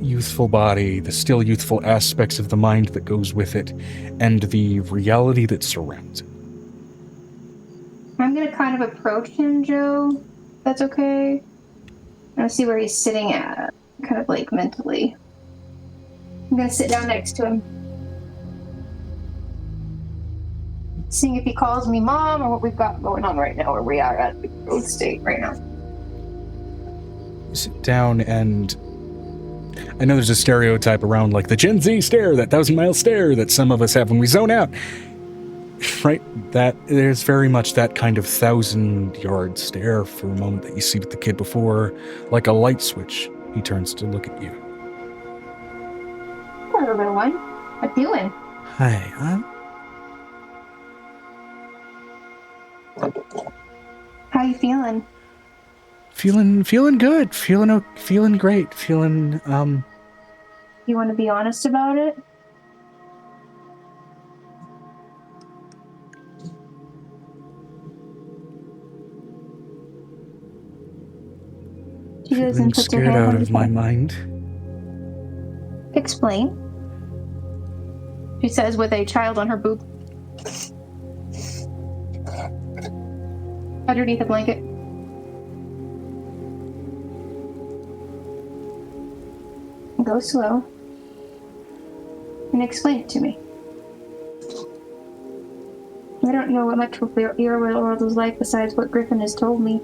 Speaker 1: youthful body, the still youthful aspects of the mind that goes with it, and the reality that surrounds it.
Speaker 7: I'm gonna kind of approach him, Joe. That's okay. I'm gonna see where he's sitting at, kind of like mentally. I'm gonna sit down next to him. Seeing if he calls me mom or what we've got going on right now, where we are at the growth state right now.
Speaker 1: Sit down, and I know there's a stereotype around like the Gen Z stare, that 1,000-mile stare that some of us have when we zone out. Right? That there's very much that kind of 1,000-yard stare for a moment that you see with the kid before, like a light switch, he turns to look at you.
Speaker 7: Hello, little one. What you doing?
Speaker 1: Hi,
Speaker 7: How you feeling?
Speaker 1: Feeling good, feeling great, feeling,
Speaker 7: You want to be honest about it? She goes
Speaker 1: feeling
Speaker 7: and puts her
Speaker 1: scared
Speaker 7: hand
Speaker 1: out
Speaker 7: on
Speaker 1: of my mind.
Speaker 7: Explain. She says with a child on her boob. Underneath a blanket. Go slow. And explain it to me. I don't know what much of your world is like besides what Griffin has told me.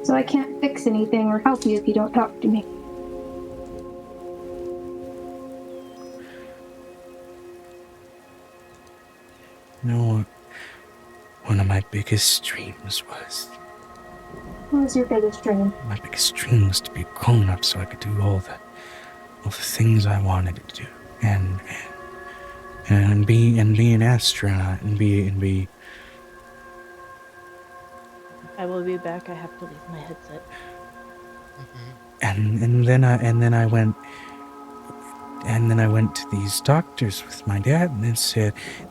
Speaker 7: So I can't fix anything or help you if you don't talk to me.
Speaker 6: You know what? One of my biggest dreams was...
Speaker 7: What was your biggest dream?
Speaker 6: My biggest dream was to be grown up so I could do all the things I wanted to do. And be an astronaut and be
Speaker 4: I will be back. I have to leave my headset.
Speaker 6: and then I went to these doctors with my dad, and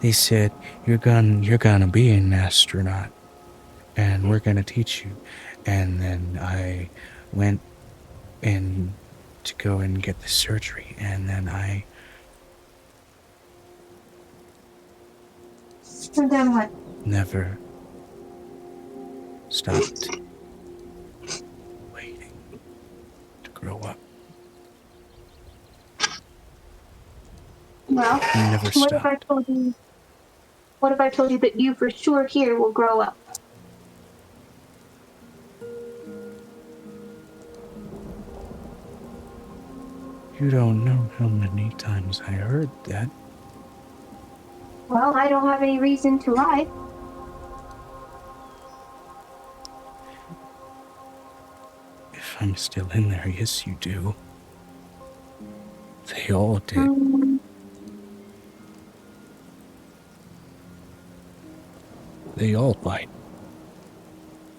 Speaker 6: they said you're gonna be an astronaut, and we're gonna teach you. And then I went in to go and get the surgery, and then I
Speaker 7: And then what?
Speaker 6: never stopped waiting to grow up.
Speaker 7: Well,
Speaker 6: Never
Speaker 7: what if I
Speaker 6: stopped.
Speaker 7: told you? What if I told you that you for sure here will grow up?
Speaker 6: You don't know how many times I heard that.
Speaker 7: Well, I don't have any reason to lie.
Speaker 6: If I'm still in there, yes, you do. They all did. They all lied.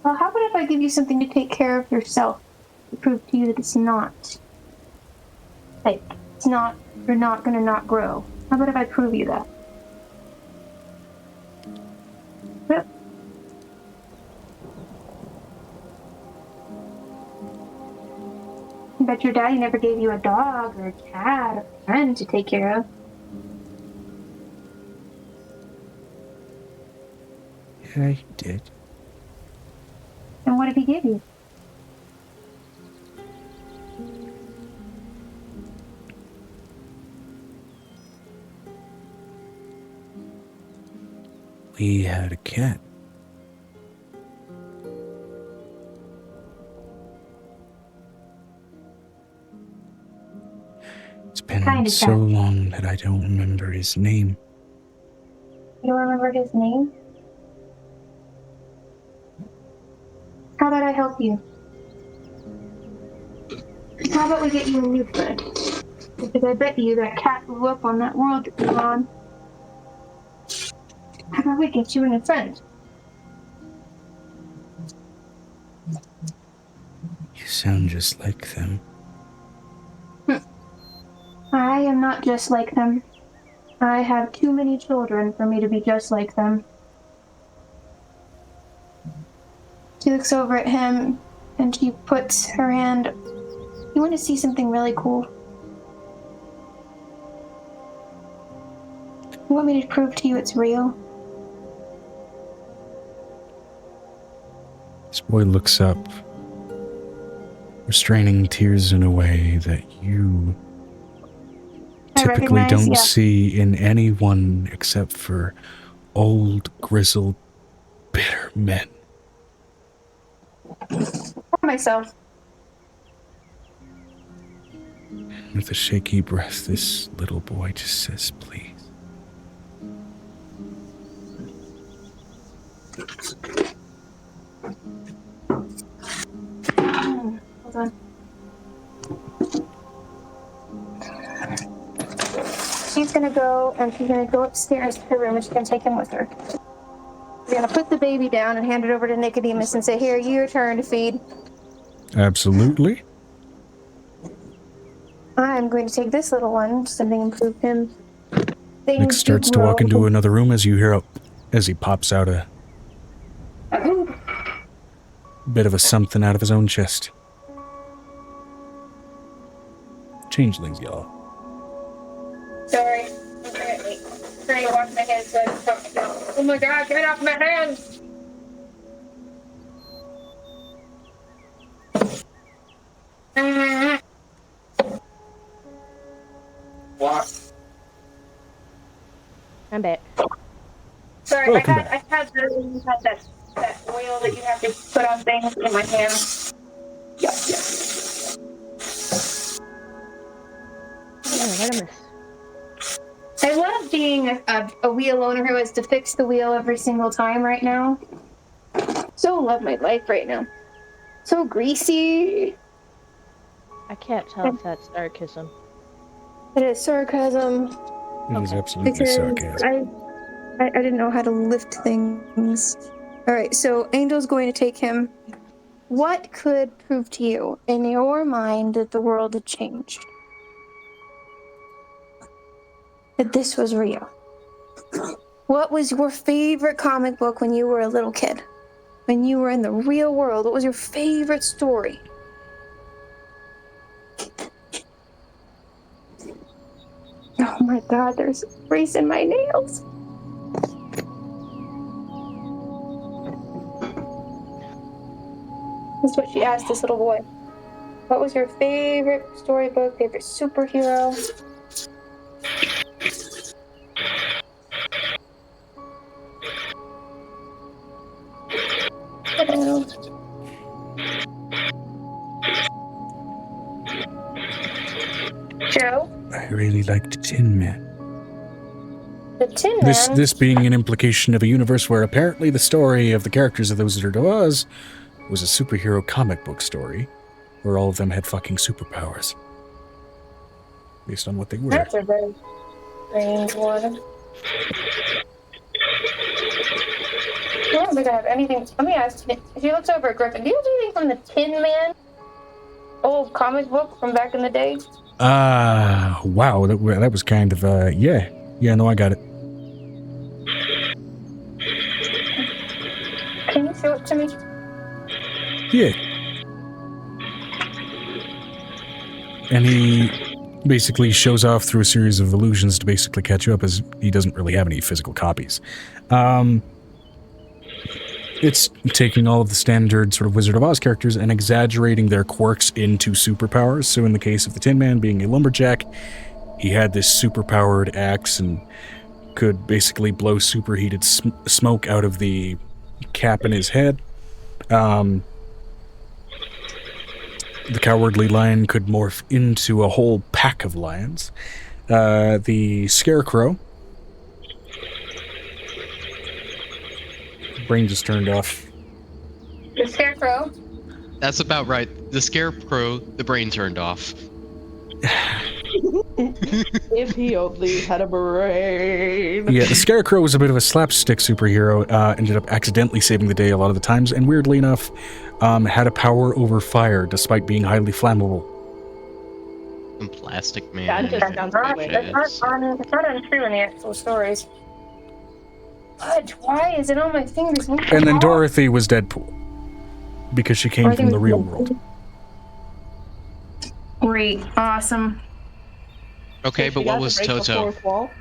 Speaker 7: Well, how about if I give you something to take care of yourself to prove to you that it's not, like, it's not, you're not gonna not grow. How about if I prove you that? Yep. bet your daddy never gave you a dog or a cat or a friend to take care of.
Speaker 6: Yeah, he did.
Speaker 7: And what did he give you?
Speaker 6: We had a cat. It's been
Speaker 7: Kind of
Speaker 6: so
Speaker 7: cat.
Speaker 6: long that I don't remember his name.
Speaker 7: You don't remember his name? How about I help you? How about we get you a new friend? Because I bet you that cat blew up on that world that you're on. How about we get you a new friend?
Speaker 6: You sound just like them.
Speaker 7: I am not just like them. I have too many children for me to be just like them. She looks over at him and she puts her hand. You want to see something really cool? You want me to prove to you it's real?
Speaker 6: This boy looks up, restraining tears in a way that you typically
Speaker 7: recognize,
Speaker 6: don't
Speaker 7: yeah.
Speaker 6: see in anyone except for old, grizzled, bitter men.
Speaker 7: For myself.
Speaker 6: With a shaky breath, this little boy just says, please.
Speaker 7: Hold on. She's gonna go and she's gonna go upstairs to her room and she's gonna take him with her. She's gonna put the baby down and hand it over to Nicodemus and say, here, your turn to feed.
Speaker 6: Absolutely.
Speaker 7: I'm going to take this little one, something improve him.
Speaker 6: Nick starts to walk into another room as you hear as he pops out a bit of a something out of his own chest. Changelings, y'all.
Speaker 7: Sorry. I'm trying to wash my hands so I can talk to you. Oh my god, get off my hands! What?
Speaker 4: I'm back.
Speaker 7: Sorry,
Speaker 6: Welcome
Speaker 7: I had that oil that you have to put on things in my hands. Yeah.
Speaker 4: Oh, what a miss.
Speaker 7: I love being a wheel owner who has to fix the wheel every single time right now. So love my life right now. So greasy.
Speaker 4: I can't tell if that's sarcasm.
Speaker 7: It is sarcasm.
Speaker 6: It is absolutely
Speaker 7: Because
Speaker 6: sarcasm.
Speaker 7: I didn't know how to lift things. Alright, so Angel's going to take him. What could prove to you, in your mind, that the world had changed? That this was real? What was your favorite comic book when you were a little kid? When you were in the real world, what was your favorite story? Oh my god, there's grease in my nails. That's what she asked this little boy. What was your favorite storybook, favorite superhero? Joe?
Speaker 6: I really liked Tin Man.
Speaker 7: The Tin Man?
Speaker 6: This being an implication of a universe where apparently the story of the characters of The Wizard of Oz was a superhero comic book story where all of them had fucking superpowers. Based on what they were.
Speaker 7: That's a very strange one. I don't think I have anything. Let me ask. She looks over at Griffin. Do you have anything from the Tin Man? Old comic book from back in the day?
Speaker 6: Wow. That was kind of, yeah. Yeah, no, I got it.
Speaker 7: Can you show it to me?
Speaker 6: Yeah.
Speaker 1: And he basically shows off through a series of illusions to basically catch you up, as he doesn't really have any physical copies. It's taking all of the standard sort of Wizard of Oz characters and exaggerating their quirks into superpowers. So in the case of the Tin Man being a lumberjack, he had this superpowered axe and could basically blow superheated smoke out of the cap in his head. The Cowardly Lion could morph into a whole pack of lions. The Scarecrow... Brain just turned off.
Speaker 7: The Scarecrow.
Speaker 2: That's about right. The Scarecrow, the brain turned off.
Speaker 4: If he only had a brain.
Speaker 1: Yeah, the Scarecrow was a bit of a slapstick superhero, ended up accidentally saving the day a lot of the times, and weirdly enough, had a power over fire despite being highly flammable.
Speaker 2: And Plastic Man.
Speaker 4: That just sounds
Speaker 7: It's not untrue in the actual stories. But why is it on my fingers?
Speaker 1: And then Dorothy was Deadpool, because she came from the real world.
Speaker 7: Great, awesome.
Speaker 2: Okay, but what was Toto?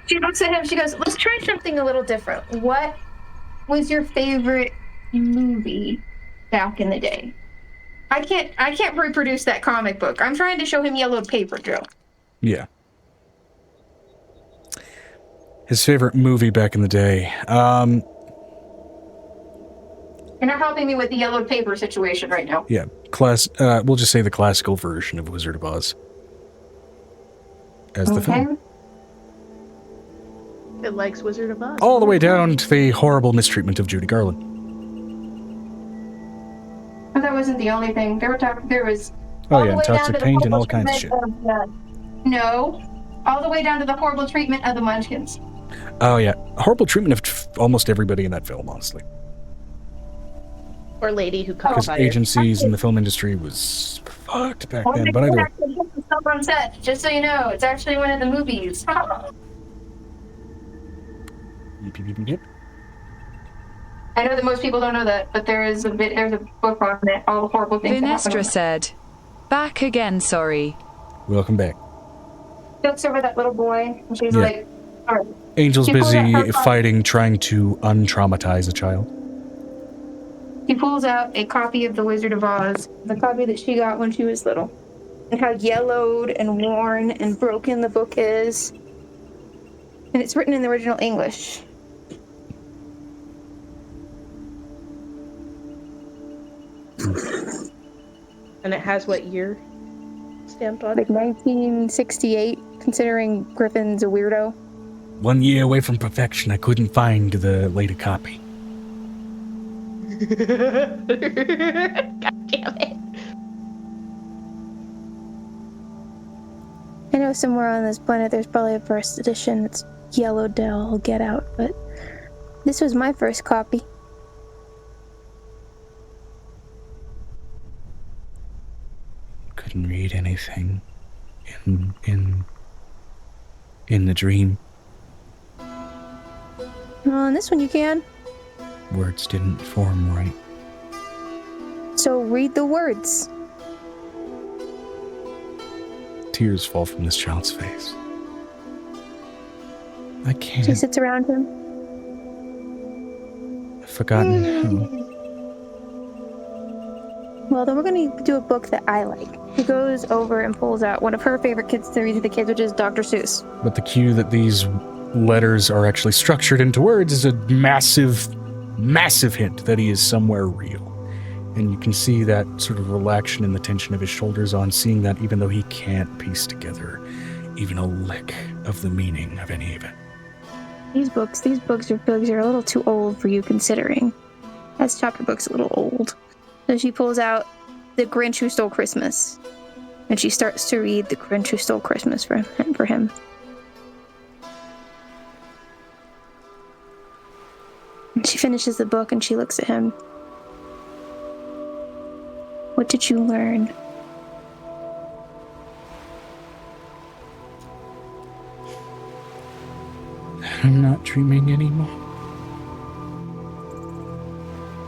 Speaker 7: She looks at him, she goes, let's try something a little different. What was your favorite movie back in the day? I can't reproduce that comic book. I'm trying to show him Yellowed Paper, Joe.
Speaker 1: Yeah. His favorite movie back in the day.
Speaker 7: You're not helping me with the Yellowed Paper situation right now.
Speaker 1: Yeah, we'll just say the classical version of Wizard of Oz. As the film.
Speaker 4: It likes Wizard of Oz.
Speaker 1: All the way down to the horrible mistreatment of Judy Garland.
Speaker 7: But that wasn't the only thing. There was...
Speaker 1: Oh yeah, and toxic paint and all kinds of shit.
Speaker 7: No. All the way down to the horrible treatment of the Munchkins.
Speaker 1: Oh yeah, horrible treatment of almost everybody in that film, honestly.
Speaker 4: Or lady who caught
Speaker 1: Because
Speaker 4: fire.
Speaker 1: agencies in the film industry was fucked back then. But either way.
Speaker 7: On set, just so you know, it's actually one of the movies.
Speaker 1: Yep.
Speaker 7: I know that most people don't know that, but there's a book on it, all the horrible things that happen.
Speaker 5: Vinestra said, "Back again, sorry."
Speaker 1: Welcome back.
Speaker 7: She looks over that little boy, and she's
Speaker 1: Yeah.
Speaker 7: like, all right.
Speaker 1: Angel's
Speaker 7: She pulls out
Speaker 1: busy
Speaker 7: her
Speaker 1: fighting, trying to untraumatize a child.
Speaker 7: She pulls out a copy of The Wizard of Oz, the copy that she got when she was little, and how yellowed and worn and broken the book is. And it's written in the original English.
Speaker 4: And it has what year stamped on
Speaker 7: Like
Speaker 4: it?
Speaker 7: 1968, considering Griffin's a weirdo.
Speaker 1: 1 year away from perfection, I couldn't find the later copy.
Speaker 4: God damn it.
Speaker 3: I know somewhere on this planet there's probably a first edition that's yellowed to all get out, but this was my first copy.
Speaker 6: Couldn't read anything in the dream.
Speaker 3: Well, on this one you can.
Speaker 6: Words didn't form right.
Speaker 3: So read the words.
Speaker 1: Tears fall from this child's face.
Speaker 6: I can't.
Speaker 3: She sits around him.
Speaker 6: I've forgotten how.
Speaker 3: Well, then we're going to do a book that I like. She goes over and pulls out one of her favorite kids to read to the kids, which is Dr. Seuss.
Speaker 1: But the cue that these letters are actually structured into words is a massive, massive hint that he is somewhere real. And you can see that sort of relaxation in the tension of his shoulders on seeing that, even though he can't piece together even a lick of the meaning of any of it.
Speaker 3: These books are a little too old for you, considering. As chapter book's a little old. So she pulls out The Grinch Who Stole Christmas. And she starts to read The Grinch Who Stole Christmas for him. And she finishes the book and she looks at him. What did you learn?
Speaker 6: I'm not dreaming anymore.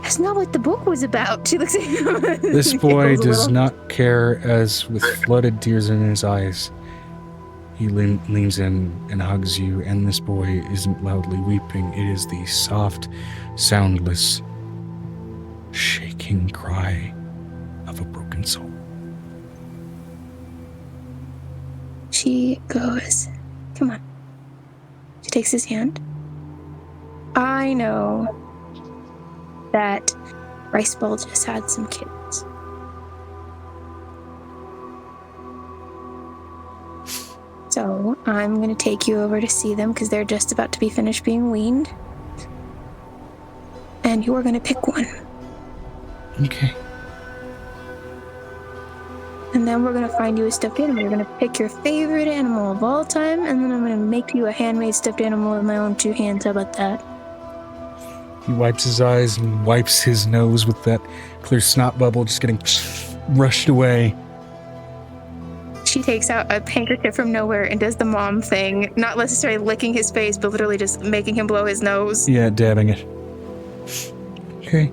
Speaker 3: Yes, That's not what the book was about. She looks at him.
Speaker 6: This boy does not care, as with flooded tears in his eyes, he leans in and hugs you, and this boy isn't loudly weeping. It is the soft, soundless, shaking cry of a broken soul.
Speaker 3: She goes, come on. She takes his hand. I know that Rice Bowl just had some kids. So I'm going to take you over to see them because they're just about to be finished being weaned. And you are going to pick one.
Speaker 6: Okay.
Speaker 3: And then we're going to find you a stuffed animal. You're going to pick your favorite animal of all time, and then I'm going to make you a handmade stuffed animal with my own 2 hands. How about that?
Speaker 6: He wipes his eyes and wipes his nose with that clear snot bubble just getting rushed away.
Speaker 3: She takes out a handkerchief from nowhere and does the mom thing, not necessarily licking his face, but literally just making him blow his nose.
Speaker 6: Yeah, dabbing it. Okay.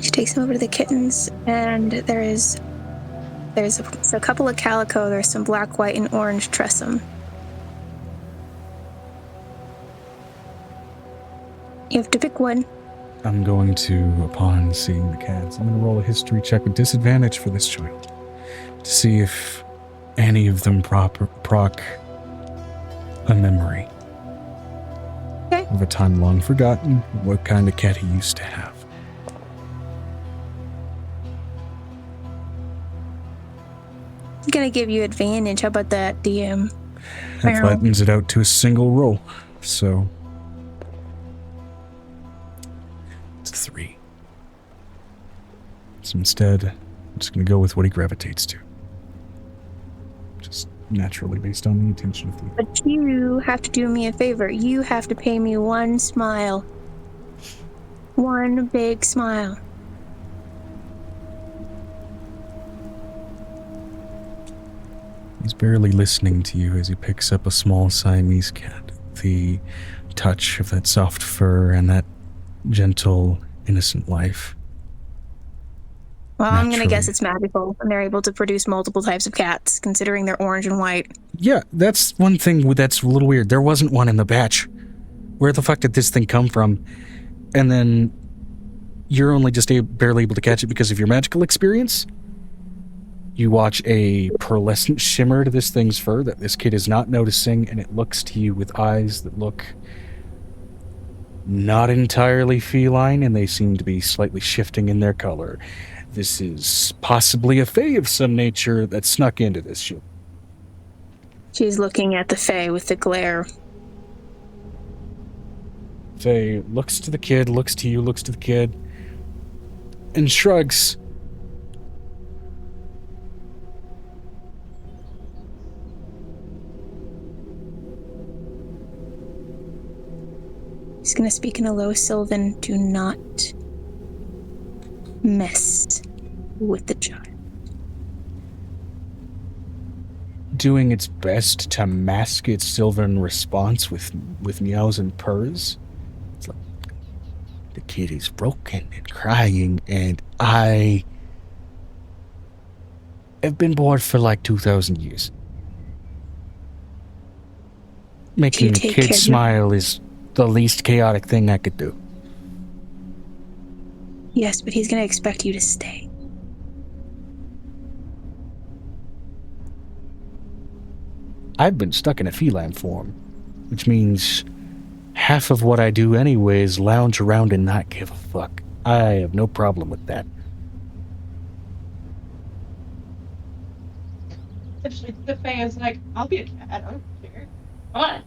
Speaker 3: She takes him over to the kittens, and there's a couple of calico. There's some black, white, and orange tressum. You have to pick one.
Speaker 6: I'm going to, upon seeing the cats, I'm going to roll a history check with disadvantage for this child to see if any of them proc a memory of a time long forgotten, what kind of cat he used to have.
Speaker 3: I'm gonna give you advantage. How about that, DM?
Speaker 6: That flattens it out to a single roll, so it's 3. So instead, I'm just going to go with what he gravitates to. Just naturally based on the attention of the...
Speaker 3: But you have to do me a favor. You have to pay me 1 smile. 1 big smile.
Speaker 6: He's barely listening to you as he picks up a small Siamese cat. The touch of that soft fur and that gentle, innocent life.
Speaker 3: Well, I'm going to guess it's magical, and they're able to produce multiple types of cats, considering they're orange and white.
Speaker 6: Yeah, that's one thing that's a little weird. There wasn't one in the batch. Where the fuck did this thing come from? And then you're only just barely able to catch it because of your magical experience? You watch a pearlescent shimmer to this thing's fur that this kid is not noticing, and it looks to you with eyes that look not entirely feline, and they seem to be slightly shifting in their color. This is possibly a fae of some nature that snuck into this ship.
Speaker 3: She's looking at the fae with the glare.
Speaker 6: Fae looks to the kid, looks to you, looks to the kid, and shrugs.
Speaker 3: He's going to speak in a low Sylvan. Do not mess with the child.
Speaker 6: Doing its best to mask its Sylvan response with meows and purrs. It's like, the kid is broken and crying, and I have been bored for like 2,000 years. Making a kid smile is the least chaotic thing I could do.
Speaker 3: Yes, but he's going to expect you to stay.
Speaker 6: I've been stuck in a feline form, which means half of what I do anyway is lounge around and not give a fuck. I have no problem with that.
Speaker 4: The Fae is like, I'll be a cat, I don't care. Come on.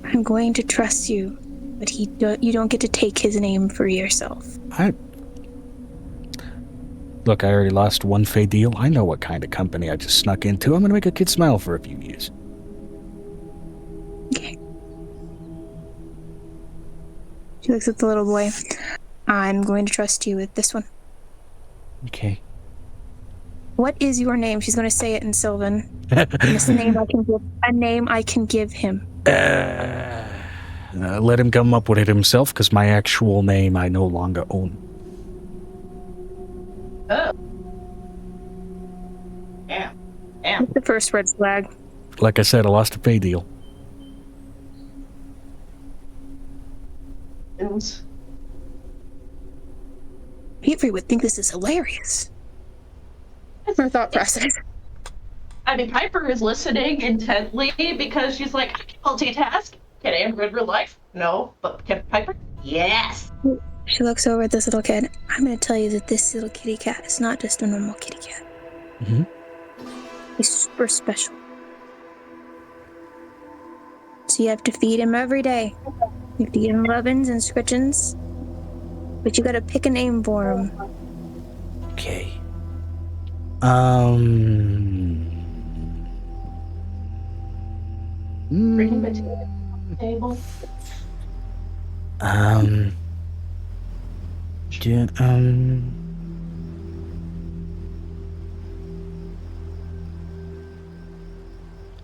Speaker 3: I'm going to trust you, but you don't get to take his name for yourself.
Speaker 6: Look, I already lost one Fae deal. I know what kind of company I just snuck into. I'm gonna make a kid smile for a few years.
Speaker 3: Okay. She looks at the little boy. I'm going to trust you with this one.
Speaker 6: Okay.
Speaker 3: What is your name? She's going to say it in Sylvan. And it's a name I can give. A name I can give him.
Speaker 1: Let him come up with it himself, because my actual name I no longer own.
Speaker 4: Oh. Damn.
Speaker 3: What's the first red flag?
Speaker 1: Like I said, I lost a pay deal.
Speaker 3: Avery would think this is hilarious. Her thought process.
Speaker 4: I mean, Piper is listening intently because she's like, I can multitask. Can Amber in real life? No. But can Piper? Yes.
Speaker 3: She looks over at this little kid. I'm going to tell you that this little kitty cat is not just a normal kitty cat.
Speaker 1: Mm-hmm.
Speaker 3: He's super special. So you have to feed him every day. You have to give him lovin's and scritchins. But you gotta pick a name for him.
Speaker 6: Okay.
Speaker 4: Bring him to the table.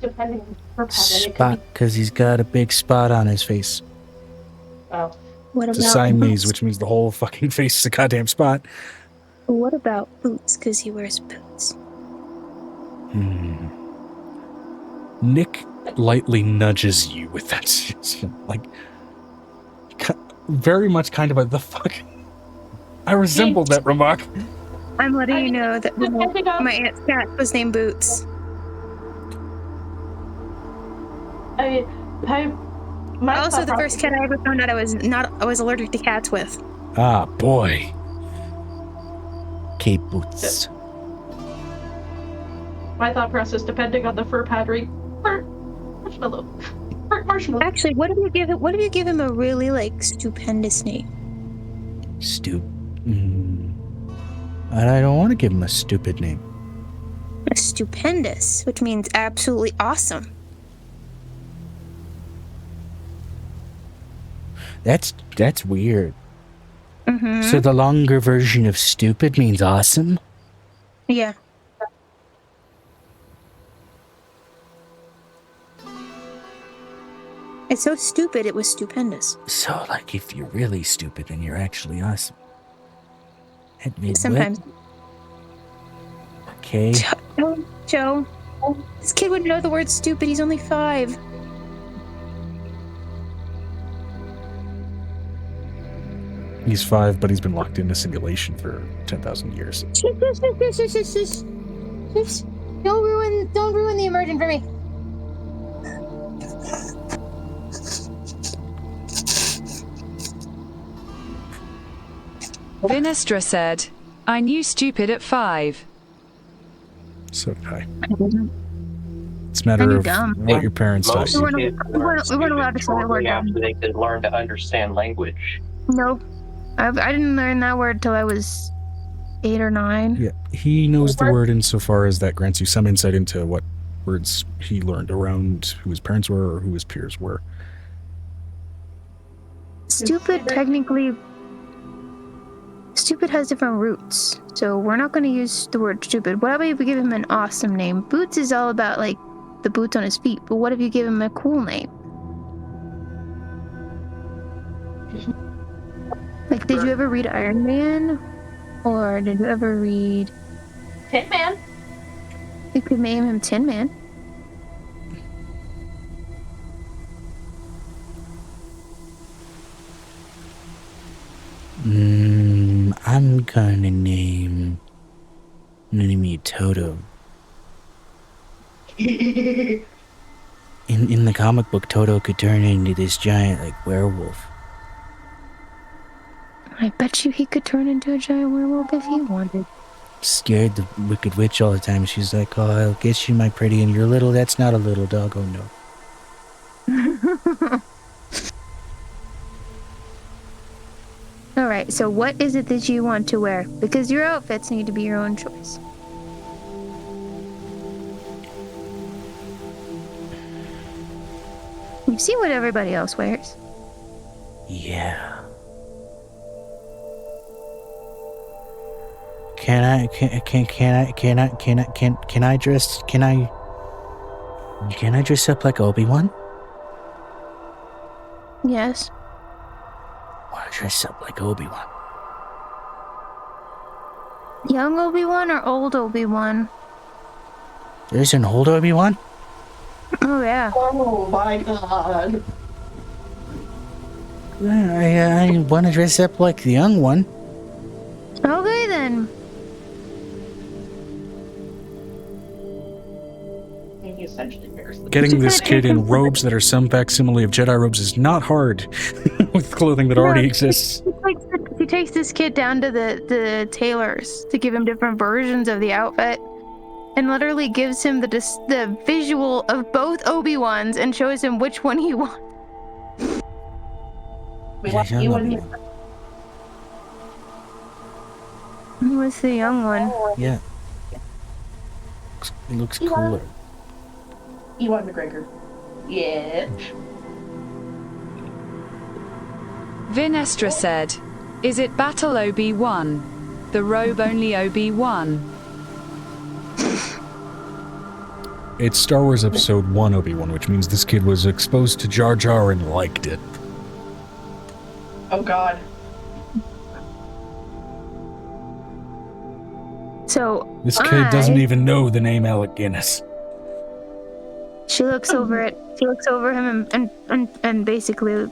Speaker 4: Depending on her pattern,
Speaker 6: Spot, because he's got a big spot on his face.
Speaker 4: Oh.
Speaker 3: What
Speaker 1: It's a
Speaker 3: about
Speaker 1: Siamese, which means the whole fucking face is a goddamn spot.
Speaker 3: What about boots? Because he wears boots.
Speaker 1: Nick lightly nudges you with that suggestion. Like, very much kind of a, the fuck? I resemble that remark.
Speaker 3: I'm letting you know that my aunt's cat was named Boots. Also, the first cat I ever found out I was allergic to cats with.
Speaker 1: Ah, boy.
Speaker 6: Okay, Boots.
Speaker 4: My thought process, depending on the fur pattern, marshmallow.
Speaker 3: Actually, what if you give him a really stupendous name?
Speaker 6: I don't want to give him a stupid name.
Speaker 3: A stupendous, which means absolutely awesome.
Speaker 6: That's weird.
Speaker 3: Mm-hmm.
Speaker 6: So the longer version of stupid means awesome?
Speaker 3: Yeah. It's so stupid, it was stupendous.
Speaker 6: So, if you're really stupid, then you're actually awesome.
Speaker 3: Sometimes.
Speaker 6: Okay.
Speaker 3: Joe, this kid wouldn't know the word stupid. He's only 5.
Speaker 1: He's 5, but he's been locked into simulation for 10,000 years.
Speaker 3: Don't ruin the immersion for me.
Speaker 5: Vinestra said, I knew stupid at 5.
Speaker 1: So did I. It's a matter of what your parents taught
Speaker 3: We
Speaker 1: you.
Speaker 3: weren't allowed to say the word
Speaker 8: after they could learn to understand language.
Speaker 3: No. I didn't learn that word till I was 8 or 9.
Speaker 1: Yeah, he knows the word insofar as that grants you some insight into what words he learned around who his parents were or who his peers were.
Speaker 3: Stupid has different roots, so we're not going to use the word stupid. What about if we give him an awesome name? Boots is all about, the boots on his feet, but what if you give him a cool name? Did you ever read Iron Man? Or did you ever read...
Speaker 4: Tin Man?
Speaker 3: You could name him Tin Man.
Speaker 6: I'm gonna name you Toto. In the comic book, Toto could turn into this giant, werewolf.
Speaker 3: I bet you he could turn into a giant werewolf if he wanted.
Speaker 6: Scared the Wicked Witch all the time. She's like, oh, I'll get you, my pretty, and you're little. That's not a little dog. Oh, no.
Speaker 3: Alright, so what is it that you want to wear? Because your outfits need to be your own choice. You see what everybody else wears.
Speaker 6: Yeah. I dress up like Obi-Wan?
Speaker 3: Yes.
Speaker 6: I want to dress up like Obi-Wan.
Speaker 3: Young Obi-Wan or old Obi-Wan?
Speaker 6: There's an old Obi-Wan?
Speaker 3: Oh, yeah.
Speaker 4: Oh my god.
Speaker 6: I want to dress up like the young one.
Speaker 3: Okay, then.
Speaker 4: He essentially bears the
Speaker 1: Getting this kid in robes that are some facsimile of Jedi robes is not hard with clothing that already exists.
Speaker 3: He takes this kid down to the tailors to give him different versions of the outfit, and literally gives him the visual of both Obi-Wans and shows him which one he wants. What's the young one?
Speaker 6: Yeah. It looks cooler.
Speaker 4: Ewan McGregor. Yeah.
Speaker 5: Vinestra said, "Is it Battle Obi-Wan? The robe only Obi-Wan?"
Speaker 1: It's Star Wars Episode 1 Obi-Wan, which means this kid was exposed to Jar Jar and liked it.
Speaker 4: Oh god.
Speaker 3: So
Speaker 1: This kid doesn't even know the name Alec Guinness.
Speaker 3: She looks over him and basically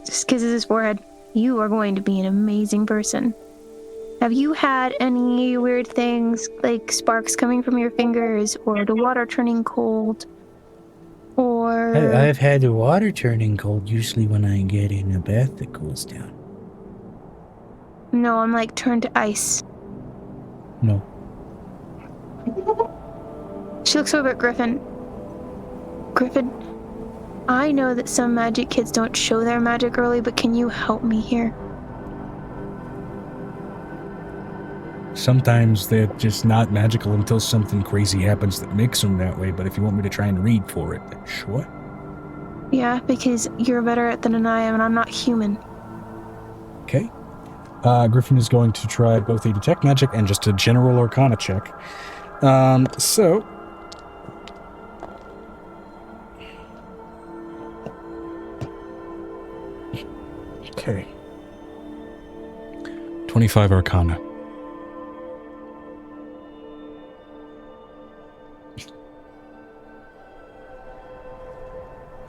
Speaker 3: just kisses his forehead. You are going to be an amazing person. Have you had any weird things like sparks coming from your fingers or the water turning cold? Or
Speaker 6: I've had the water turning cold usually when I get in a bath that cools down.
Speaker 3: no, I'm like turned to ice.
Speaker 6: No.
Speaker 3: She looks over at Griffin. Griffin, I know that some magic kids don't show their magic early, but can you help me here?
Speaker 1: Sometimes they're just not magical until something crazy happens that makes them that way, but if you want me to try and read for it, then sure.
Speaker 3: Yeah, because you're better at it than I am, and I'm not human.
Speaker 1: Okay. Griffin is going to try both a detect magic and just a general arcana check. So... Okay. 25 arcana.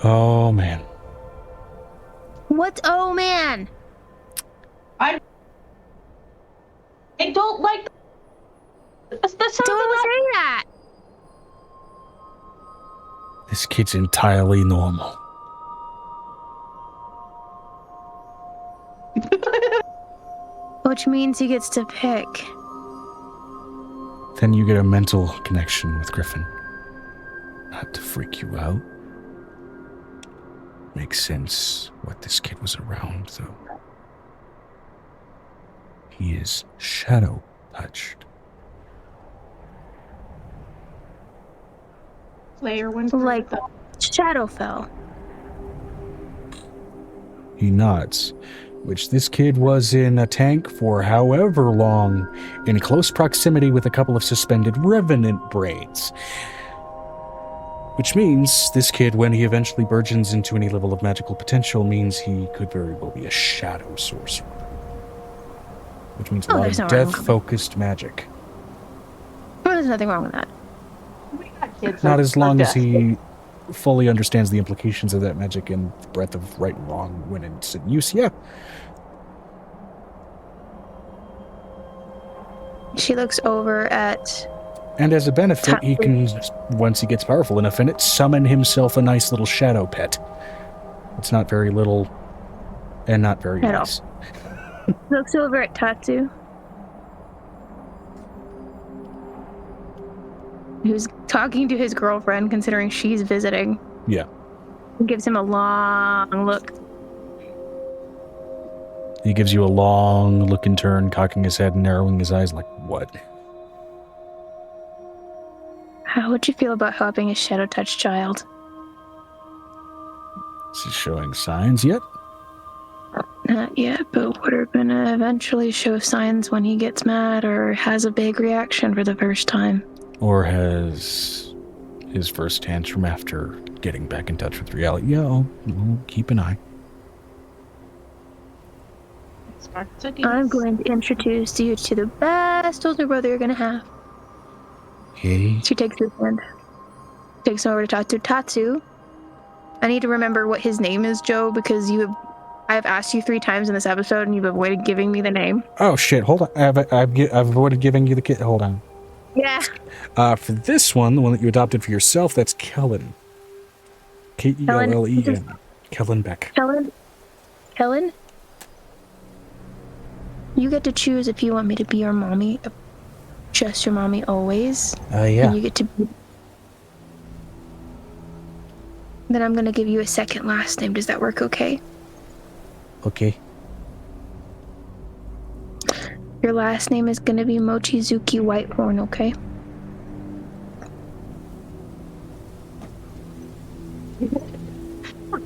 Speaker 1: Oh, man.
Speaker 3: What? Oh, man!
Speaker 4: I don't like the sound
Speaker 3: Don't
Speaker 4: of that.
Speaker 3: say that!
Speaker 1: This kid's entirely normal.
Speaker 3: Which means he gets to pick.
Speaker 1: Then you get a mental connection with Griffin. Not to freak you out. Makes sense what this kid was around, though. He is shadow touched.
Speaker 4: Player wins.
Speaker 3: Like Shadowfell.
Speaker 1: He nods, which this kid was in a tank for however long, in close proximity with a couple of suspended revenant braids. Which means this kid, when he eventually burgeons into any level of magical potential, means he could very well be a shadow sorcerer. Which means a lot
Speaker 3: there's
Speaker 1: of
Speaker 3: no wrong with
Speaker 1: death-focused magic.
Speaker 3: Well, there's nothing wrong with that.
Speaker 4: We got kids
Speaker 1: Not
Speaker 4: that
Speaker 1: as long
Speaker 4: are
Speaker 1: as
Speaker 4: deaf.
Speaker 1: he fully understands the implications of that magic and the breadth of right and wrong when it's in use, yeah.
Speaker 3: She looks over at...
Speaker 1: And as a benefit, he can, once he gets powerful enough in it, summon himself a nice little shadow pet. It's not very little, and not very
Speaker 3: At all.
Speaker 1: nice.
Speaker 3: Looks over at Tatsu, who's talking to his girlfriend, considering she's visiting.
Speaker 1: Yeah.
Speaker 3: He gives him a long look.
Speaker 1: He gives you a long look and turn, cocking his head and narrowing his eyes like, what?
Speaker 3: How would you feel about helping a shadow touch child?
Speaker 1: Is he showing signs yet?
Speaker 3: Not yet, but we're gonna eventually show signs when he gets mad or has a big reaction for the first time.
Speaker 1: Or has his first tantrum after getting back in touch with reality. Yeah, I'll keep an eye.
Speaker 4: Smart cookies.
Speaker 3: I'm going to introduce you to the best older brother you're gonna have.
Speaker 1: Okay.
Speaker 3: She takes his hand. Takes him over to Tatsu. Tatsu, I need to remember what his name is, Joe, because I've asked you 3 times in this episode and you've avoided giving me the name.
Speaker 1: Oh shit! Hold on. I've avoided giving you the kid. Hold on.
Speaker 3: Yeah.
Speaker 1: For this one, the one that you adopted for yourself, that's Kellen. K-E-L-L-E-N. Kellen Beck.
Speaker 3: Kellen? You get to choose if you want me to be your mommy, just your mommy always.
Speaker 1: Yeah.
Speaker 3: And you get to be... Then I'm gonna give you a second last name. Does that work okay?
Speaker 1: Okay.
Speaker 3: Your last name is gonna be Mochizuki Whitehorn, okay?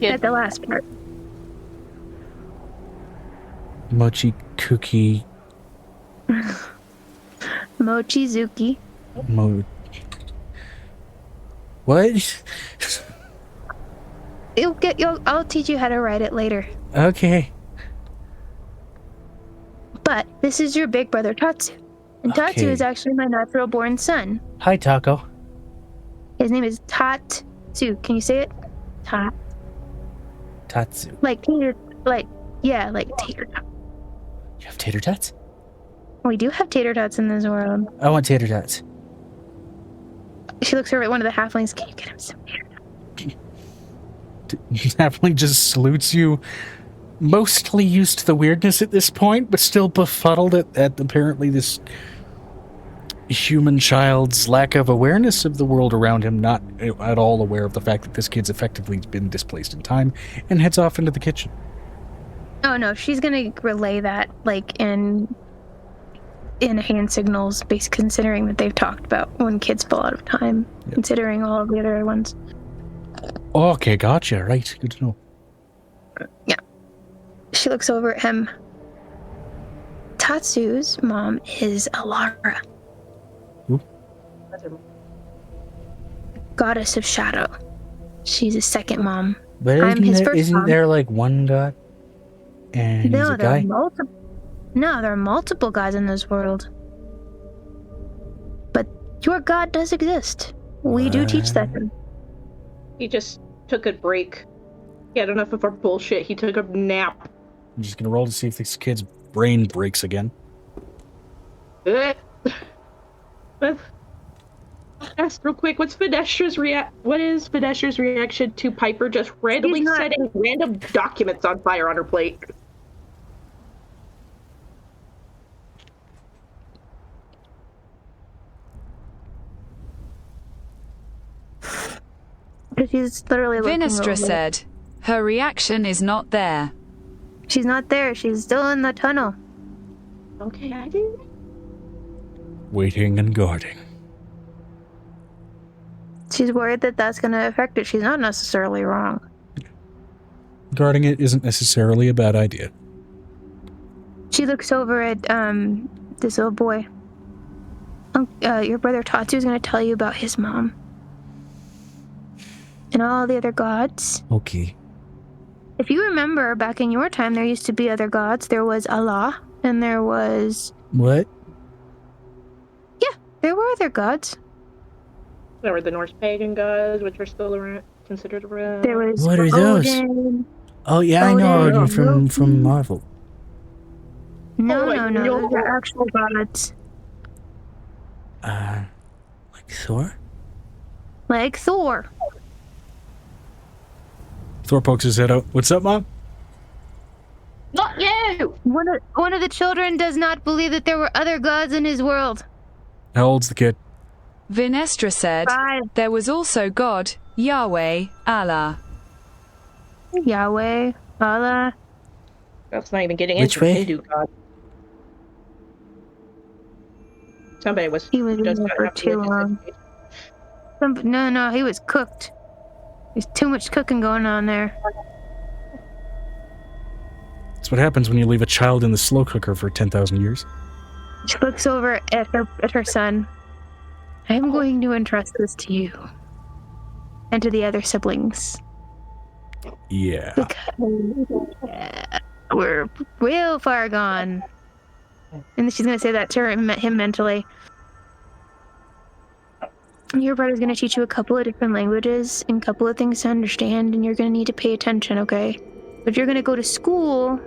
Speaker 3: At the last part.
Speaker 1: Mochi Cookie.
Speaker 3: Mochizuki.
Speaker 1: What?
Speaker 3: I'll teach you how to write it later.
Speaker 1: Okay.
Speaker 3: But this is your big brother Tatsu. And Tatsu
Speaker 1: Okay.
Speaker 3: is actually my natural born son.
Speaker 1: Hi, Taco.
Speaker 3: His name is Tatsu. Can you say it?
Speaker 1: Tatsu.
Speaker 3: Like tater, like tater tot.
Speaker 1: You have tater tots?
Speaker 3: We do have tater tots in this world.
Speaker 1: I want tater tots.
Speaker 3: She looks over at one of the halflings. Can you get him some tater tots?
Speaker 1: Halfling just salutes you, mostly used to the weirdness at this point, but still befuddled at apparently this human child's lack of awareness of the world around him, not at all aware of the fact that this kid's effectively been displaced in time, and heads off into the kitchen.
Speaker 3: Oh no, she's gonna relay that like in hand signals, based considering that they've talked about when kids fall out of time,
Speaker 1: Yep.
Speaker 3: considering all of the other ones.
Speaker 1: Okay, gotcha. Right, good to know.
Speaker 3: Yeah. She looks over at him. Tatsu's mom is Alara.
Speaker 1: Who?
Speaker 3: Goddess of Shadow. She's his second mom.
Speaker 1: But
Speaker 3: I'm his first
Speaker 1: isn't
Speaker 3: mom.
Speaker 1: there like one god? And he's
Speaker 3: No,
Speaker 1: a
Speaker 3: there
Speaker 1: guy?
Speaker 3: are multiple. No, there are multiple gods in this world. But your god does exist. We do teach that.
Speaker 4: He just took a break. He had enough of our bullshit. He took a nap.
Speaker 1: I'm just gonna roll to see if this kid's brain breaks again.
Speaker 4: Let's ask real quick. What is Fenestra's reaction to Piper just randomly setting random documents on fire on her plate?
Speaker 3: She's literally looking
Speaker 5: Vinestra
Speaker 3: over.
Speaker 5: said, her reaction is not there.
Speaker 3: She's not there. She's still in the tunnel.
Speaker 4: Okay, I do.
Speaker 1: Waiting and guarding.
Speaker 3: She's worried that that's going to affect it. She's not necessarily wrong.
Speaker 1: Guarding it isn't necessarily a bad idea.
Speaker 3: She looks over at this little boy. Your brother Tatsu is going to tell you about his mom. And all the other gods.
Speaker 1: Okay.
Speaker 3: If you remember, back in your time, there used to be other gods. There was Allah, and there was...
Speaker 1: What?
Speaker 3: Yeah, there were other gods.
Speaker 4: There were the Norse pagan gods, which are still around, considered around.
Speaker 3: There was
Speaker 1: What are those?
Speaker 3: Odin.
Speaker 1: Oh yeah, I know
Speaker 3: Odin,
Speaker 1: Odin from Marvel.
Speaker 3: No,
Speaker 4: Oh, like
Speaker 3: no, no. Those
Speaker 4: Mjolnir.
Speaker 3: are actual gods.
Speaker 1: Like Thor?
Speaker 3: Like Thor.
Speaker 1: Thor pokes his head out. What's up, Mom?
Speaker 4: Not you!
Speaker 3: One of the children does not believe that there were other gods in his world.
Speaker 1: How old's the kid?
Speaker 5: Vinestra said,
Speaker 3: 5.
Speaker 5: there was also God, Yahweh, Allah.
Speaker 3: Yahweh, Allah.
Speaker 4: That's not even getting
Speaker 1: Which
Speaker 4: into
Speaker 1: way?
Speaker 4: Hindu god. Somebody was.
Speaker 3: He was in
Speaker 4: just
Speaker 3: there
Speaker 4: got
Speaker 3: for
Speaker 4: happy
Speaker 3: too
Speaker 4: with his
Speaker 3: long.
Speaker 4: education.
Speaker 3: No, he was cooked. There's too much cooking going on there.
Speaker 1: That's what happens when you leave a child in the slow cooker for 10,000 years.
Speaker 3: She looks over at her son. I'm going to entrust this to you. And to the other siblings.
Speaker 1: Yeah.
Speaker 3: Because we're real far gone. And she's going to say that to him mentally. Your brother's going to teach you a couple of different languages and a couple of things to understand, and you're going to need to pay attention, okay? But you're going to go to school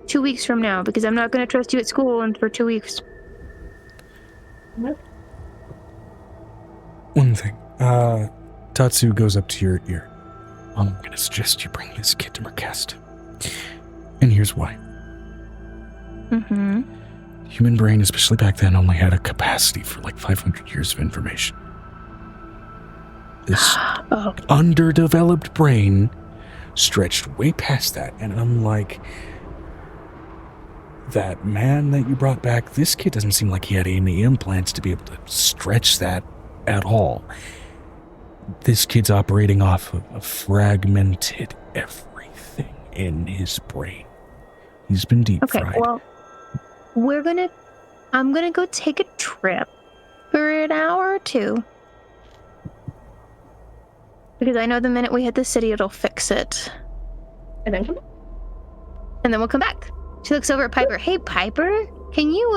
Speaker 3: 2 weeks from now, because I'm not going to trust you at school for 2 weeks.
Speaker 1: One thing. Tatsu goes up to your ear. I'm going to suggest you bring this kid to Mercast. And here's why.
Speaker 3: Mm-hmm.
Speaker 1: The human brain, especially back then, only had a capacity for like 500 years of information. This underdeveloped brain stretched way past that, and I'm like, that man that you brought back, this kid doesn't seem like he had any implants to be able to stretch that at all. This kid's operating off of a fragmented everything in his brain. He's been deep fried.
Speaker 3: Okay, well, I'm gonna go take a trip for an hour or two. Because I know the minute we hit the city, it'll fix it.
Speaker 4: And then come back.
Speaker 3: And then we'll come back. She looks over at Piper. Hey, Piper, can you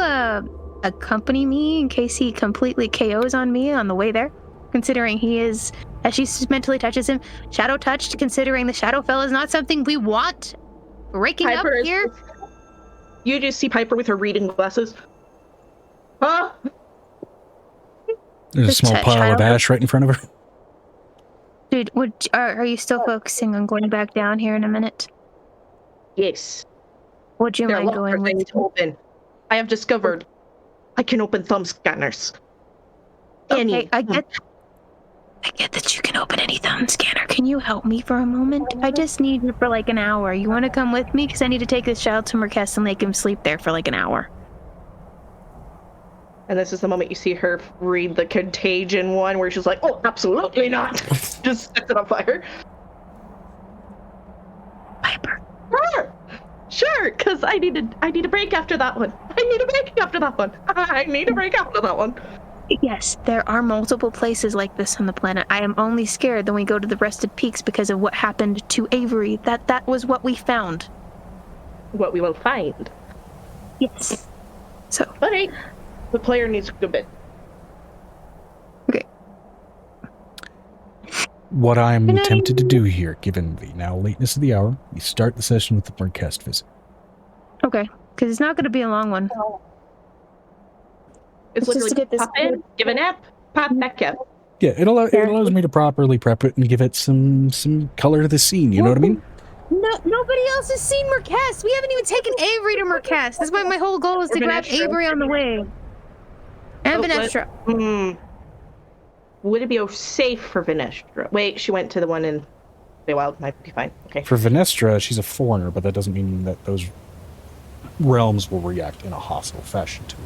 Speaker 3: accompany me in case he completely KOs on me on the way there? Considering he is, as she mentally touches him, shadow touched, considering the Shadowfell is not something we want breaking
Speaker 4: Piper
Speaker 3: up here.
Speaker 4: You just see Piper with her reading glasses. Huh?
Speaker 1: There's a small pile of ash right in front of her.
Speaker 3: Dude, are you still focusing on going back down here in a minute?
Speaker 4: Yes.
Speaker 3: Would you mind going with me?
Speaker 4: Open. I have discovered I can open thumb scanners.
Speaker 3: Okay, I get that you can open any thumb scanner. Can you help me for a moment? I just need you for like an hour. You want to come with me? Because I need to take this child to Mercast and make him sleep there for like an hour.
Speaker 4: And this is the moment you see her read the contagion one where she's like, oh, absolutely not. Just sets it on fire.
Speaker 3: Piper.
Speaker 4: Sure, because I need a break after that one. I need a break after that one.
Speaker 3: Yes, there are multiple places like this on the planet. I am only scared when we go to the Rested Peaks because of what happened to Avery. That was what we found.
Speaker 4: What we will find.
Speaker 3: Yes. So.
Speaker 4: Okay. The player needs to go to bed.
Speaker 3: Okay.
Speaker 1: What I'm tempted to do here, given the now lateness of the hour, we start the session with the Mercast visit.
Speaker 3: Okay, because it's not going to be a long one.
Speaker 4: It's literally
Speaker 3: just to get this
Speaker 4: pop in, give a nap, pop back up.
Speaker 1: Yeah, it allows me to properly prep it and give it some color to the scene, you know what I mean?
Speaker 3: No, nobody else has seen Mercast. We haven't even taken Avery to Mercast. That's why my whole goal is to grab Avery on the way. And Venestra.
Speaker 4: Would it be safe for Venestra? Wait, she went to the one in Feywild. Might be fine. Okay.
Speaker 1: For Venestra, she's a foreigner, but that doesn't mean that those realms will react in a hostile fashion to her.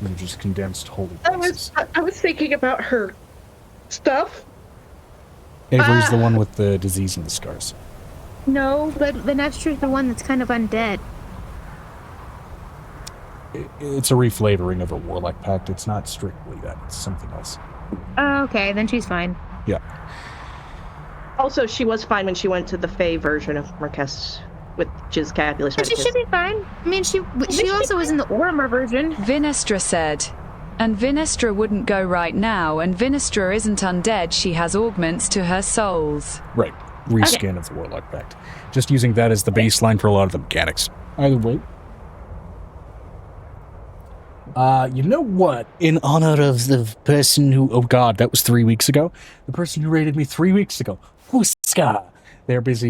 Speaker 1: They're just condensed holy places.
Speaker 4: I was thinking about her stuff.
Speaker 1: Avery's the one with the disease and the scars.
Speaker 3: No, but Venestra's the one that's kind of undead.
Speaker 1: It's a reflavoring of a warlock pact. It's not strictly that. It's something else.
Speaker 3: Oh, okay, then she's fine.
Speaker 1: Yeah.
Speaker 4: Also, she was fine when she went to the Fey version of Mercast, which is Capulet.
Speaker 3: She should be fine. I mean, she also was in the Ormer version.
Speaker 5: Vinestra said. And Vinestra wouldn't go right now, and Vinestra isn't undead. She has augments to her souls.
Speaker 1: Right. Reskin of the warlock pact. Just using that as the baseline for a lot of the mechanics. Either way. You know what? In honor of the person who... Oh god, that was 3 weeks ago. The person who raided me 3 weeks ago. Huska. They're busy